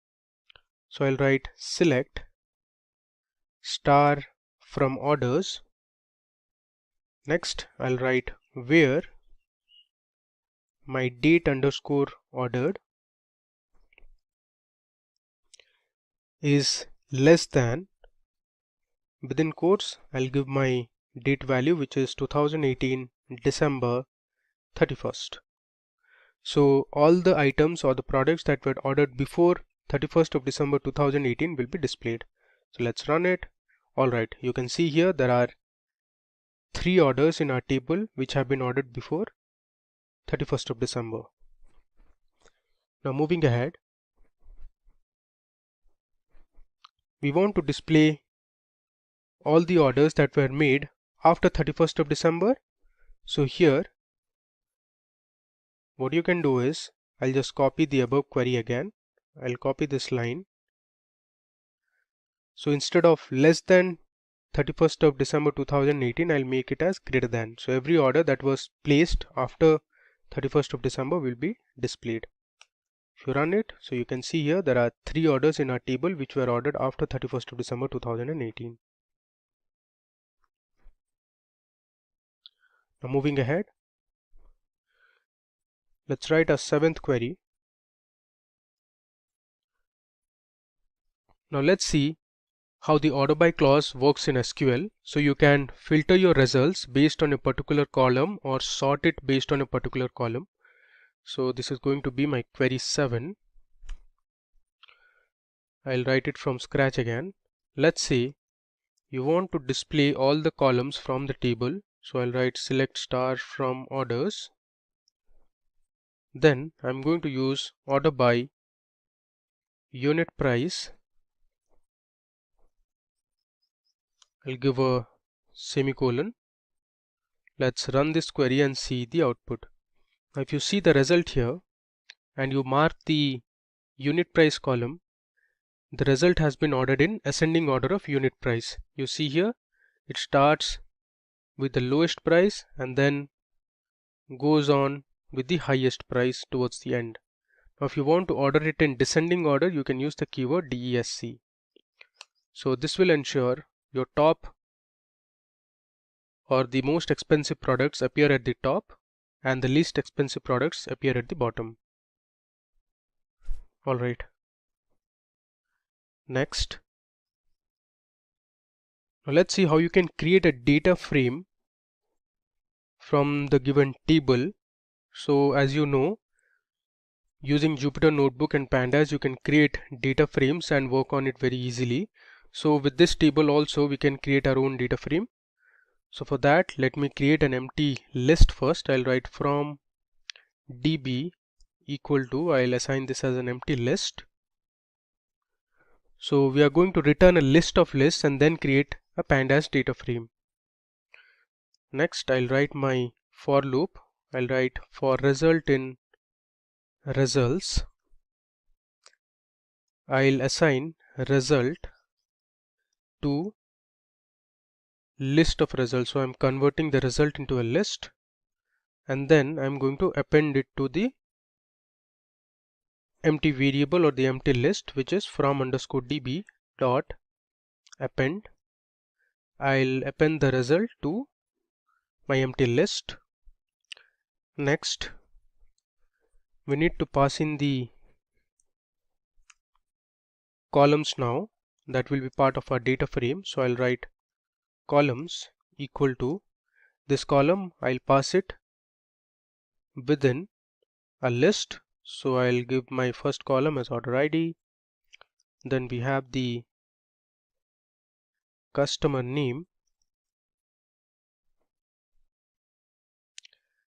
So I'll write select star from orders. Next I'll write where my date underscore ordered is less than, within quotes I'll give my date value, which is 2018 December 31st. So all the items or the products that were ordered before 31st of December 2018 will be displayed. So let's run it. Alright, you can see here there are 3 orders in our table which have been ordered before 31st of December. Now moving ahead, we want to display all the orders that were made after 31st of December. So here what you can do is I'll just copy the above query again. I'll copy this line. So instead of less than 31st of December 2018, I'll make it as greater than. So every order that was placed after 31st of December will be displayed. If you run it, so you can see here there are 3 orders in our table which were ordered after 31st of December 2018. Now moving ahead, let's write a 7th query. Now let's see how the order by clause works in SQL. So you can filter your results based on a particular column or sort it based on a particular column. So this is going to be my query 7. I'll write it from scratch again. Let's say you want to display all the columns from the table. So I'll write select star from orders. Then I'm going to use order by unit price. I'll give a semicolon. Let's run this query and see the output. Now if you see the result here and you mark the unit price column, the result has been ordered in ascending order of unit price. You see here it starts with the lowest price and then goes on with the highest price towards the end. Now if you want to order it in descending order, you can use the keyword DESC. So this will ensure your top or the most expensive products appear at the top and the least expensive products appear at the bottom. Alright. Next, now let's see how you can create a data frame from the given table. So as you know, using Jupyter Notebook and Pandas, you can create data frames and work on it very easily. So with this table also we can create our own data frame. So for that, let me create an empty list first. I'll write from db equal to, I'll assign this as an empty list. So we are going to return a list of lists and then create a Pandas data frame. Next, I'll write my for loop. I'll write for result in results, I'll assign result to list of results. So I'm converting the result into a list, and then I'm going to append it to the empty variable or the empty list, which is from_db dot append. I'll append the result to my empty list. Next, we need to pass in the columns now that will be part of our data frame. So I'll write columns equal to this column. I'll pass it within a list. So I'll give my first column as order ID. Then we have the customer name.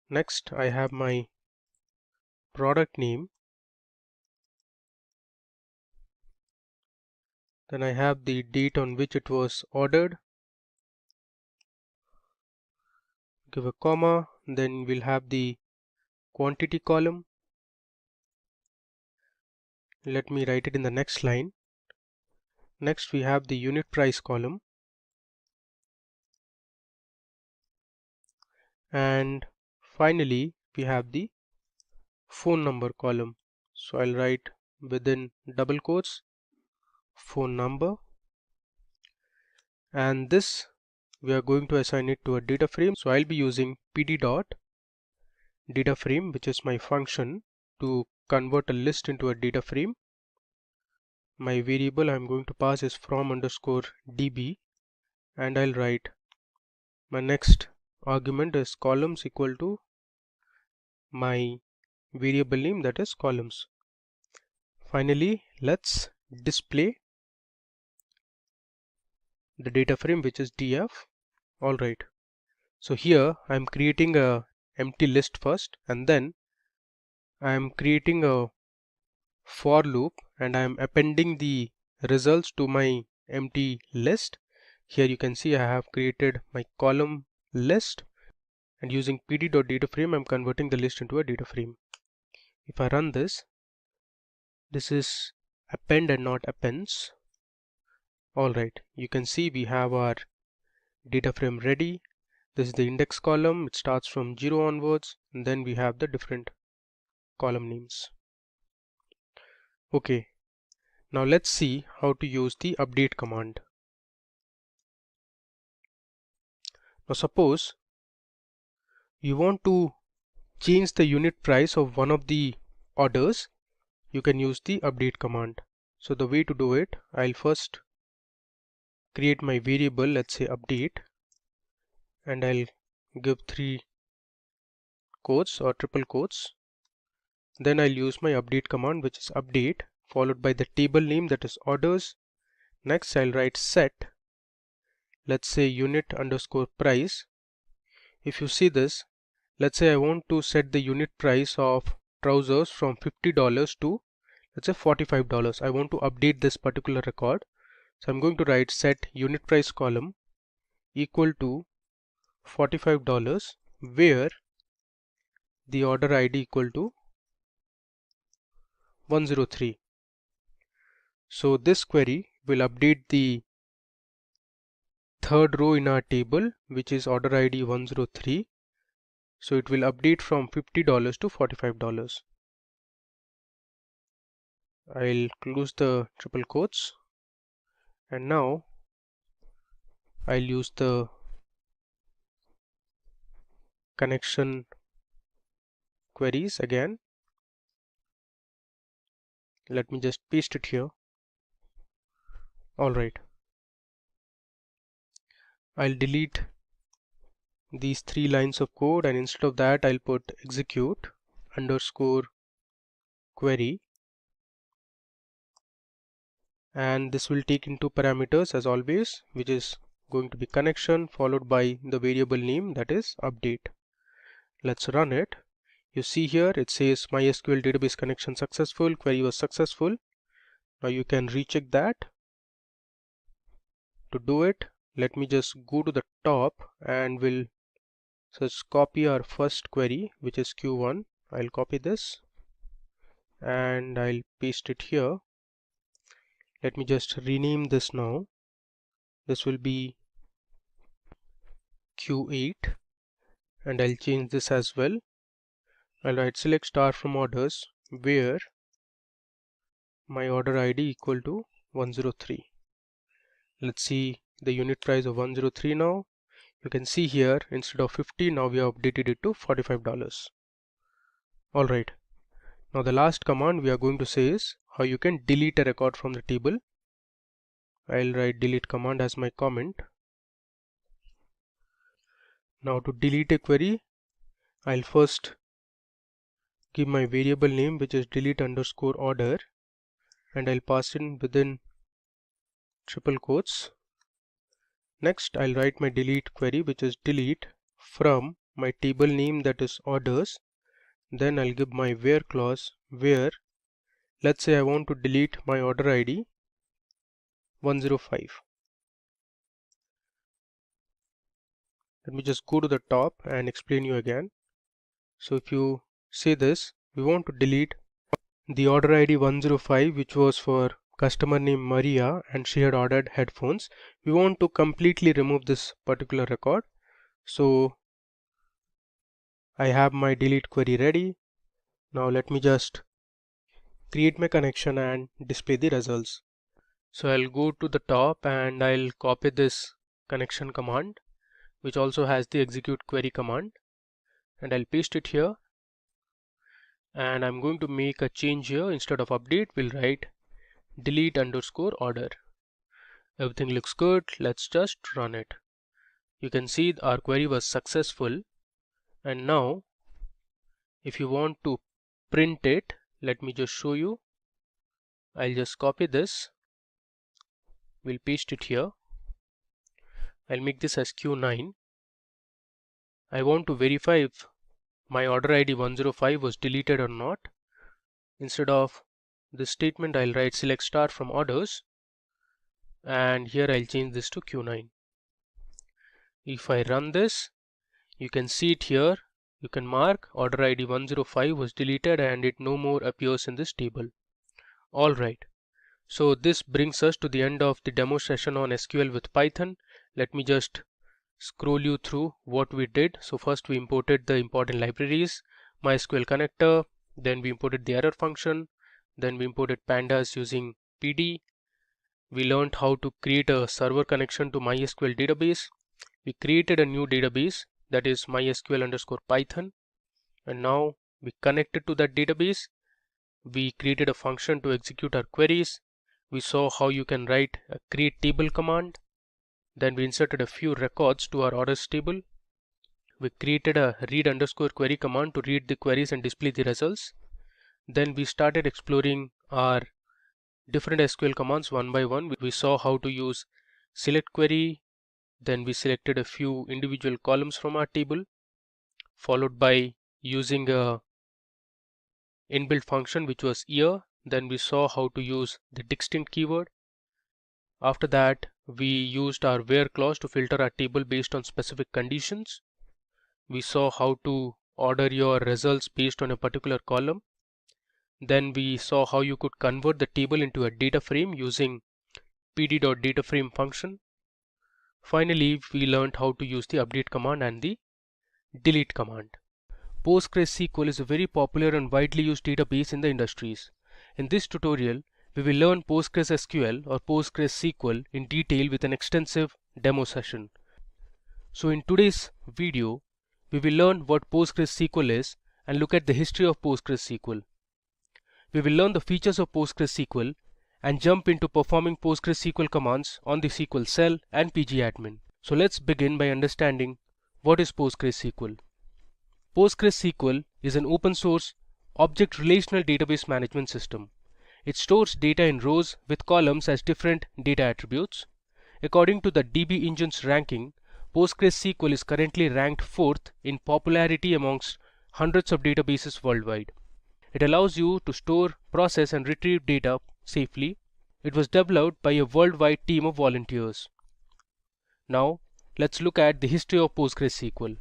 Next, I have my product name. Then I have the date on which it was ordered. Give a comma. Then we'll have the quantity column. Let me write it in the next line. Next, we have the unit price column. And finally, we have the phone number column. So I'll write within double quotes phone number, and this we are going to assign it to a data frame. So I'll be using pd dot data frame, which is my function to convert a list into a data frame. My variable I'm going to pass is from_db, and I'll write my next argument is columns equal to my variable name, that is columns. Finally, let's display the data frame, which is df. Alright, so here I'm creating a empty list first, and then I'm creating a for loop, and I'm appending the results to my empty list. Here you can see I have created my column list, and using pd.dataframe I'm converting the list into a data frame. If I run this is append and not appends. Alright, you can see we have our data frame ready. This is the index column. It starts from 0 onwards, and then we have the different column names. Okay, now let's see how to use the update command. Now suppose you want to change the unit price of one of the orders, you can use the update command. So the way to do it, I'll first create my variable, let's say update, and I'll give 3 quotes or triple quotes. Then I'll use my update command, which is update followed by the table name, that is orders. Next I'll write set, let's say unit_price. If you see this, let's say I want to set the unit price of trousers from $50 to, let's say, $45. I want to update this particular record. So I'm going to write set unit price column equal to $45, where the order ID equal to 103. So this query will update the third row in our table, which is order ID 103. So it will update from $50 to $45. I'll close the triple quotes, and now I'll use the connection queries again. Let me just paste it here. Alright, I'll delete these 3 lines of code, and instead of that I'll put execute underscore query, and this will take into parameters as always, which is going to be connection followed by the variable name, that is update. Let's run it. You see here it says MySQL database connection successful, query was successful. Now you can recheck that. To do it, let me just go to the top and we'll just copy our first query, which is Q1. I'll copy this, and I'll paste it here. Let me just rename this now. This will be Q8, and I'll change this as well. I'll write select star from orders where my order ID equal to 103. Let's see the unit price of 103 now. You can see here instead of 50, now we have updated it to $45. Alright, now the last command we are going to say is how you can delete a record from the table. I'll write delete command as my comment. Now to delete a query, I'll first give my variable name, which is delete underscore order, and I'll pass in within triple quotes. Next, I'll write my delete query, which is delete from my table name, that is orders. Then I'll give my where clause where, let's say I want to delete my order ID 105. Let me just go to the top and explain you again. So if you say this, we want to delete the order ID 105, which was for customer name Maria and she had ordered headphones. We want to completely remove this particular record. So I have my delete query ready. Now let me just create my connection and display the results. So I'll go to the top and I'll copy this connection command, which also has the execute query command, and I'll paste it here. And I'm going to make a change here. Instead of update, we'll write delete underscore order. Everything looks good. Let's just run it. You can see our query was successful. And now if you want to print it, let me just show you. I'll just copy this. We'll paste it here. I'll make this as Q9. I want to verify if my order ID 105 was deleted or not. Instead of this statement, I'll write select star from orders, and here I'll change this to Q9. If I run this, you can see it here. You can mark order ID 105 was deleted and it no more appears in this table. Alright, so this brings us to the end of the demo session on SQL with Python. Let me just scroll you through what we did. So first we imported the important libraries, MySQL connector, then we imported the error function, then we imported pandas using PD. We learned how to create a server connection to MySQL database. We created a new database, that is MySQL underscore Python, and now we connected to that database. We created a function to execute our queries. We saw how you can write a create table command. Then we inserted a few records to our orders table. We created a read underscore query command to read the queries and display the results. Then we started exploring our different SQL commands one by one. We saw how to use select query. Then we selected a few individual columns from our table, followed by using a inbuilt function which was year. Then we saw how to use the distinct keyword. After that, we used our where clause to filter our table based on specific conditions. We saw how to order your results based on a particular column. Then we saw how you could convert the table into a data frame using pd.dataframe function. Finally, we learned how to use the update command and the delete command. PostgreSQL is a very popular and widely used database in the industries. In this tutorial, we will learn PostgreSQL or PostgreSQL in detail with an extensive demo session. So in today's video, we will learn what PostgreSQL is and look at the history of PostgreSQL. We will learn the features of PostgreSQL and jump into performing PostgreSQL commands on the SQL cell and pgadmin. So let's begin by understanding what is PostgreSQL. PostgreSQL is an open source object relational database management system. It stores data in rows with columns as different data attributes. According to the DB Engine's ranking, PostgreSQL is currently ranked 4th in popularity amongst hundreds of databases worldwide. It allows you to store, process and retrieve data safely. It was developed by a worldwide team of volunteers. Now, let's look at the history of PostgreSQL.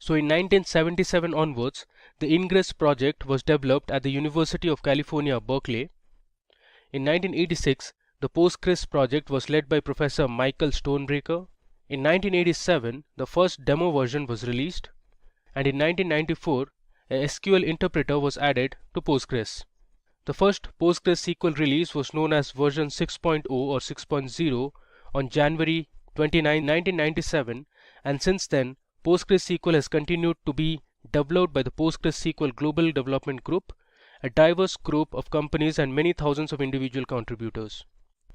So in 1977 onwards, the Ingress project was developed at the University of California, Berkeley. In 1986, the Postgres project was led by Professor Michael Stonebraker. In 1987, the first demo version was released, and in 1994, a SQL interpreter was added to Postgres. The first PostgreSQL release was known as version 6.0 or 6.0 on January 29, 1997, and since then, PostgreSQL has continued to be developed by the PostgreSQL Global Development Group, a diverse group of companies and many thousands of individual contributors.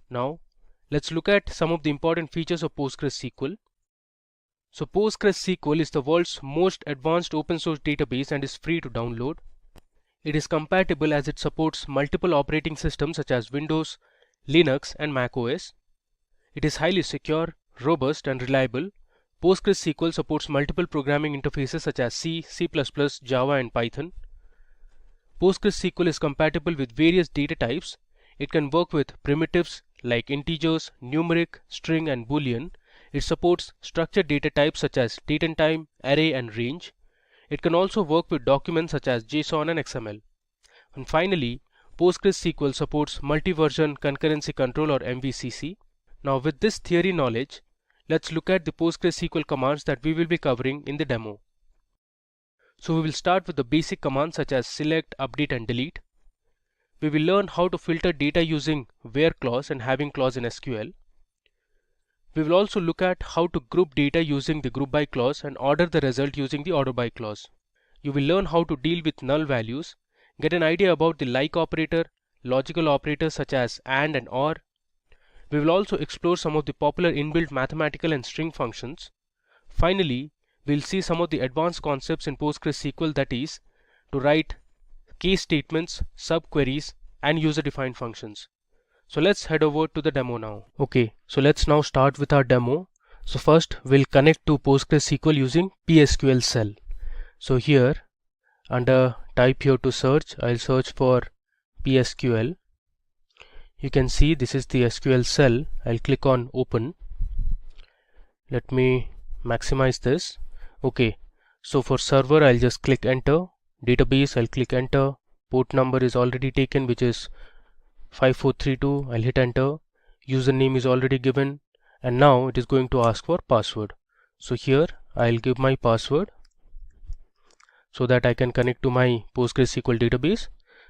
Now, let's look at some of the important features of PostgreSQL. So PostgreSQL is the world's most advanced open source database and is free to download. It is compatible as it supports multiple operating systems such as Windows, Linux and Mac OS. It is highly secure, robust and reliable. PostgreSQL supports multiple programming interfaces such as C, C++, Java and Python. PostgreSQL is compatible with various data types. It can work with primitives like integers, numeric, string and boolean. It supports structured data types such as date and time, array and range. It can also work with documents such as JSON and XML. And finally, PostgreSQL supports multi-version concurrency control or MVCC. Now with this theory knowledge, let's look at the PostgreSQL commands that we will be covering in the demo. So we will start with the basic commands such as select, update and delete. We will learn how to filter data using where clause and having clause in SQL. We will also look at how to group data using the group by clause and order the result using the order by clause. You will learn how to deal with null values, get an idea about the like operator, logical operators such as AND and OR. We will also explore some of the popular inbuilt mathematical and string functions. Finally, we will see some of the advanced concepts in PostgreSQL, that is, to write case statements, subqueries and user-defined functions. So let's head over to the demo now. Okay, so let's now start with our demo. So first we'll connect to PostgreSQL using PSQL cell. So here under type here to search, I'll search for PSQL. You can see this is the SQL cell. I'll click on open. Let me maximize this. Okay, so for server I'll just click enter. Database I'll click enter. Port number is already taken, which is 5432. I'll hit enter. Username is already given, and now it is going to ask for password. So here I'll give my password so that I can connect to my PostgreSQL database.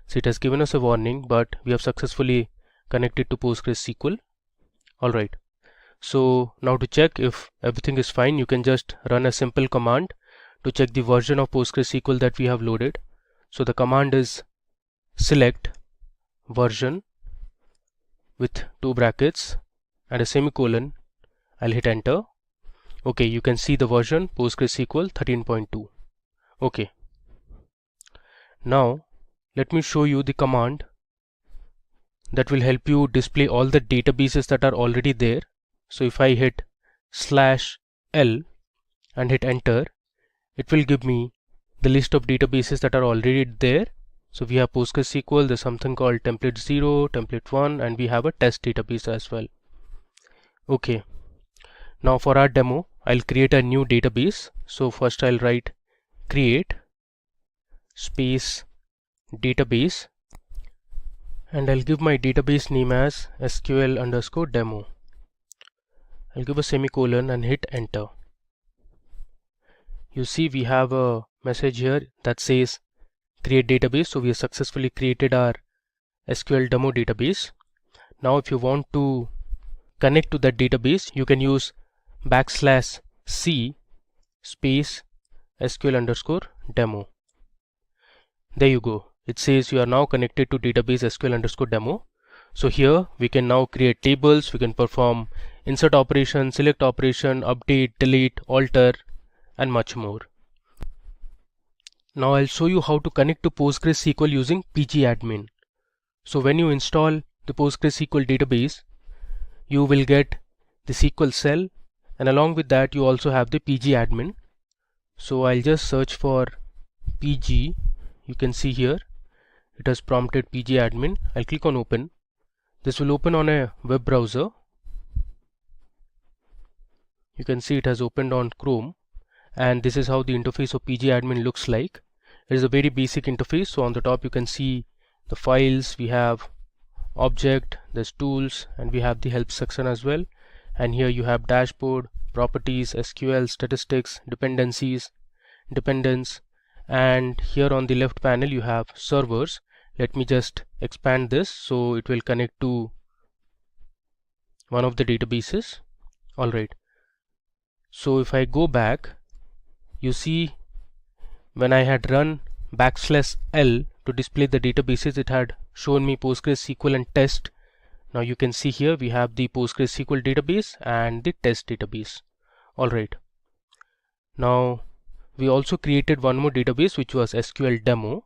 So it has given us a warning, but we have successfully connected to PostgreSQL. Alright, so now to check if everything is fine, you can just run a simple command to check the version of PostgreSQL that we have loaded. So the command is select version with two brackets and a semicolon. I'll hit enter. Okay, you can see the version PostgreSQL 13.2. Okay, now let me show you the command that will help you display all the databases that are already there. So if I hit /L and hit enter, it will give me the list of databases that are already there. So we have PostgreSQL, there's something called template 0, template 1, and we have a test database as well. Okay, now for our demo, I'll create a new database. So first I'll write create space database, and I'll give my database name as SQL_demo. I'll give a semicolon and hit enter. You see we have a message here that says create database. So we have successfully created our SQL demo database. Now if you want to connect to that database, you can use \c space SQL_demo. There you go. It says you are now connected to database SQL_demo. So here we can now create tables, we can perform insert operation, select operation, update, delete, alter and much more. Now I'll show you how to connect to PostgreSQL using pgadmin. So when you install the PostgreSQL database, you will get the SQL cell, and along with that you also have the pgadmin. So I'll just search for pg. You can see here it has prompted pgadmin. I'll click on open. This will open on a web browser. You can see it has opened on Chrome, and this is how the interface of pgadmin looks like. It is a very basic interface. So on the top you can see the files, we have object, there's tools, and we have the help section as well. And here you have dashboard, properties, SQL, statistics, dependencies, dependence, and here on the left panel you have servers. Let me just expand this so it will connect to one of the databases. Alright, so if I go back, you see when I had run \L to display the databases, it had shown me PostgreSQL and test. Now you can see here we have the PostgreSQL database and the test database. Alright, now we also created one more database which was SQL demo.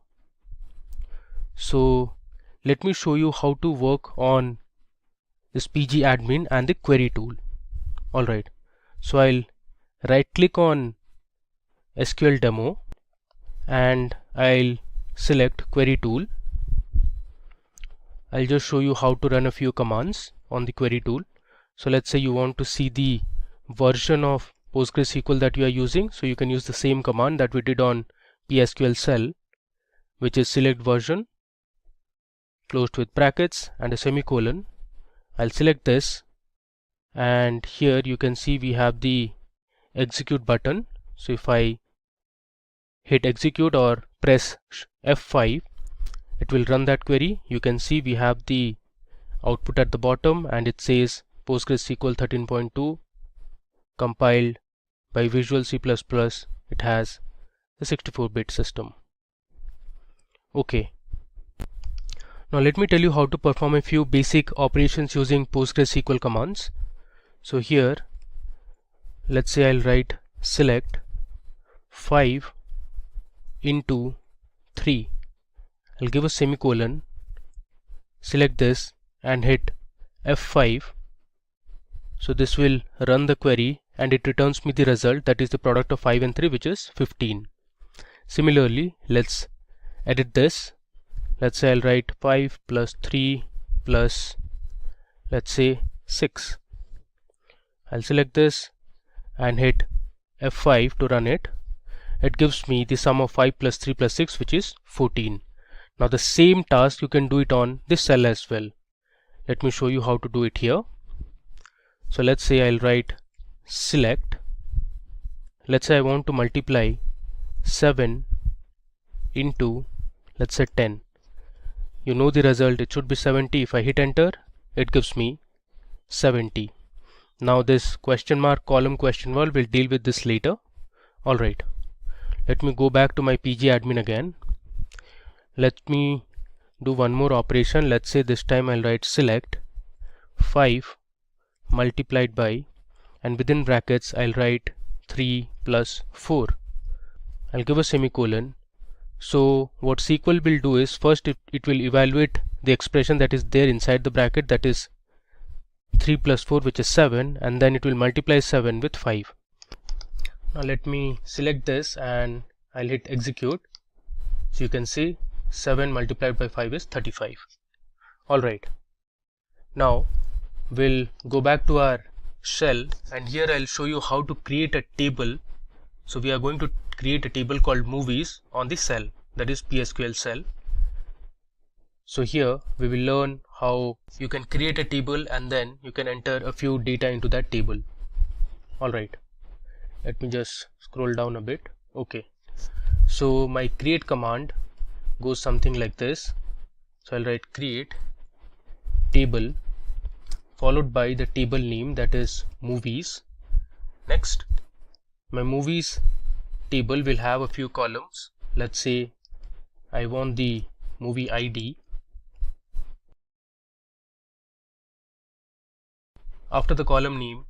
So let me show you how to work on this pgadmin and the query tool. Alright, so I'll right click on SQL demo and I'll select query tool. I'll just show you how to run a few commands on the query tool. So let's say you want to see the version of PostgreSQL that you are using, so you can use the same command that we did on PSQL cell, which is select version closed with brackets and a semicolon. I'll select this, and here you can see we have the execute button. So if I hit execute or press F5, it will run that query. You can see we have the output at the bottom and it says PostgreSQL 13.2 compiled by Visual C++. It has the 64-bit system. Okay, now let me tell you how to perform a few basic operations using PostgreSQL commands. So here let's say I'll write select 5 into 3. I'll give a semicolon, select this and hit F5. So this will run the query and it returns me the result, that is the product of 5 and 3, which is 15. Similarly, let's edit this. Let's say I'll write 5 plus 3 plus, let's say, 6. I'll select this and hit F5 to run it. It gives me the sum of 5 plus 3 plus 6, which is 14. Now the same task you can do it on this cell as well. Let me show you how to do it here. So let's say I'll write select. Let's say I want to multiply 7 into, let's say, 10. You know the result, it should be 70. If I hit enter, it gives me 70. Now this question mark column question wall, will deal with this later. Alright, let me go back to my pgadmin again. Let me do one more operation. Let's say this time I'll write select 5 multiplied by, and within brackets I'll write 3 plus 4. I'll give a semicolon. So what SQL will do is, first it will evaluate the expression that is there inside the bracket, that is 3 plus 4, which is 7, and then it will multiply 7 with 5. Now let me select this and I'll hit execute. So you can see 7 multiplied by 5 is 35. Alright, now we'll go back to our shell and here I'll show you how to create a table. So we are going to create a table called movies on the cell, that is PSQL cell. So here we will learn how you can create a table and then you can enter a few data into that table. Alright, let me just scroll down a bit. Okay, so my create command goes something like this. So I'll write create table followed by the table name, that is movies. Next, my movies table will have a few columns. Let's say I want the movie ID. After the column name,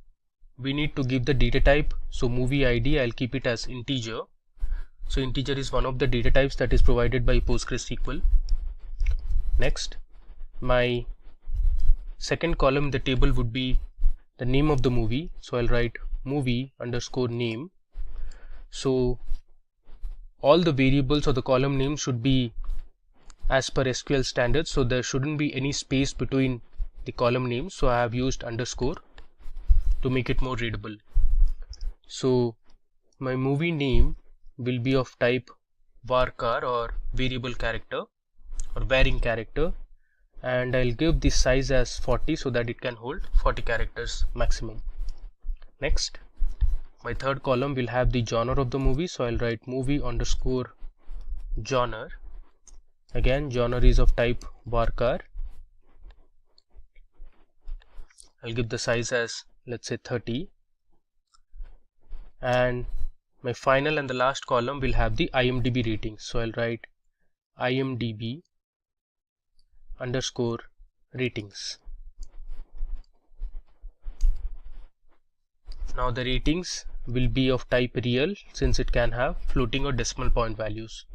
we need to give the data type. So movie ID, I'll keep it as integer. So integer is one of the data types that is provided by PostgreSQL. Next, my second column in the table would be the name of the movie. So I'll write movie underscore name. So all the variables or the column names should be as per SQL standards. So there shouldn't be any space between the column names. So I have used underscore to make it more readable. So my movie name will be of type varchar or variable character or varying character, and I'll give the size as 40 so that it can hold 40 characters maximum. Next, my third column will have the genre of the movie, so I'll write movie underscore genre. Again, genre is of type varchar. I'll give the size as, let's say, 30. And my final and the last column will have the IMDb ratings, so I'll write IMDb underscore ratings. Now the ratings will be of type real, since it can have floating or decimal point values.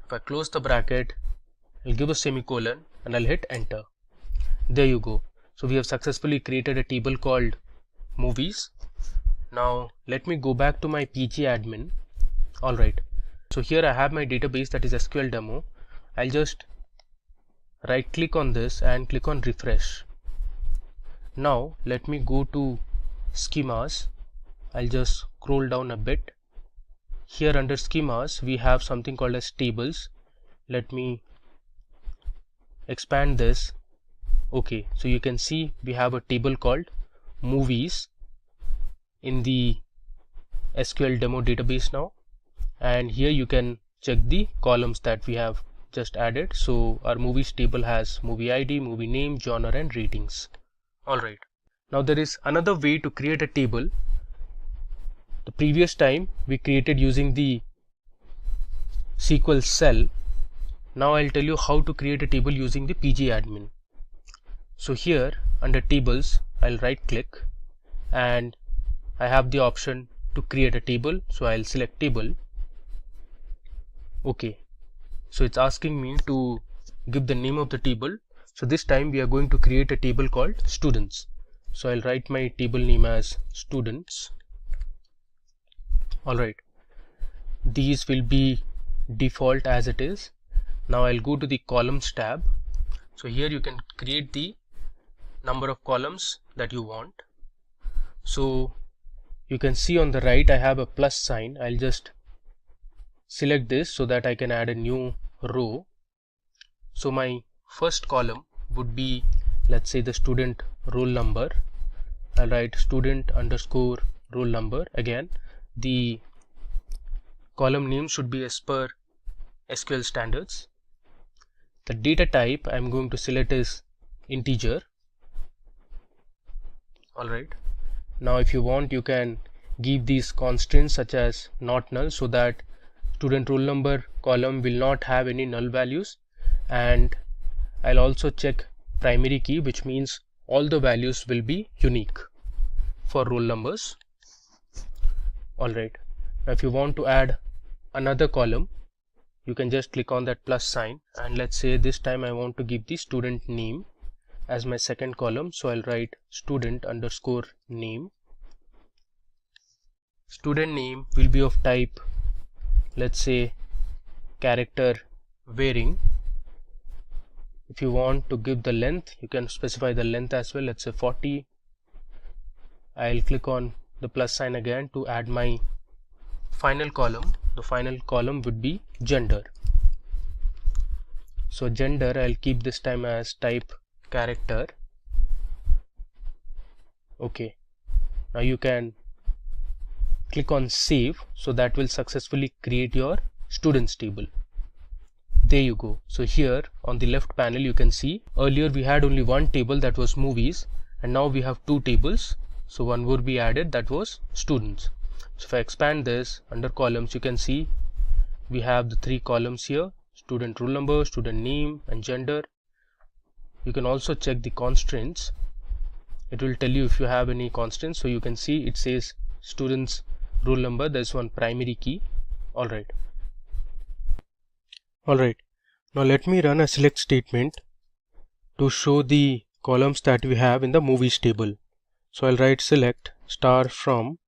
If I close the bracket, I'll give a semicolon and I'll hit enter. There you go. So we have successfully created a table called movies. Now let me go back to my PG admin. Alright, so here I have my database, that is SQL demo. I'll just right click on this and click on refresh. Now let me go to schemas. I'll just scroll down a bit. Here under schemas we have something called as tables. Let me expand this. Okay, so you can see we have a table called movies in the SQL demo database now, and here you can check the columns that we have just added. So our movies table has movie ID, movie name, genre and ratings. Alright, now there is another way to create a table. The previous time we created using the SQL cell. Now I'll tell you how to create a table using the PG admin. So here under tables I'll right click and I have the option to create a table, so I'll select table. Okay, so it's asking me to give the name of the table. So this time we are going to create a table called students. So I'll write my table name as students. Alright, these will be default as it is. Now I'll go to the columns tab. So here you can create the number of columns that you want. So you can see on the right I have a plus sign. I'll just select this so that I can add a new row. So my first column would be, let's say, the student roll number. I'll write student underscore roll number. Again, the column name should be as per SQL standards. The data type I'm going to select is integer. Alright, now if you want, you can give these constraints such as not null, so that student roll number column will not have any null values. And I'll also check primary key, which means all the values will be unique for roll numbers. Alright, now if you want to add another column, you can just click on that plus sign, and let's say this time I want to give the student name as my second column. So I'll write student underscore name. Student name will be of type, let's say, character varying. If you want to give the length, you can specify the length as well, let's say 40. I'll click on the plus sign again to add my final column. The final column would be gender. So gender I'll keep this time as type character. Okay, now you can click on save, so that will successfully create your students table. There you go. So here on the left panel you can see earlier we had only one table, that was movies, and now we have two tables. So one would be added, that was students. So if I expand this under columns, you can see we have the three columns here: student roll number, student name and gender. You can also check the constraints. It will tell you if you have any constraints. So you can see it says students roll number, there's one primary key. Alright, now let me run a select statement to show the columns that we have in the movies table. So I'll write select star from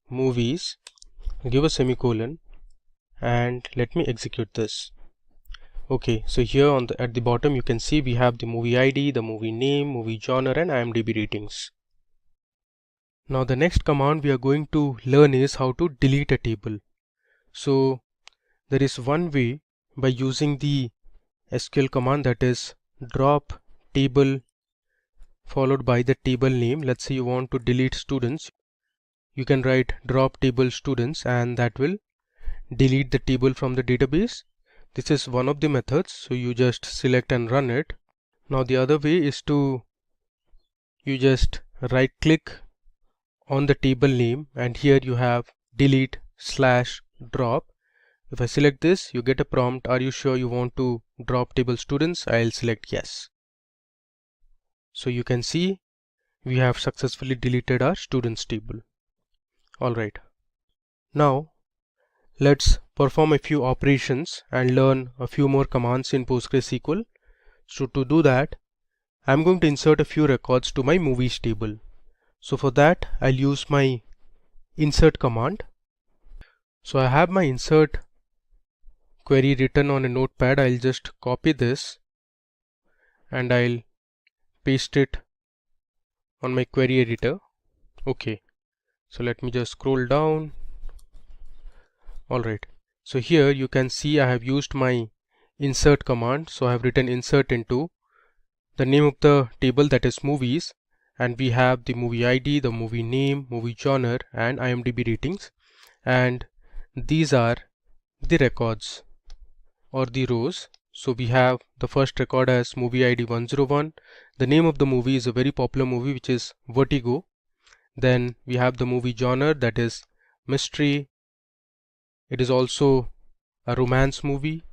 movies, give a semicolon, and let me execute this. Okay, so here at the bottom you can see we have the movie ID, the movie name, movie genre and IMDb ratings. Now the next command we are going to learn is how to delete a table. So there is one way by using the SQL command, that is drop table followed by the table name. Let's say you want to delete students. You can write drop table students and that will delete the table from the database. This is one of the methods, so you just select and run it. Now the other way is to you just right click on the table name and here you have delete / drop. If I select this, you get a prompt, are you sure you want to drop table students? I'll select yes. So you can see we have successfully deleted our students table. Alright, now let's perform a few operations and learn a few more commands in PostgreSQL. So to do that, I'm going to insert a few records to my movies table. So for that, I'll use my insert command. So I have my insert query written on a notepad. I'll just copy this and I'll paste it on my query editor. Okay, so let me just scroll down. Alright, so here you can see I have used my insert command. So I have written insert into the name of the table, that is movies, and we have the movie ID, the movie name, movie genre and IMDb ratings, and these are the records or the rows. So we have the first record as movie ID 101. The name of the movie is a very popular movie which is Vertigo. Then we have the movie genre, that is mystery. It is also a romance movie.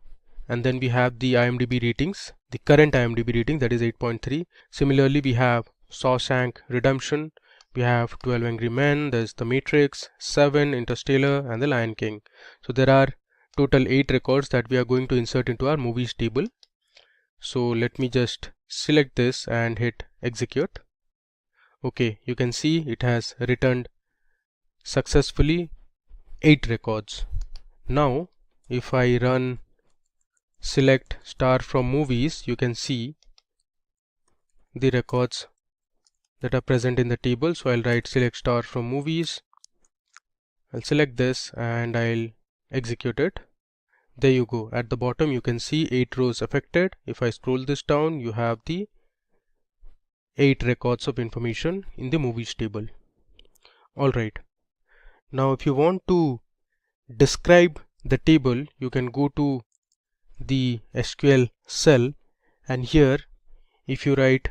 And then we have the IMDb ratings, the current IMDb rating, that is 8.3. Similarly, we have Shawshank Redemption, we have 12 Angry Men, there's The Matrix, 7, Interstellar and The Lion King. So there are total 8 records that we are going to insert into our movies table. So let me just select this and hit execute. Okay, you can see it has returned successfully 8 records. Now if I run select star from movies, you can see the records that are present in the table. So I'll write select star from movies, I'll select this and I'll execute it. There you go. At the bottom you can see 8 rows affected. If I scroll this down, you have the 8 records of information in the movies table. Alright, now if you want to describe the table, you can go to the SQL cell and here if you write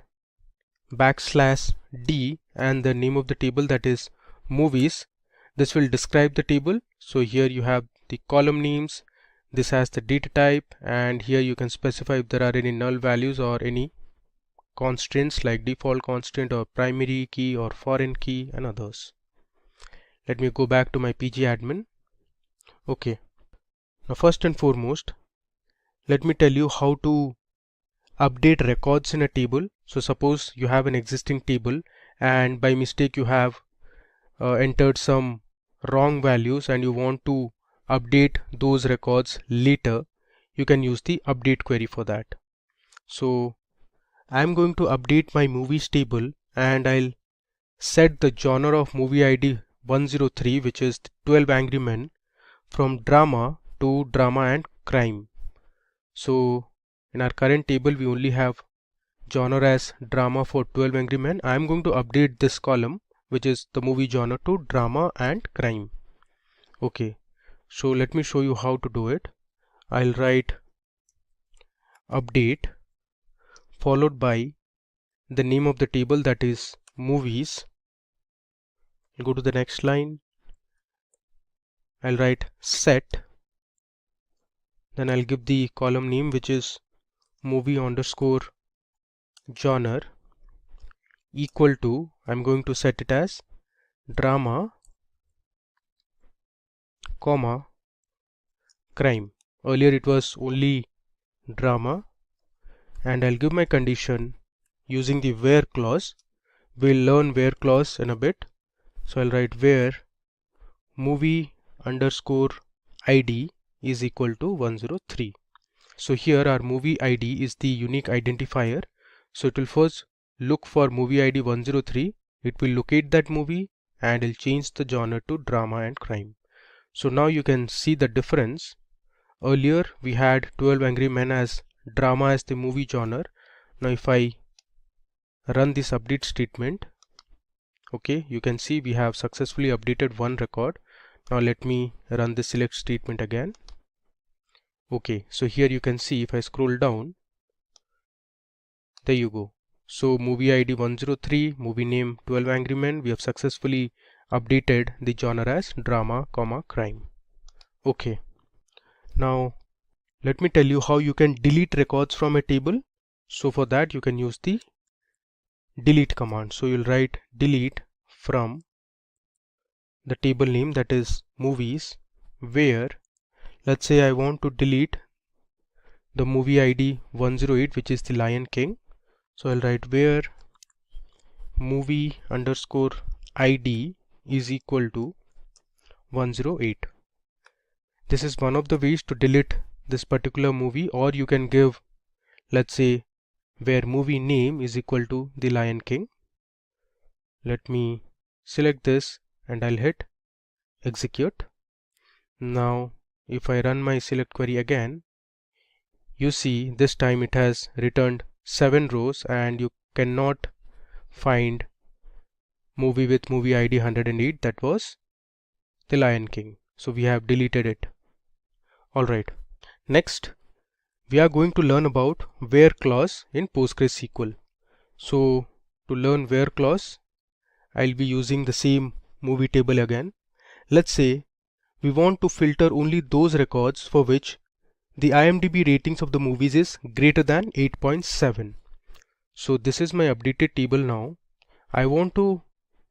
\d and the name of the table, that is movies, this will describe the table. So here you have the column names, this has the data type, and here you can specify if there are any null values or any constraints like default constraint or primary key or foreign key and others. Let me go back to my PG admin. Okay, now first and foremost, let me tell you how to update records in a table. So suppose you have an existing table and by mistake you have entered some wrong values and you want to update those records later. You can use the update query for that. So I'm going to update my movies table and I'll set the genre of movie ID 103, which is 12 Angry Men, from drama to drama and crime. So in our current table we only have genre as drama for 12 Angry Men. I am going to update this column, which is the movie genre, to drama and crime. Okay, so let me show you how to do it. I'll write update followed by the name of the table, that is movies. I'll go to the next line. I'll write set, then I'll give the column name, which is movie underscore genre, equal to, I'm going to set it as drama, comma, crime. Earlier it was only drama, and I'll give my condition using the where clause. We'll learn where clause in a bit. So I'll write where movie underscore ID is equal to 103. So here our movie ID is the unique identifier. So it will first look for movie ID 103. It will locate that movie and I'll change the genre to drama and crime. So now you can see the difference. Earlier we had 12 Angry Men as drama as the movie genre. Now if I run this update statement, okay, you can see we have successfully updated one record. Now let me run the select statement again. Okay, so here you can see if I scroll down, there you go. So movie ID 103, movie name 12 Angry Men, we have successfully updated the genre as drama, crime. Okay, now let me tell you how you can delete records from a table. So for that you can use the delete command. So you'll write delete from the table name, that is movies, where let's say I want to delete the movie ID 108, which is the Lion King. So I'll write where movie underscore ID is equal to 108. This is one of the ways to delete this particular movie, or you can give, let's say, where movie name is equal to the Lion King. Let me select this and I'll hit execute. Now if I run my select query again, you see this time it has returned 7 rows and you cannot find movie with movie ID 108, that was the Lion King. So we have deleted it. Alright, next we are going to learn about where clause in PostgreSQL. So to learn where clause, I'll be using the same movie table again. Let's say we want to filter only those records for which the IMDb ratings of the movies is greater than 8.7. So this is my updated table now. I want to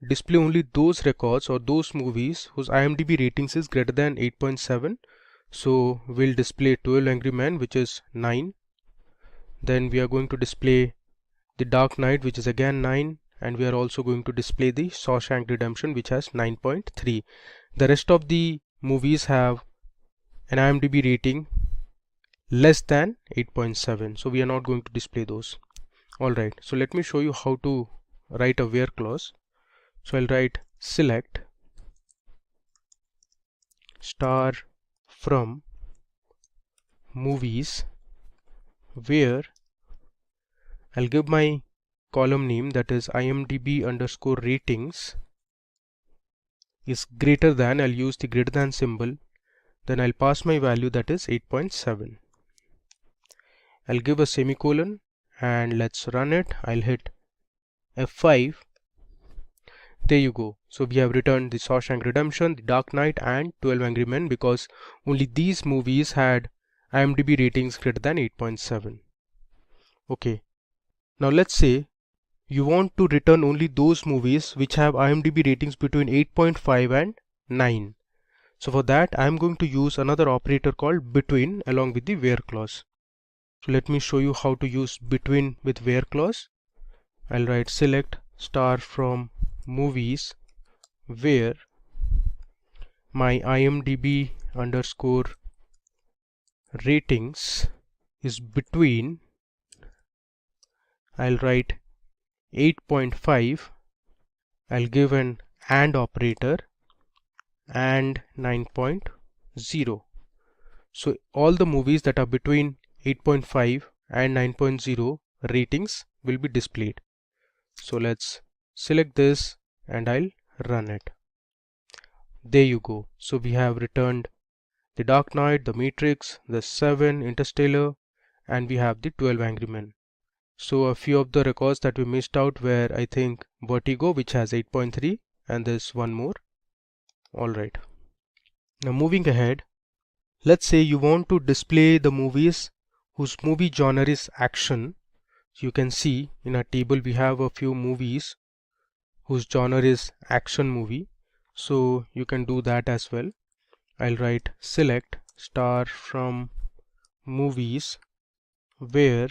display only those records or those movies whose IMDb ratings is greater than 8.7. So we'll display 12 Angry Men, which is 9. Then we are going to display The Dark Knight, which is again 9. And we are also going to display the Shawshank Redemption, which has 9.3. The rest of the movies have an IMDb rating less than 8.7. So we are not going to display those. Alright, so let me show you how to write a where clause. So I'll write select star from movies where I'll give my column name, that is IMDb underscore ratings is greater than, I'll use the greater than symbol, then I'll pass my value, that is 8.7. I'll give a semicolon and let's run it. I'll hit F5. There you go. So we have returned the Shawshank Redemption, The Dark Knight and 12 Angry Men because only these movies had IMDb ratings greater than 8.7. Okay. Now let's say you want to return only those movies which have IMDb ratings between 8.5 and 9. So for that I am going to use another operator called between along with the where clause. So let me show you how to use between with where clause. I'll write select star from movies where my IMDb underscore ratings is between, I'll write 8.5, I'll give an AND operator and 9.0. So all the movies that are between 8.5 and 9.0 ratings will be displayed. So let's select this and I'll run it. There you go. So we have returned The Dark Knight, The Matrix, The 7, Interstellar, and we have the 12 Angry Men. So a few of the records that we missed out were, I think, Vertigo, which has 8.3, and there's one more. Alright. Now moving ahead, let's say you want to display the movies whose movie genre is action. You can see in our table we have a few movies whose genre is action movie. So you can do that as well. I'll write select star from movies where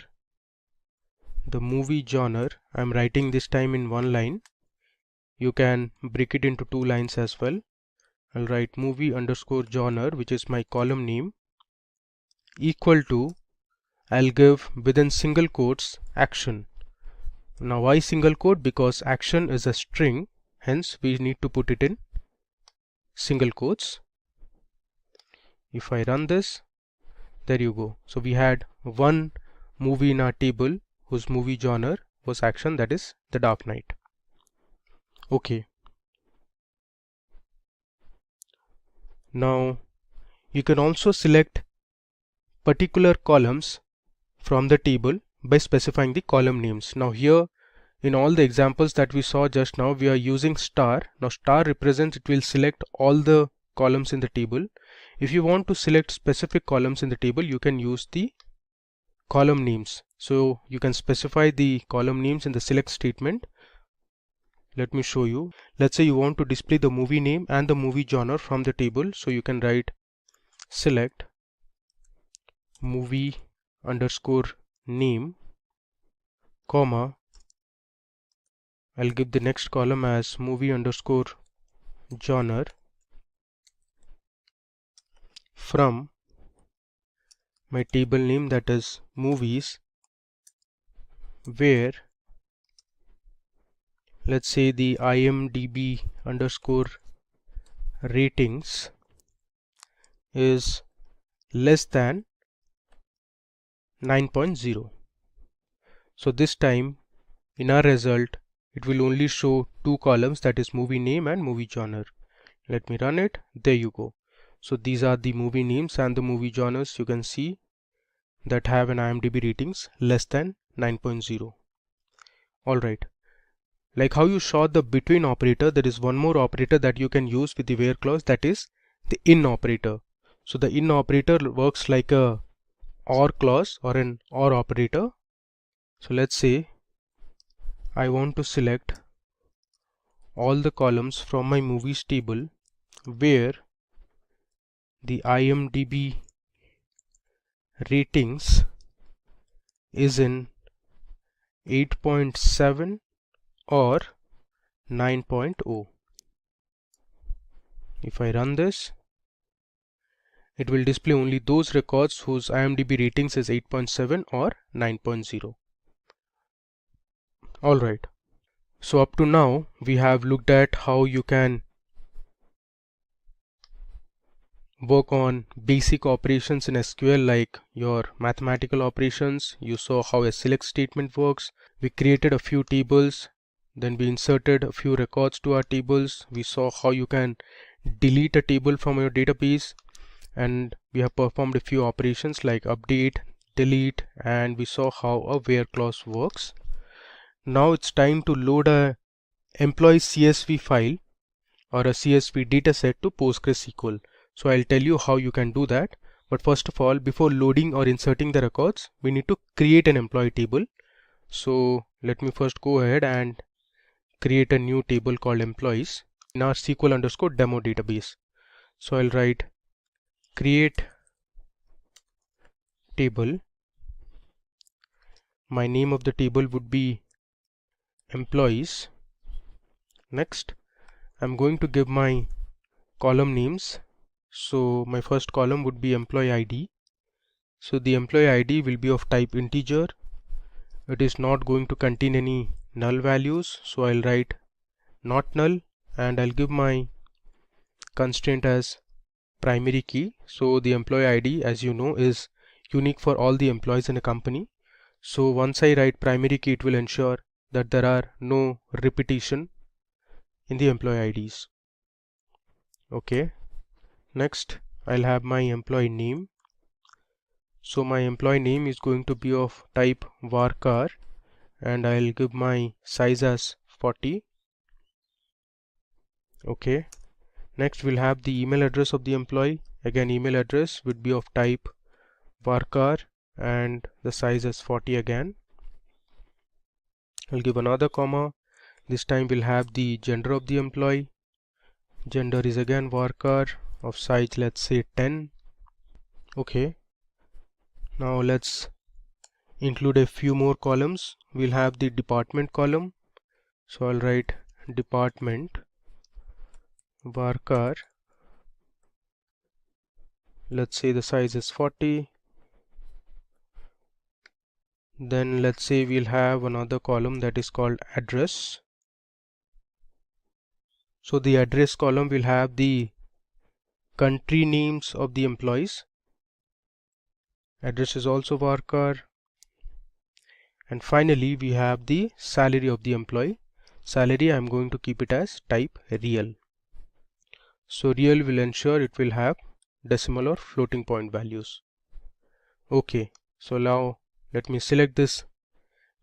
the movie genre, I'm writing this time in one line. You can break it into 2 lines as well. I'll write movie underscore genre, which is my column name, equal to, I'll give within single quotes action. Now why single quote? Because action is a string, hence we need to put it in single quotes. If I run this, there you go. So we had one movie in our table whose movie genre was action, that is The Dark Knight. Okay. Now you can also select particular columns from the table by specifying the column names. Now here in all the examples that we saw just now, we are using star. Now star represents, it will select all the columns in the table. If you want to select specific columns in the table, you can use the column names. So you can specify the column names in the select statement. Let me show you. Let's say you want to display the movie name and the movie genre from the table. So you can write select movie underscore name, comma, I'll give the next column as movie underscore genre from my table name, that is movies, where let's say the IMDb underscore ratings is less than 9.0. So this time in our result it will only show two columns, that is movie name and movie genre. Let me run it. There you go. So these are the movie names and the movie genres you can see that have an IMDb ratings less than 9.0. Alright, like how you saw the between operator, there is one more operator that you can use with the where clause, that is the in operator. So the in operator works like a or clause or an or operator. So let's say I want to select all the columns from my movies table where the IMDb ratings is in 8.7 or 9.0. If I run this, it will display only those records whose IMDb ratings is 8.7 or 9.0. Alright, so up to now we have looked at how you can work on basic operations in SQL, like your mathematical operations. You saw how a select statement works. We created a few tables, then we inserted a few records to our tables. We saw how you can delete a table from your database, and we have performed a few operations like update, delete, and we saw how a where clause works. Now it's time to load a employee CSV file or a CSV dataset to PostgreSQL. So I'll tell you how you can do that. But first of all, before loading or inserting the records, we need to create an employee table. So let me first go ahead and create a new table called employees in our SQL underscore demo database. So I'll write create table. My name of the table would be employees. Next, I'm going to give my column names. So my first column would be employee ID. So the employee ID will be of type integer. It is not going to contain any null values, so I'll write not null, and I'll give my constraint as primary key. So the employee ID, as you know, is unique for all the employees in a company. So once I write primary key, it will ensure that there are no repetition in the employee IDs. Okay, next I'll have my employee name. So my employee name is going to be of type varchar, and I'll give my size as 40. Okay, next we'll have the email address of the employee. Again, email address would be of type varchar and the size is 40 again. I'll give another comma. This time we'll have the gender of the employee. Gender is again varchar, of size let's say 10. Okay, now let's include a few more columns. We'll have the department column. So I'll write department varchar, let's say the size is 40. Then let's say we'll have another column that is called address. So the address column will have the country names of the employees. Address is also varchar. And finally we have the salary of the employee. Salary, I'm going to keep it as type real. So real will ensure it will have decimal or floating point values. Okay, so now let me select this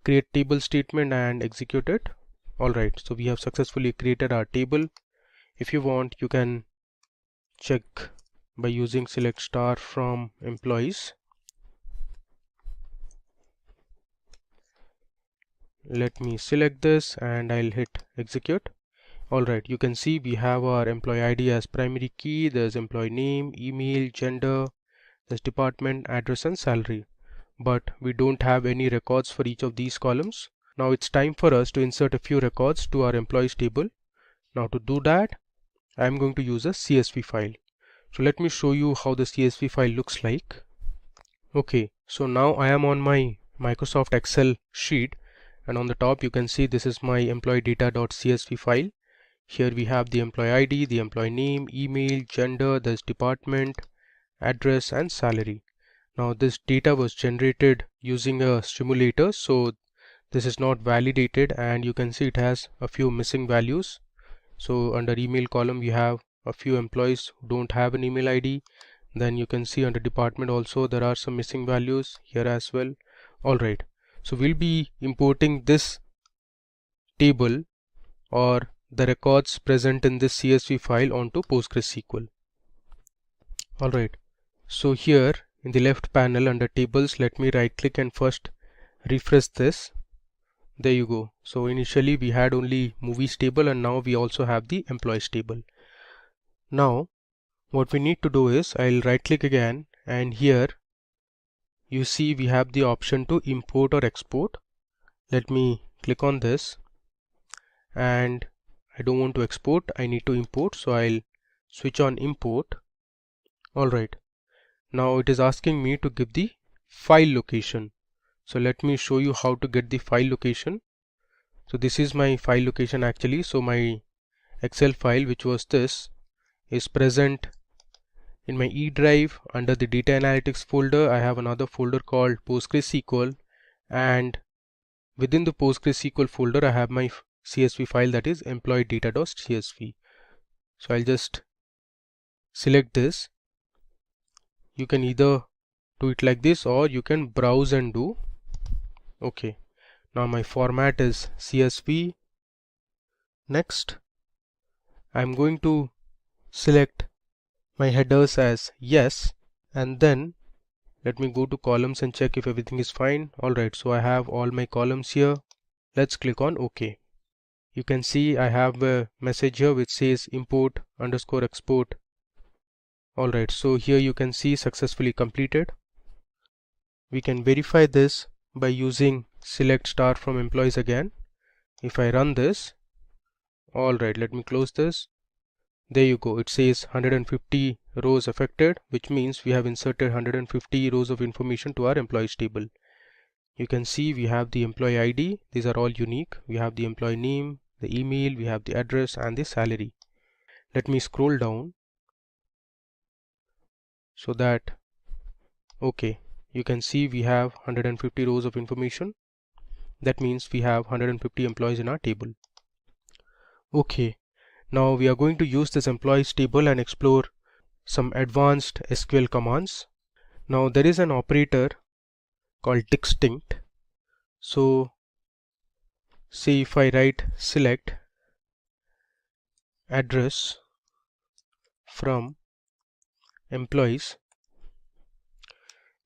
create table statement and execute it. Alright, so we have successfully created our table. If you want, you can check by using select star from employees. Let me select this and I'll hit execute. Alright, you can see we have our employee ID as primary key. There's employee name, email, gender, there's department, address and salary. But we don't have any records for each of these columns. Now it's time for us to insert a few records to our employees table. Now to do that, I'm going to use a CSV file. So let me show you how the CSV file looks like. Okay, so now I am on my Microsoft Excel sheet, and on the top you can see this is my employee data.csv file. Here we have the employee ID, the employee name, email, gender, there's department, address and salary. Now this data was generated using a simulator, so this is not validated, and you can see it has a few missing values. So under email column we have a few employees who don't have an email ID. Then you can see under department also there are some missing values here as well. Alright, so we'll be importing this table or the records present in this CSV file onto PostgreSQL. Alright, so here in the left panel under tables, let me right click and first refresh this. There you go. So initially we had only movies table, and now we also have the employees table. Now what we need to do is I'll right click again, and here you see we have the option to import or export. Let me click on this, and I don't want to export, I need to import, so I'll switch on import. Alright, now it is asking me to give the file location. So let me show you how to get the file location. So this is my file location actually. So my Excel file, which was this, is present in my E drive under the data analytics folder. I have another folder called PostgreSQL, and within the PostgreSQL folder I have my CSV file, that is employee data.csv. So I'll just select this. You can either do it like this or you can browse and do. Okay, now my format is CSV. Next, I'm going to select my headers as yes, and then let me go to columns and check if everything is fine. Alright, so I have all my columns here. Let's click on OK. You can see I have a message here which says import _ export. Alright, so here you can see successfully completed. We can verify this by using select star from employees again. If I run this, alright, let me close this. There you go, it says 150 rows affected, which means we have inserted 150 rows of information to our employees table. You can see we have the employee ID, these are all unique. We have the employee name, the email, we have the address and the salary. Let me scroll down so that, okay, you can see we have 150 rows of information. That means we have 150 employees in our table. Okay, now we are going to use this employees table and explore some advanced SQL commands. Now there is an operator called distinct. So say if I write select address from employees,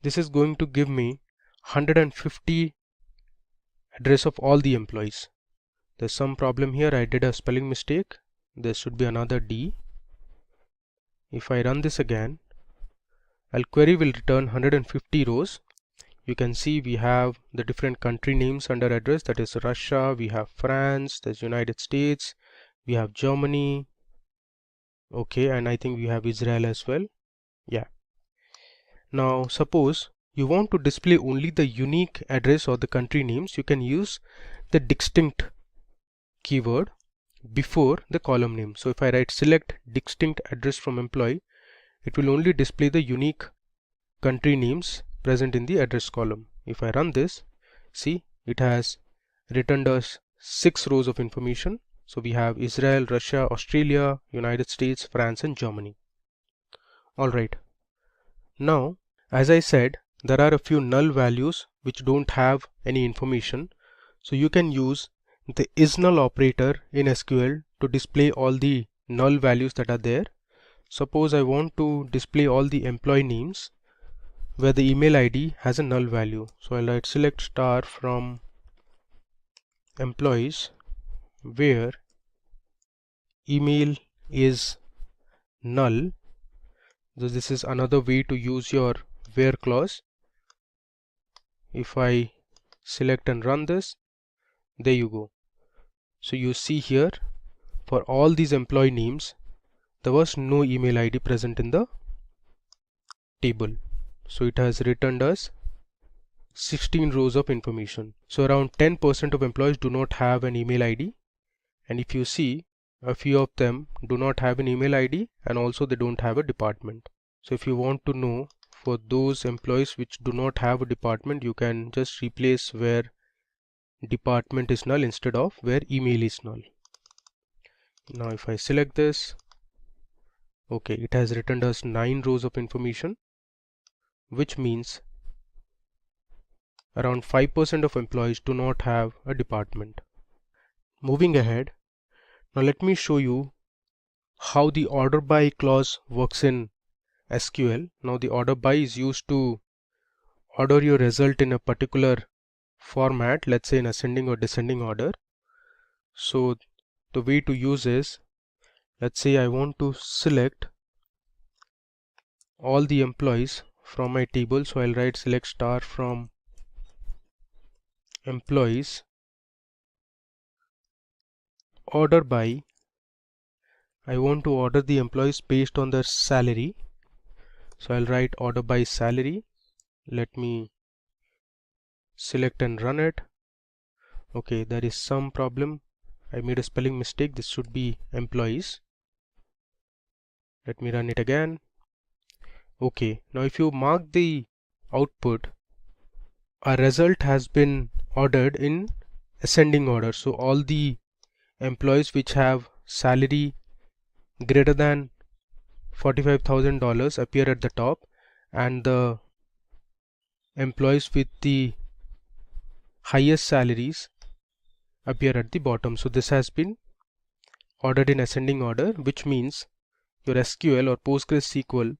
this is going to give me 150 address of all the employees. There's some problem here, I did a spelling mistake. There should be another D. If I run this again, our query will return 150 rows. You can see we have the different country names under address, that is Russia, we have France, there's United States, we have Germany, okay, and I think we have Israel as well. Yeah. Now suppose you want to display only the unique address or the country names, you can use the distinct keyword. before the column name. So if I write select distinct address from employee, it will only display the unique country names present in the address column. If I run this, see, it has returned us 6 rows of information. So we have Israel, Russia, Australia, United States, France and Germany. Alright, now as I said, there are a few null values which don't have any information. So you can use the isNull operator in SQL to display all the null values that are there. Suppose I want to display all the employee names where the email ID has a null value. So I'll write select star from employees where email is null. So this is another way to use your where clause. If I select and run this, there you go. So you see here, for all these employee names, there was no email ID present in the table. So it has returned us 16 rows of information. So around 10% of employees do not have an email ID, and if you see, a few of them do not have an email ID and also they don't have a department. So if you want to know for those employees which do not have a department, you can just replace where department is null instead of where email is null. Now if I select this, okay, it has returned us 9 rows of information, which means around 5% of employees do not have a department. Moving ahead, now let me show you how the order by clause works in SQL. Now the order by is used to order your result in a particular format, let's say in ascending or descending order. So the way to use is, let's say I want to select all the employees from my table, so I'll write select star from employees order by. I want to order the employees based on their salary, so I'll write order by salary. Let me select and run it. Okay, there is some problem. I made a spelling mistake. This should be employees. Let me run it again. Okay, now if you mark the output, our result has been ordered in ascending order. So all the employees which have salary greater than $45,000 appear at the top, and the employees with the highest salaries appear at the bottom. So this has been ordered in ascending order, which means your SQL or PostgreSQL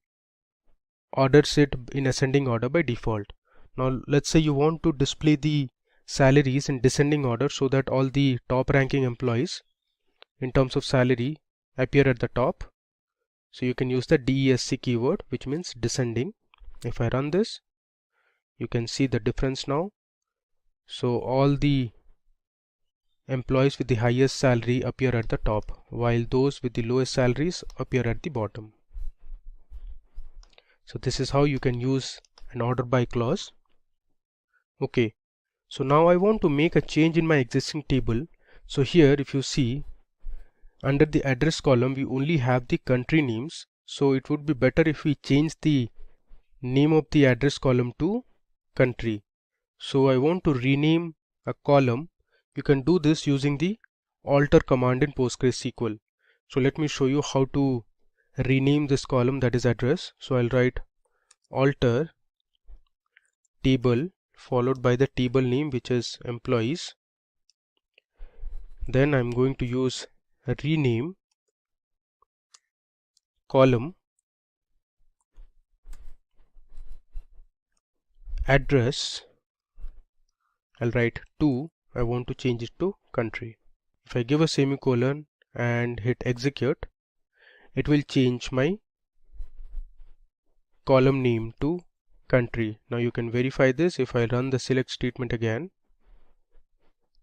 orders it in ascending order by default. Now let's say you want to display the salaries in descending order so that all the top ranking employees in terms of salary appear at the top. So you can use the DESC keyword, which means descending. If I run this, you can see the difference now. So all the employees with the highest salary appear at the top, while those with the lowest salaries appear at the bottom. So this is how you can use an order by clause. Okay, so now I want to make a change in my existing table. So here if you see, under the address column we only have the country names, so it would be better if we change the name of the address column to country. So I want to rename a column. You can do this using the alter command in PostgreSQL. So let me show you how to rename this column, that is address. So I'll write alter table followed by the table name, which is employees. Then I'm going to use rename column address. I'll write to, I want to change it to country. If I give a semicolon and hit execute, it will change my column name to country. Now you can verify this. If I run the select statement again,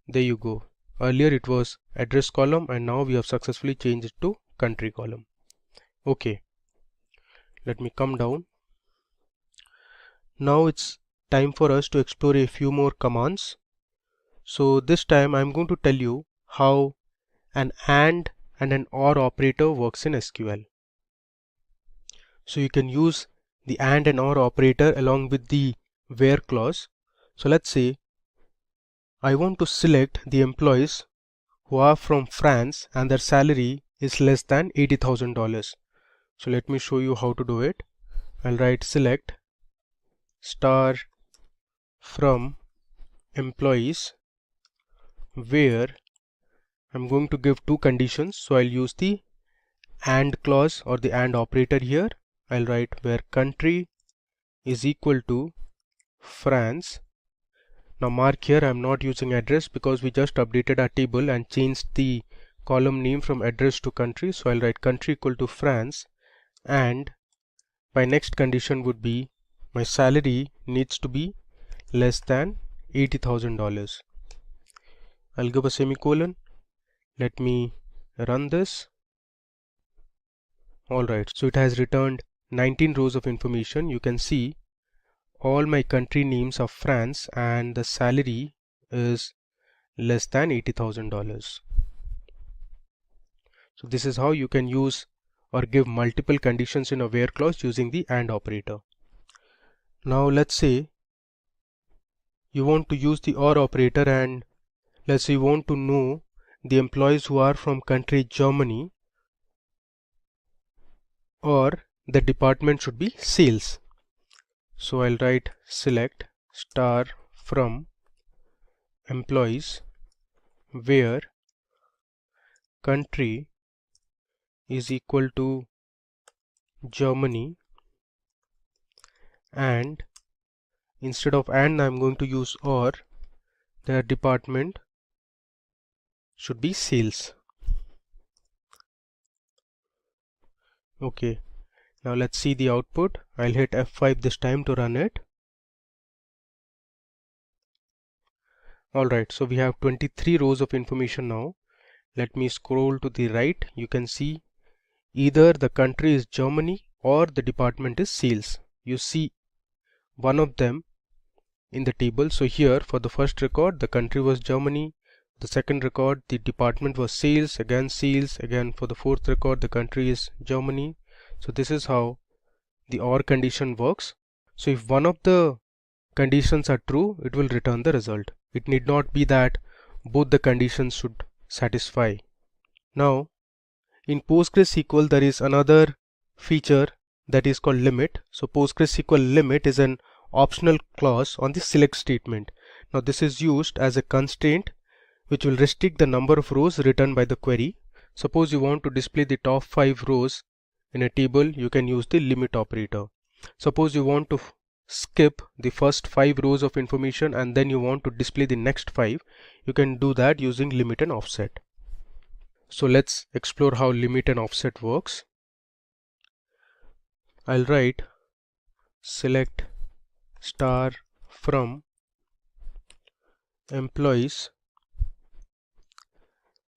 there you go. Earlier it was address column and now we have successfully changed it to country column. Okay, let me come down. Now it's time for us to explore a few more commands. So this time I'm going to tell you how an AND and an OR operator works in SQL. So you can use the AND and OR operator along with the where clause. So let's say I want to select the employees who are from France and their salary is less than $80,000. So let me show you how to do it. I'll write select star from employees where I'm going to give two conditions. So I'll use the AND clause or the AND operator here. I'll write where country is equal to France. Now mark here I'm not using address because we just updated our table and changed the column name from address to country. So I'll write country equal to France, and my next condition would be my salary needs to be less than $80,000. I'll give a semicolon. Let me run this. Alright, so it has returned 19 rows of information. You can see all my country names are France and the salary is less than $80,000. So this is how you can use or give multiple conditions in a where clause using the AND operator. Now let's say you want to use the OR operator, and let's say you want to know the employees who are from country Germany, or the department should be sales. So I'll write select star from employees where country is equal to Germany, and instead of AND I'm going to use OR. Their department should be sales. Okay, now let's see the output. I'll hit F5 this time to run it. Alright, so we have 23 rows of information now. Let me scroll to the right. You can see either the country is Germany or the department is sales. You see one of them in the table. So here for the first record the country was Germany, the second record the department was sales, again for the fourth record the country is Germany. So this is how the OR condition works. So if one of the conditions are true, it will return the result. It need not be that both the conditions should satisfy. Now in PostgreSQL there is another feature that is called limit. So PostgreSQL limit is an optional clause on the select statement. Now this is used as a constraint which will restrict the number of rows returned by the query. Suppose you want to display the top 5 rows in a table, you can use the limit operator. Suppose you want to skip the first 5 rows of information and then you want to display the next 5, you can do that using limit and offset. So let's explore how limit and offset works. I'll write select star from employees.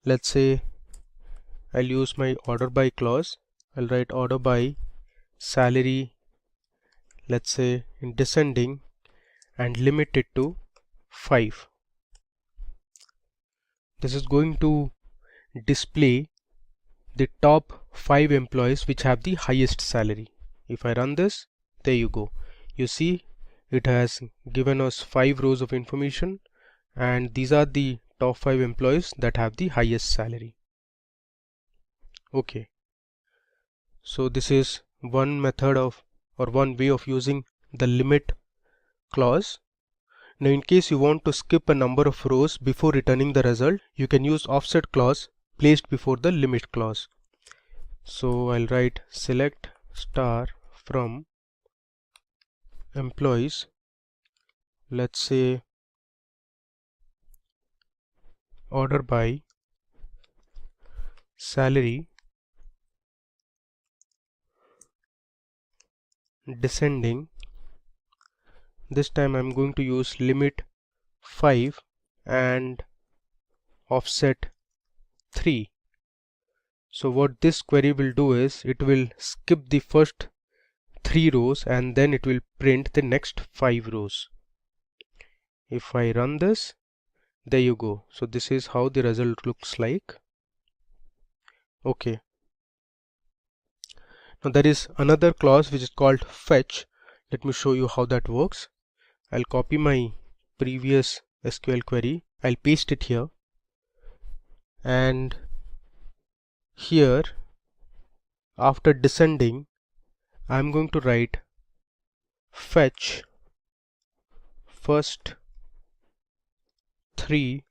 Let's say I'll use my order by clause. I'll write order by salary, let's say in descending, and limit it to 5. This is going to display the top 5 employees which have the highest salary. If I run this, there you go. You see it has given us 5 rows of information, and these are the top 5 employees that have the highest salary. Okay, so this is one method of, or one way of using the limit clause. Now in case you want to skip a number of rows before returning the result, you can use offset clause placed before the limit clause. So I'll write select star from employees, let's say order by salary, descending. This time I'm going to use limit 5 and offset 3. So what this query will do is it will skip the first 3 rows and then it will print the next 5 rows. If I run this, there you go. So this is how the result looks like. Okay. Now there is another clause which is called fetch. Let me show you how that works. I'll copy my previous SQL query. I'll paste it here, and here after descending I'm going to write fetch first 3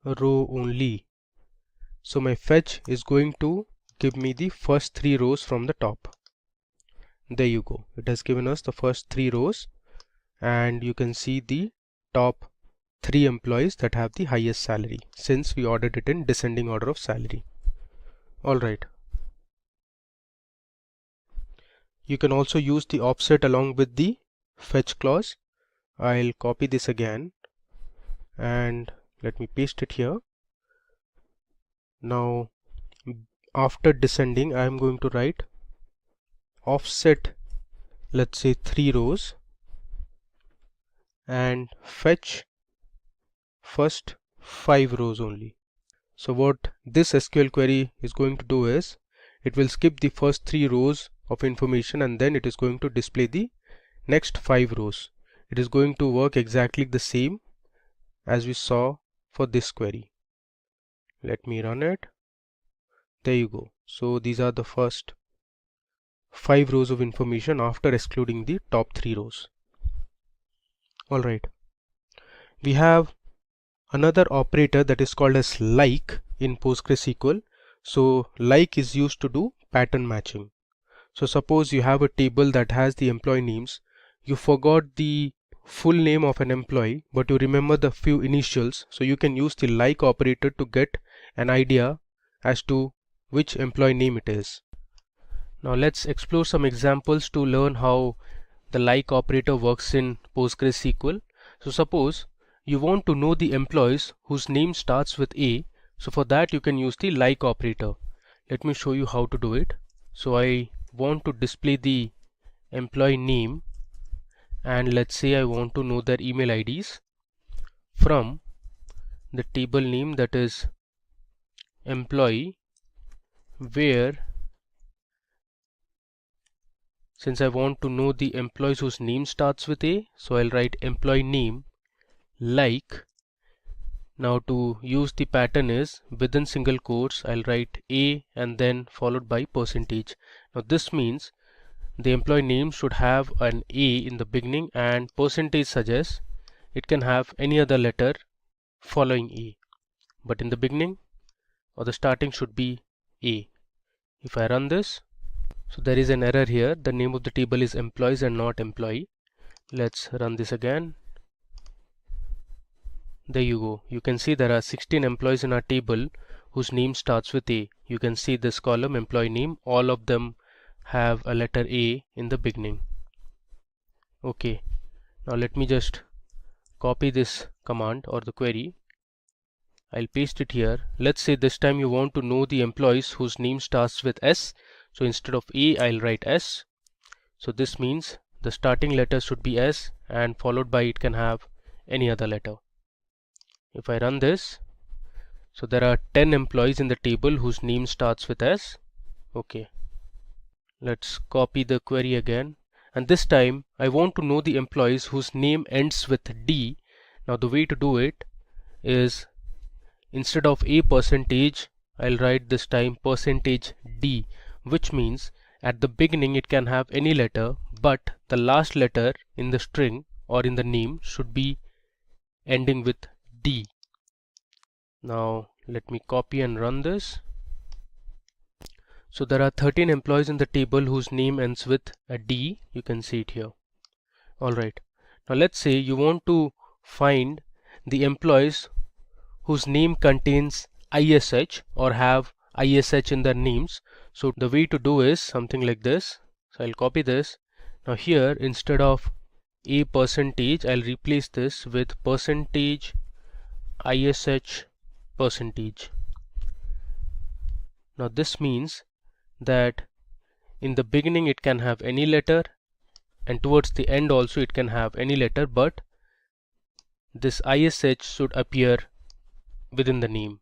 row only. So my fetch is going to give me the first 3 rows from the top. There you go. It has given us the first 3 rows, and you can see the top 3 employees that have the highest salary, since we ordered it in descending order of salary. Alright. You can also use the offset along with the fetch clause. I'll copy this again and let me paste it here. Now after descending I am going to write offset, let's say 3 rows, and fetch first 5 rows only. So what this SQL query is going to do is it will skip the first 3 rows of information, and then it is going to display the next 5 rows. It is going to work exactly the same as we saw for this query. Let me run it. There you go. So these are the first 5 rows of information after excluding the top 3 rows. Alright. We have another operator that is called as like in PostgreSQL. So like is used to do pattern matching. So suppose you have a table that has the employee names. You forgot the full name of an employee, but you remember the few initials, so you can use the like operator to get an idea as to which employee name it is. Now let's explore some examples to learn how the like operator works in PostgreSQL. So suppose you want to know the employees whose name starts with A. So for that you can use the like operator. Let me show you how to do it. So I want to display the employee name, and let's say I want to know their email IDs from the table name that is employee, where since I want to know the employees whose name starts with A, so I'll write employee name like. Now to use the pattern is within single quotes I'll write A and then followed by percentage. Now this means the employee name should have an A in the beginning, and percentage suggests it can have any other letter following A, but in the beginning or the starting should be A. If I run this, so there is an error here. The name of the table is employees and not employee. Let's run this again. There you go. You can see there are 16 employees in our table whose name starts with A. You can see this column employee name, all of them have a letter A in the beginning. Okay, now let me just copy this command or the query. I'll paste it here. Let's say this time you want to know the employees whose name starts with S. So instead of A I'll write S. So this means the starting letter should be S, and followed by it can have any other letter. If I run this, so there are 10 employees in the table whose name starts with S. Okay, let's copy the query again, and this time I want to know the employees whose name ends with D. Now the way to do it is instead of a percentage I'll write this time percentage D, which means at the beginning it can have any letter, but the last letter in the string or in the name should be ending with D. Now let me copy and run this. So there are 13 employees in the table whose name ends with a D. You can see it here. Alright, now let's say you want to find the employees whose name contains ISH or have ISH in their names. So the way to do is something like this. So I'll copy this. Now here instead of a percentage I'll replace this with percentage ISH percentage. Now this means that in the beginning it can have any letter, and towards the end also it can have any letter, but this ISH should appear within the name.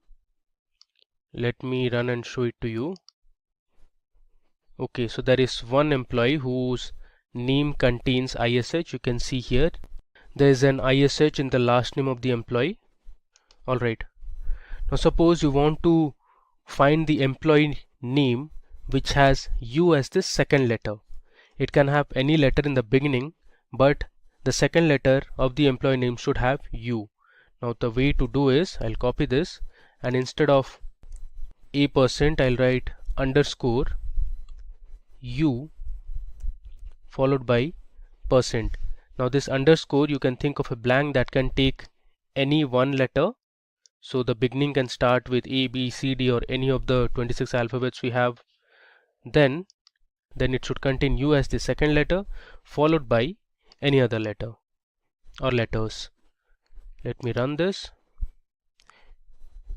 Let me run and show it to you. Okay, so there is one employee whose name contains ISH. You can see here there is an ISH in the last name of the employee. Alright, now suppose you want to find the employee name which has U as the second letter. It can have any letter in the beginning, but the second letter of the employee name should have U. Now the way to do is, I'll copy this, and instead of %, I'll write underscore U followed by %. Now this underscore, you can think of a blank that can take any one letter. So the beginning can start with A, B, C, D, or any of the 26 alphabets we have. Then it should contain U as the second letter followed by any other letter or letters. Let me run this.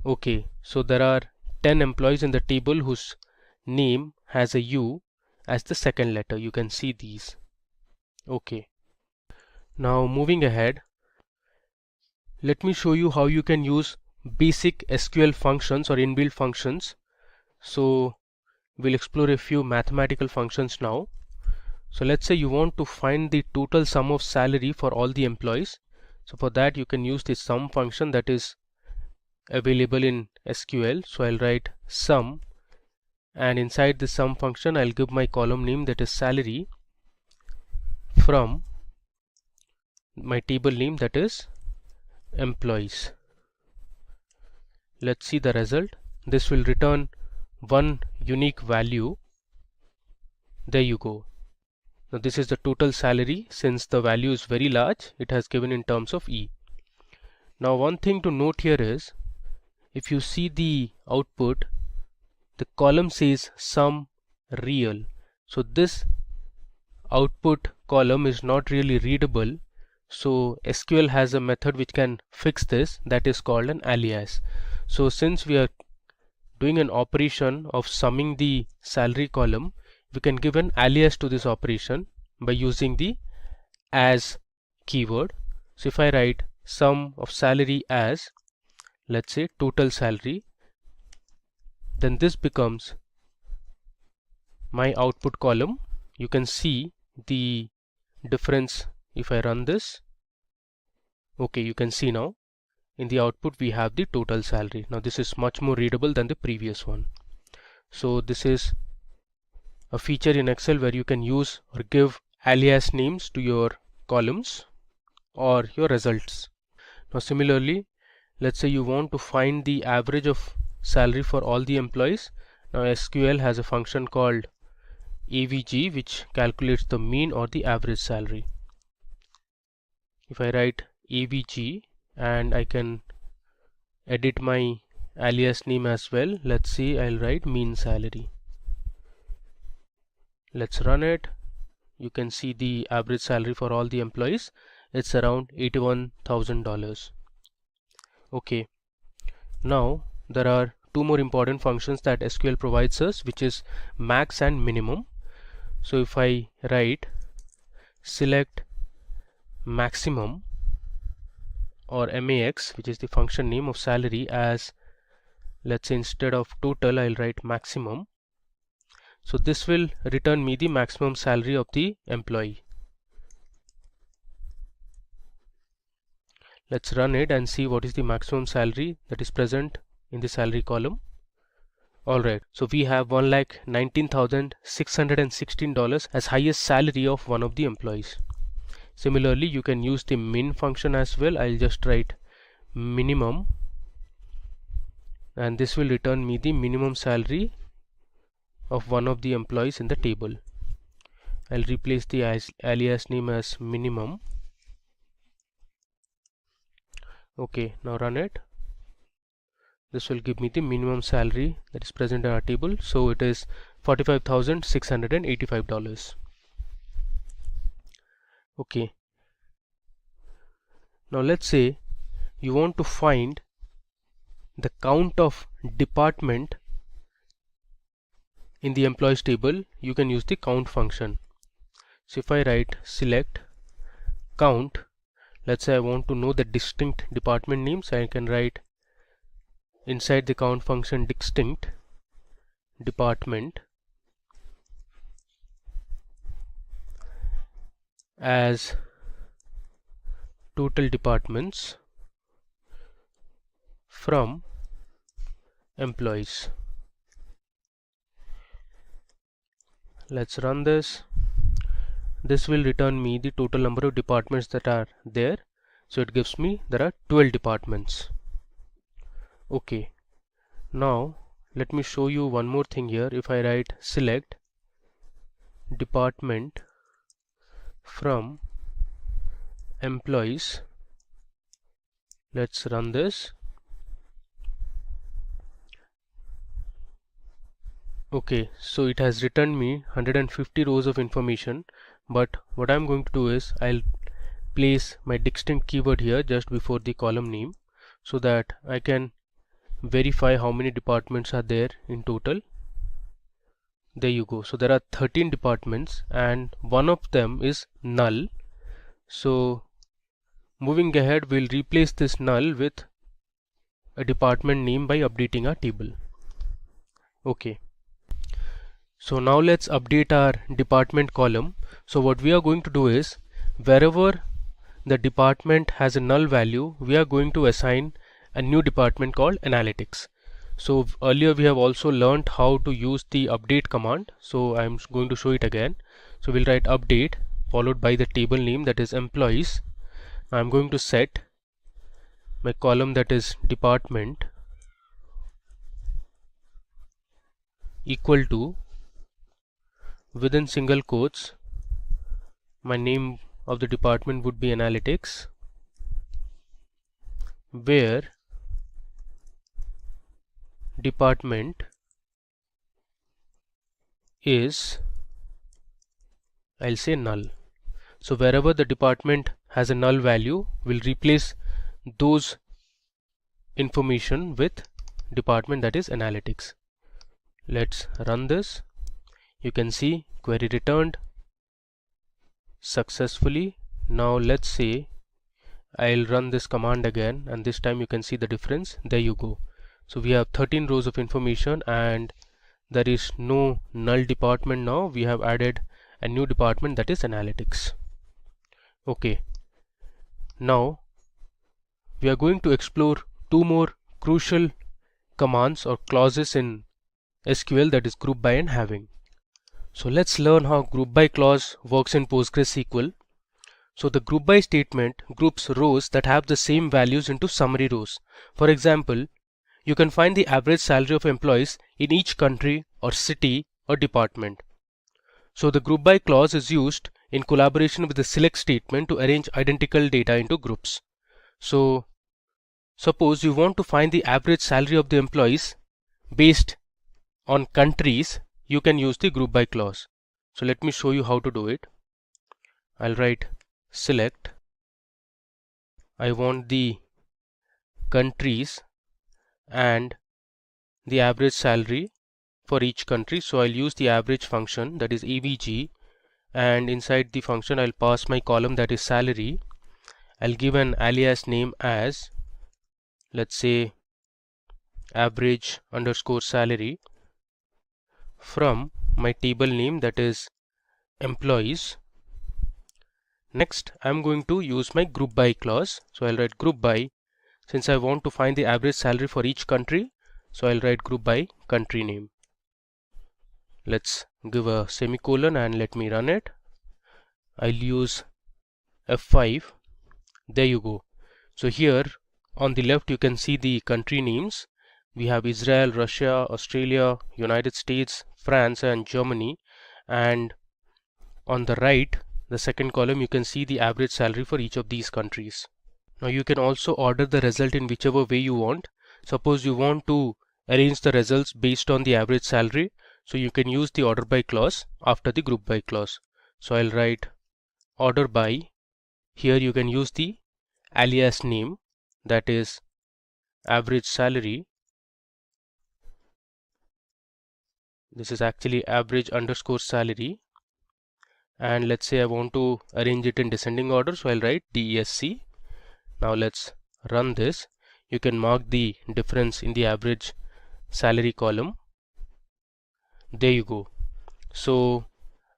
Okay, so there are 10 employees in the table whose name has a U as the second letter. You can see these. Okay, now moving ahead, let me show you how you can use basic SQL functions or inbuilt functions. So we'll explore a few mathematical functions now. So let's say you want to find the total sum of salary for all the employees. So for that you can use the sum function that is available in SQL. So I'll write sum, and inside the sum function I'll give my column name that is salary from my table name that is employees. Let's see the result. This will return one unique value. There you go. Now this is the total salary. Since the value is very large, it has given in terms of E. Now one thing to note here is, if you see the output, the column says sum real. So this output column is not really readable. So SQL has a method which can fix this, that is called an alias. So since we are doing an operation of summing the salary column, we can give an alias to this operation by using the as keyword. So if I write sum of salary as, let's say, total salary, then this becomes my output column. You can see the difference if I run this. Okay, you can see now in the output we have the total salary. Now this is much more readable than the previous one. So this is a feature in Excel where you can use or give alias names to your columns or your results. Now similarly, let's say you want to find the average of salary for all the employees. Now SQL has a function called AVG which calculates the mean or the average salary. If I write AVG, and I can edit my alias name as well. Let's see, I'll write mean salary. Let's run it. You can see the average salary for all the employees. It's around $81,000. Okay, now there are two more important functions that SQL provides us, which is max and minimum. So if I write select maximum or max, which is the function name of salary, as, let's say, instead of total I'll write maximum. So this will return me the maximum salary of the employee. Let's run it and see what is the maximum salary that is present in the salary column. Alright, so we have $1,19,616 as highest salary of one of the employees. Similarly, you can use the min function as well. I'll just write minimum, and this will return me the minimum salary of one of the employees in the table. I'll replace the alias name as minimum. Okay, now run it. This will give me the minimum salary that is present in our table. So it is $45,685. Okay, now let's say you want to find the count of department in the employees table. You can use the count function. So if I write select count, let's say I want to know the distinct department names, I can write inside the count function distinct department as total departments from employees. Let's run this. This will return me the total number of departments that are there. So it gives me there are 12 departments. Okay, now let me show you one more thing here. If I write select department from employees, let's run this. Okay, so it has returned me 150 rows of information, but what I'm going to do is I'll place my distinct keyword here just before the column name so that I can verify how many departments are there in total. There you go. So there are 13 departments and one of them is null. So moving ahead, we'll replace this null with a department name by updating our table. Okay. So now let's update our department column. So what we are going to do is wherever the department has a null value, we are going to assign a new department called analytics. So earlier we have also learned how to use the update command. So I'm going to show it again. So we'll write update followed by the table name, that is employees. I'm going to set my column, that is department, equal to, within single quotes, my name of the department would be analytics, where department is, I'll say null. So wherever the department has a null value, we'll replace those information with department, that is analytics. Let's run this. You can see query returned successfully. Now let's say I'll run this command again, and this time you can see the difference. There you go. So we have 13 rows of information and there is no null department now. We have added a new department, that is analytics. Okay, now we are going to explore two more crucial commands or clauses in SQL, that is group by and having. So let's learn how group by clause works in PostgreSQL. So the group by statement groups rows that have the same values into summary rows. For example, you can find the average salary of employees in each country or city or department. So the group by clause is used in collaboration with the select statement to arrange identical data into groups. So suppose you want to find the average salary of the employees based on countries, you can use the group by clause. So let me show you how to do it. I'll write select. I want the countries and the average salary for each country. So I'll use the average function, that is avg, and inside the function I'll pass my column, that is salary. I'll give an alias name as, let's say, average underscore salary from my table name, that is employees. Next I'm going to use my group by clause. So I'll write group by. Since I want to find the average salary for each country, so I'll write group by country name. Let's give a semicolon and let me run it. I'll use F5. There you go. So here on the left you can see the country names. We have Israel, Russia, Australia, United States, France and Germany, and on the right, the second column, you can see the average salary for each of these countries. Now you can also order the result in whichever way you want. Suppose you want to arrange the results based on the average salary, so you can use the order by clause after the group by clause. So I'll write order by. Here you can use the alias name, that is average salary. This is actually average underscore salary, and let's say I want to arrange it in descending order, so I'll write DESC. Now let's run this. you can mark the difference in the average salary column. There you go. So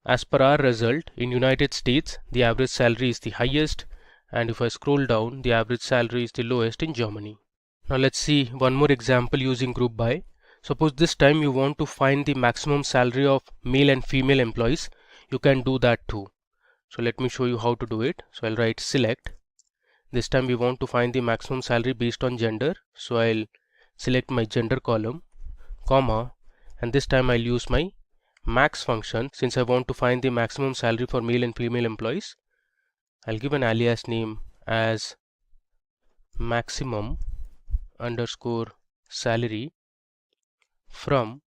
as per our result, in United States the average salary is the highest, and if I scroll down, the average salary is the lowest in Germany. Now let's see one more example using group by. Suppose this time you want to find the maximum salary of male and female employees. You can do that too. So let me show you how to do it. So I'll write select. This time we want to find the maximum salary based on gender. So I'll select my gender column, comma, and this time I'll use my max function since I want to find the maximum salary for male and female employees. I'll give an alias name as maximum underscore salary from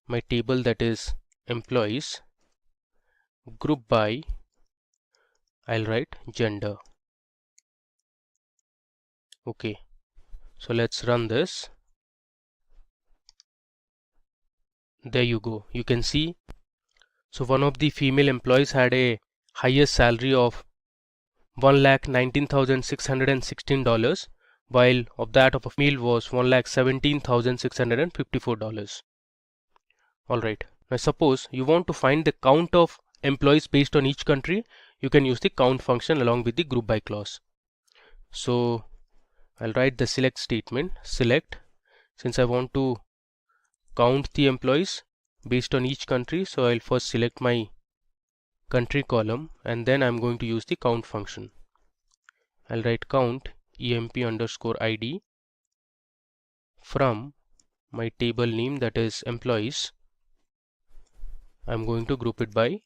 my table that is employees, group by, I'll write gender. Okay, so let's run this. There you go. You can see, so one of the female employees had a highest salary of $1,19,616, while of that of a male was $1,17,654. Alright, now suppose you want to find the count of employees based on each country. You can use the count function along with the group by clause. So I'll write the select statement, select, since I want to count the employees based on each country, so I'll first select my country column and then I'm going to use the count function. I'll write count emp underscore id from my table name that is employees. I'm going to group it by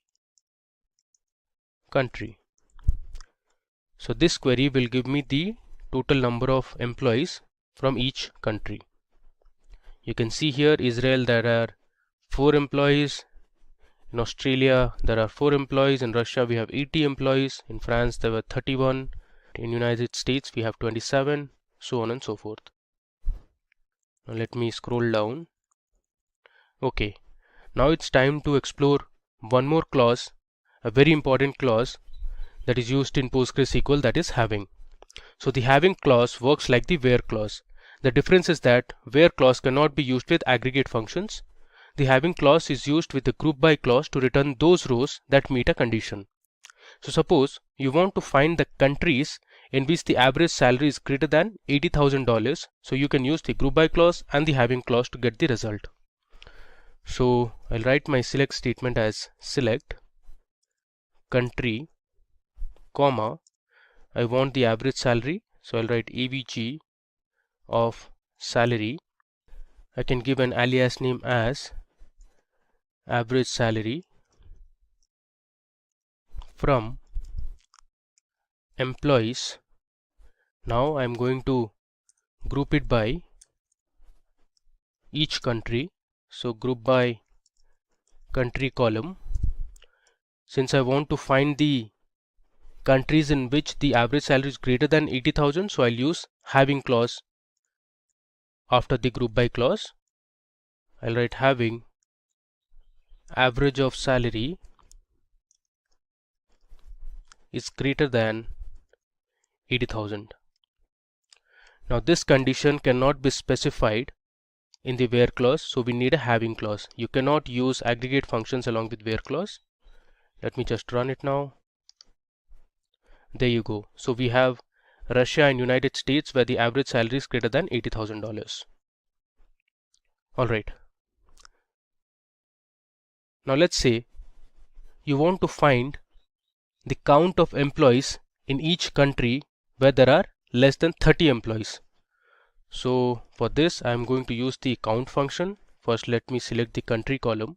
country. So this query will give me the total number of employees from each country. You can see here Israel there are 4 employees, in Australia there are 4 employees, in Russia we have 80 employees, in France there were 31, in United States we have 27, so on and so forth. Now let me scroll down. Okay, now it's time to explore one more clause, a very important clause that is used in PostgreSQL, that is having. So the having clause works like the where clause. The difference is that where clause cannot be used with aggregate functions. The having clause is used with the group by clause to return those rows that meet a condition. So suppose you want to find the countries in which the average salary is greater than $80,000. So you can use the group by clause and the having clause to get the result. So I'll write my select statement as select country, comma, I want the average salary, so I'll write avg of salary. I can give an alias name as average salary from employees. Now I'm going to group it by each country, so group by country column. Since I want to find the countries in which the average salary is greater than 80,000, so I'll use having clause after the group by clause. I'll write having average of salary is greater than 80,000. Now this condition cannot be specified in the where clause, so we need a having clause. You cannot use aggregate functions along with where clause. Let me just run it now. There you go. So we have Russia and United States where the average salary is greater than $80,000. Alright. Now let's say you want to find the count of employees in each country where there are less than 30 employees. So for this I am going to use the count function. First let me select the country column.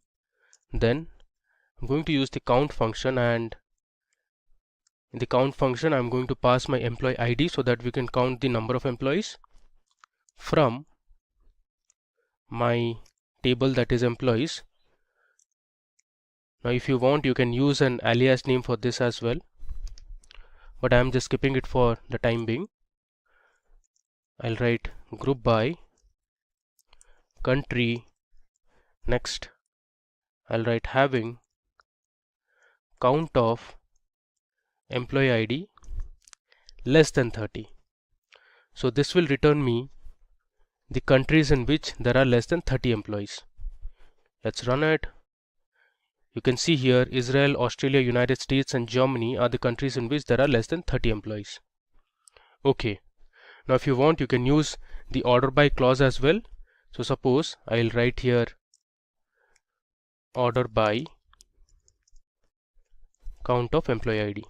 Then I'm going to use the count function, and in the count function I'm going to pass my employee ID so that we can count the number of employees from my table that is employees. Now if you want you can use an alias name for this as well, but I am just skipping it for the time being. I'll write group by country. Next I'll write having count of employee ID less than 30. So this will return me the countries in which there are less than 30 employees. Let's run it. You can see here Israel, Australia, United States and Germany are the countries in which there are less than 30 employees. Okay, now if you want you can use the order by clause as well. So suppose I'll write here order by count of employee ID.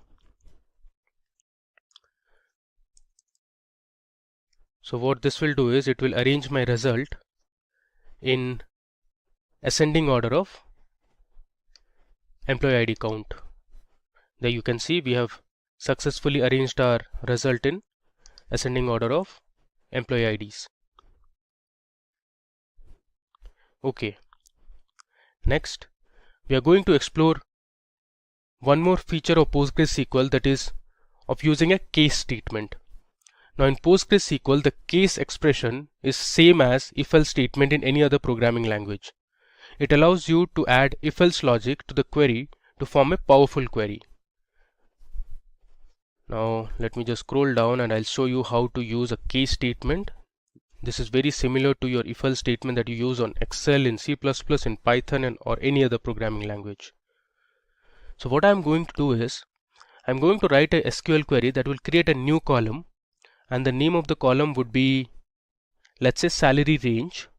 So what this will do is it will arrange my result in ascending order of employee ID count. There you can see we have successfully arranged our result in ascending order of employee IDs. Okay, next we are going to explore one more feature of PostgreSQL, that is of using a case statement. Now in PostgreSQL the case expression is same as if-else statement in any other programming language. It allows you to add if-else logic to the query to form a powerful query. Now let me just scroll down and I'll show you how to use a case statement. This is very similar to your if-else statement that you use on Excel, in C++, in Python or any other programming language. So what I'm going to do is I'm going to write a SQL query that will create a new column, and the name of the column would be, let's say, salary range.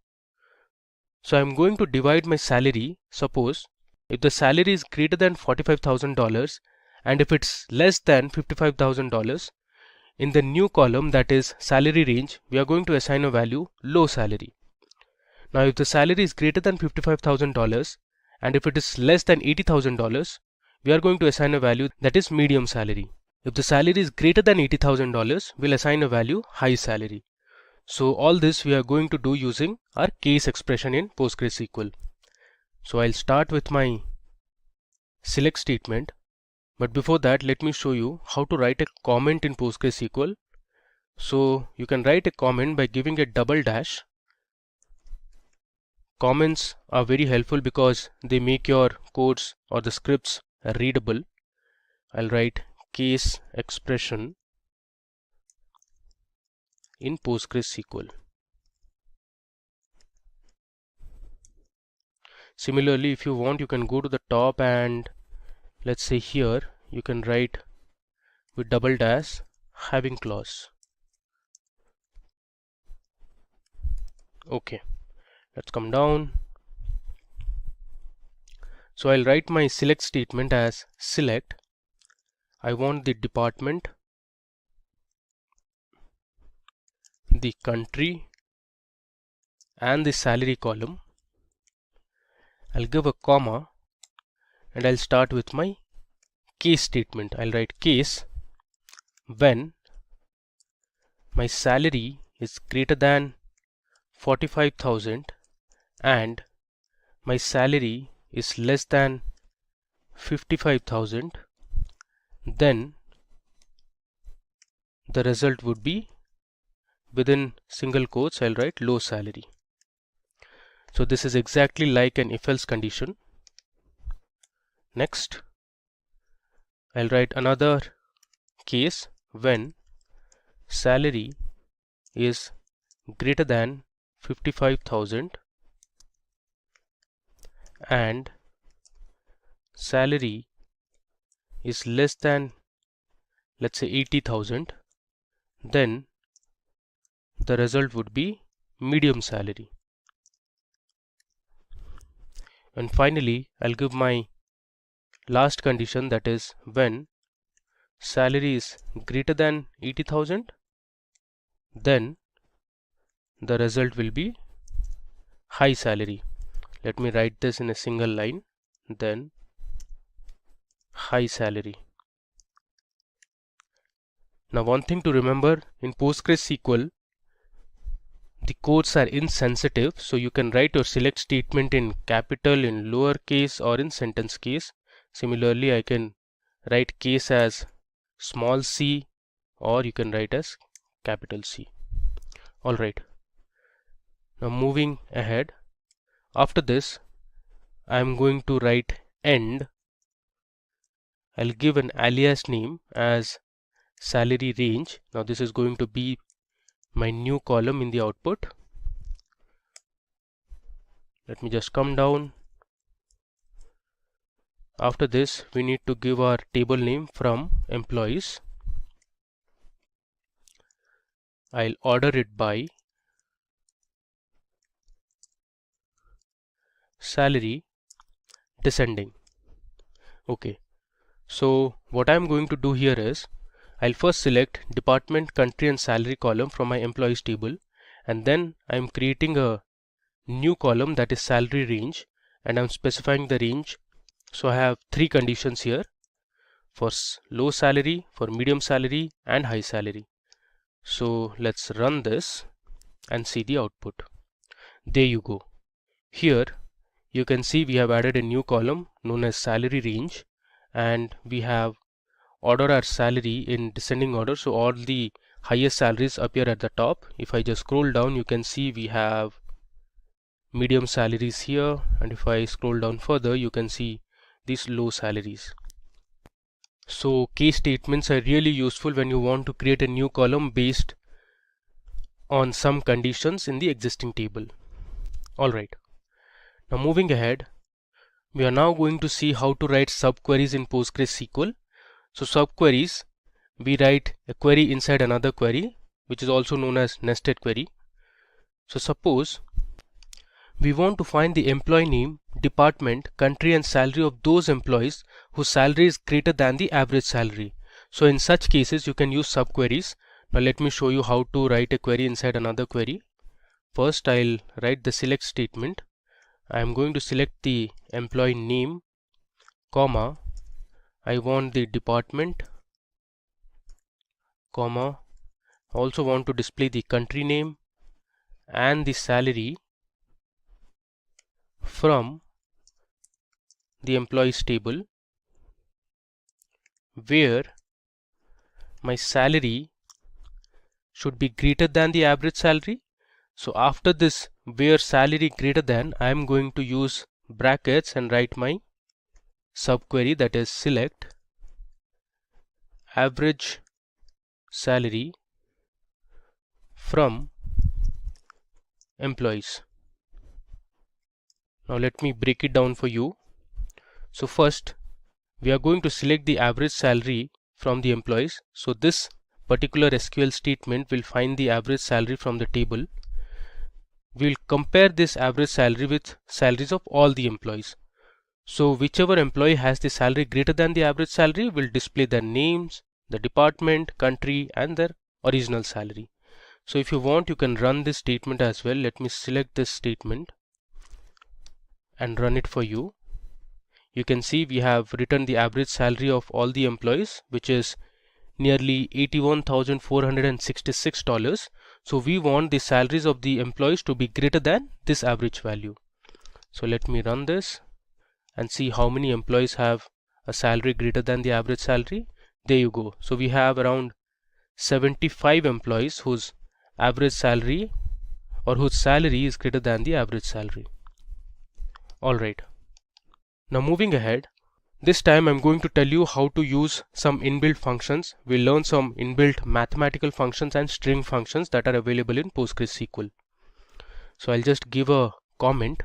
So I'm going to divide my salary. Suppose if the salary is greater than $45,000 and if it's less than $55,000, in the new column, that is salary range, we are going to assign a value low salary. Now if the salary is greater than $55,000 and if it is less than $80,000, we are going to assign a value that is medium salary. If the salary is greater than $80,000, we'll assign a value high salary. So all this we are going to do using our case expression in PostgreSQL. So I'll start with my select statement, but before that let me show you how to write a comment in PostgreSQL. So you can write a comment by giving a double dash. Comments are very helpful because they make your codes or the scripts readable. I'll write case expression in PostgreSQL. Similarly, if you want, you can go to the top and let's say here you can write with double dash having clause. Okay, let's come down. So I'll write my select statement as select. I want the department, the country and the salary column. I'll give a comma and I'll start with my case statement. I'll write case when my salary is greater than 45,000 and my salary is less than 55,000, then the result would be, within single quotes I'll write low salary. So this is exactly like an if-else condition. Next I'll write another case when salary is greater than 55,000 and salary is less than, let's say, 80,000, then the result would be medium salary. And finally I'll give my last condition, that is when salary is greater than 80,000, then the result will be high salary. Let me write this in a single line, then high salary. Now one thing to remember, in PostgreSQL the quotes are insensitive, so you can write your select statement in capital, in lowercase or in sentence case. Similarly, I can write case as small c or you can write as capital C. Alright, now moving ahead, after this I am going to write end. I'll give an alias name as salary range. Now this is going to be my new column in the output. Let me just come down. After this, we need to give our table name from employees. I'll order it by salary descending. Okay, so what I'm going to do here is I'll first select department, country and salary column from my employees table, and then I'm creating a new column that is salary range, and I'm specifying the range. So I have three conditions here: for low salary, for medium salary and high salary. So let's run this and see the output. There you go. Here you can see we have added a new column known as salary range, and we have ordered our salary in descending order, so all the highest salaries appear at the top. If I just scroll down, you can see we have medium salaries here, and if I scroll down further, you can see these low salaries. So case statements are really useful when you want to create a new column based on some conditions in the existing table. Alright, now moving ahead, we are now going to see how to write subqueries in PostgreSQL. So subqueries, we write a query inside another query, which is also known as nested query. So suppose we want to find the employee name, department, country and salary of those employees whose salary is greater than the average salary. So in such cases you can use subqueries. Now let me show you how to write a query inside another query. First I'll write the select statement. I am going to select the employee name, comma, I want the department, comma, I also want to display the country name and the salary from the employees table, where my salary should be greater than the average salary. So after this where salary greater than, I am going to use brackets and write my subquery, that is select average salary from employees. Now let me break it down for you. So first we are going to select the average salary from the employees. So this particular SQL statement will find the average salary from the table. We'll compare this average salary with salaries of all the employees. So whichever employee has the salary greater than the average salary will display their names, the department, country and their original salary. So if you want, you can run this statement as well. Let me select this statement and run it for you. You can see we have written the average salary of all the employees, which is nearly $81,466. So we want the salaries of the employees to be greater than this average value. So let me run this and see how many employees have a salary greater than the average salary. There you go. So we have around 75 employees whose average salary or whose salary is greater than the average salary. Alright, now moving ahead, this time I'm going to tell you how to use some inbuilt functions. We'll learn some inbuilt mathematical functions and string functions that are available in PostgreSQL. So I'll just give a comment.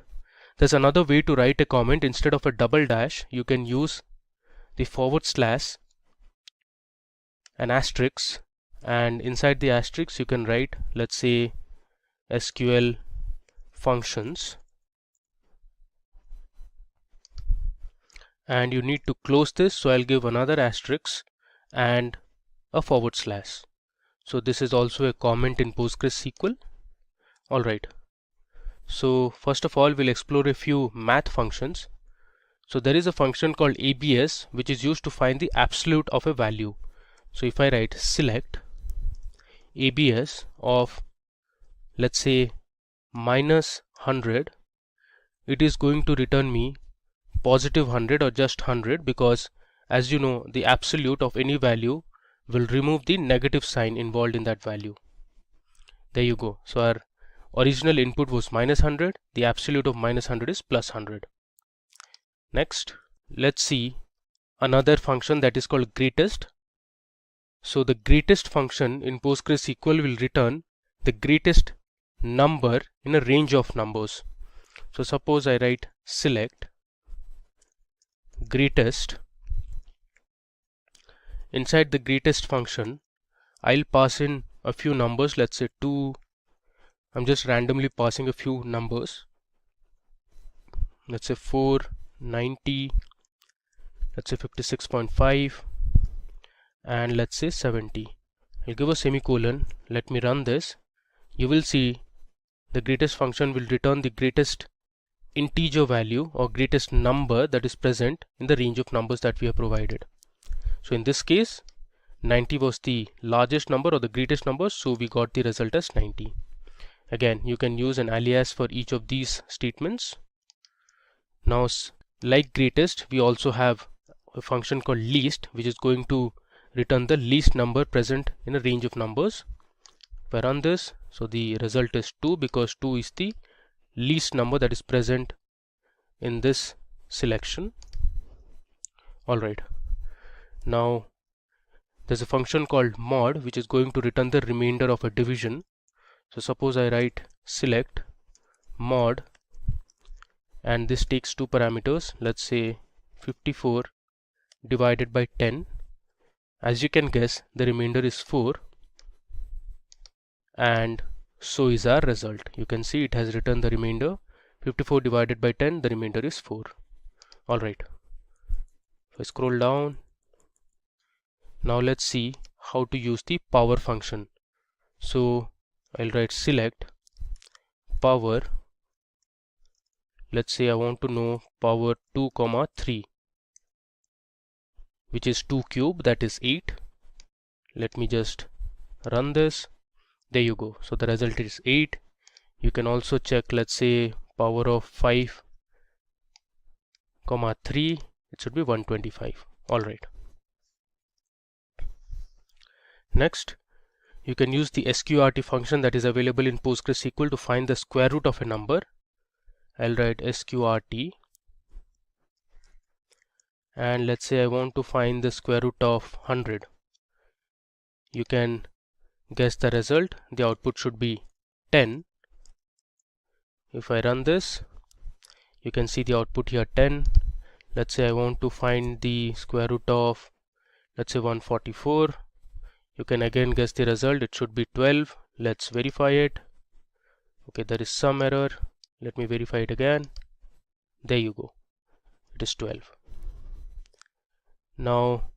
There's another way to write a comment. Instead of a double dash, you can use the / an asterisk, and inside the asterisk you can write, let's say, SQL Functions, and you need to close this. So I'll give another asterisk and a /. So this is also a comment in PostgreSQL. Alright, so first of all we'll explore a few math functions. So there is a function called ABS which is used to find the absolute of a value. So if I write select ABS of, let's say, -100, it is going to return me +100 or just 100, because as you know, the absolute of any value will remove the negative sign involved in that value. There you go. So our original input was -100, the absolute of -100 is +100. Next, let's see another function that is called greatest. So the greatest function in PostgreSQL will return the greatest number in a range of numbers. So suppose I write select greatest. Inside the greatest function, I'll pass in a few numbers, let's say 2. I'm just randomly passing a few numbers, let's say 4, 90, let's say 56.5, and let's say 70. I'll give a semicolon. Let me run this. You will see the greatest function will return the greatest integer value or greatest number that is present in the range of numbers that we have provided. So in this case, 90 was the largest number or the greatest number, so we got the result as 90. Again, you can use an alias for each of these statements. Now, like greatest, we also have a function called least, which is going to return the least number present in a range of numbers. If I run this, so the result is 2 because 2 is the least number that is present in this selection. Alright, now there's a function called mod which is going to return the remainder of a division. So suppose I write select mod, and this takes two parameters, let's say 54 divided by 10. As you can guess, the remainder is 4, and so is our result. You can see it has returned the remainder 54 divided by 10, the remainder is 4. Alright, if I scroll down, now let's see how to use the power function. So I'll write select power. Let's say I want to know power 2, 3, which is 2 cube, that is 8. Let me just run this. There you go. So the result is 8. You can also check, let's say power of 5, 3, it should be 125. Alright. Next, you can use the sqrt function that is available in PostgreSQL to find the square root of a number. I'll write sqrt, and let's say I want to find the square root of 100. You can guess the result. The output should be 10. If I run this, you can see the output here 10. Let's say I want to find the square root of, let's say 144. You can again guess the result. It should be 12. Let's verify it. Okay, there is some error. Let me verify it again. There you go. It is 12. Now,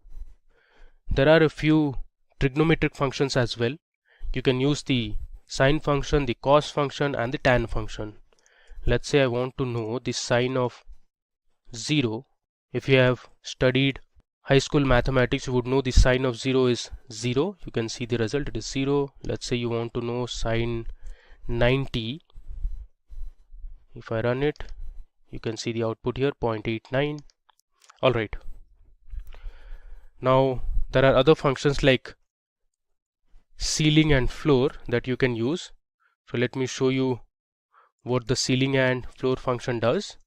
there are a few trigonometric functions as well. You can use the sine function, the cos function, and the tan function. Let's say I want to know the sine of 0. If you have studied high school mathematics, you would know the sine of 0 is 0. You can see the result, it is 0. Let's say you want to know sine 90. If I run it, you can see the output here 0.89. Alright. Now there are other functions like ceiling and floor that you can use. So let me show you what the ceiling and floor function does.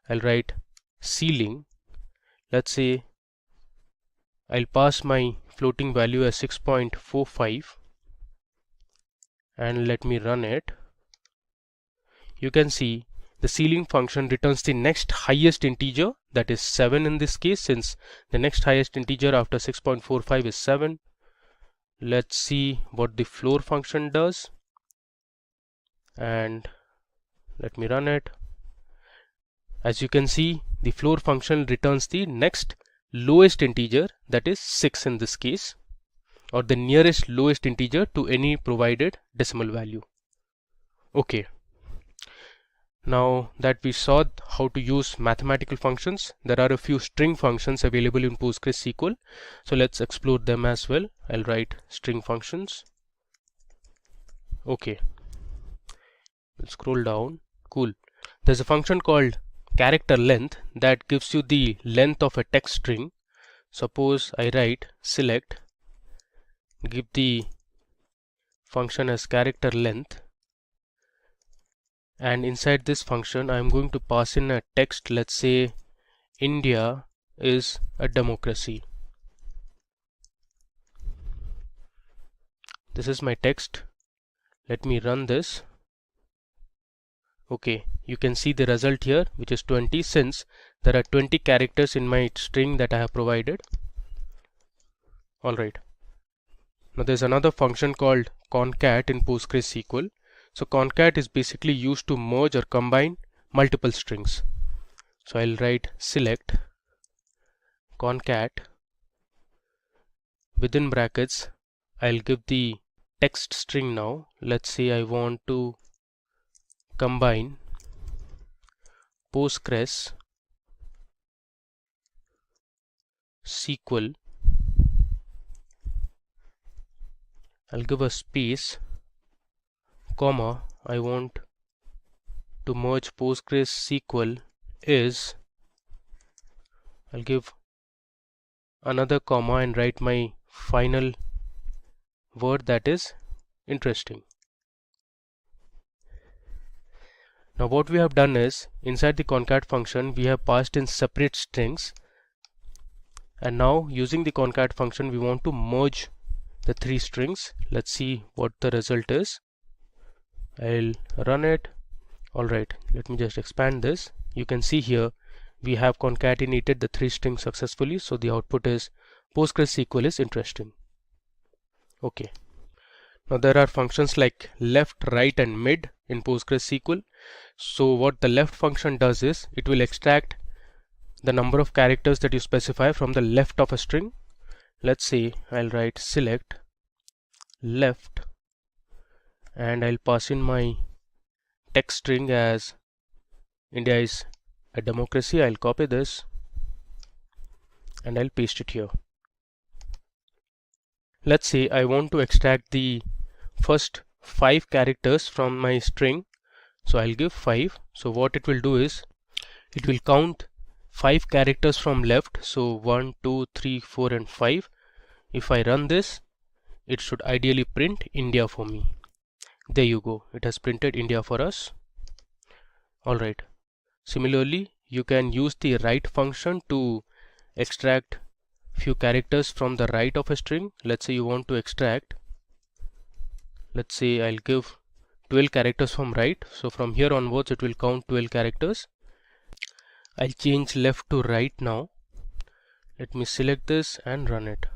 I'll write ceiling. Let's say I'll pass my floating value as 6.45, and let me run it. You can see the ceiling function returns the next highest integer, that is 7 in this case, since the next highest integer after 6.45 is 7. Let's see what the floor function does, and let me run it. As you can see, the floor function returns the next lowest integer, that is 6 in this case, or the nearest lowest integer to any provided decimal value. Okay. Now that we saw how to use mathematical functions, there are a few string functions available in PostgreSQL. So let's explore them as well. I'll write string functions. Okay. We'll scroll down. Cool. There's a function called character length that gives you the length of a text string. Suppose I write select, give the function as character length, and inside this function I am going to pass in a text. Let's say India is a democracy. This is my text. Let me run this. Okay, you can see the result here, which is 20, since there are 20 characters in my string that I have provided. Alright, now there's another function called concat in PostgreSQL. So concat is basically used to merge or combine multiple strings. So I'll write select concat, within brackets I'll give the text string. Now let's say I want to combine PostgreSQL I'll give a space, comma, I want to merge PostgreSQL is, I'll give another comma and write my final word, that is interesting. Now what we have done is, inside the concat function we have passed in separate strings, and now using the concat function we want to merge the three strings. Let's see what the result is. I'll run it. Alright, let me just expand this. You can see here we have concatenated the three strings successfully, so the output is PostgreSQL is interesting. Okay, now there are functions like left, right and mid in PostgreSQL. So what the left function does is, it will extract the number of characters that you specify from the left of a string. Let's say I'll write select left and I'll pass in my text string as India is a democracy. I'll copy this and I'll paste it here. Let's say I want to extract the first 5 characters from my string, so I'll give 5. So what it will do is, it will count 5 characters from left, so 1, 2, 3, 4 and 5. If I run this, it should ideally print India for me. There you go, it has printed India for us. Alright, similarly you can use the right function to extract few characters from the right of a string. Let's say you want to extract, let's say I'll give 12 characters from right, so from here onwards it will count 12 characters. I'll change left to right now. Let me select this and run it.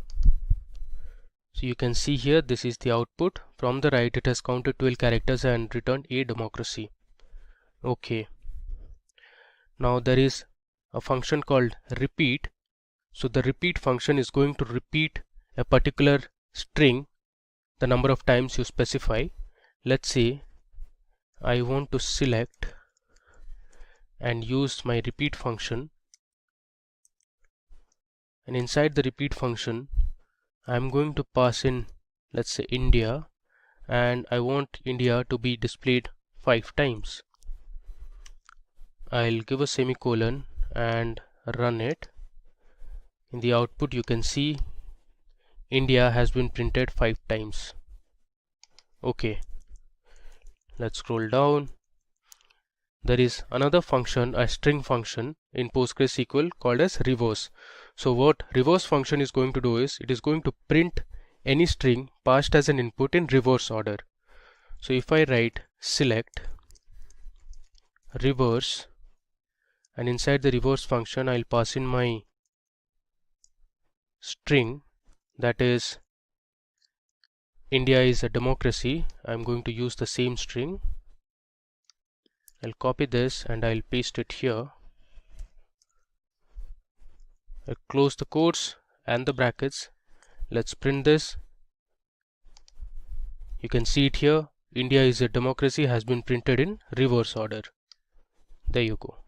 So you can see here, this is the output. From the right it has counted 12 characters and returned a democracy. Okay, now there is a function called repeat. So the repeat function is going to repeat a particular string the number of times you specify. Let's say I want to select and use my repeat function, and inside the repeat function I'm going to pass in, let's say India, and I want India to be displayed 5 times. I'll give a semicolon and run it. In the output you can see India has been printed 5 times. Okay, let's scroll down. There is another function, a string function in PostgreSQL called as reverse. So what reverse function is going to do is, it is going to print any string passed as an input in reverse order. So if I write select reverse, and inside the reverse function I'll pass in my string, that is India is a democracy. I'm going to use the same string. I'll copy this and I'll paste it here. I'll close the quotes and the brackets. Let's print this. You can see it here, India is a democracy has been printed in reverse order. There you go.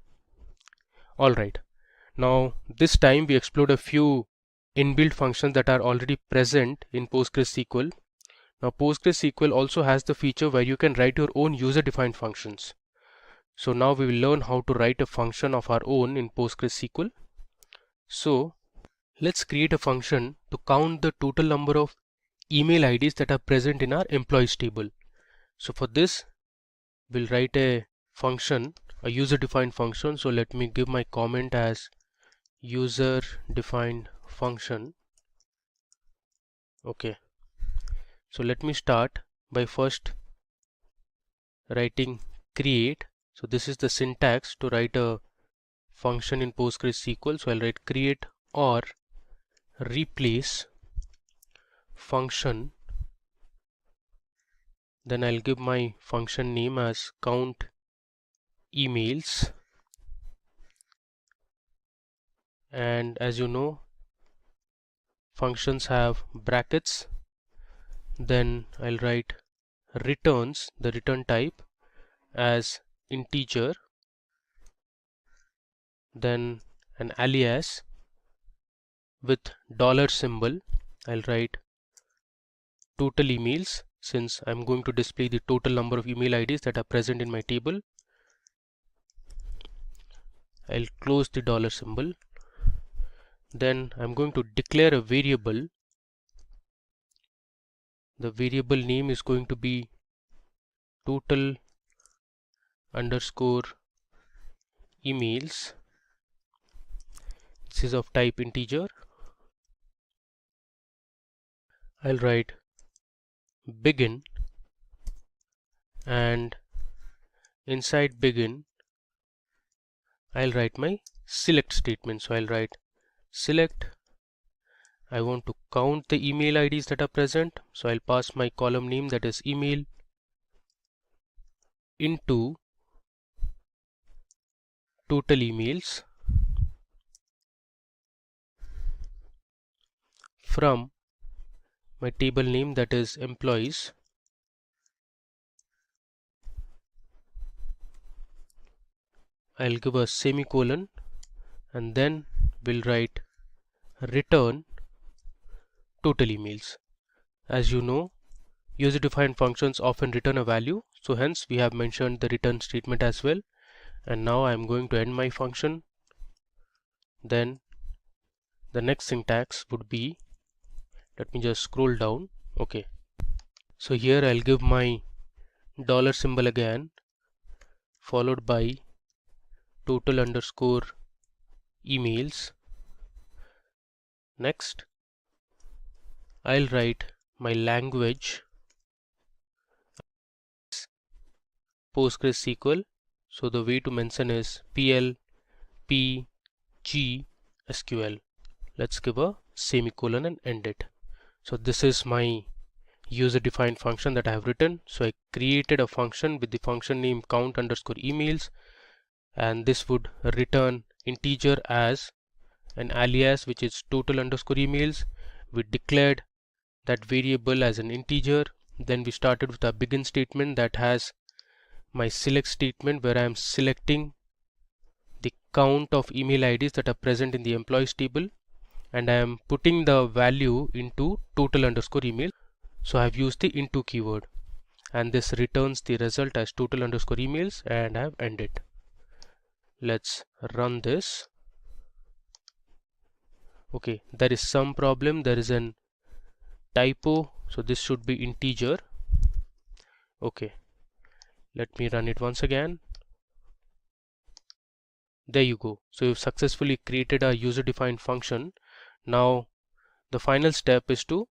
Alright, now this time we explored a few inbuilt functions that are already present in PostgreSQL. Now PostgreSQL also has the feature where you can write your own user-defined functions. So now we will learn how to write a function of our own in PostgreSQL. So let's create a function to count the total number of email IDs that are present in our employees table. So for this we'll write a function, a user-defined function. So let me give my comment as user-defined function. Okay, so let me start by first writing create. So this is the syntax to write a function in PostgreSQL. So I'll write create or replace function. Then I'll give my function name as count emails, and as you know, functions have brackets. Then I'll write returns, the return type, as integer, then an alias with dollar symbol. I'll write total emails, since I'm going to display the total number of email IDs that are present in my table. I'll close the dollar symbol. Then I'm going to declare a variable. The variable name is going to be total underscore emails. This is of type integer. I'll write begin, and inside begin I'll write my select statement. So I'll write select. I want to count the email IDs that are present, so I'll pass my column name, that is email, into total emails from my table name, that is employees. I'll give a semicolon, and then we'll write return total emails. As you know, user defined functions often return a value, so hence we have mentioned the return statement as well. And now I'm going to end my function. Then the next syntax would be, let me just scroll down. Okay, so here I'll give my dollar symbol again, followed by total underscore emails. Next I'll write my language PostgreSQL. So the way to mention is PL P G SQL. Let's give a semicolon and end it. So this is my user defined function that I have written. So I created a function with the function name count underscore emails, and this would return integer as an alias, which is total underscore emails. We declared that variable as an integer. Then we started with a begin statement that has my select statement, where I am selecting the count of email IDs that are present in the employees table, and I am putting the value into total underscore email. So I have used the into keyword, and this returns the result as total underscore emails, and I have ended. Let's run this. Okay, there is some problem. There is an typo, so this should be integer. Okay, let me run it once again. There you go. So you've successfully created a user defined function. Now the final step is to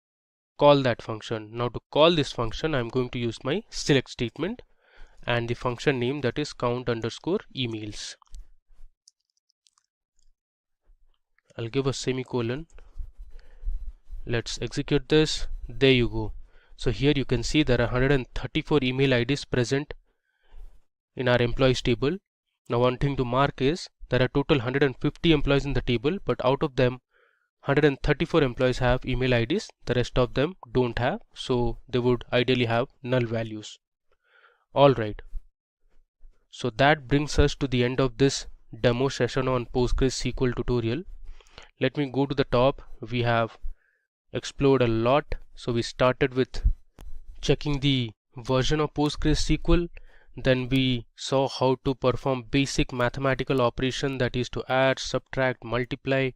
call that function. Now to call this function, I'm going to use my select statement and the function name, that is count underscore emails. I'll give a semicolon. Let's execute this. There you go. So here you can see there are 134 email IDs present in our employees table. Now one thing to mark is there are total 150 employees in the table, but out of them 134 employees have email IDs, the rest of them don't have, so they would ideally have null values. Alright, so that brings us to the end of this demo session on PostgreSQL tutorial. Let me go to the top. We have explored a lot. So we started with checking the version of PostgreSQL. Then we saw how to perform basic mathematical operation, that is to add, subtract, multiply.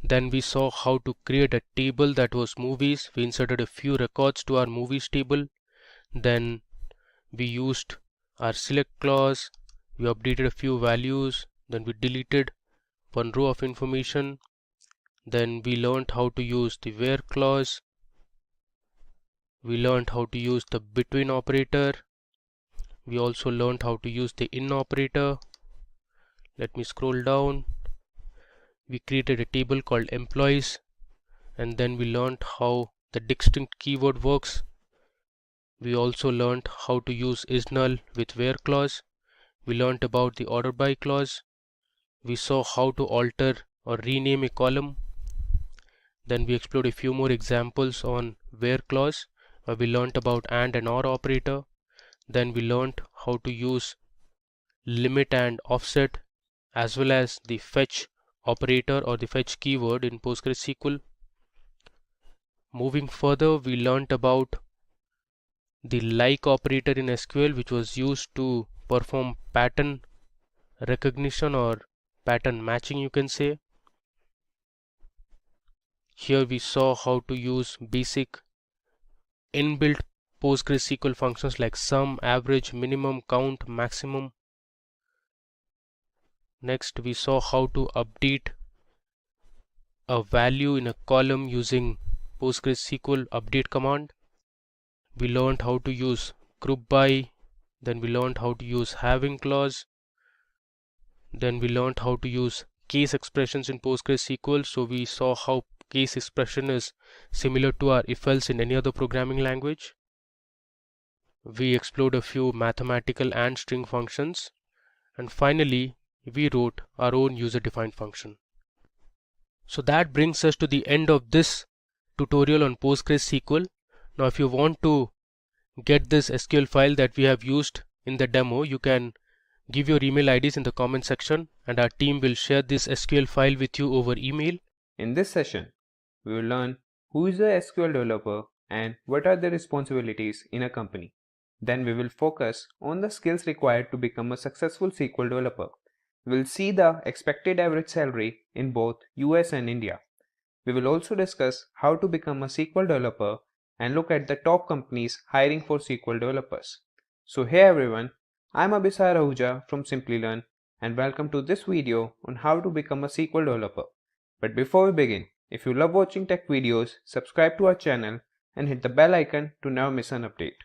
Then we saw how to create a table that was movies. We inserted a few records to our movies table. Then we used our select clause. We updated a few values. Then we deleted one row of information. Then we learned how to use the where clause. We learned how to use the between operator. We also learned how to use the in operator. Let me scroll down. We created a table called employees, and then we learned how the distinct keyword works. We also learned how to use isNull with where clause. We learned about the order by clause. We saw how to alter or rename a column. Then we explored a few more examples on where clause, where we learned about and OR operator. Then we learned how to use limit and offset, as well as the fetch operator or the fetch keyword in PostgreSQL. Moving further, we learned about the like operator in SQL, which was used to perform pattern recognition or pattern matching, you can say. Here we saw how to use basic inbuilt PostgreSQL functions like sum, average, minimum, count, maximum. Next, we saw how to update a value in a column using PostgreSQL update command. We learned how to use group by. Then we learned how to use having clause. Then we learned how to use case expressions in PostgreSQL. So we saw how case expression is similar to our if else in any other programming language. We explored a few mathematical and string functions, and finally we wrote our own user-defined function. So that brings us to the end of this tutorial on PostgreSQL. Now if you want to get this SQL file that we have used in the demo, you can give your email IDs in the comment section and our team will share this SQL file with you over email. In this session, we will learn who is a SQL developer and what are their responsibilities in a company. Then we will focus on the skills required to become a successful SQL developer. We will see the expected average salary in both US and India. We will also discuss how to become a SQL developer and look at the top companies hiring for SQL developers. So hey everyone, I'm Abhisar Ahuja from SimpliLearn and welcome to this video on how to become a SQL developer. But before we begin, if you love watching tech videos, subscribe to our channel and hit the bell icon to never miss an update.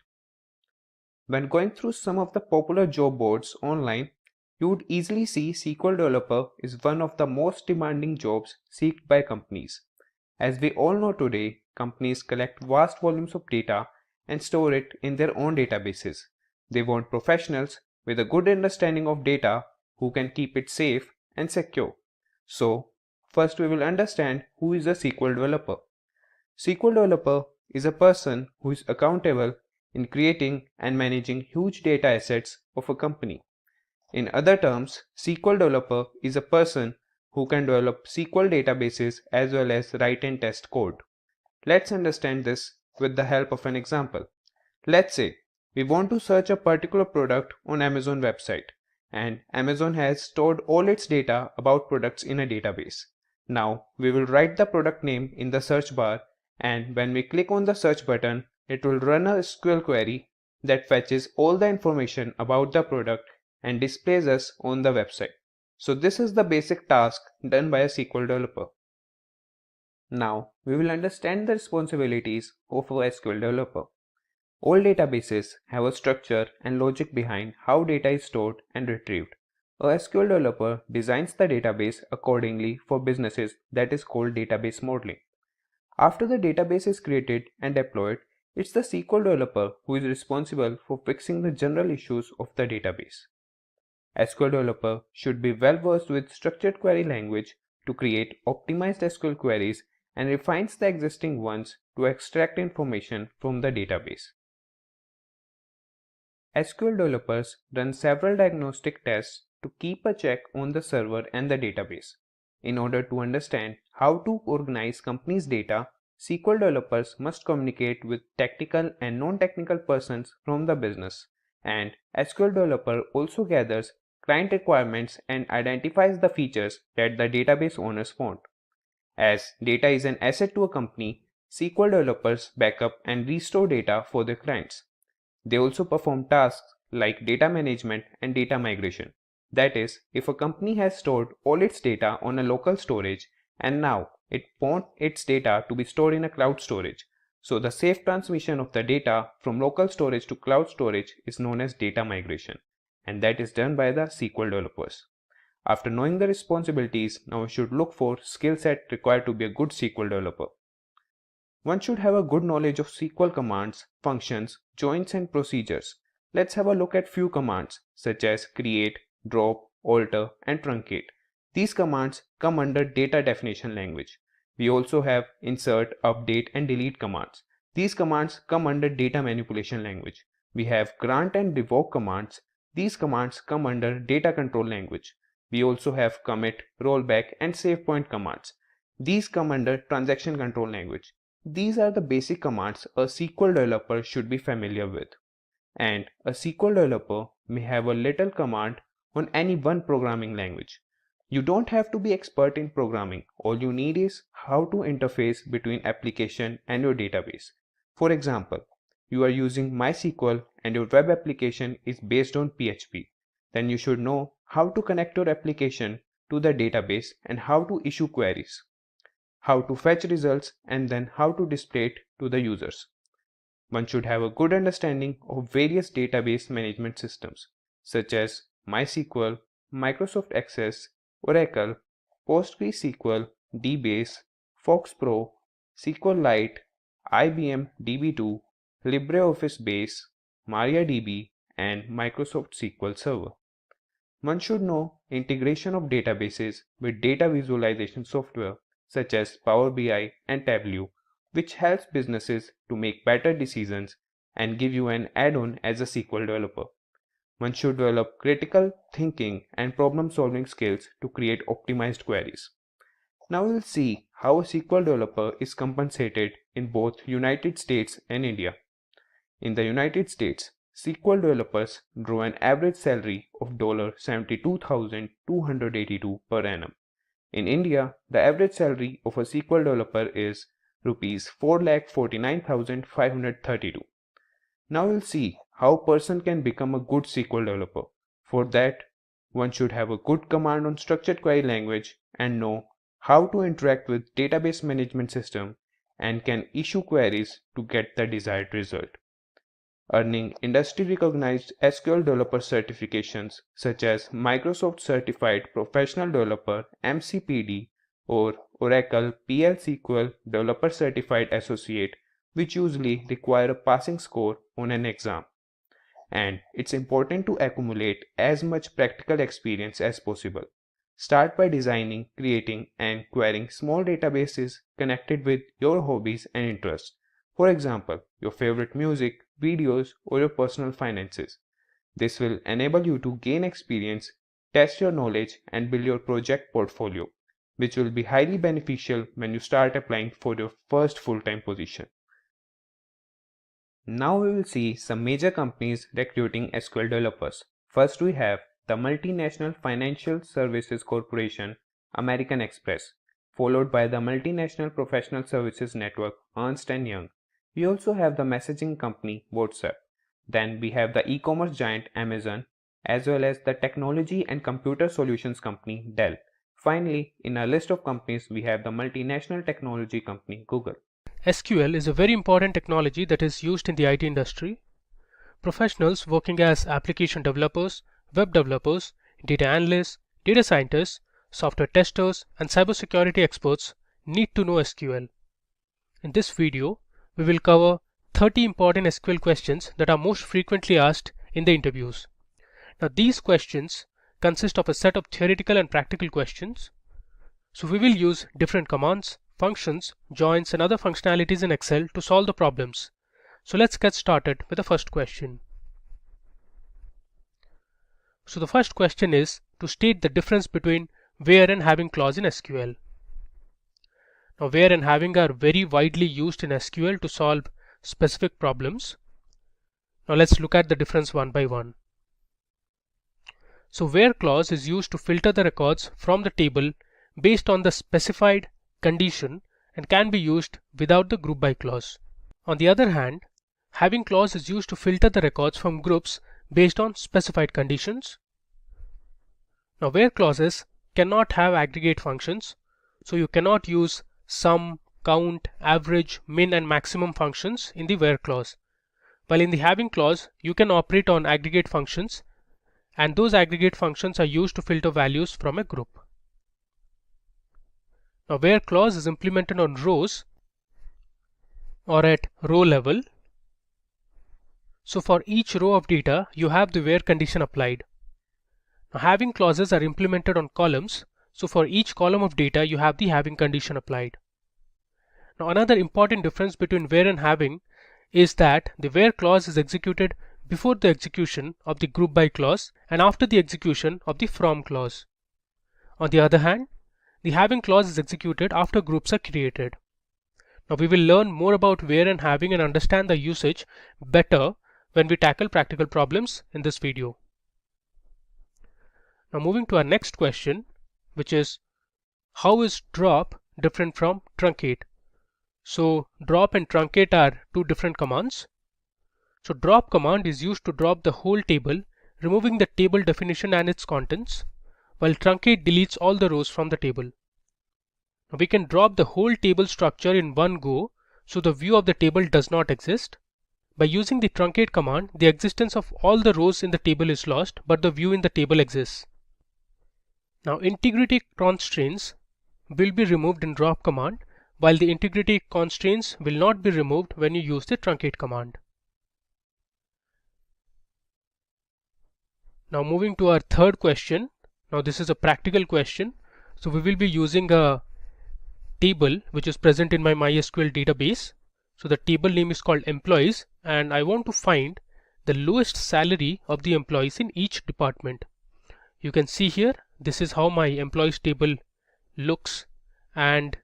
When going through some of the popular job boards online, you would easily see SQL developer is one of the most demanding jobs sought by companies. As we all know today, companies collect vast volumes of data and store it in their own databases. They want professionals with a good understanding of data who can keep it safe and secure. So, first we will understand who is a SQL developer. SQL developer is a person who is accountable in creating and managing huge data assets of a company. In other terms, SQL developer is a person who can develop SQL databases as well as write and test code. Let's understand this with the help of an example. Let's say we want to search a particular product on Amazon website and Amazon has stored all its data about products in a database. Now we will write the product name in the search bar, and when we click on the search button, it will run a SQL query that fetches all the information about the product and displays us on the website. So this is the basic task done by a SQL developer. Now we will understand the responsibilities of a SQL developer. All databases have a structure and logic behind how data is stored and retrieved. A SQL developer designs the database accordingly for businesses, that is called database modeling. After the database is created and deployed, it's the SQL developer who is responsible for fixing the general issues of the database. SQL developer should be well versed with structured query language to create optimized SQL queries and refines the existing ones to extract information from the database. SQL developers run several diagnostic tests to keep a check on the server and the database. In order to understand how to organize companies' data, SQL developers must communicate with technical and non-technical persons from the business, and SQL developer also gathers client requirements and identifies the features that the database owners want. As data is an asset to a company, SQL developers backup and restore data for their clients. They also perform tasks like data management and data migration. That is, if a company has stored all its data on a local storage and now it wants its data to be stored in a cloud storage, So the safe transmission of the data from local storage to cloud storage is known as data migration, and that is done by the SQL developers. After knowing the responsibilities, now we should look for skill set required to be a good SQL developer. One should have a good knowledge of SQL commands, functions, joins and procedures. Let's have a look at few commands such as create, drop, alter and truncate. These commands come under data definition language. We also have insert, update and delete commands. These commands come under data manipulation language. We have grant and revoke commands. These commands come under data control language. We also have commit, rollback and save point commands. These come under transaction control language. These are the basic commands a SQL developer should be familiar with. And a SQL developer may have a little command on any one programming language. You don't have to be expert in programming. All you need is how to interface between application and your database. For example, you are using MySQL and your web application is based on PHP. Then you should know how to connect your application to the database and how to issue queries, how to fetch results and then how to display it to the users. One should have a good understanding of various database management systems such as MySQL, Microsoft Access, Oracle, PostgreSQL, DBase, FoxPro, SQLite, IBM DB2, LibreOffice Base, MariaDB, and Microsoft SQL Server. One should know integration of databases with data visualization software such as Power BI and Tableau, which helps businesses to make better decisions and give you an add-on as a SQL developer. One should develop critical thinking and problem-solving skills to create optimized queries. Now we'll see how a SQL developer is compensated in both United States and India. In the United States, SQL developers draw an average salary of $72,282 per annum. In India, the average salary of a SQL developer is Rs 4,49,532. Now we'll see how a person can become a good SQL developer. For that, one should have a good command on structured query language and know how to interact with database management system and can issue queries to get the desired result. Earning industry-recognized SQL developer certifications such as Microsoft Certified Professional Developer (MCPD) or Oracle PL SQL Developer Certified Associate, which usually require a passing score on an exam. And it's important to accumulate as much practical experience as possible. Start by designing, creating, and querying small databases connected with your hobbies and interests. For example, your favorite music, videos, or your personal finances. This will enable you to gain experience, test your knowledge, and build your project portfolio, which will be highly beneficial when you start applying for your first full-time position. Now we will see some major companies recruiting SQL developers. First we have the Multinational Financial Services Corporation, American Express, followed by the Multinational Professional Services Network, Ernst & Young. We also have the messaging company WhatsApp. Then we have the e-commerce giant Amazon, as well as the technology and computer solutions company Dell. Finally, in our list of companies, we have the multinational technology company Google. SQL is a very important technology that is used in the IT industry. Professionals working as application developers, web developers, data analysts, data scientists, software testers, and cybersecurity experts need to know SQL. In this video, we will cover 30 important SQL questions that are most frequently asked in the interviews. Now, these questions consist of a set of theoretical and practical questions. So we will use different commands, functions, joins, and other functionalities in Excel to solve the problems. So let's get started with the first question. So the first question is to state the difference between where and having clause in SQL. Now, where and having are very widely used in SQL to solve specific problems. Now let's look at the difference one by one. So where clause is used to filter the records from the table based on the specified condition and can be used without the group by clause. On the other hand, having clause is used to filter the records from groups based on specified conditions. Now where clauses cannot have aggregate functions, so you cannot use sum, count, average, min and maximum functions in the where clause. While in the having clause, you can operate on aggregate functions, and those aggregate functions are used to filter values from a group. Now where clause is implemented on rows or at row level. So for each row of data, you have the where condition applied. Now having clauses are implemented on columns. So for each column of data, you have the having condition applied. Now another important difference between where and having is that the where clause is executed before the execution of the group by clause and after the execution of the from clause. On the other hand, the having clause is executed after groups are created. Now we will learn more about where and having and understand the usage better when we tackle practical problems in this video. Now moving to our next question, which is how is drop different from truncate? So drop and truncate are two different commands. So drop command is used to drop the whole table, removing the table definition and its contents, while truncate deletes all the rows from the table. Now we can drop the whole table structure in one go, so the view of the table does not exist. By using the truncate command, the existence of all the rows in the table is lost, but the view in the table exists. Now integrity constraints will be removed in drop command, while the integrity constraints will not be removed when you use the truncate command. Now moving to our third question. Now this is a practical question. So we will be using a table which is present in my MySQL database. So the table name is called employees, and I want to find the lowest salary of the employees in each department. You can see here, this is how my employees table looks, and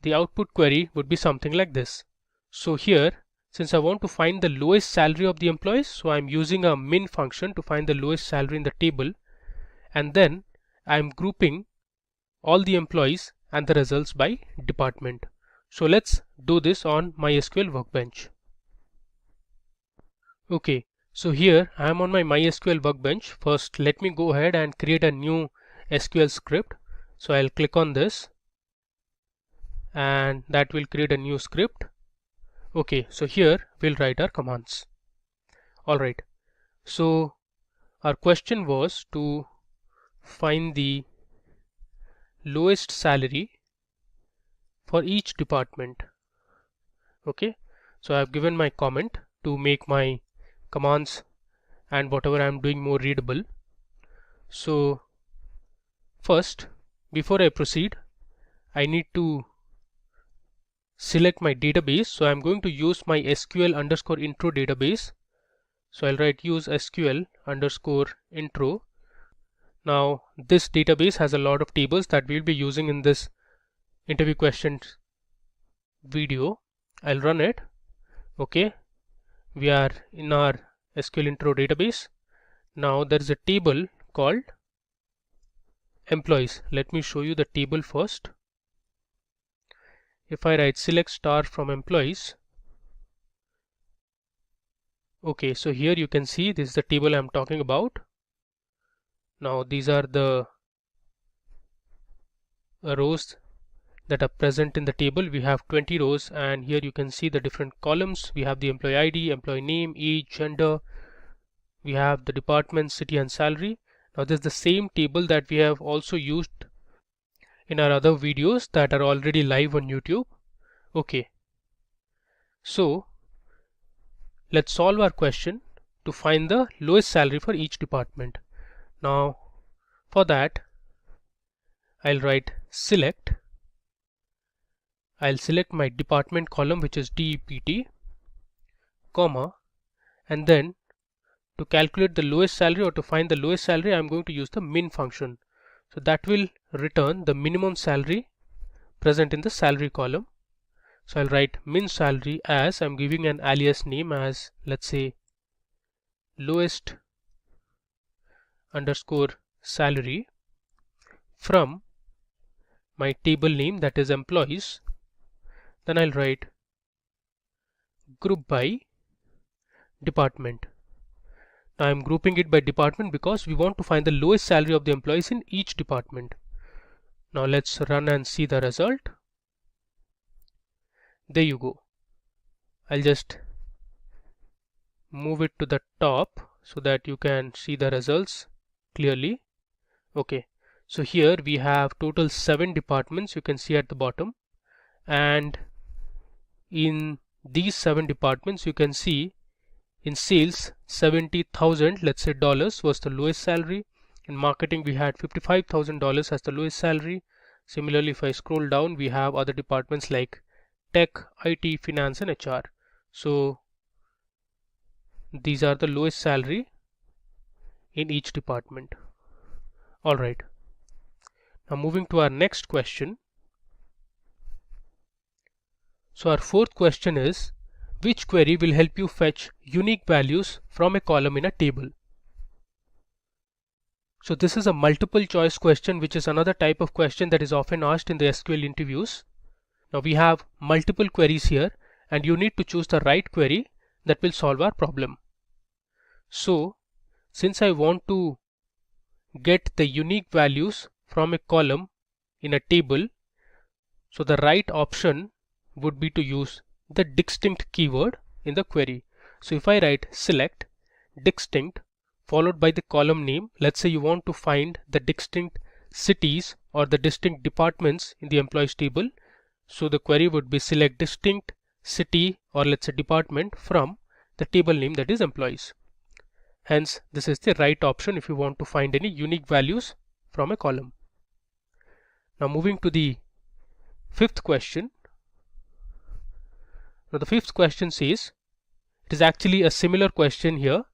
the output query would be something like this. So here, since I want to find the lowest salary of the employees, so I'm using a min function to find the lowest salary in the table, and then I'm grouping all the employees and the results by department. So let's do this on MySQL workbench. Okay, so here I am on my MySQL workbench. First, let me go ahead and create a new SQL script. So I'll click on this, and that will create a new script. Okay, so here we'll write our commands. Alright, so our question was to find the lowest salary for each department. Okay, so I've given my comment to make my commands and whatever I'm doing more readable. So first, before I proceed, I need to select my database. So I'm going to use my SQL_intro database. So I'll write use SQL_intro. Now this database has a lot of tables that we'll be using in this interview questions video. I'll run it. Okay, we are in our SQL intro database. Now there is a table called employees. Let me show you the table first. If I write select star from employees, okay, so here you can see this is the table I'm talking about. Now these are the rows that are present in the table. We have 20 rows, and here you can see the different columns. We have the employee ID, employee name, age, gender. We have the department, city and salary. Now this is the same table that we have also used in our other videos that are already live on YouTube. Okay, so let's solve our question to find the lowest salary for each department. Now for that, I'll write select. I'll select my department column, which is DEPT, comma, and then to calculate the lowest salary or to find the lowest salary, I'm going to use the min function. So that will return the minimum salary present in the salary column. So I'll write min salary as I'm giving an alias name as, let's say, lowest underscore salary from my table name, that is employees. Then I'll write group by department. Now I'm grouping it by department because we want to find the lowest salary of the employees in each department. Now let's run and see the result. There you go. I'll just move it to the top so that you can see the results clearly. Okay, so here we have total 7 departments, you can see at the bottom, and in these 7 departments you can see in sales 70,000, let's say, dollars was the lowest salary. In marketing we had $55,000 as the lowest salary. Similarly, if I scroll down, we have other departments like tech, IT, finance and HR. So these are the lowest salary in each department. Alright, now moving to our next question. So our fourth question is, which query will help you fetch unique values from a column in a table? So this is a multiple choice question, which is another type of question that is often asked in the SQL interviews. Now we have multiple queries here and you need to choose the right query that will solve our problem. So since I want to get the unique values from a column in a table, so the right option would be to use the distinct keyword in the query. So if I write select distinct followed by the column name, let's say you want to find the distinct cities or the distinct departments in the employees table, so the query would be select distinct city or let's say department from the table name, that is employees. Hence this is the right option if you want to find any unique values from a column. Now moving to the fifth question. Now the fifth question says, it is actually a similar question here.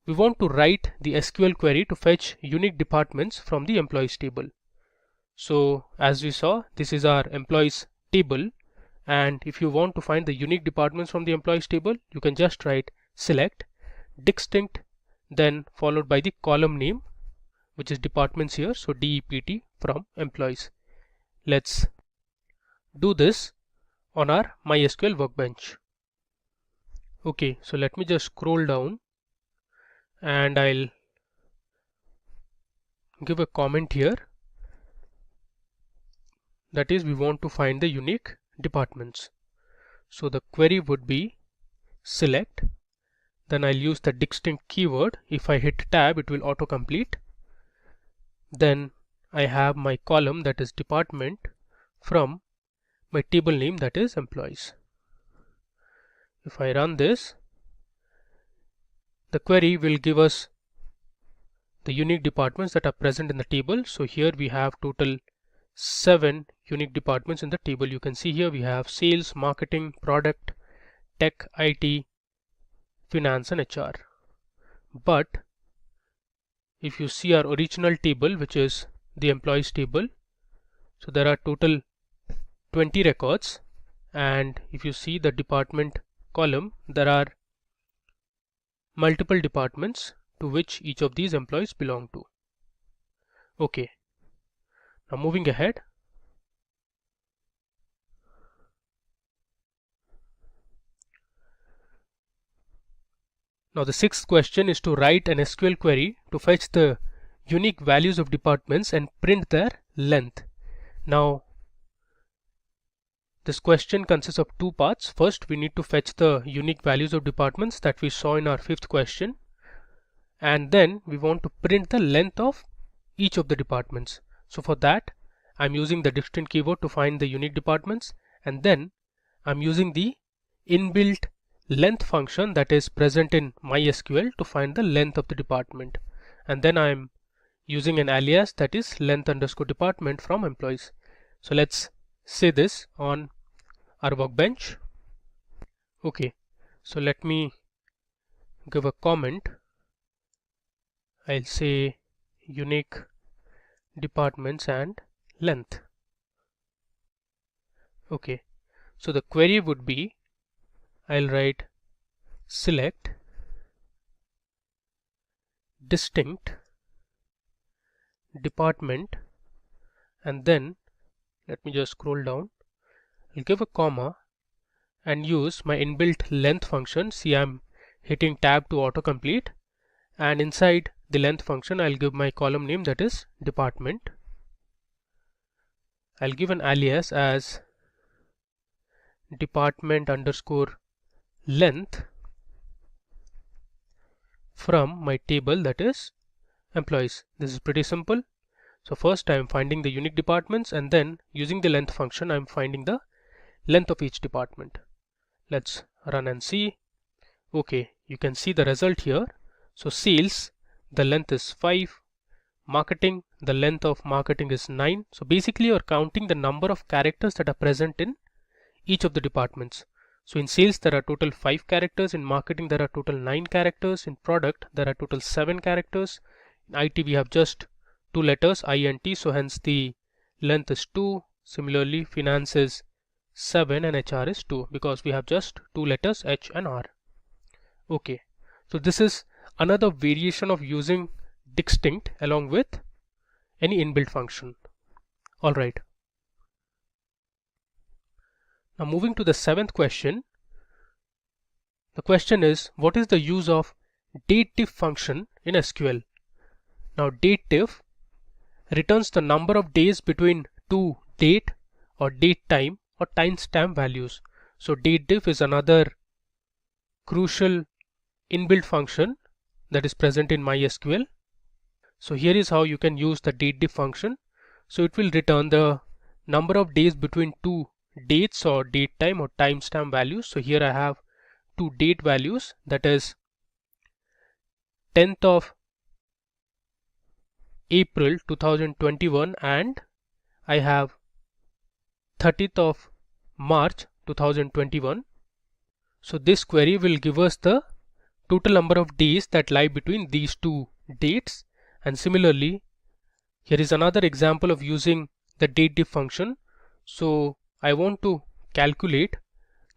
We want to write the SQL query to fetch unique departments from the employees table. So as we saw, this is our employees table, and if you want to find the unique departments from the employees table, you can just write select distinct then followed by the column name, which is departments here, so DEPT from employees. Let's do this on our MySQL workbench. Okay, so let me just scroll down and I'll give a comment here, that is we want to find the unique departments. So the query would be select, then I'll use the distinct keyword. If I hit tab, it will autocomplete. Then I have my column, that is department, from my table name, that is employees. If I run this, the query will give us the unique departments that are present in the table. So here we have total 7 unique departments in the table. You can see here we have sales, marketing, product, tech, IT, finance and HR. But if you see our original table, which is the employees table, so there are total 20 records, and if you see the department column, there are multiple departments to which each of these employees belong to. Okay, now moving ahead. Now the sixth question is to write an SQL query to fetch the unique values of departments and print their length. Now this question consists of two parts. First, we need to fetch the unique values of departments that we saw in our fifth question, and then we want to print the length of each of the departments. So for that, I'm using the distinct keyword to find the unique departments, and then I'm using the inbuilt length function that is present in MySQL to find the length of the department, and then I'm using an alias, that is length underscore department from employees. So let's say this on our workbench. Okay, so let me give a comment. I'll say unique departments and length. Okay, so the query would be, I'll write select distinct department, and then let me just scroll down. I'll give a comma and use my inbuilt length function. See, I'm hitting tab to autocomplete, and inside the length function I'll give my column name, that is department. I'll give an alias as department underscore length from my table, that is employees. This is pretty simple. So first I am finding the unique departments, and then using the length function I am finding the length of each department. Let's run and see. Okay, you can see the result here. So sales, the length is 5. Marketing, the length of marketing is 9. So basically you're counting the number of characters that are present in each of the departments. So in sales there are total 5 characters, in marketing there are total 9 characters, in product there are total 7 characters, in IT we have just 2 letters I and T, so hence the length is 2. Similarly finance is 7 and HR is 2 because we have just 2 letters H and R. Okay, so this is another variation of using distinct along with any inbuilt function. Alright. Now moving to the 7th question. The question is, what is the use of dateDiff function in SQL? Now dateDiff returns the number of days between two date or date time or timestamp values. So dateDiff is another crucial inbuilt function that is present in MySQL. So here is how you can use the dateDiff function. So it will return the number of days between two dates or date time or timestamp values. So here I have two date values, that is 10th of April 2021 and I have 30th of March 2021. So this query will give us the total number of days that lie between these two dates. And similarly, here is another example of using the dateDiff function. So I want to calculate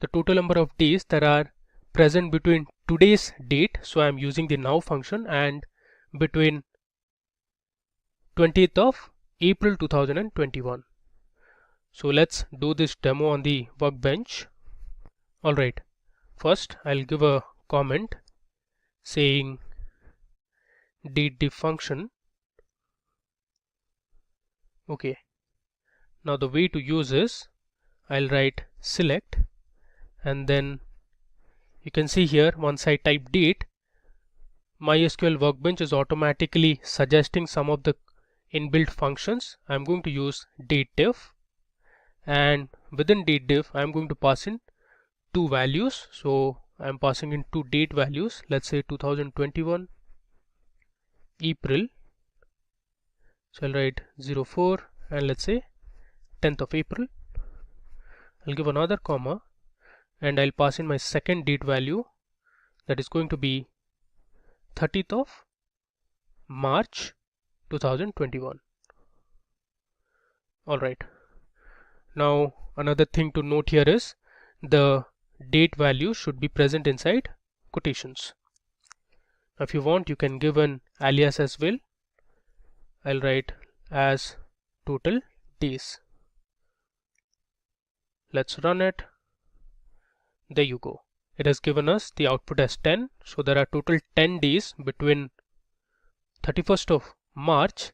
the total number of days that are present between today's date, so I am using the now function, and between 20th of April 2021. So let's do this demo on the workbench. Alright, first I'll give a comment saying dateDiff function. Okay, now the way to use is I'll write select, and then you can see here once I type date, MySQL workbench is automatically suggesting some of the inbuilt functions. I'm going to use dateDiff, and within dateDiff I'm going to pass in two values. So I'm passing in two date values, let's say 2021 April, so I'll write 04 and let's say 10th of April. I'll give another comma and I'll pass in my second date value, that is going to be 30th of March 2021. Alright, now another thing to note here is the date value should be present inside quotations. Now if you want, you can give an alias as well. I'll write as total days. Let's run it. There you go. It has given us the output as 10. So there are total 10 days between 31st of March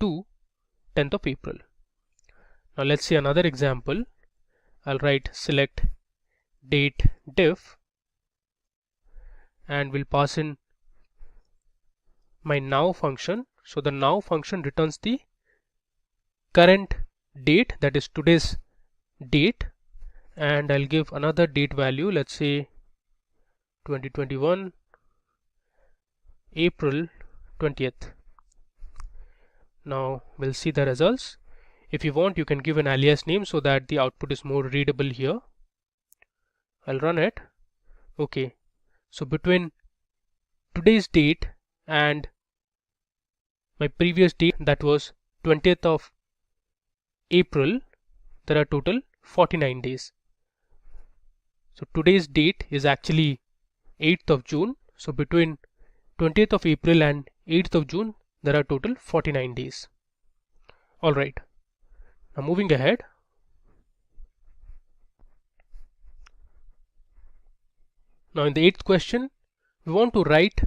to 10th of April. Now let's see another example. I'll write select dateDiff and we'll pass in my now function. So the now function returns the current date, that is today's date, and I'll give another date value, let's say 2021 April 20th. Now we'll see the results. If you want, you can give an alias name so that the output is more readable here. I'll run it. Okay, so between today's date and my previous date, that was 20th of April, there are total 49 days. So today's date is actually 8th of June. So between 20th of April and 8th of June, there are total 49 days. Alright, now moving ahead. Now in the 8th question, we want to write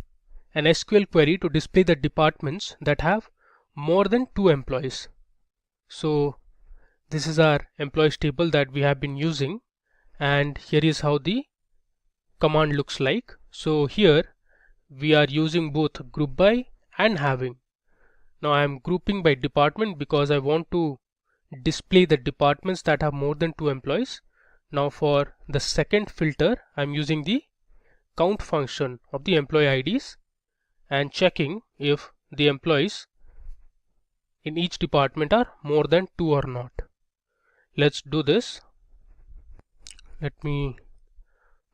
an SQL query to display the departments that have more than 2 employees. So this is our employees table that we have been using, and here is how the command looks like. So here we are using both group by and having. Now I am grouping by department because I want to display the departments that have more than 2 employees. Now for the second filter, I am using the count function of the employee IDs and checking if the employees in each department are more than 2 or not. Let's do this. Let me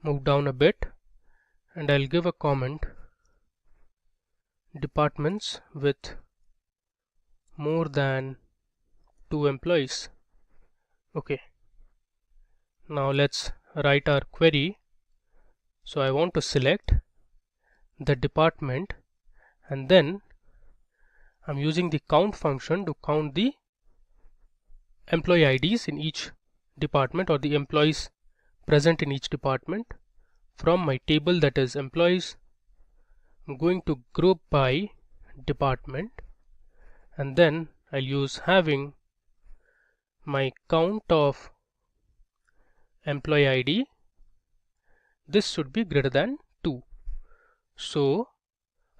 move down a bit and I'll give a comment departments with more than 2 employees. Okay, now let's write our query. So I want to select the department and then I'm using the count function to count the employee IDs in each department or the employees present in each department. From my table, that is employees, I'm going to group by department and then I'll use having my count of employee ID. This should be greater than 2. So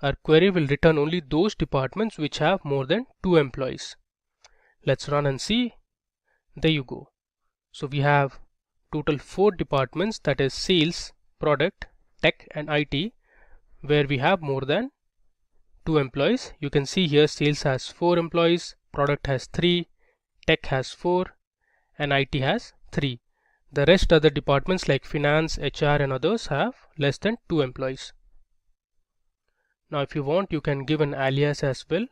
our query will return only those departments which have more than 2 employees. Let's run and see. There you go. So we have total 4 departments, that is sales, product, tech and IT, where we have more than 2 employees. You can see here sales has 4 employees, product has 3, tech has 4 and IT has 3. The rest other departments like finance, HR and others have less than 2 employees. Now if you want, you can give an alias as well.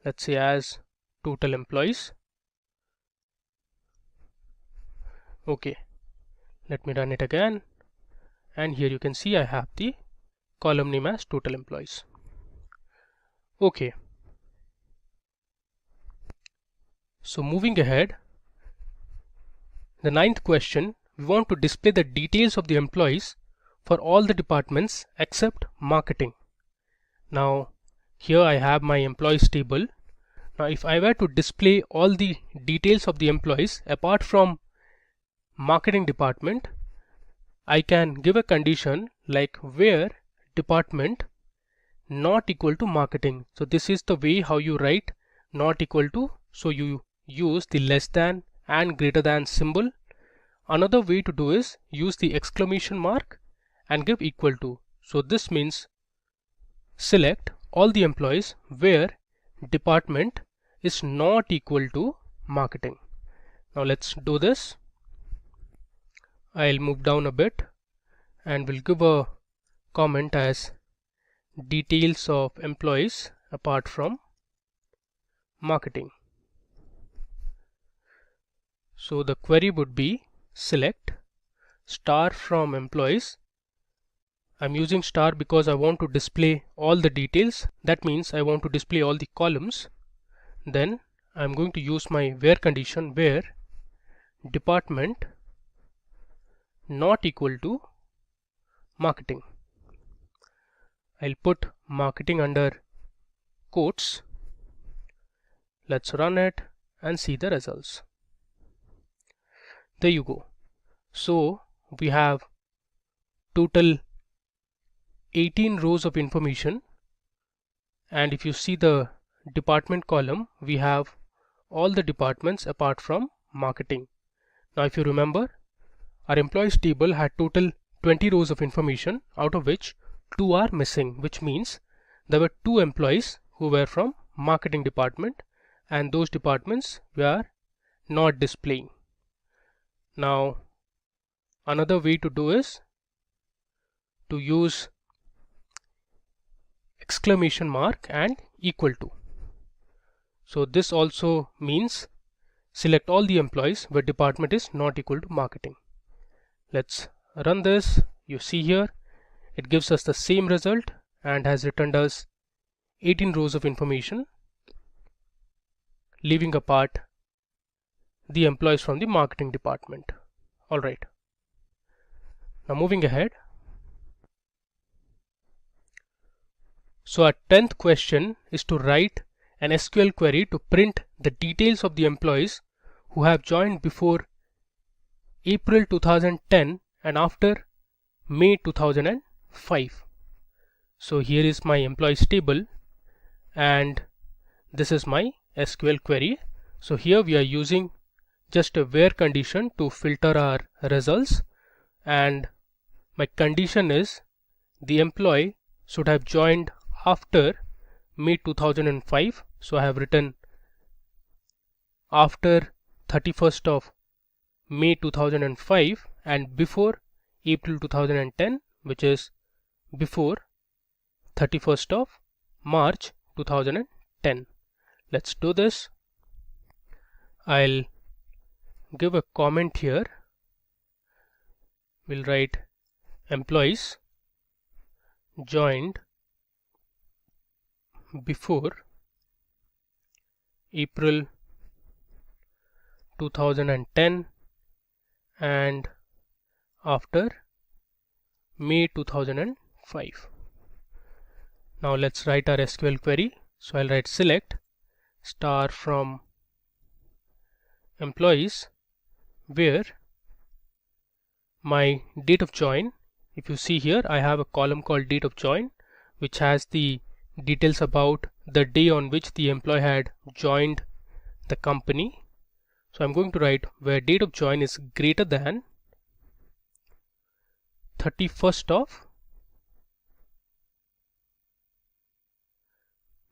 Let's say as total employees. Okay, let me run it again and here you can see I have the column name as total employees. Okay, so moving ahead, the 9th question, we want to display the details of the employees for all the departments except marketing. Now here I have my employees table. Now if I were to display all the details of the employees apart from marketing department, I can give a condition like where department not equal to marketing. So this is the way how you write not equal to. So you use the less than and greater than symbol. Another way to do is use the exclamation mark and give equal to. So this means select all the employees where department is not equal to marketing. Now let's do this. I'll move down a bit and will give a comment as details of employees apart from marketing. So the query would be select star from employees. I'm using star because I want to display all the details. That means I want to display all the columns. Then I'm going to use my where condition where department not equal to marketing. I'll put marketing under quotes. Let's run it and see the results. There you go. So we have total 18 rows of information, and if you see the department column, we have all the departments apart from marketing. Now if you remember, our employees table had total 20 rows of information, out of which 2 are missing, which means there were 2 employees who were from marketing department and those departments were not displaying. Now another way to do is to use exclamation mark and equal to. So this also means select all the employees where department is not equal to marketing. Let's run this. You see here it gives us the same result and has returned us 18 rows of information, leaving apart the employees from the marketing department. Alright, now moving ahead. So our 10th question is to write an SQL query to print the details of the employees who have joined before April 2010 and after May 2005. So here is my employees table and this is my SQL query. So here we are using just a where condition to filter our results, and my condition is the employee should have joined after May 2005. So I have written after 31st of May 2005 and before April 2010, which is before 31st of March 2010. Let's do this. I'll give a comment here. We'll write employees joined before April 2010 and after May 2005. Now let's write our SQL query. So I'll write select star from employees where my date of join. If you see here, I have a column called date of join, which has the details about the day on which the employee had joined the company. So I'm going to write where date of join is greater than 31st of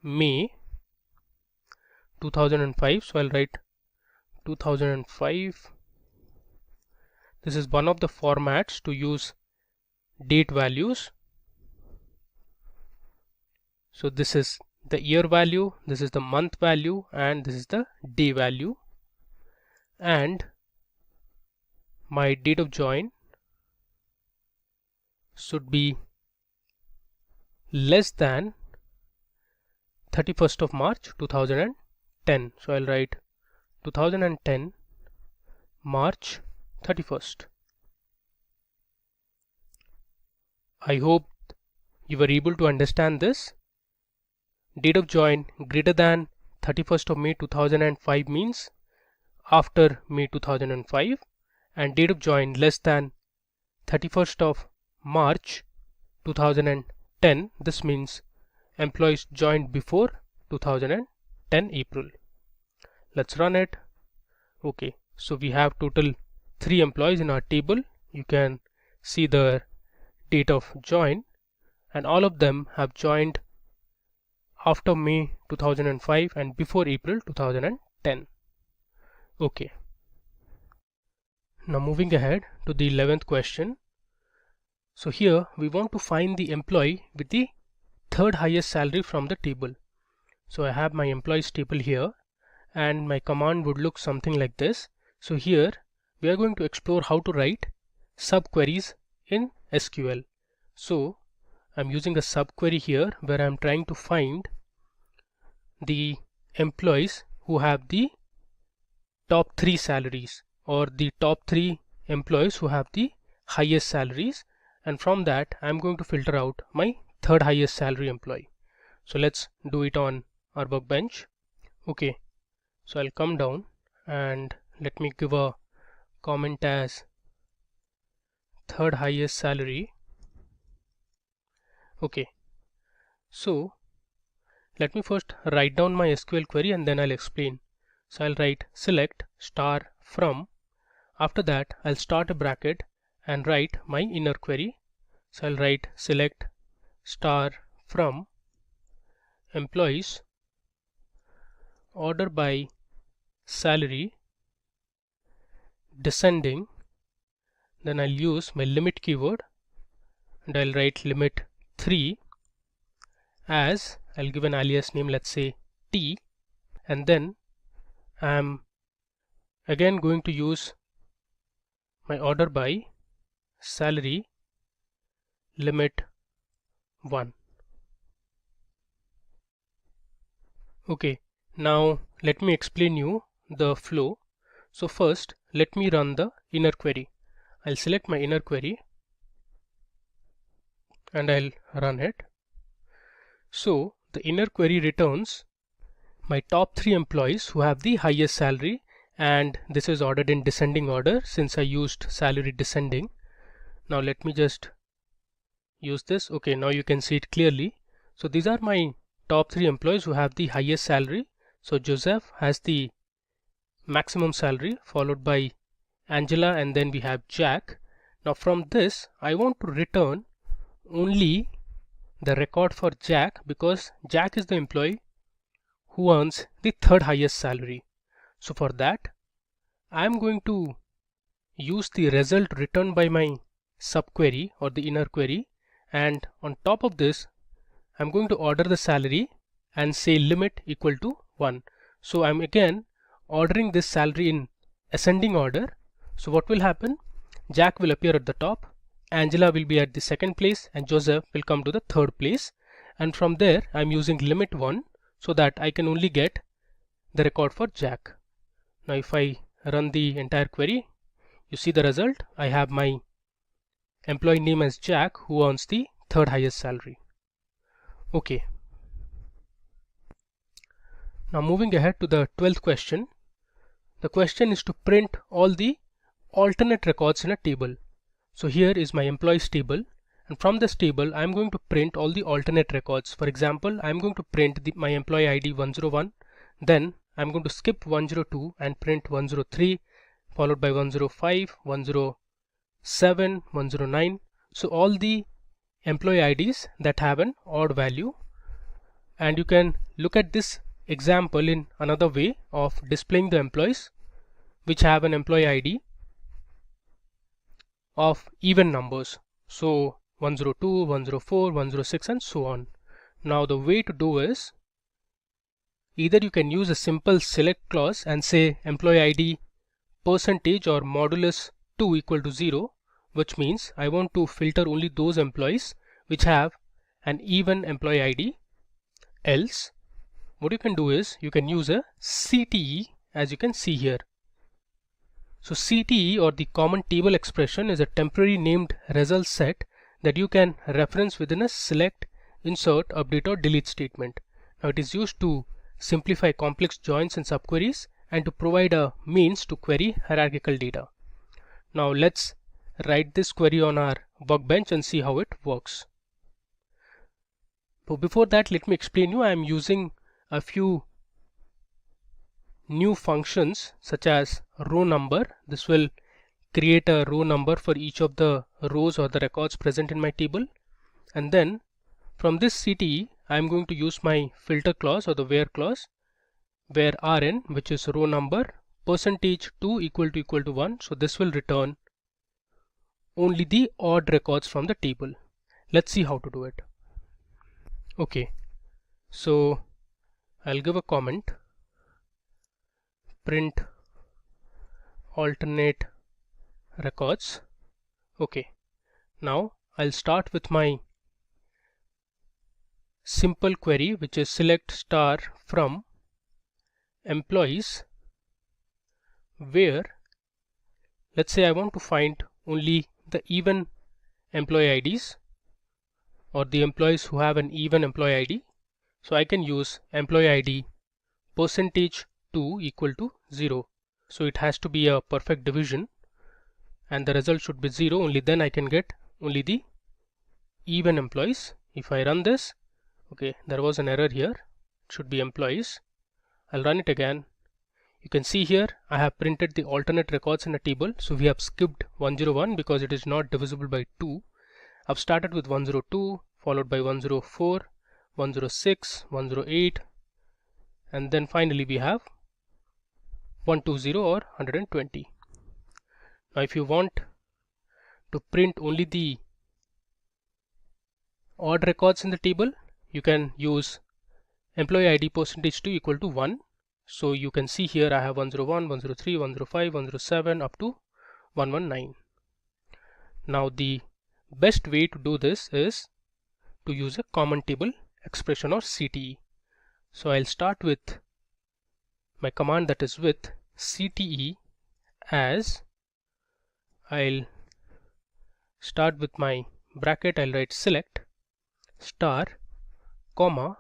May 2005. So I'll write 2005. This is one of the formats to use date values. So this is the year value, this is the month value, and this is the day value. And my date of join should be less than 31st of March 2010. So I'll write 2010 March 31st. I hope you were able to understand this. Date of join greater than 31st of May 2005 means after May 2005, and date of join less than 31st of March 2010, this means employees joined before 2010 April. Let's run it. Okay, so we have total 3 employees in our table. You can see the date of join, and all of them have joined after May 2005 and before April 2010. Okay. Now moving ahead to the 11th question. So here we want to find the employee with the third highest salary from the table. So I have my employees table here, and my command would look something like this. So here we are going to explore how to write subqueries in SQL. So I'm using a subquery here where I'm trying to find the employees who have the top 3 salaries, or the top 3 employees who have the highest salaries, and from that I'm going to filter out my third highest salary employee. So let's do it on our workbench. Okay, so I'll come down and let me give a comment as third highest salary. Okay, so let me first write down my SQL query and then I'll explain. So I'll write select star from. After that I'll start a bracket and write my inner query. So I'll write select star from employees order by salary descending. Then I'll use my limit keyword and I'll write limit 3 as I'll give an alias name, let's say T, and then I'm again going to use my order by salary limit 1. Okay, now let me explain you the flow. So first let me run the inner query. I'll select my inner query and I'll run it. So the inner query returns my top 3 employees who have the highest salary and this is ordered in descending order since I used salary descending. Now let me just use this. Okay, now you can see it clearly. So these are my top 3 employees who have the highest salary. So Joseph has the maximum salary, followed by Angela, and then we have Jack. Now from this I want to return only the record for Jack, because Jack is the employee who earns the third highest salary. So for that I am going to use the result returned by my subquery or the inner query, and on top of this I'm going to order the salary and say limit equal to 1. So I'm again ordering this salary in ascending order. So what will happen? Jack will appear at the top, Angela will be at the second place, and Joseph will come to the third place. And from there I'm using limit 1 so that I can only get the record for Jack. Now if I run the entire query, you see the result. I have my employee name as Jack, who earns the third highest salary. Okay. Now moving ahead to the 12th question. The question is to print all the alternate records in a table. So here is my employees table, and from this table I am going to print all the alternate records. For example, I am going to print my employee ID 101, then I am going to skip 102 and print 103, followed by 105, 107, 109. So all the employee IDs that have an odd value. And you can look at this example in another way of displaying the employees which have an employee ID of even numbers. So 102, 104, 106 and so on. Now the way to do is, either you can use a simple select clause and say employee ID percentage or modulus 2 equal to 0, which means I want to filter only those employees which have an even employee ID. Else what you can do is you can use a CTE, as you can see here. So CTE, or the common table expression, is a temporary named result set that you can reference within a select, insert, update or delete statement. Now it is used to simplify complex joins and subqueries and to provide a means to query hierarchical data. Now let's write this query on our workbench and see how it works. But before that, let me explain you. I am using a few new functions such as row number. This will create a row number for each of the rows or the records present in my table. And then from this CTE I am going to use my filter clause or the where clause, where rn, which is row number, percentage 2 equal to 1. So this will return only the odd records from the table. Let's see how to do it. Okay, so I'll give a comment, print alternate records. Okay, now I'll start with my simple query, which is select star from employees, where let's say I want to find only the even employee IDs or the employees who have an even employee ID. So I can use employee ID percentage 2 equal to 0. So it has to be a perfect division and the result should be 0. Only then I can get only the even employees. If I run this, okay, there was an error here. It should be employees. I'll run it again. You can see here I have printed the alternate records in a table. So we have skipped 101 because it is not divisible by 2. I've started with 102, followed by 104, 106, 108, and then finally we have 120 or 120. Now if you want to print only the odd records in the table, you can use employee ID percentage 2 equal to 1. So you can see here I have 101, 103, 105, 107 up to 119. Now the best way to do this is to use a common table expression or CTE. So I'll start with my command, that is with CTE, as I'll start with my bracket. I'll write select star comma,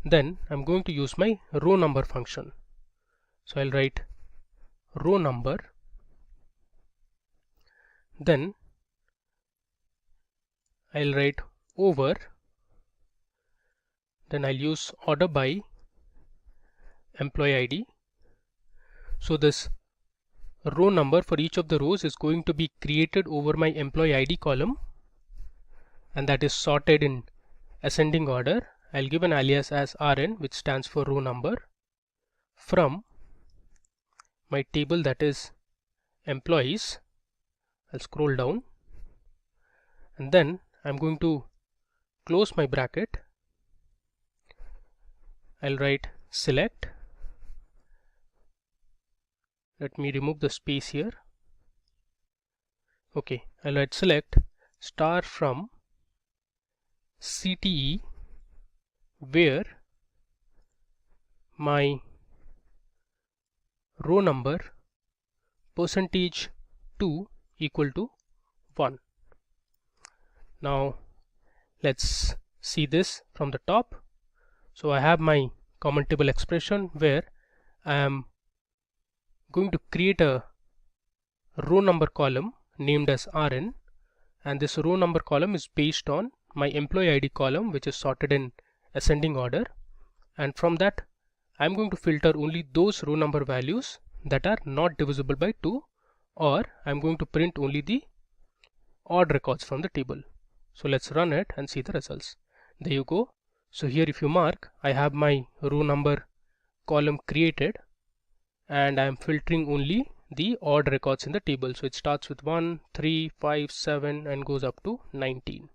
then I'm going to use my row number function. So I'll write row number, then I'll write over, then I'll use order by employee ID. So this row number for each of the rows is going to be created over my employee ID column, and that is sorted in ascending order. I'll give an alias as RN, which stands for row number, from my table, that is employees. I'll scroll down, and then I'm going to close my bracket. I'll write select. Let me remove the space here. Okay, I'll write select star from CTE, where my row number %2 equal to 1. Now let's see this from the top. So I have my common table expression where I am going to create a row number column named as RN, and this row number column is based on my employee ID column, which is sorted in ascending order, and from that I'm going to filter only those row number values that are not divisible by 2, or I'm going to print only the odd records from the table. So let's run it and see the results. There you go. So here if you mark, I have my row number column created, and I am filtering only the odd records in the table. So it starts with 1, 3, 5, 7 and goes up to 19.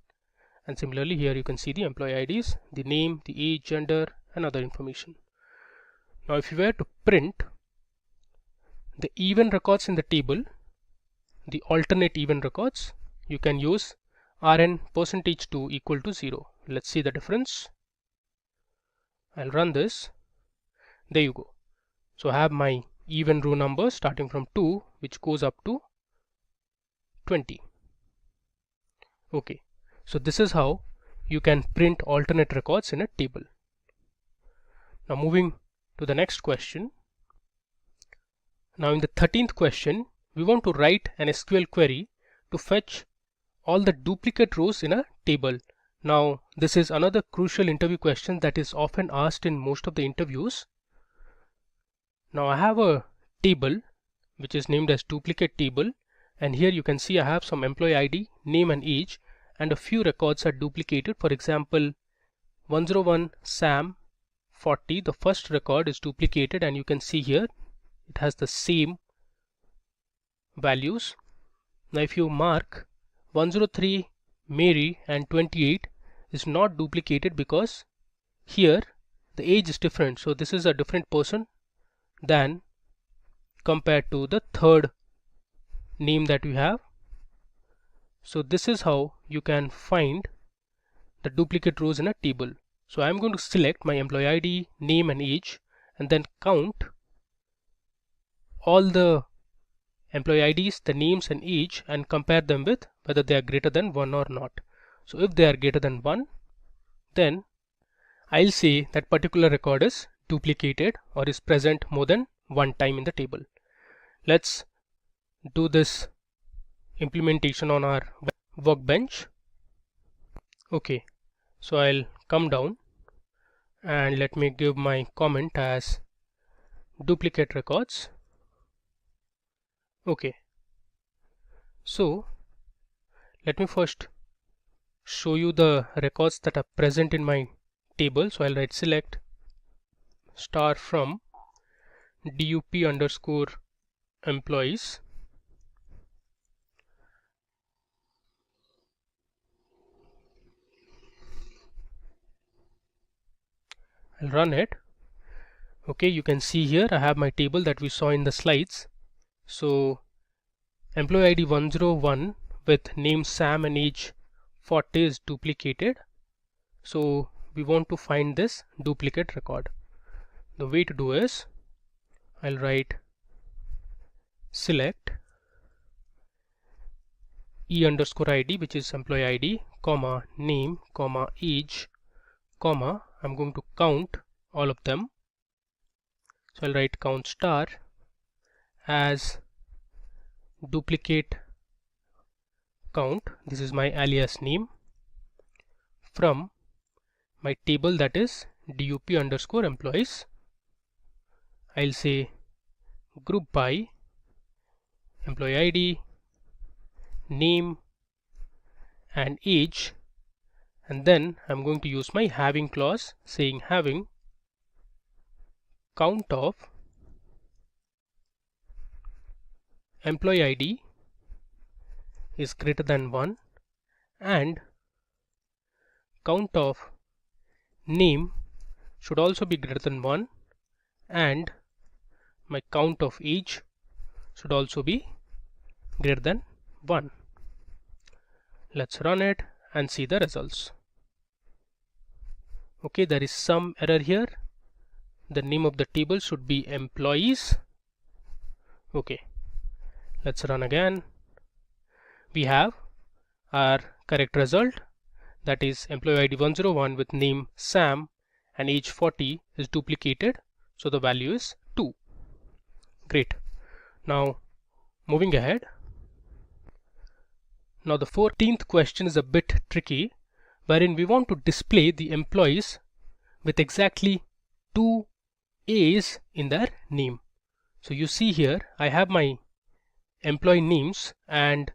And similarly here you can see the employee IDs, the name, the age, gender and other information. Now if you were to print the even records in the table, the alternate even records, you can use RN %2 equal to 0. Let's see the difference. I'll run this. There you go. So I have my even row number starting from 2, which goes up to 20. Okay, so this is how you can print alternate records in a table. Now moving to the next question. Now in the 13th question, we want to write an SQL query to fetch all the duplicate rows in a table. Now this is another crucial interview question that is often asked in most of the interviews. Now I have a table which is named as duplicate table, and here you can see I have some employee ID, name and age, and a few records are duplicated. For example, 101 Sam 40, the first record is duplicated, and you can see here it has the same values. Now if you mark 103 Mary and 28 is not duplicated because here the age is different, so this is a different person than compared to the third name that we have. So this is how you can find the duplicate rows in a table. So I'm going to select my employee ID, name and age, and then count all the employee IDs, the names and age, and compare them with whether they are greater than 1 or not. So if they are greater than 1, then I'll say that particular record is duplicated or is present more than one time in the table. Let's do this implementation on our workbench. Okay, so I'll come down and let me give my comment as duplicate records. Okay, so let me first show you the records that are present in my table. So I'll write select star from dup underscore employees. I'll run it. Okay, you can see here I have my table that we saw in the slides. So employee ID 101 with name Sam and age 40 is duplicated. So we want to find this duplicate record. The way to do is I'll write select e underscore id, which is employee ID, comma name, comma age, comma I'm going to count all of them. So I'll write count star as duplicate count, this is my alias name, from my table, that is dup underscore employees. I'll say group by employee ID, name and age, and then I'm going to use my having clause saying having count of employee ID is greater than 1 and count of name should also be greater than 1 and my count of age should also be greater than 1. Let's run it and see the results. Okay, there is some error here. The name of the table should be employees. Okay, let's run again. We have our correct result, that is employee ID 101 with name Sam and age 40 is duplicated, so the value is 2. Great. Now moving ahead. Now the 14th question is a bit tricky, wherein we want to display the employees with exactly 2 A's in their name. So you see here I have my employee names and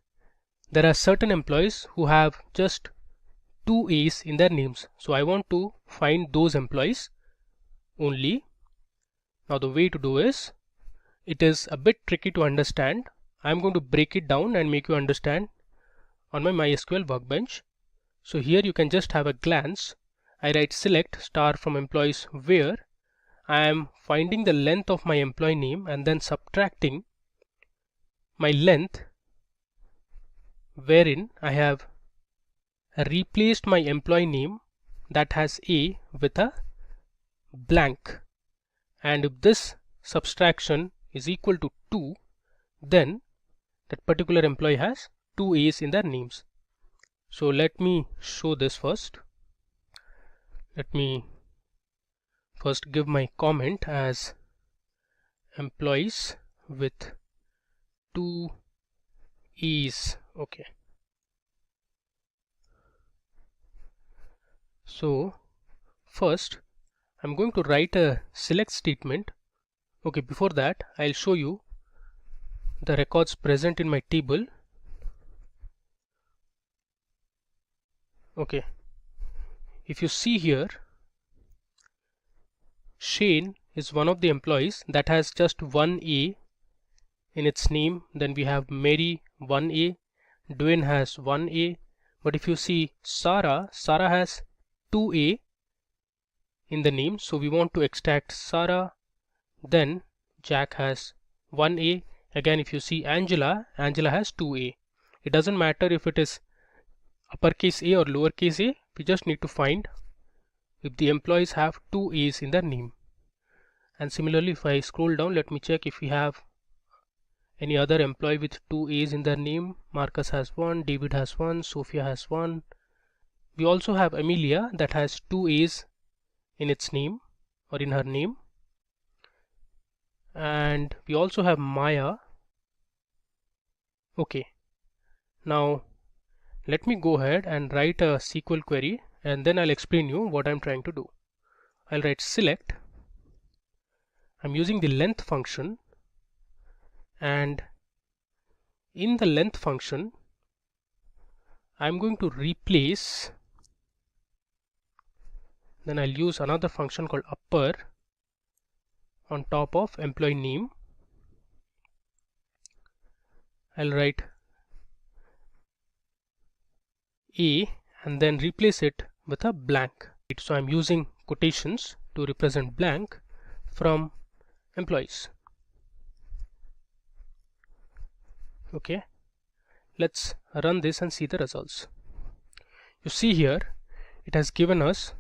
there are certain employees who have just 2 A's in their names. So I want to find those employees only. Now the way to do is, it is a bit tricky to understand. I'm going to break it down and make you understand on my MySQL workbench. So here you can just have a glance. I write select star from employees where I am finding the length of my employee name and then subtracting my length wherein I have replaced my employee name that has A with a blank, and if this subtraction is equal to 2, then that particular employee has 2 A's in their names. So let me show this first. Let me first give my comment as employees with 2 A's. Okay. So first I'm going to write a select statement. Okay, before that I'll show you the records present in my table. Okay, if you see here, Shane is one of the employees that has just 1 A in its name. Then we have Mary 1 A, Dwayne has 1 A, but if you see Sarah has 2 A in the name, so we want to extract Sarah. Then Jack has 1 A. Again, if you see Angela has 2 A. It doesn't matter if it is uppercase A or lowercase a, we just need to find if the employees have 2 A's in their name. And similarly, if I scroll down, let me check if we have any other employee with 2 A's in their name. Marcus has 1, David has 1, Sophia has 1. We also have Amelia that has 2 A's in its name or in her name. And we also have Maya. Okay, now let me go ahead and write a SQL query and then I'll explain you what I'm trying to do. I'll write select. I'm using the length function, and in the length function I'm going to replace, then I'll use another function called upper on top of employee name. I'll write A and then replace it with a blank. So I'm using quotations to represent blank from employees. Okay, let's run this and see the results. You see here it has given us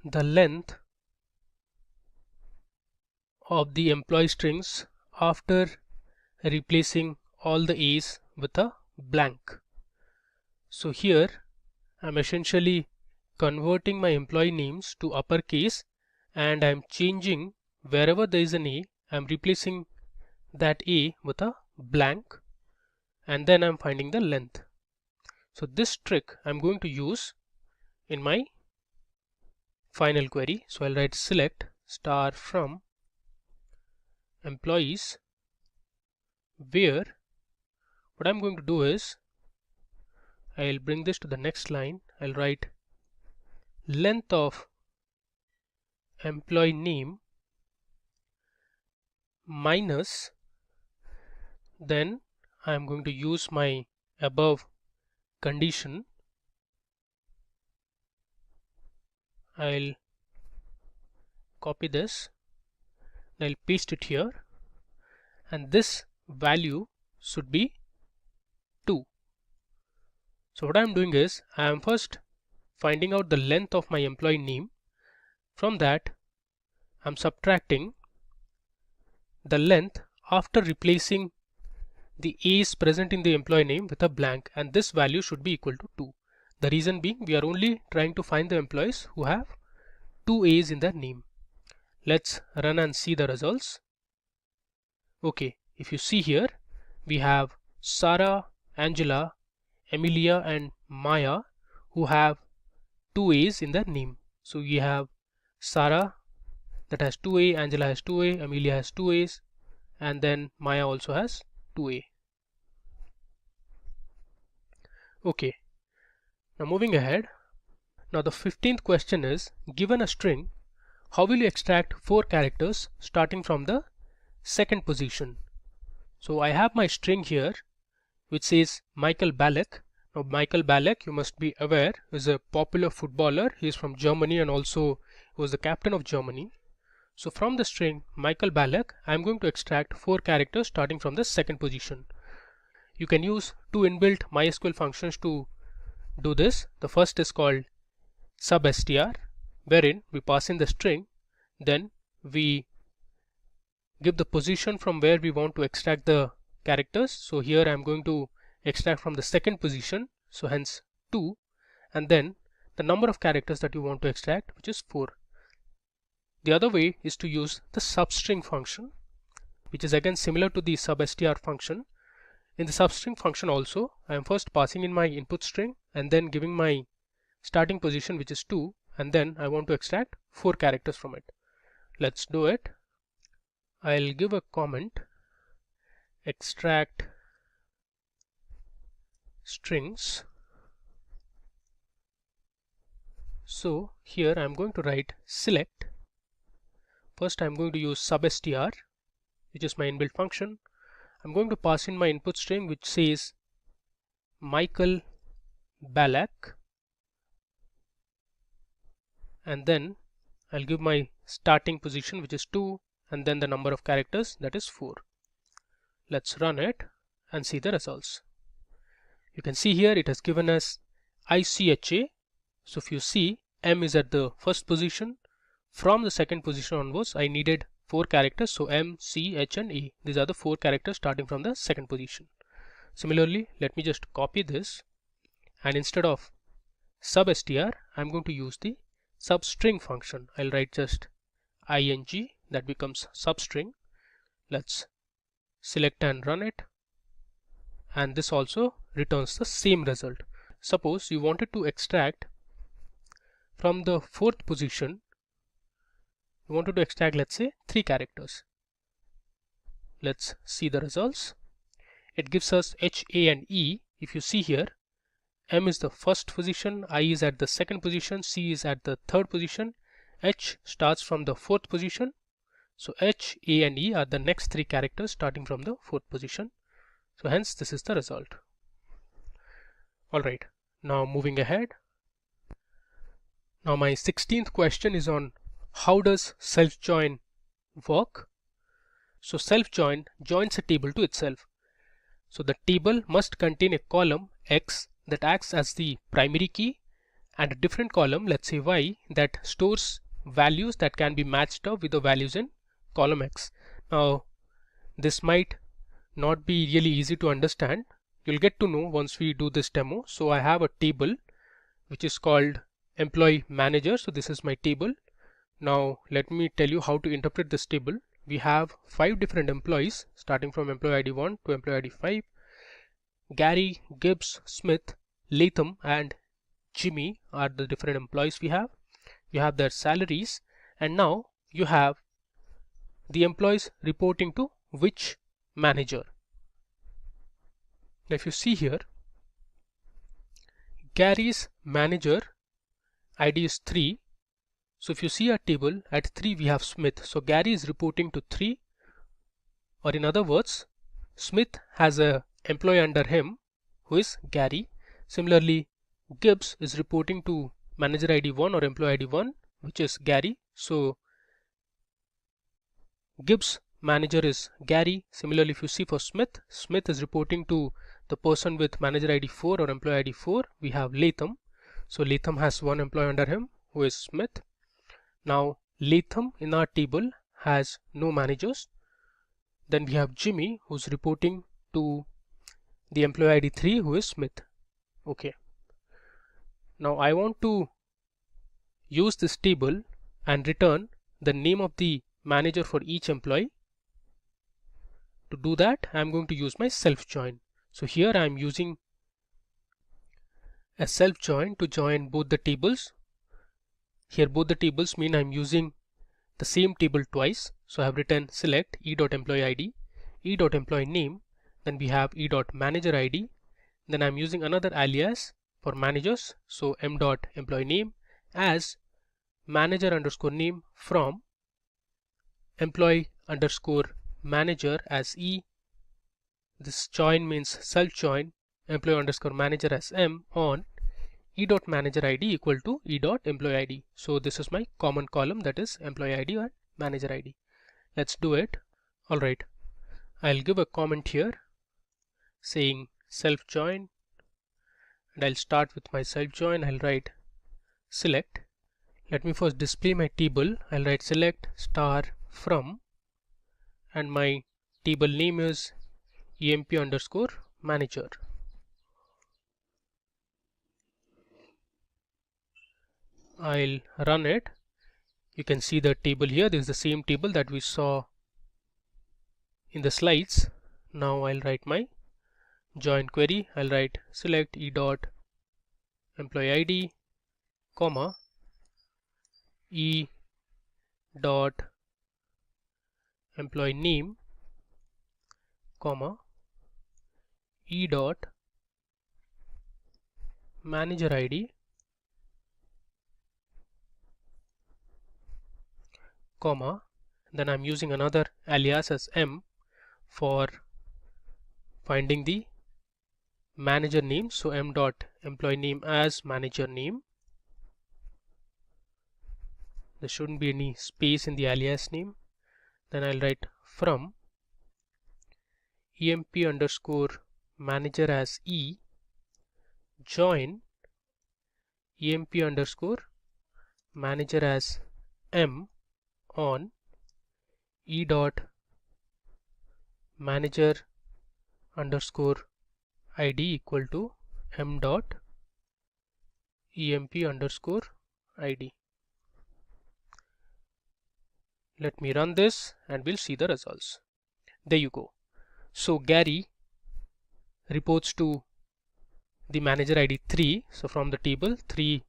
the length of the employee strings after replacing all the A's with a blank. So here I'm essentially converting my employee names to uppercase and I'm changing wherever there is an A, I'm replacing that A with a blank, and then I'm finding the length. So this trick I'm going to use in my final query. So I'll write select star from employees, where what I'm going to do is I'll bring this to the next line. I'll write length of employee name minus, then I'm going to use my above condition. I'll copy this, I'll paste it here, and this value should be 2. So what I'm doing is I am first finding out the length of my employee name. From that I'm subtracting the length after replacing the A's present in the employee name with a blank, and this value should be equal to 2. The reason being we are only trying to find the employees who have 2 A's in their name. Let's run and see the results. Okay, if you see here we have Sarah, Angela, Emilia and Maya who have 2 A's in their name. So we have Sarah that has 2A, Angela has 2A, Emilia has 2 A's, and then Maya also has 2A. Okay, now moving ahead. Now the 15th question is, given a string, how will you extract 4 characters starting from the second position? So I have my string here which says Michael Ballack. Now Michael Ballack, you must be aware, is a popular footballer. He is from Germany and also was the captain of Germany. So from the string Michael Ballack, I am going to extract 4 characters starting from the second position. You can use 2 inbuilt MySQL functions to do this. The first is called substr, wherein we pass in the string, then we give the position from where we want to extract the characters. So here I am going to extract from the second position, so hence 2, and then the number of characters that you want to extract, which is 4. The other way is to use the substring function, which is again similar to the substr function. In the substring function also I am first passing in my input string and then giving my starting position, which is 2, and then I want to extract 4 characters from it. Let's do it. I'll give a comment, extract strings. So here I'm going to write select. First I'm going to use substr, which is my inbuilt function. I'm going to pass in my input string which says Michael Ballack, and then I'll give my starting position, which is 2, and then the number of characters, that is 4. Let's run it and see the results. You can see here it has given us ICHA. So if you see, M is at the first position. From the second position onwards I needed 4 characters, so M, C, H and A. These are the 4 characters starting from the second position. Similarly, let me just copy this, and instead of substr I'm going to use the substring function. I'll write just ing, that becomes substring. Let's select and run it, and this also returns the same result. Suppose you wanted to extract from the 4th position, you wanted to extract, let's say, 3 characters. Let's see the results. It gives us H, A and E. If you see here, M is the first position, I is at the second position, C is at the third position, H starts from the 4th position. So H, A and E are the next 3 characters starting from the 4th position. So hence this is the result. Alright, now moving ahead. Now my 16th question is on how does self-join work. So self-join joins a table to itself. So the table must contain a column X that acts as the primary key and a different column, let's say Y, that stores values that can be matched up with the values in column X. Now this might not be really easy to understand. You'll get to know once we do this demo. So I have a table which is called employee manager. So this is my table. Now let me tell you how to interpret this table. we have 5 different employees starting from employee ID 1 to employee ID 5. Gary, Gibbs, Smith, Latham and Jimmy are the different employees we have. You have their salaries, and now you have the employees reporting to which manager. Now if you see here, Gary's manager ID is 3. So if you see our table, at 3 we have Smith. So Gary is reporting to 3, or in other words, Smith has a employee under him who is Gary. Similarly, Gibbs is reporting to manager ID 1 or employee ID 1, which is Gary. So Gibbs manager is Gary. Similarly, if you see for Smith, Smith is reporting to the person with manager ID 4 or employee ID 4. We have Latham. So Latham has one employee under him who is Smith. Now Latham in our table has no managers. Then we have Jimmy who's reporting to the employee ID 3 who is Smith. Okay. Now I want to use this table and return the name of the manager for each employee. To do that, I'm going to use my self join. So here I'm using a self join to join both the tables. Here both the tables mean I'm using the same table twice. So I have written select e.employee ID, e.employee name, then we have e.manager ID. Then I'm using another alias for managers. So m.employee name as manager underscore name from employee underscore manager as e. This join means self join employee underscore manager as m on e.manager ID equal to e.employee ID. So this is my common column, that is employee ID or manager ID. Let's do it. Alright, I'll give a comment here saying self join, and I'll start with my self join. I'll write select. Let me first display my table. I'll write select star from, and my table name is emp underscore manager. I'll run it. You can see the table here. This is the same table that we saw in the slides. Now I'll write my join query. I'll write select e dot employee ID, comma e dot employee name, comma e dot manager ID, comma, then I'm using another alias as m for finding the manager name. So m dot employee name as manager name. There shouldn't be any space in the alias name. Then I'll write from emp underscore manager as e, join emp underscore manager as m on e dot manager underscore ID equal to m dot emp underscore ID. Let me run this and we'll see the results. There you go. So Gary reports to the manager ID 3. So from the table 3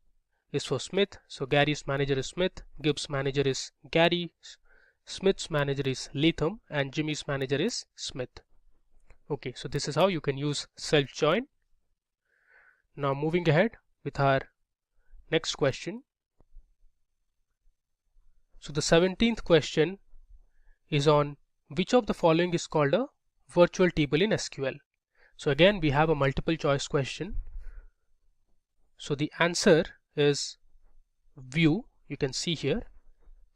is for Smith. So Gary's manager is Smith, Gibbs manager is Gary, Smith's manager is Latham, and Jimmy's manager is Smith. Okay, so this is how you can use self join. Now moving ahead with our next question. So the 17th question is on which of the following is called a virtual table in SQL. So again we have a multiple choice question. So the answer is view. You can see here.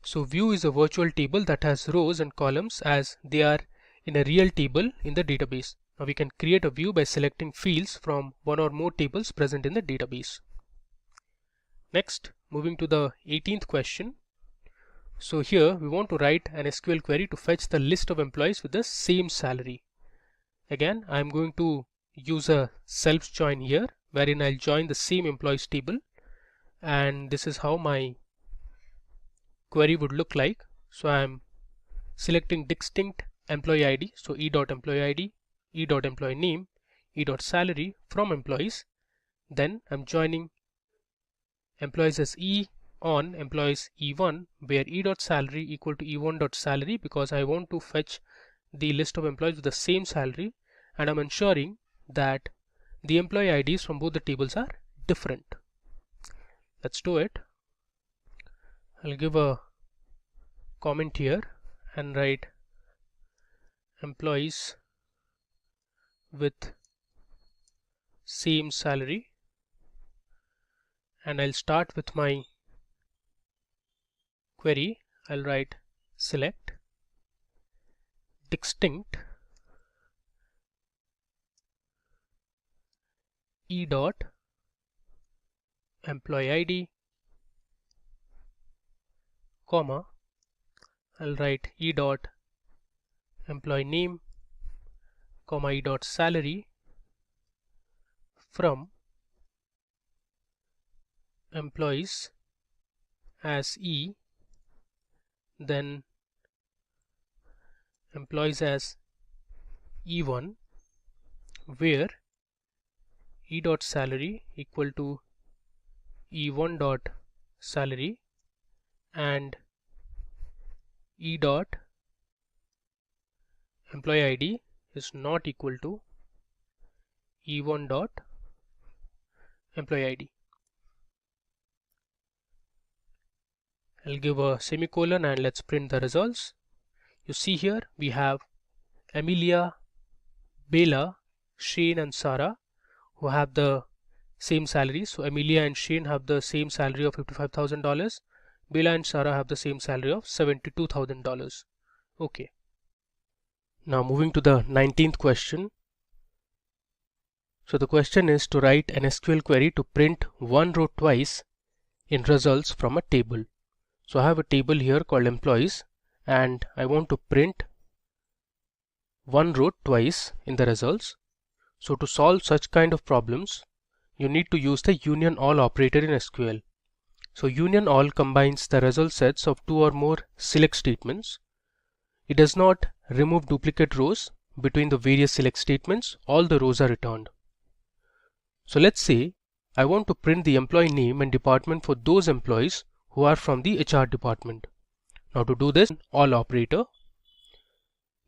So view is a virtual table that has rows and columns as they are in a real table in the database. Now we can create a view by selecting fields from one or more tables present in the database. Next, moving to the 18th question. So here we want to write an SQL query to fetch the list of employees with the same salary. Again, I am going to use a self join here, wherein I'll join the same employees table, and this is how my query would look like. So I am selecting distinct employee ID, so e.employee ID, e.employee name, e.salary from employees. Then I'm joining employees as E on employees E1, where e.salary equal to e1.salary, because I want to fetch the list of employees with the same salary, and I'm ensuring that the employee IDs from both the tables are different. Let's do it. I'll give a comment here and write employees with same salary, and I'll start with my query. I'll write select distinct e.employee ID, comma, I'll write e.employee name, comma, e.salary from employees as E, then employees as E1, where e.salary equal to e1.salary and e.employee ID is not equal to e1.employee ID. I'll give a semicolon and let's print the results. You see here we have Amelia, Bela, Shane and Sarah who have the same salary. So Amelia and Shane have the same salary of $55,000. Bela and Sarah have the same salary of $72,000. Okay. Now moving to the 19th question. So the question is to write an SQL query to print one row twice in results from a table. So I have a table here called employees and I want to print one row twice in the results. So to solve such kind of problems, you need to use the union all operator in SQL. So union all combines the result sets of two or more select statements. It does not remove duplicate rows. Between the various select statements, all the rows are returned. So let's say I want to print the employee name and department for those employees who are from the HR department. Now to do this, all operator.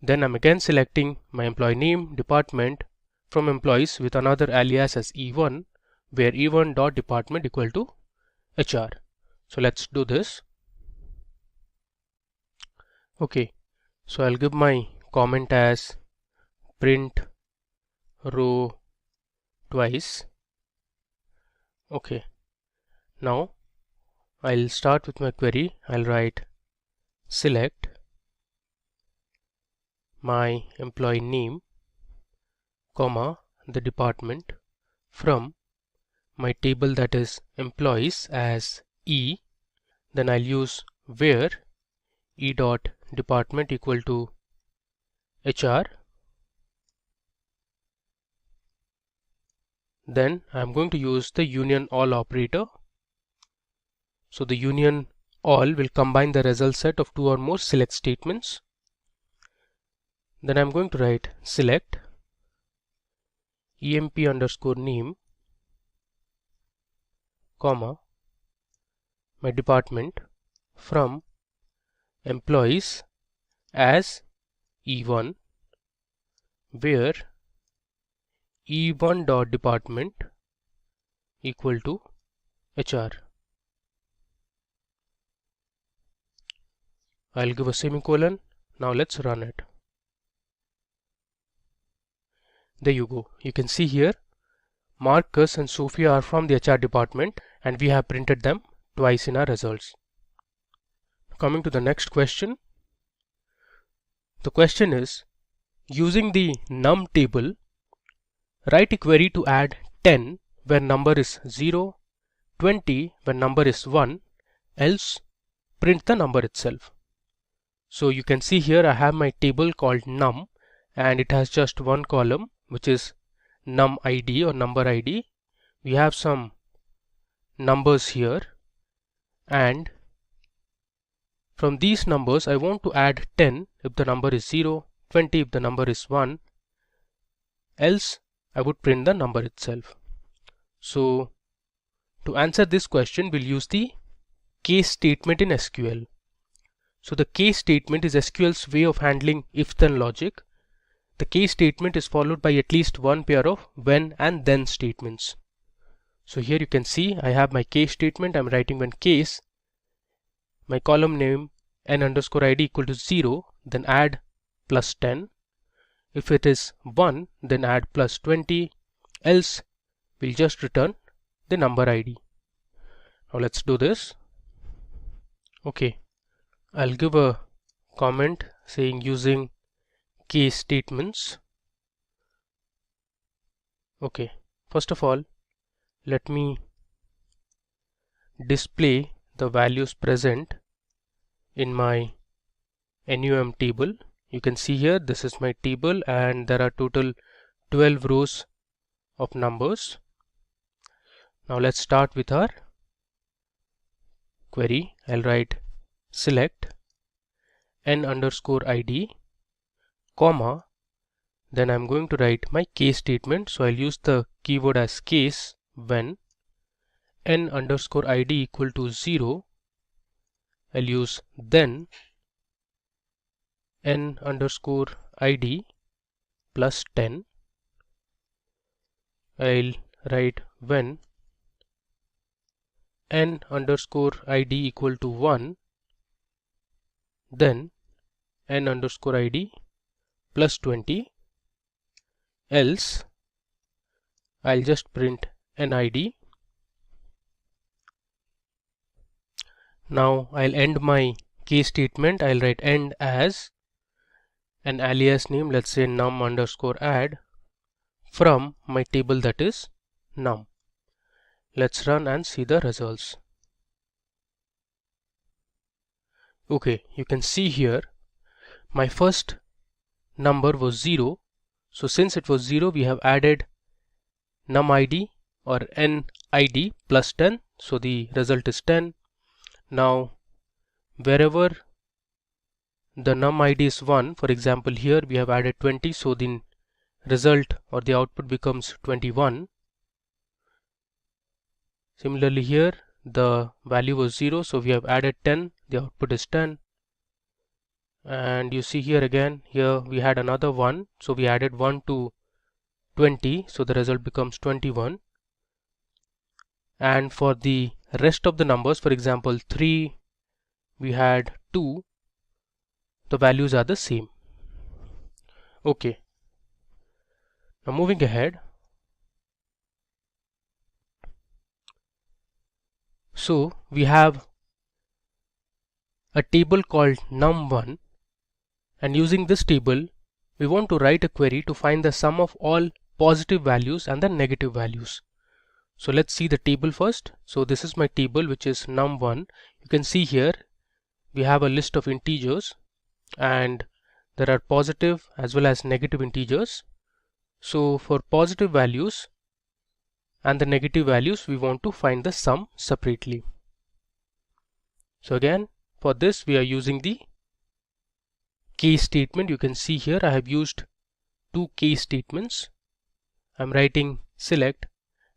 Then I'm again selecting my employee name, department from employees with another alias as E1, where E1.department equal to HR. So let's do this. Okay, so I'll give my comment as print row twice. Okay, now I'll start with my query. I'll write select my employee name, comma, the department from my table that is employees as E. Then I'll use where e.department equal to HR. Then I'm going to use the union all operator. So the union all will combine the result set of two or more select statements. Then I'm going to write select emp underscore name, comma, my department from employees as E1, where E1.department equal to HR. I'll give a semicolon. Now let's run it. There you go. You can see here Marcus and Sophia are from the HR department and we have printed them twice in our results. Coming to the next question. The question is, using the num table, write a query to add 10 when number is 0, 20 when number is 1, else print the number itself. So you can see here I have my table called num and it has just one column which is num ID or number ID. We have some numbers here and From these numbers I want to add 10 if the number is 0, 20 if the number is 1, else I would print the number itself. So to answer this question, we'll use the case statement in SQL. So the case statement is SQL's way of handling if-then logic. The case statement is followed by at least one pair of when and then statements. So here you can see I have my case statement. I'm writing when case, my column name n_id equal to 0, then add plus 10. If it is 1, then add plus 20, else we'll just return the number ID. Now let's do this. Okay, I'll give a comment saying using case statements. Okay, first of all, let me display the values present in my NUM table. You can see here this is my table and there are total 12 rows of numbers. Now let's start with our query. I'll write select n_id, comma, then I'm going to write my case statement. So I'll use the keyword as case when n_id equal to 0. I'll use then n_id plus 10. I'll write when n_id equal to 1, then n_id plus 20, else I'll just print NID. Now I'll end my case statement. I'll write end as an alias name, let's say num_add, from my table, that is num. Let's run and see the results. Okay, you can see here my first number was 0. So since it was 0, we have added numID or NID plus 10. So the result is 10. Now wherever the numID is 1, for example here we have added 20, so the result or the output becomes 21. Similarly here the value was 0, so we have added 10, the output is 10. And you see here again, here we had another 1, so we added 1 to 20, so the result becomes 21. And for the rest of the numbers, for example 3, we had 2, the values are the same. Okay, now moving ahead. So we have a table called num1, and using this table we want to write a query to find the sum of all positive values and the negative values. So let's see the table first. So this is my table, which is num1. You can see here we have a list of integers and there are positive as well as negative integers. So for positive values and the negative values, we want to find the sum separately. So again, for this we are using the case statement. You can see here I have used two case statements. I'm writing select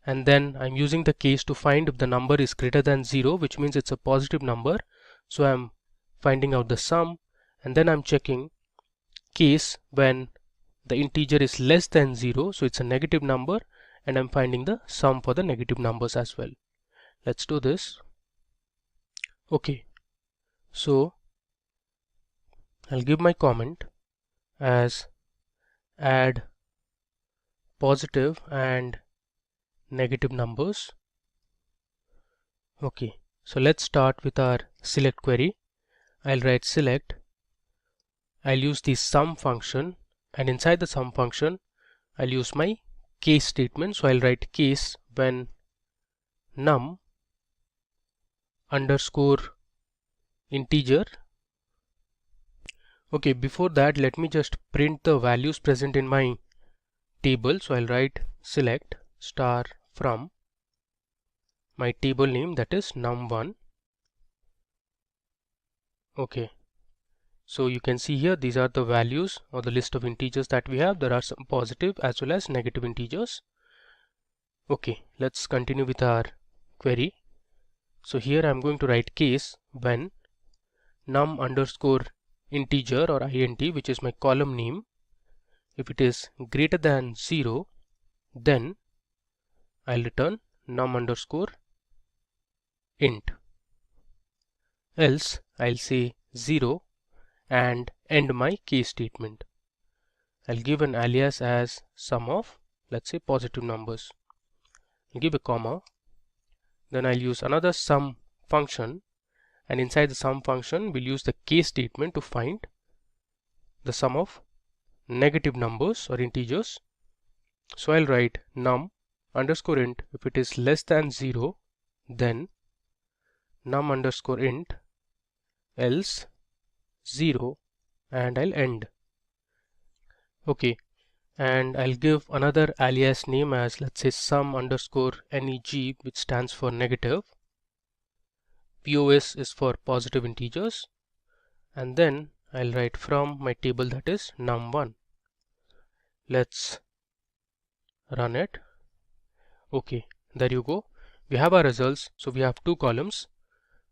and then I'm using the case to find if the number is greater than 0, which means it's a positive number. So I'm finding out the sum, and then I'm checking case when the integer is less than 0, so it's a negative number, and I'm finding the sum for the negative numbers as well. Let's do this. Okay, so I'll give my comment as add positive and negative numbers. Okay, so let's start with our select query. I'll write select. I'll use the sum function, and inside the sum function I'll use my case statement. So I'll write case when num underscore integer. Okay, before that let me just print the values present in my table. So I'll write select star from my table name, that is num1. Okay, so you can see here these are the values or the list of integers that we have. There are some positive as well as negative integers. Okay, let's continue with our query. So here I'm going to write case when num underscore integer or int, which is my column name, if it is greater than 0, then I'll return num underscore int. Else I'll say 0 and end my case statement. I'll give an alias as sum of, let's say, positive numbers. I'll give a comma. Then I'll use another sum function, and inside the sum function we'll use the case statement to find the sum of negative numbers or integers. So I'll write num underscore int. If it is less than 0, then num underscore int, else 0, and I'll end. Okay, and I'll give another alias name as, let's say, sum underscore neg, which stands for negative. POS is for positive integers, and then I'll write from my table, that is num1. Let's run it. Okay, there you go. We have our results. So we have two columns,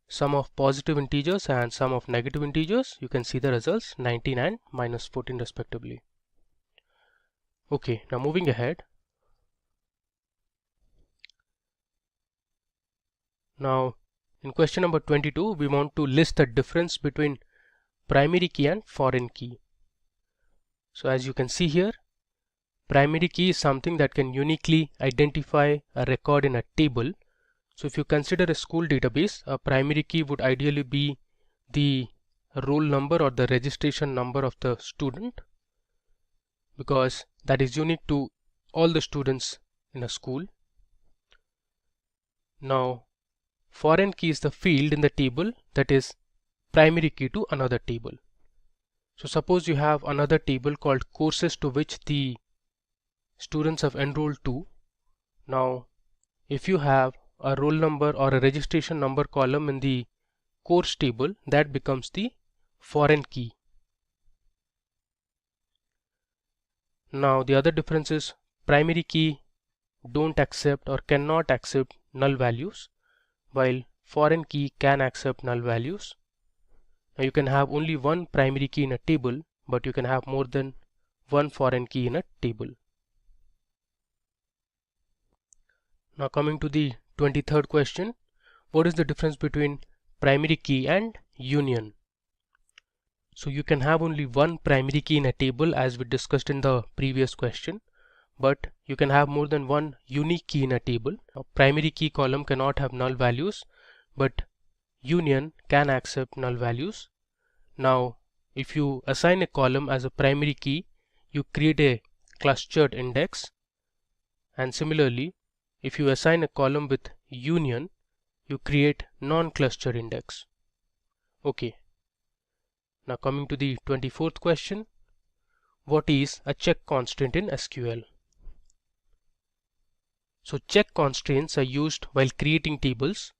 sum of positive integers and sum of negative integers. You can see the results 19 and -14 respectively. Okay, now moving ahead. Now in question number 22, we want to list the difference between primary key and foreign key. So as you can see here, primary key is something that can uniquely identify a record in a table. So if you consider a school database, a primary key would ideally be the roll number or the registration number of the student, because that is unique to all the students in a school. Now foreign key is the field in the table that is primary key to another table. So suppose you have another table called courses to which the students have enrolled to. Now if you have a roll number or a registration number column in the course table, that becomes the foreign key. Now the other difference is primary key don't accept or cannot accept null values, while foreign key can accept null values. Now you can have only one primary key in a table, but you can have more than one foreign key in a table. Now coming to the 23rd question, what is the difference between primary key and union? So you can have only one primary key in a table, as we discussed in the previous question, but you can have more than one unique key in a table. A primary key column cannot have null values, but union can accept null values. Now if you assign a column as a primary key, you create a clustered index, and similarly if you assign a column with union, you create non-clustered index. Okay, now coming to the 24th question, what is a check constraint in SQL? So check constraints are used while creating tables.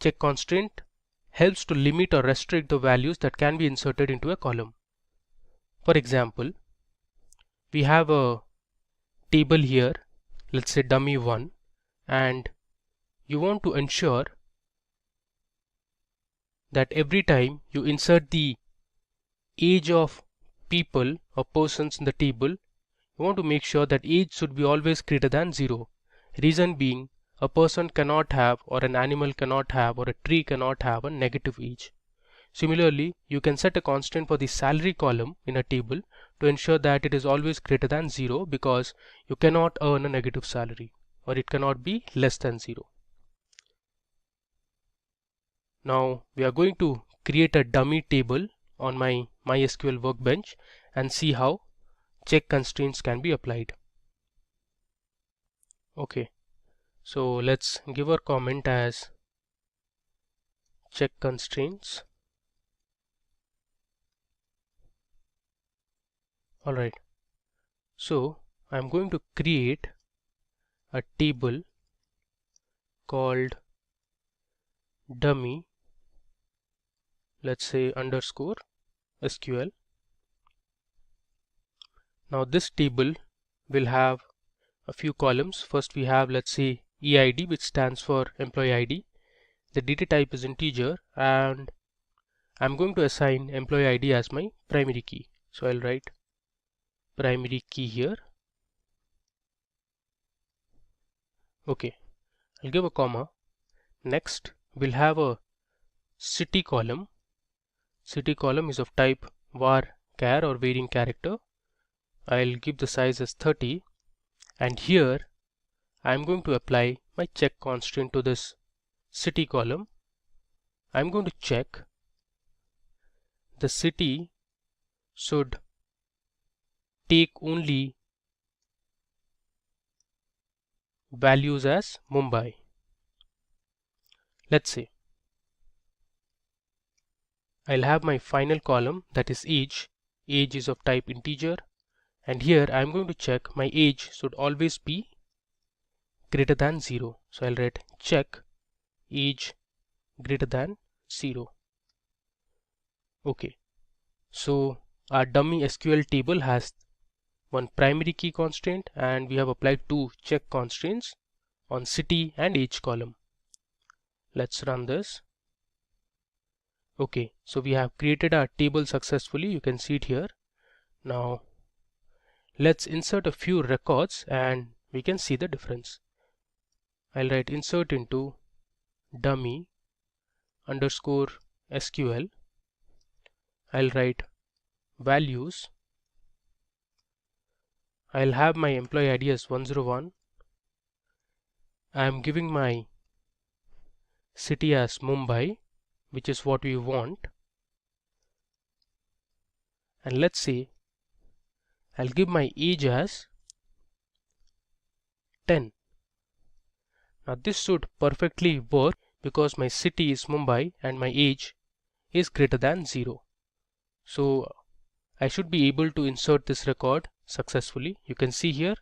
Check constraint helps to limit or restrict the values that can be inserted into a column. For example, we have a table here, let's say dummy1, and you want to ensure that every time you insert the age of people or persons in the table, you want to make sure that age should be always greater than 0. Reason being, a person cannot have, or an animal cannot have, or a tree cannot have a negative age. Similarly, you can set a constant for the salary column in a table to ensure that it is always greater than 0, because you cannot earn a negative salary, or it cannot be less than 0. Now we are going to create a dummy table on my MySQL workbench and see how check constraints can be applied. Okay, so let's give our comment as check constraints. Alright, so I'm going to create a table called dummy let's say underscore SQL. Now this table will have a few columns. First we have, let's say, EID, which stands for employee ID. The data type is integer, and I'm going to assign employee ID as my primary key. So I'll write primary key here. Okay, I'll give a comma. Next we'll have a city column. City column is of type var char or varying character. I'll give the size as 30, and here I'm going to apply my check constraint to this city column. I'm going to check the city should take only values as Mumbai. Let's say I'll have my final column, that is age. Age is of type integer, and here I'm going to check my age should always be greater than 0. So I'll write check age greater than 0. Okay, so our dummy SQL table has one primary key constraint, and we have applied two check constraints on city and age column. Let's run this. Okay, so we have created our table successfully. You can see it here. Now let's insert a few records and we can see the difference. I'll write insert into dummy underscore SQL. I'll write values. I'll have my employee ID as 101. I'm giving my city as Mumbai, which is what we want. And let's say I'll give my age as 10. Now this should perfectly work because my city is Mumbai and my age is greater than 0. So I should be able to insert this record successfully. You can see here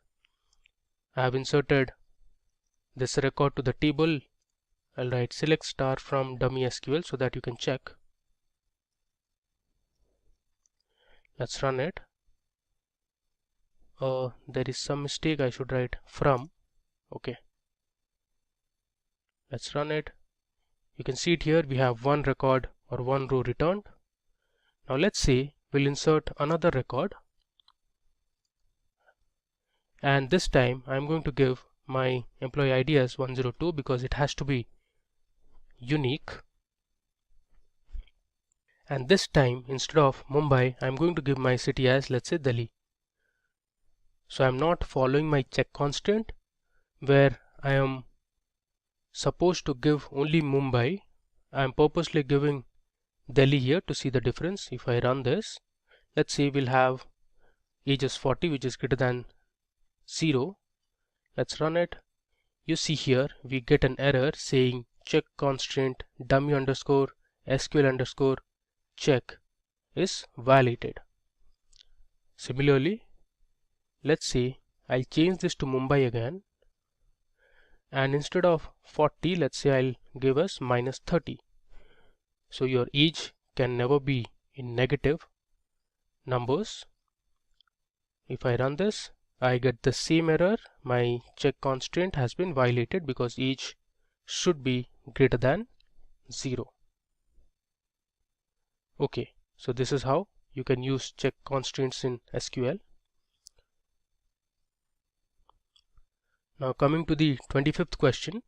I have inserted this record to the table. I'll write select star from dummy SQL so that you can check. Let's run it. There is some mistake. I should write from. Okay, let's run it. You can see it here. We have one record or one row returned. Now let's say we'll insert another record, and this time I'm going to give my employee ID as 102 because it has to be unique. And this time instead of Mumbai, I'm going to give my city as, let's say, Delhi. So I'm not following my check constraint where I am supposed to give only Mumbai. I'm purposely giving Delhi here to see the difference. If I run this, let's say we'll have age is 40, which is greater than 0. Let's run it. You see here we get an error saying check constraint dummy underscore SQL underscore check is violated. Similarly, let's say I'll change this to Mumbai again, and instead of 40, let's say I'll give us minus 30. So your age can never be in negative numbers. If I run this, I get the same error. My check constraint has been violated because age should be greater than 0. Okay, so this is how you can use check constraints in SQL. Now coming to the 25th question.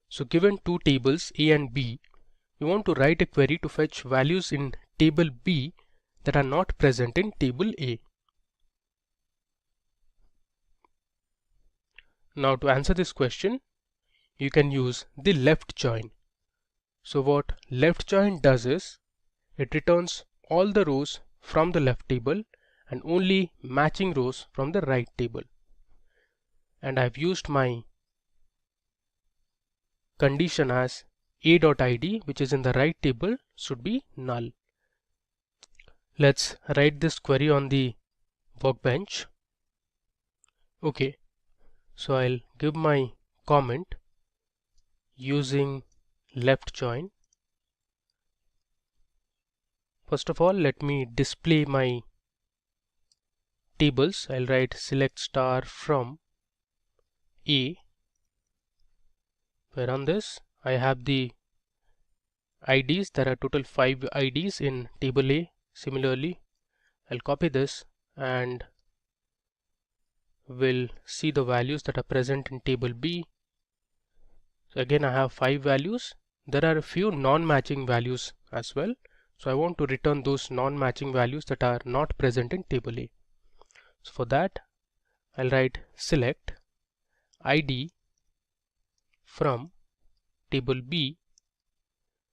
So given two tables A and B, you want to write a query to fetch values in table B that are not present in table A. Now to answer this question, you can use the left join. So what left join does is it returns all the rows from the left table and only matching rows from the right table. And I've used my condition as a.id, which is in the right table, should be null. Let's write this query on the workbench. Okay, so I'll give my comment using left join. First of all, let me display my tables. I'll write select star from A, where on this I have the IDs. There are total 5 IDs in table A. Similarly, I'll copy this and we'll see the values that are present in table B. So again, I have 5 values. There are a few non-matching values as well. So I want to return those non-matching values that are not present in table A. So for that, I'll write select ID from table B.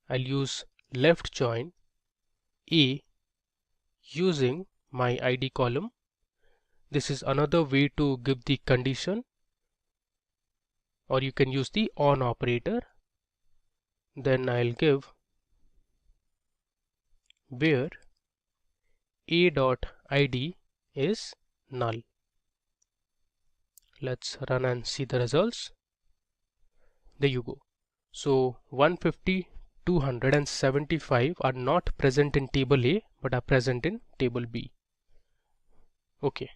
I'll use left join A using my ID column. This is another way to give the condition, or you can use the on operator. Then I'll give where A dot ID is null. Let's run and see the results. There you go. So 150, 200 and 75 are not present in table A but are present in table B. Okay.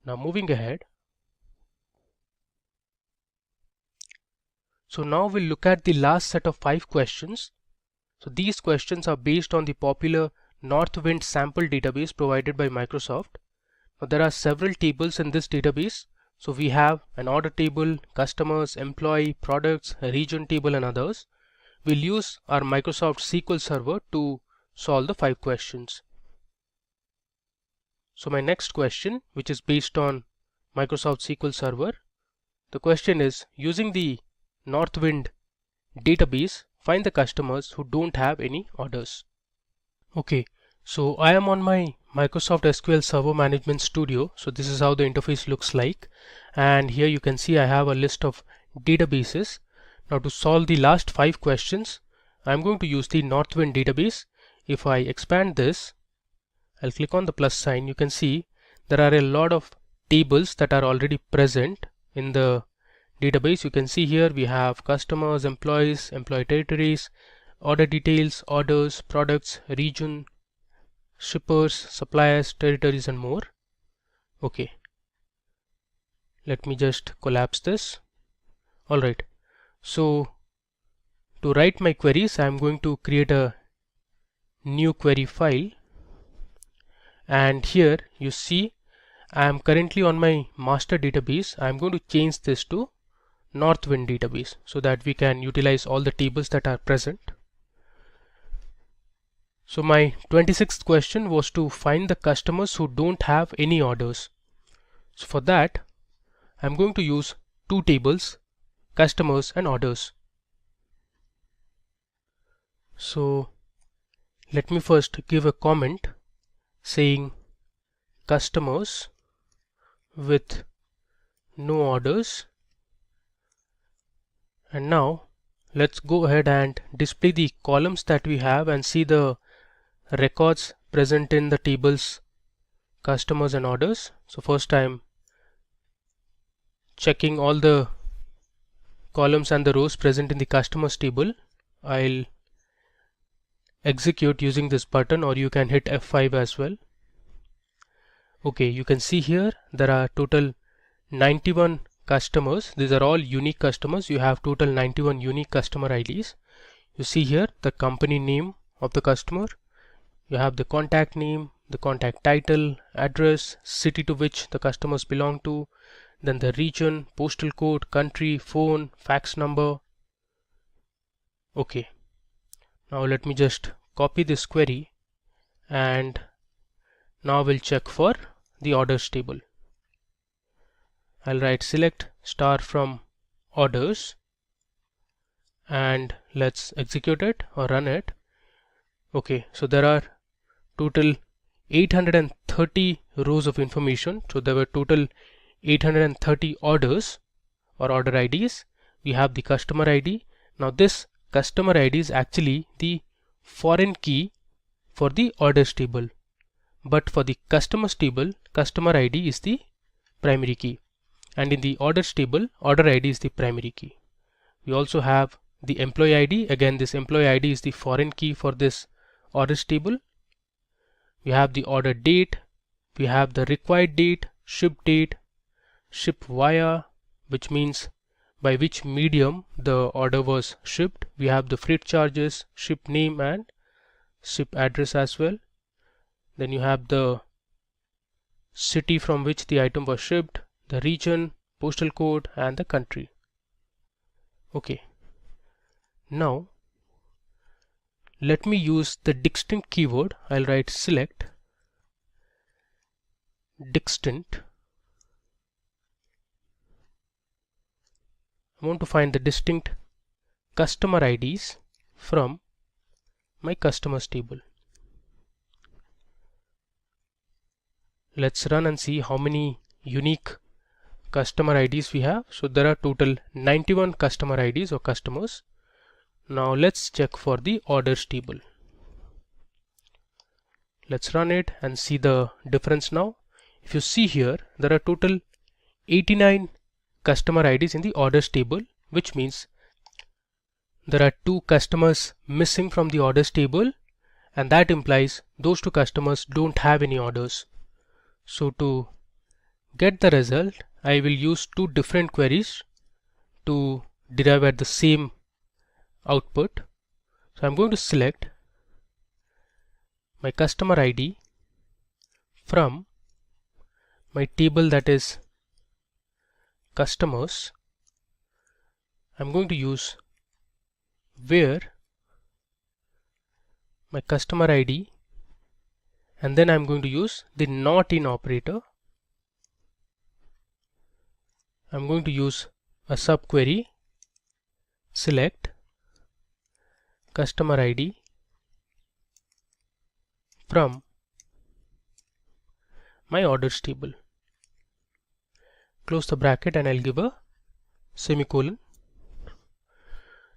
Now moving ahead. So now we'll look at the last set of 5 questions. So these questions are based on the popular Northwind sample database provided by Microsoft. Now there are several tables in this database. So we have an order table, customers, employee, products, a region table and others. We'll use our Microsoft SQL Server to solve the 5 questions. So my next question, which is based on Microsoft SQL Server, the question is, using the Northwind database, find the customers who don't have any orders. Okay, so I am on my Microsoft SQL Server Management Studio. So this is how the interface looks like, and here you can see I have a list of databases. Now to solve the last 5 questions, I'm going to use the Northwind database. If I expand this, I'll click on the plus sign. You can see there are a lot of tables that are already present in the database. You can see here we have customers, employees, employee territories, order details, orders, products, region, shippers, suppliers, territories and more. Okay, let me just collapse this. Alright, so to write my queries, I'm going to create a new query file, and here you see I am currently on my master database. I'm going to change this to Northwind database so that we can utilize all the tables that are present. So my 26th question was to find the customers who don't have any orders. So for that, I'm going to use 2 tables, customers and orders. So let me first give a comment saying customers with no orders, and now let's go ahead and display the columns that we have and see the records present in the tables customers and orders. So first I'm checking all the columns and the rows present in the customers table. I'll execute using this button, or you can hit F5 as well. Okay, you can see here there are total 91 customers. These are all unique customers. You have total 91 unique customer IDs. You see here the company name of the customer. You have the contact name, the contact title, address, city to which the customers belong to, then the region, postal code, country, phone, fax number. Okay, now let me just copy this query, and now we'll check for the orders table. I'll write select star from orders, and let's execute it or run it. Okay, so there are total 830 rows of information. So there were total 830 orders or order IDs. We have the customer ID. Now this customer ID is actually the foreign key for the orders table, but for the customers table, customer ID is the primary key, and in the orders table, order ID is the primary key. We also have the employee ID. Again, this employee ID is the foreign key for this orders table. We have the order date, we have the required date, ship date, ship via, which means by which medium the order was shipped. We have the freight charges, ship name and ship address as well. Then you have the city from which the item was shipped, the region, postal code and the country. Okay, now let me use the distinct keyword. I'll write select distinct. I want to find the distinct customer IDs from my customers table. Let's run and see how many unique customer IDs we have. So there are total 91 customer IDs or customers. Now let's check for the orders table. Let's run it and see the difference now. If you see here, there are total 89 customer IDs in the orders table, which means there are 2 customers missing from the orders table, and that implies those 2 customers don't have any orders. So to get the result, I will use 2 different queries to derive at the same output. So I'm going to select my customer ID from my table, that is customers. I'm going to use where my customer ID, and then I'm going to use the not in operator. I'm going to use a subquery select customer ID from my orders table. Close the bracket and I'll give a semicolon.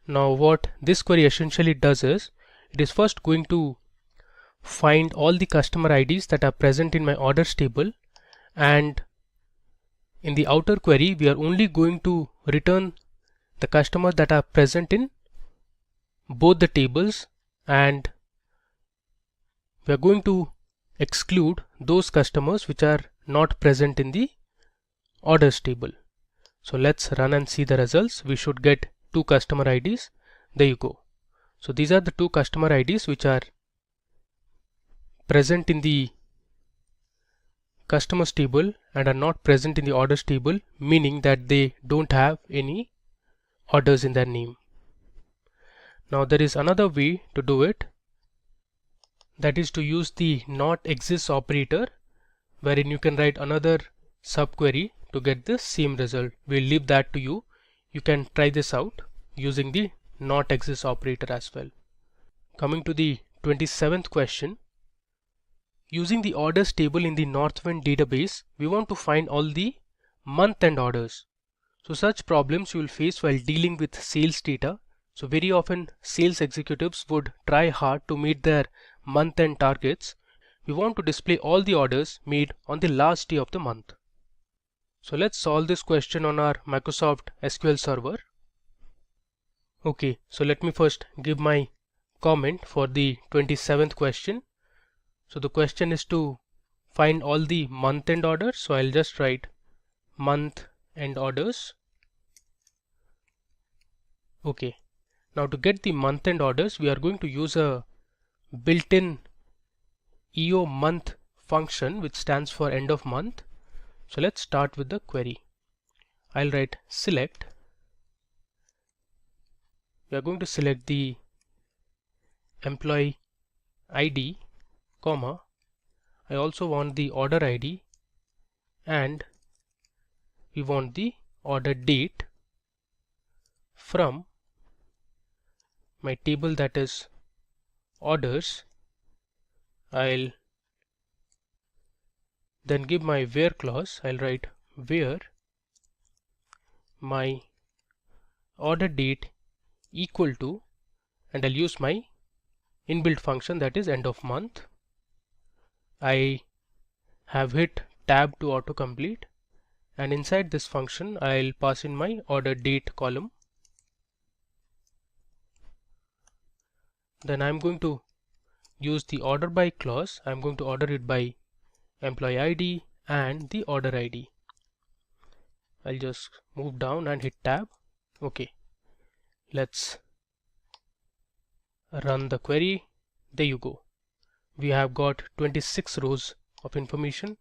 Now what this query essentially does is, it is first going to find all the customer IDs that are present in my orders table, and in the outer query we are only going to return the customers that are present in both the tables, and we are going to exclude those customers which are not present in the orders table. So let's run and see the results. We should get 2 customer IDs. There you go. So these are the 2 customer IDs which are present in the customers table and are not present in the orders table, meaning that they don't have any orders in their name. Now there is another way to do it, that is to use the not exists operator, wherein you can write another subquery to get the same result. We'll leave that to you. You can try this out using the not exists operator as well. Coming to the 27th question. Using the orders table in the Northwind database, we want to find all the month-end orders. So such problems you will face while dealing with sales data. So very often sales executives would try hard to meet their month-end targets. We want to display all the orders made on the last day of the month. So let's solve this question on our Microsoft SQL server. Okay, so let me first give my comment for the 27th question. So the question is to find all the month-end orders. So I'll just write month-end orders. Okay, now to get the month-end orders, we are going to use a built-in EO month function which stands for end of month. So let's start with the query. I'll write select. We are going to select the employee ID, comma. I also want the order ID and we want the order date from my table, that is orders. I'll then give my where clause. I'll write where my order date equal to, and I'll use my inbuilt function, that is end of month. I have hit tab to autocomplete, and inside this function I'll pass in my order date column. Then I'm going to use the order by clause. I'm going to order it by employee ID and the order ID. I'll just move down and hit tab. Okay, let's run the query. There you go. We have got 26 rows of information.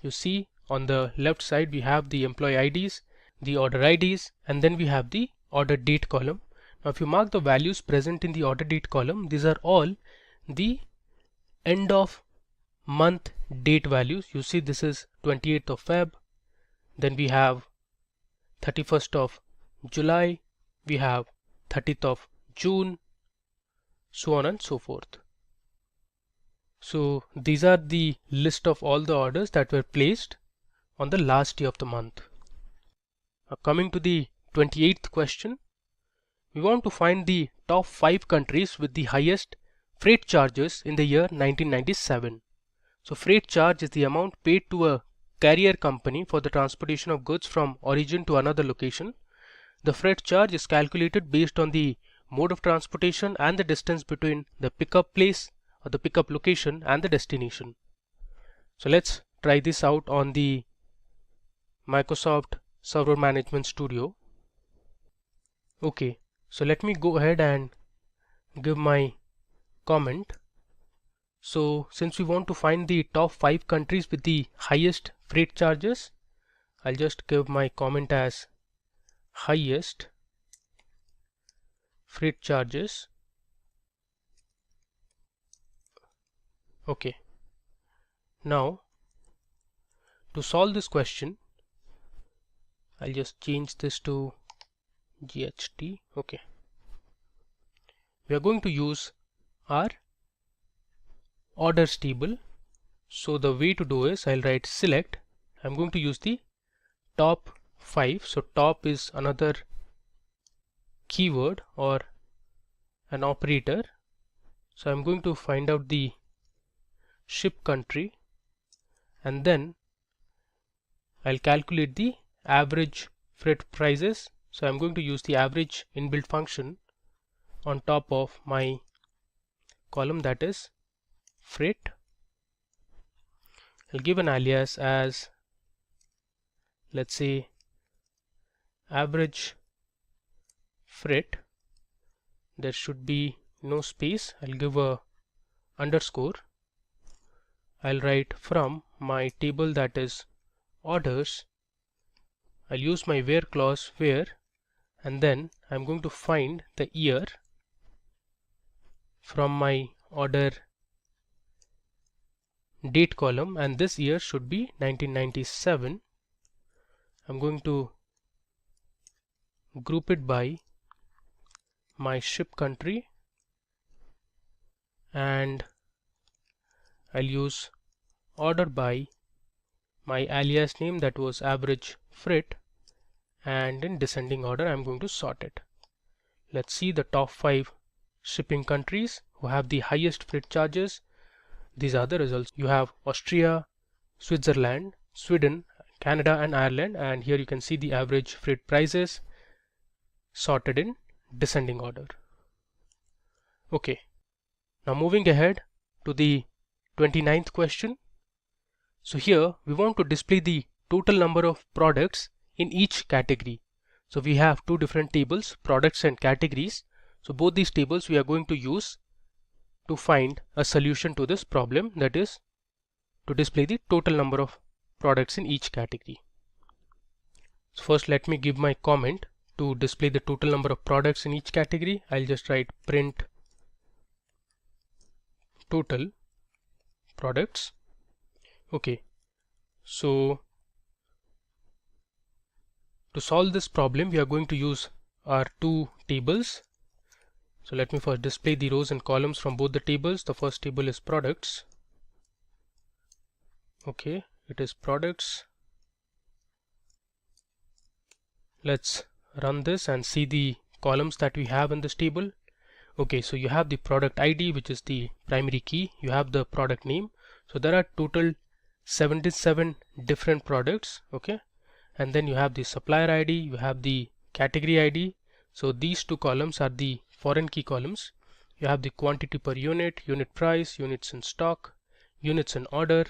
You see on the left side we have the employee IDs, the order IDs, and then we have the order date column. Now if you mark the values present in the order date column, these are all the end of month date values. You see this is 28th of Feb, then we have 31st of July, we have 30th of June, so on and so forth. So these are the list of all the orders that were placed on the last day of the month. Now coming to the 28th question, we want to find the top 5 countries with the highest freight charges in the year 1997. So freight charge is the amount paid to a carrier company for the transportation of goods from origin to another location. The freight charge is calculated based on the mode of transportation and the distance between the pickup place or the pickup location and the destination. So let's try this out on the Microsoft Server Management Studio. Okay, so let me go ahead and give my comment. So since we want to find the top 5 countries with the highest freight charges, I'll just give my comment as highest freight charges. Okay, now to solve this question, I'll just change this to GHT. Okay, we are going to use our orders table. So the way to do is I'll write select. I'm going to use the top 5. So top is another keyword or an operator. So I'm going to find out the ship country and then I'll calculate the average freight prices. So I'm going to use the average inbuilt function on top of my column, that is freight. I'll give an alias as, let's say, average freight. There should be no space. I'll give a underscore. I'll write from my table, that is orders. I'll use my where clause where, and then I'm going to find the year from my order date column, and this year should be 1997. I'm going to group it by my ship country and I'll use order by my alias name, that was average freight, and in descending order I'm going to sort it. Let's see the top 5 shipping countries who have the highest freight charges. These are the results. You have Austria, Switzerland, Sweden, Canada and Ireland, and here you can see the average freight prices sorted in descending order. Okay, now moving ahead to the 29th question. So here we want to display the total number of products in each category. So we have two different tables, products and categories. So both these tables we are going to use to find a solution to this problem, that is to display the total number of products in each category. So first let me give my comment to display the total number of products in each category. I'll just write print total products. Okay, so to solve this problem we are going to use our two tables. So let me first display the rows and columns from both the tables. The first table is products. Okay, it is products. Let's run this and see the columns that we have in this table. Okay, so you have the product ID, which is the primary key. You have the product name. So there are total 77 different products. Okay, and then you have the supplier ID, you have the category ID. So these two columns are the foreign key columns, You have the quantity per unit, unit price, units in stock, units in order,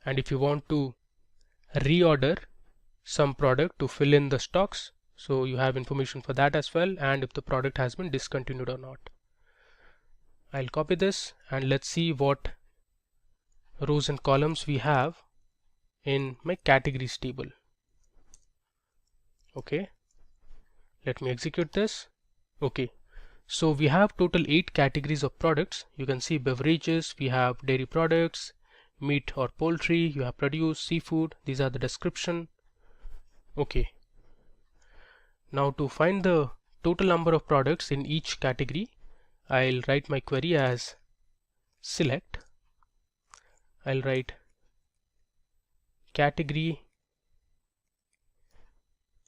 and if you want to reorder some product to fill in the stocks, so you have information for that as well, and if the product has been discontinued or not. I'll copy this and let's see what rows and columns we have in my categories table. Okay, let me execute this. Okay, so we have total 8 categories of products. You can see beverages, we have dairy products, meat or poultry, you have produce, seafood. These are the description. Okay, now to find the total number of products in each category, I'll write my query as select. I'll write category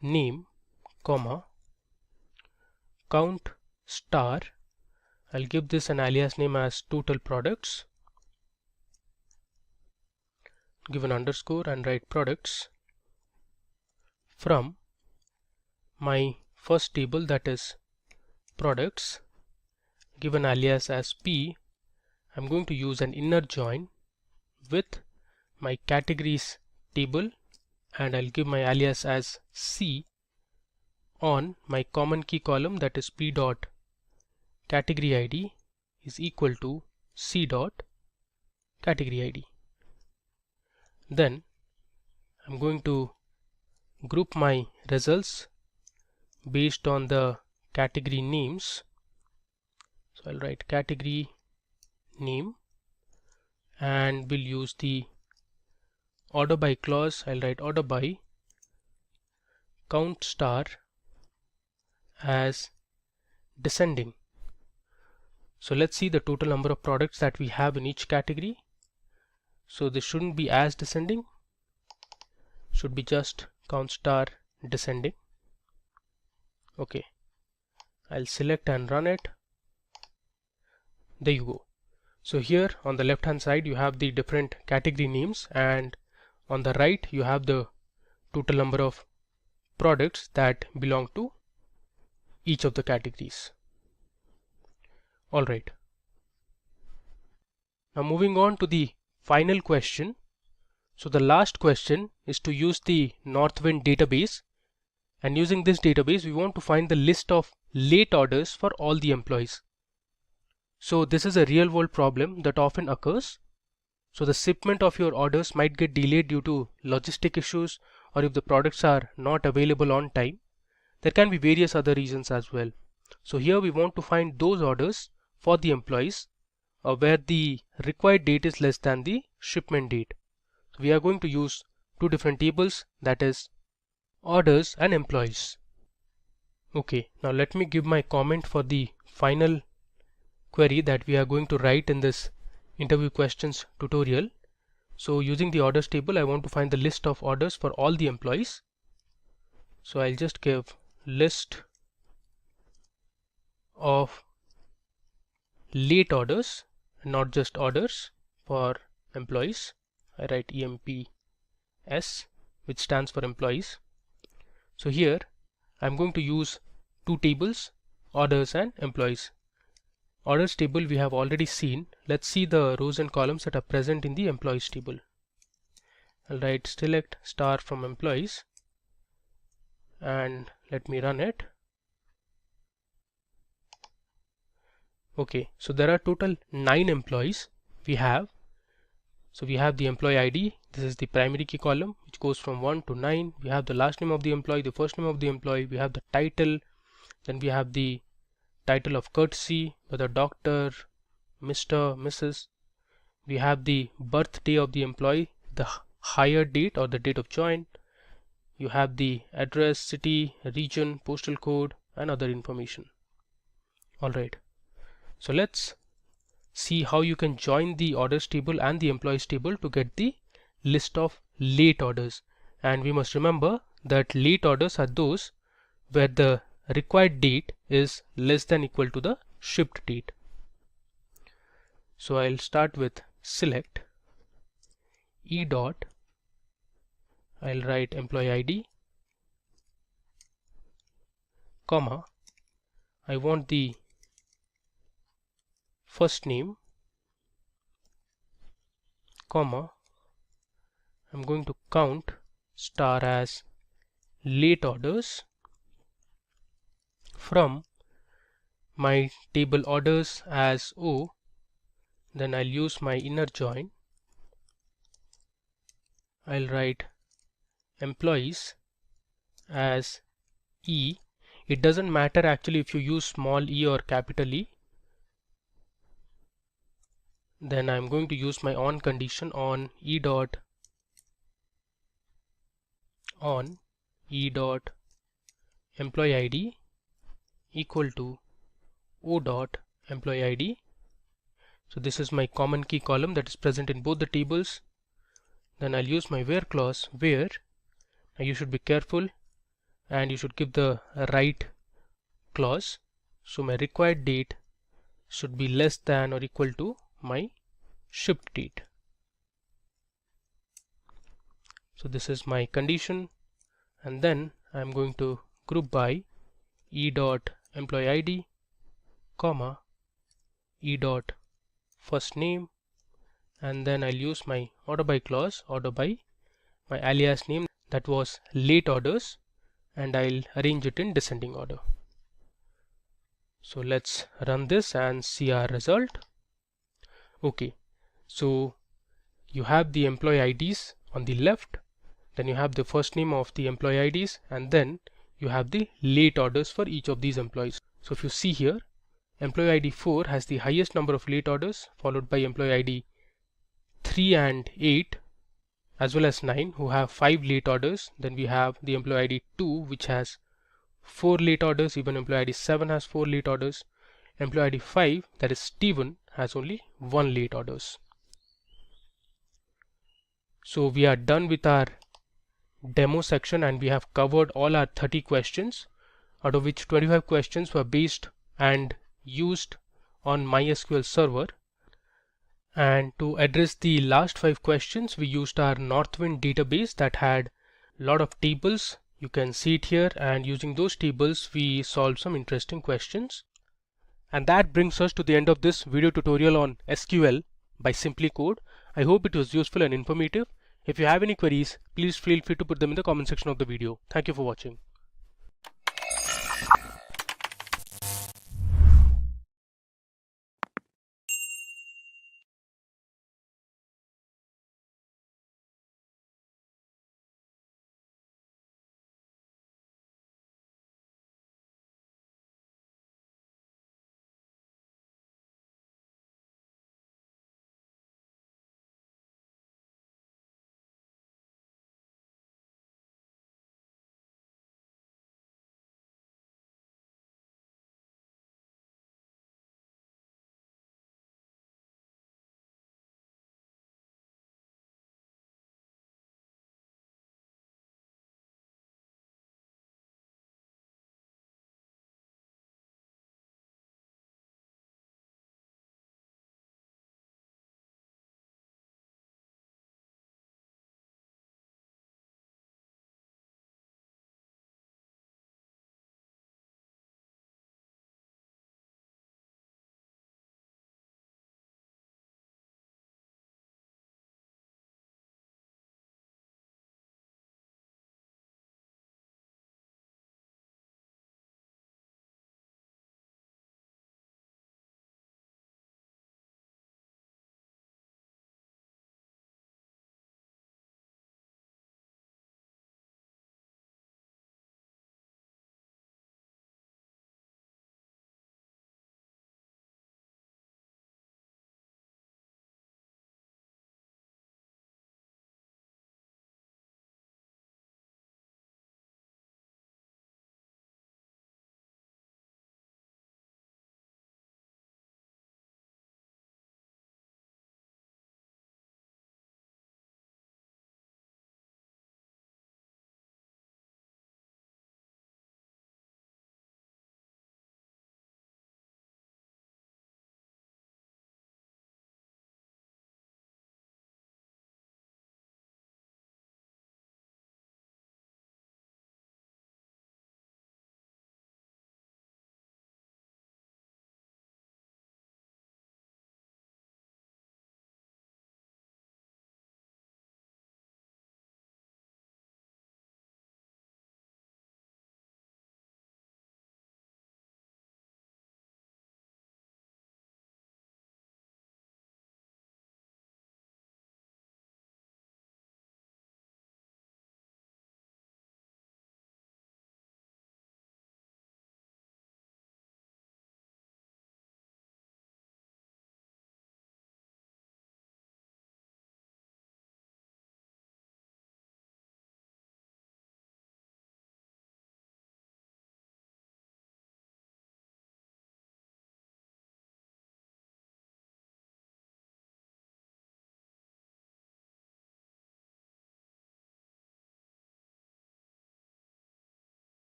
name, comma, count star. I'll give this an alias name as total products, give an underscore and write products from my first table, that is products, give an alias as P. I'm going to use an inner join with my categories table, and I'll give my alias as C on my common key column, that is P dot category ID is equal to C dot category ID. Then I'm going to group my results based on the category names. So I'll write category name and we'll use the order by clause. I'll write order by count star as descending. So let's see the total number of products that we have in each category. So this shouldn't be as descending, should be just count star descending. Okay, I'll select and run it. There you go. So here on the left hand side you have the different category names, and on the right you have the total number of products that belong to each of the categories. Alright, now moving on to the final question. So the last question is to use the Northwind database, and using this database we want to find the list of late orders for all the employees. So this is a real world problem that often occurs. So the shipment of your orders might get delayed due to logistic issues, or if the products are not available on time. There can be various other reasons as well. So here we want to find those orders for the employees where the required date is less than the shipment date. So we are going to use two different tables, that is orders and employees. Okay, now let me give my comment for the final query that we are going to write in this interview questions tutorial. So using the orders table, I want to find the list of orders for all the employees. So I'll just give list of late orders, not just orders, for employees. I write EMPS, which stands for employees. So here I'm going to use two tables, orders and employees. Orders table we have already seen. Let's see the rows and columns that are present in the employees table. I'll write select star from employees and let me run it. Okay, so there are total 9 employees we have. So we have the employee ID, this is the primary key column which goes from 1 to 9. We have the last name of the employee, the first name of the employee, we have the title, then we have the title of courtesy, whether doctor, Mr., Mrs. We have the birthday of the employee, the hire date or the date of join. You have the address, city, region, postal code and other information. Alright, so let's see how you can join the orders table and the employees table to get the list of late orders. And we must remember that late orders are those where the required date is less than equal to the shipped date. So I'll start with select E dot, I'll write employee ID, comma, I want the first name, comma, I'm going to count star as late orders from my table orders as O. Then I'll use my inner join. I'll write employees as E. It doesn't matter actually if you use small e or capital E. Then I'm going to use my on condition on e dot employee ID equal to O dot employee ID. So this is my common key column that is present in both the tables. Then I'll use my where clause where. Now you should be careful and you should give the right clause. So my required date should be less than or equal to my shipped date. So this is my condition, and then I'm going to group by e dot employee ID, comma, e dot first name, and then I'll use my order by clause, order by my alias name that was late orders, and I'll arrange it in descending order. So let's run this and see our result. Okay, so you have the employee IDs on the left, then you have the first name of the employee IDs, and then you have the late orders for each of these employees. So if you see here, employee ID 4 has the highest number of late orders, followed by employee ID 3 and 8 as well as 9 who have 5 late orders. Then we have the employee ID 2 which has 4 late orders. Even employee ID 7 has 4 late orders. Employee ID 5, that is Steven, has only 1 late orders. So we are done with our demo section and we have covered all our 30 questions, out of which 25 questions were based and used on MySQL server. And to address the last 5 questions, we used our Northwind database that had a lot of tables. You can see it here, and using those tables we solved some interesting questions. And that brings us to the end of this video tutorial on SQL by SimpliCode. I hope it was useful and informative. If you have any queries, please feel free to put them in the comment section of the video. Thank you for watching.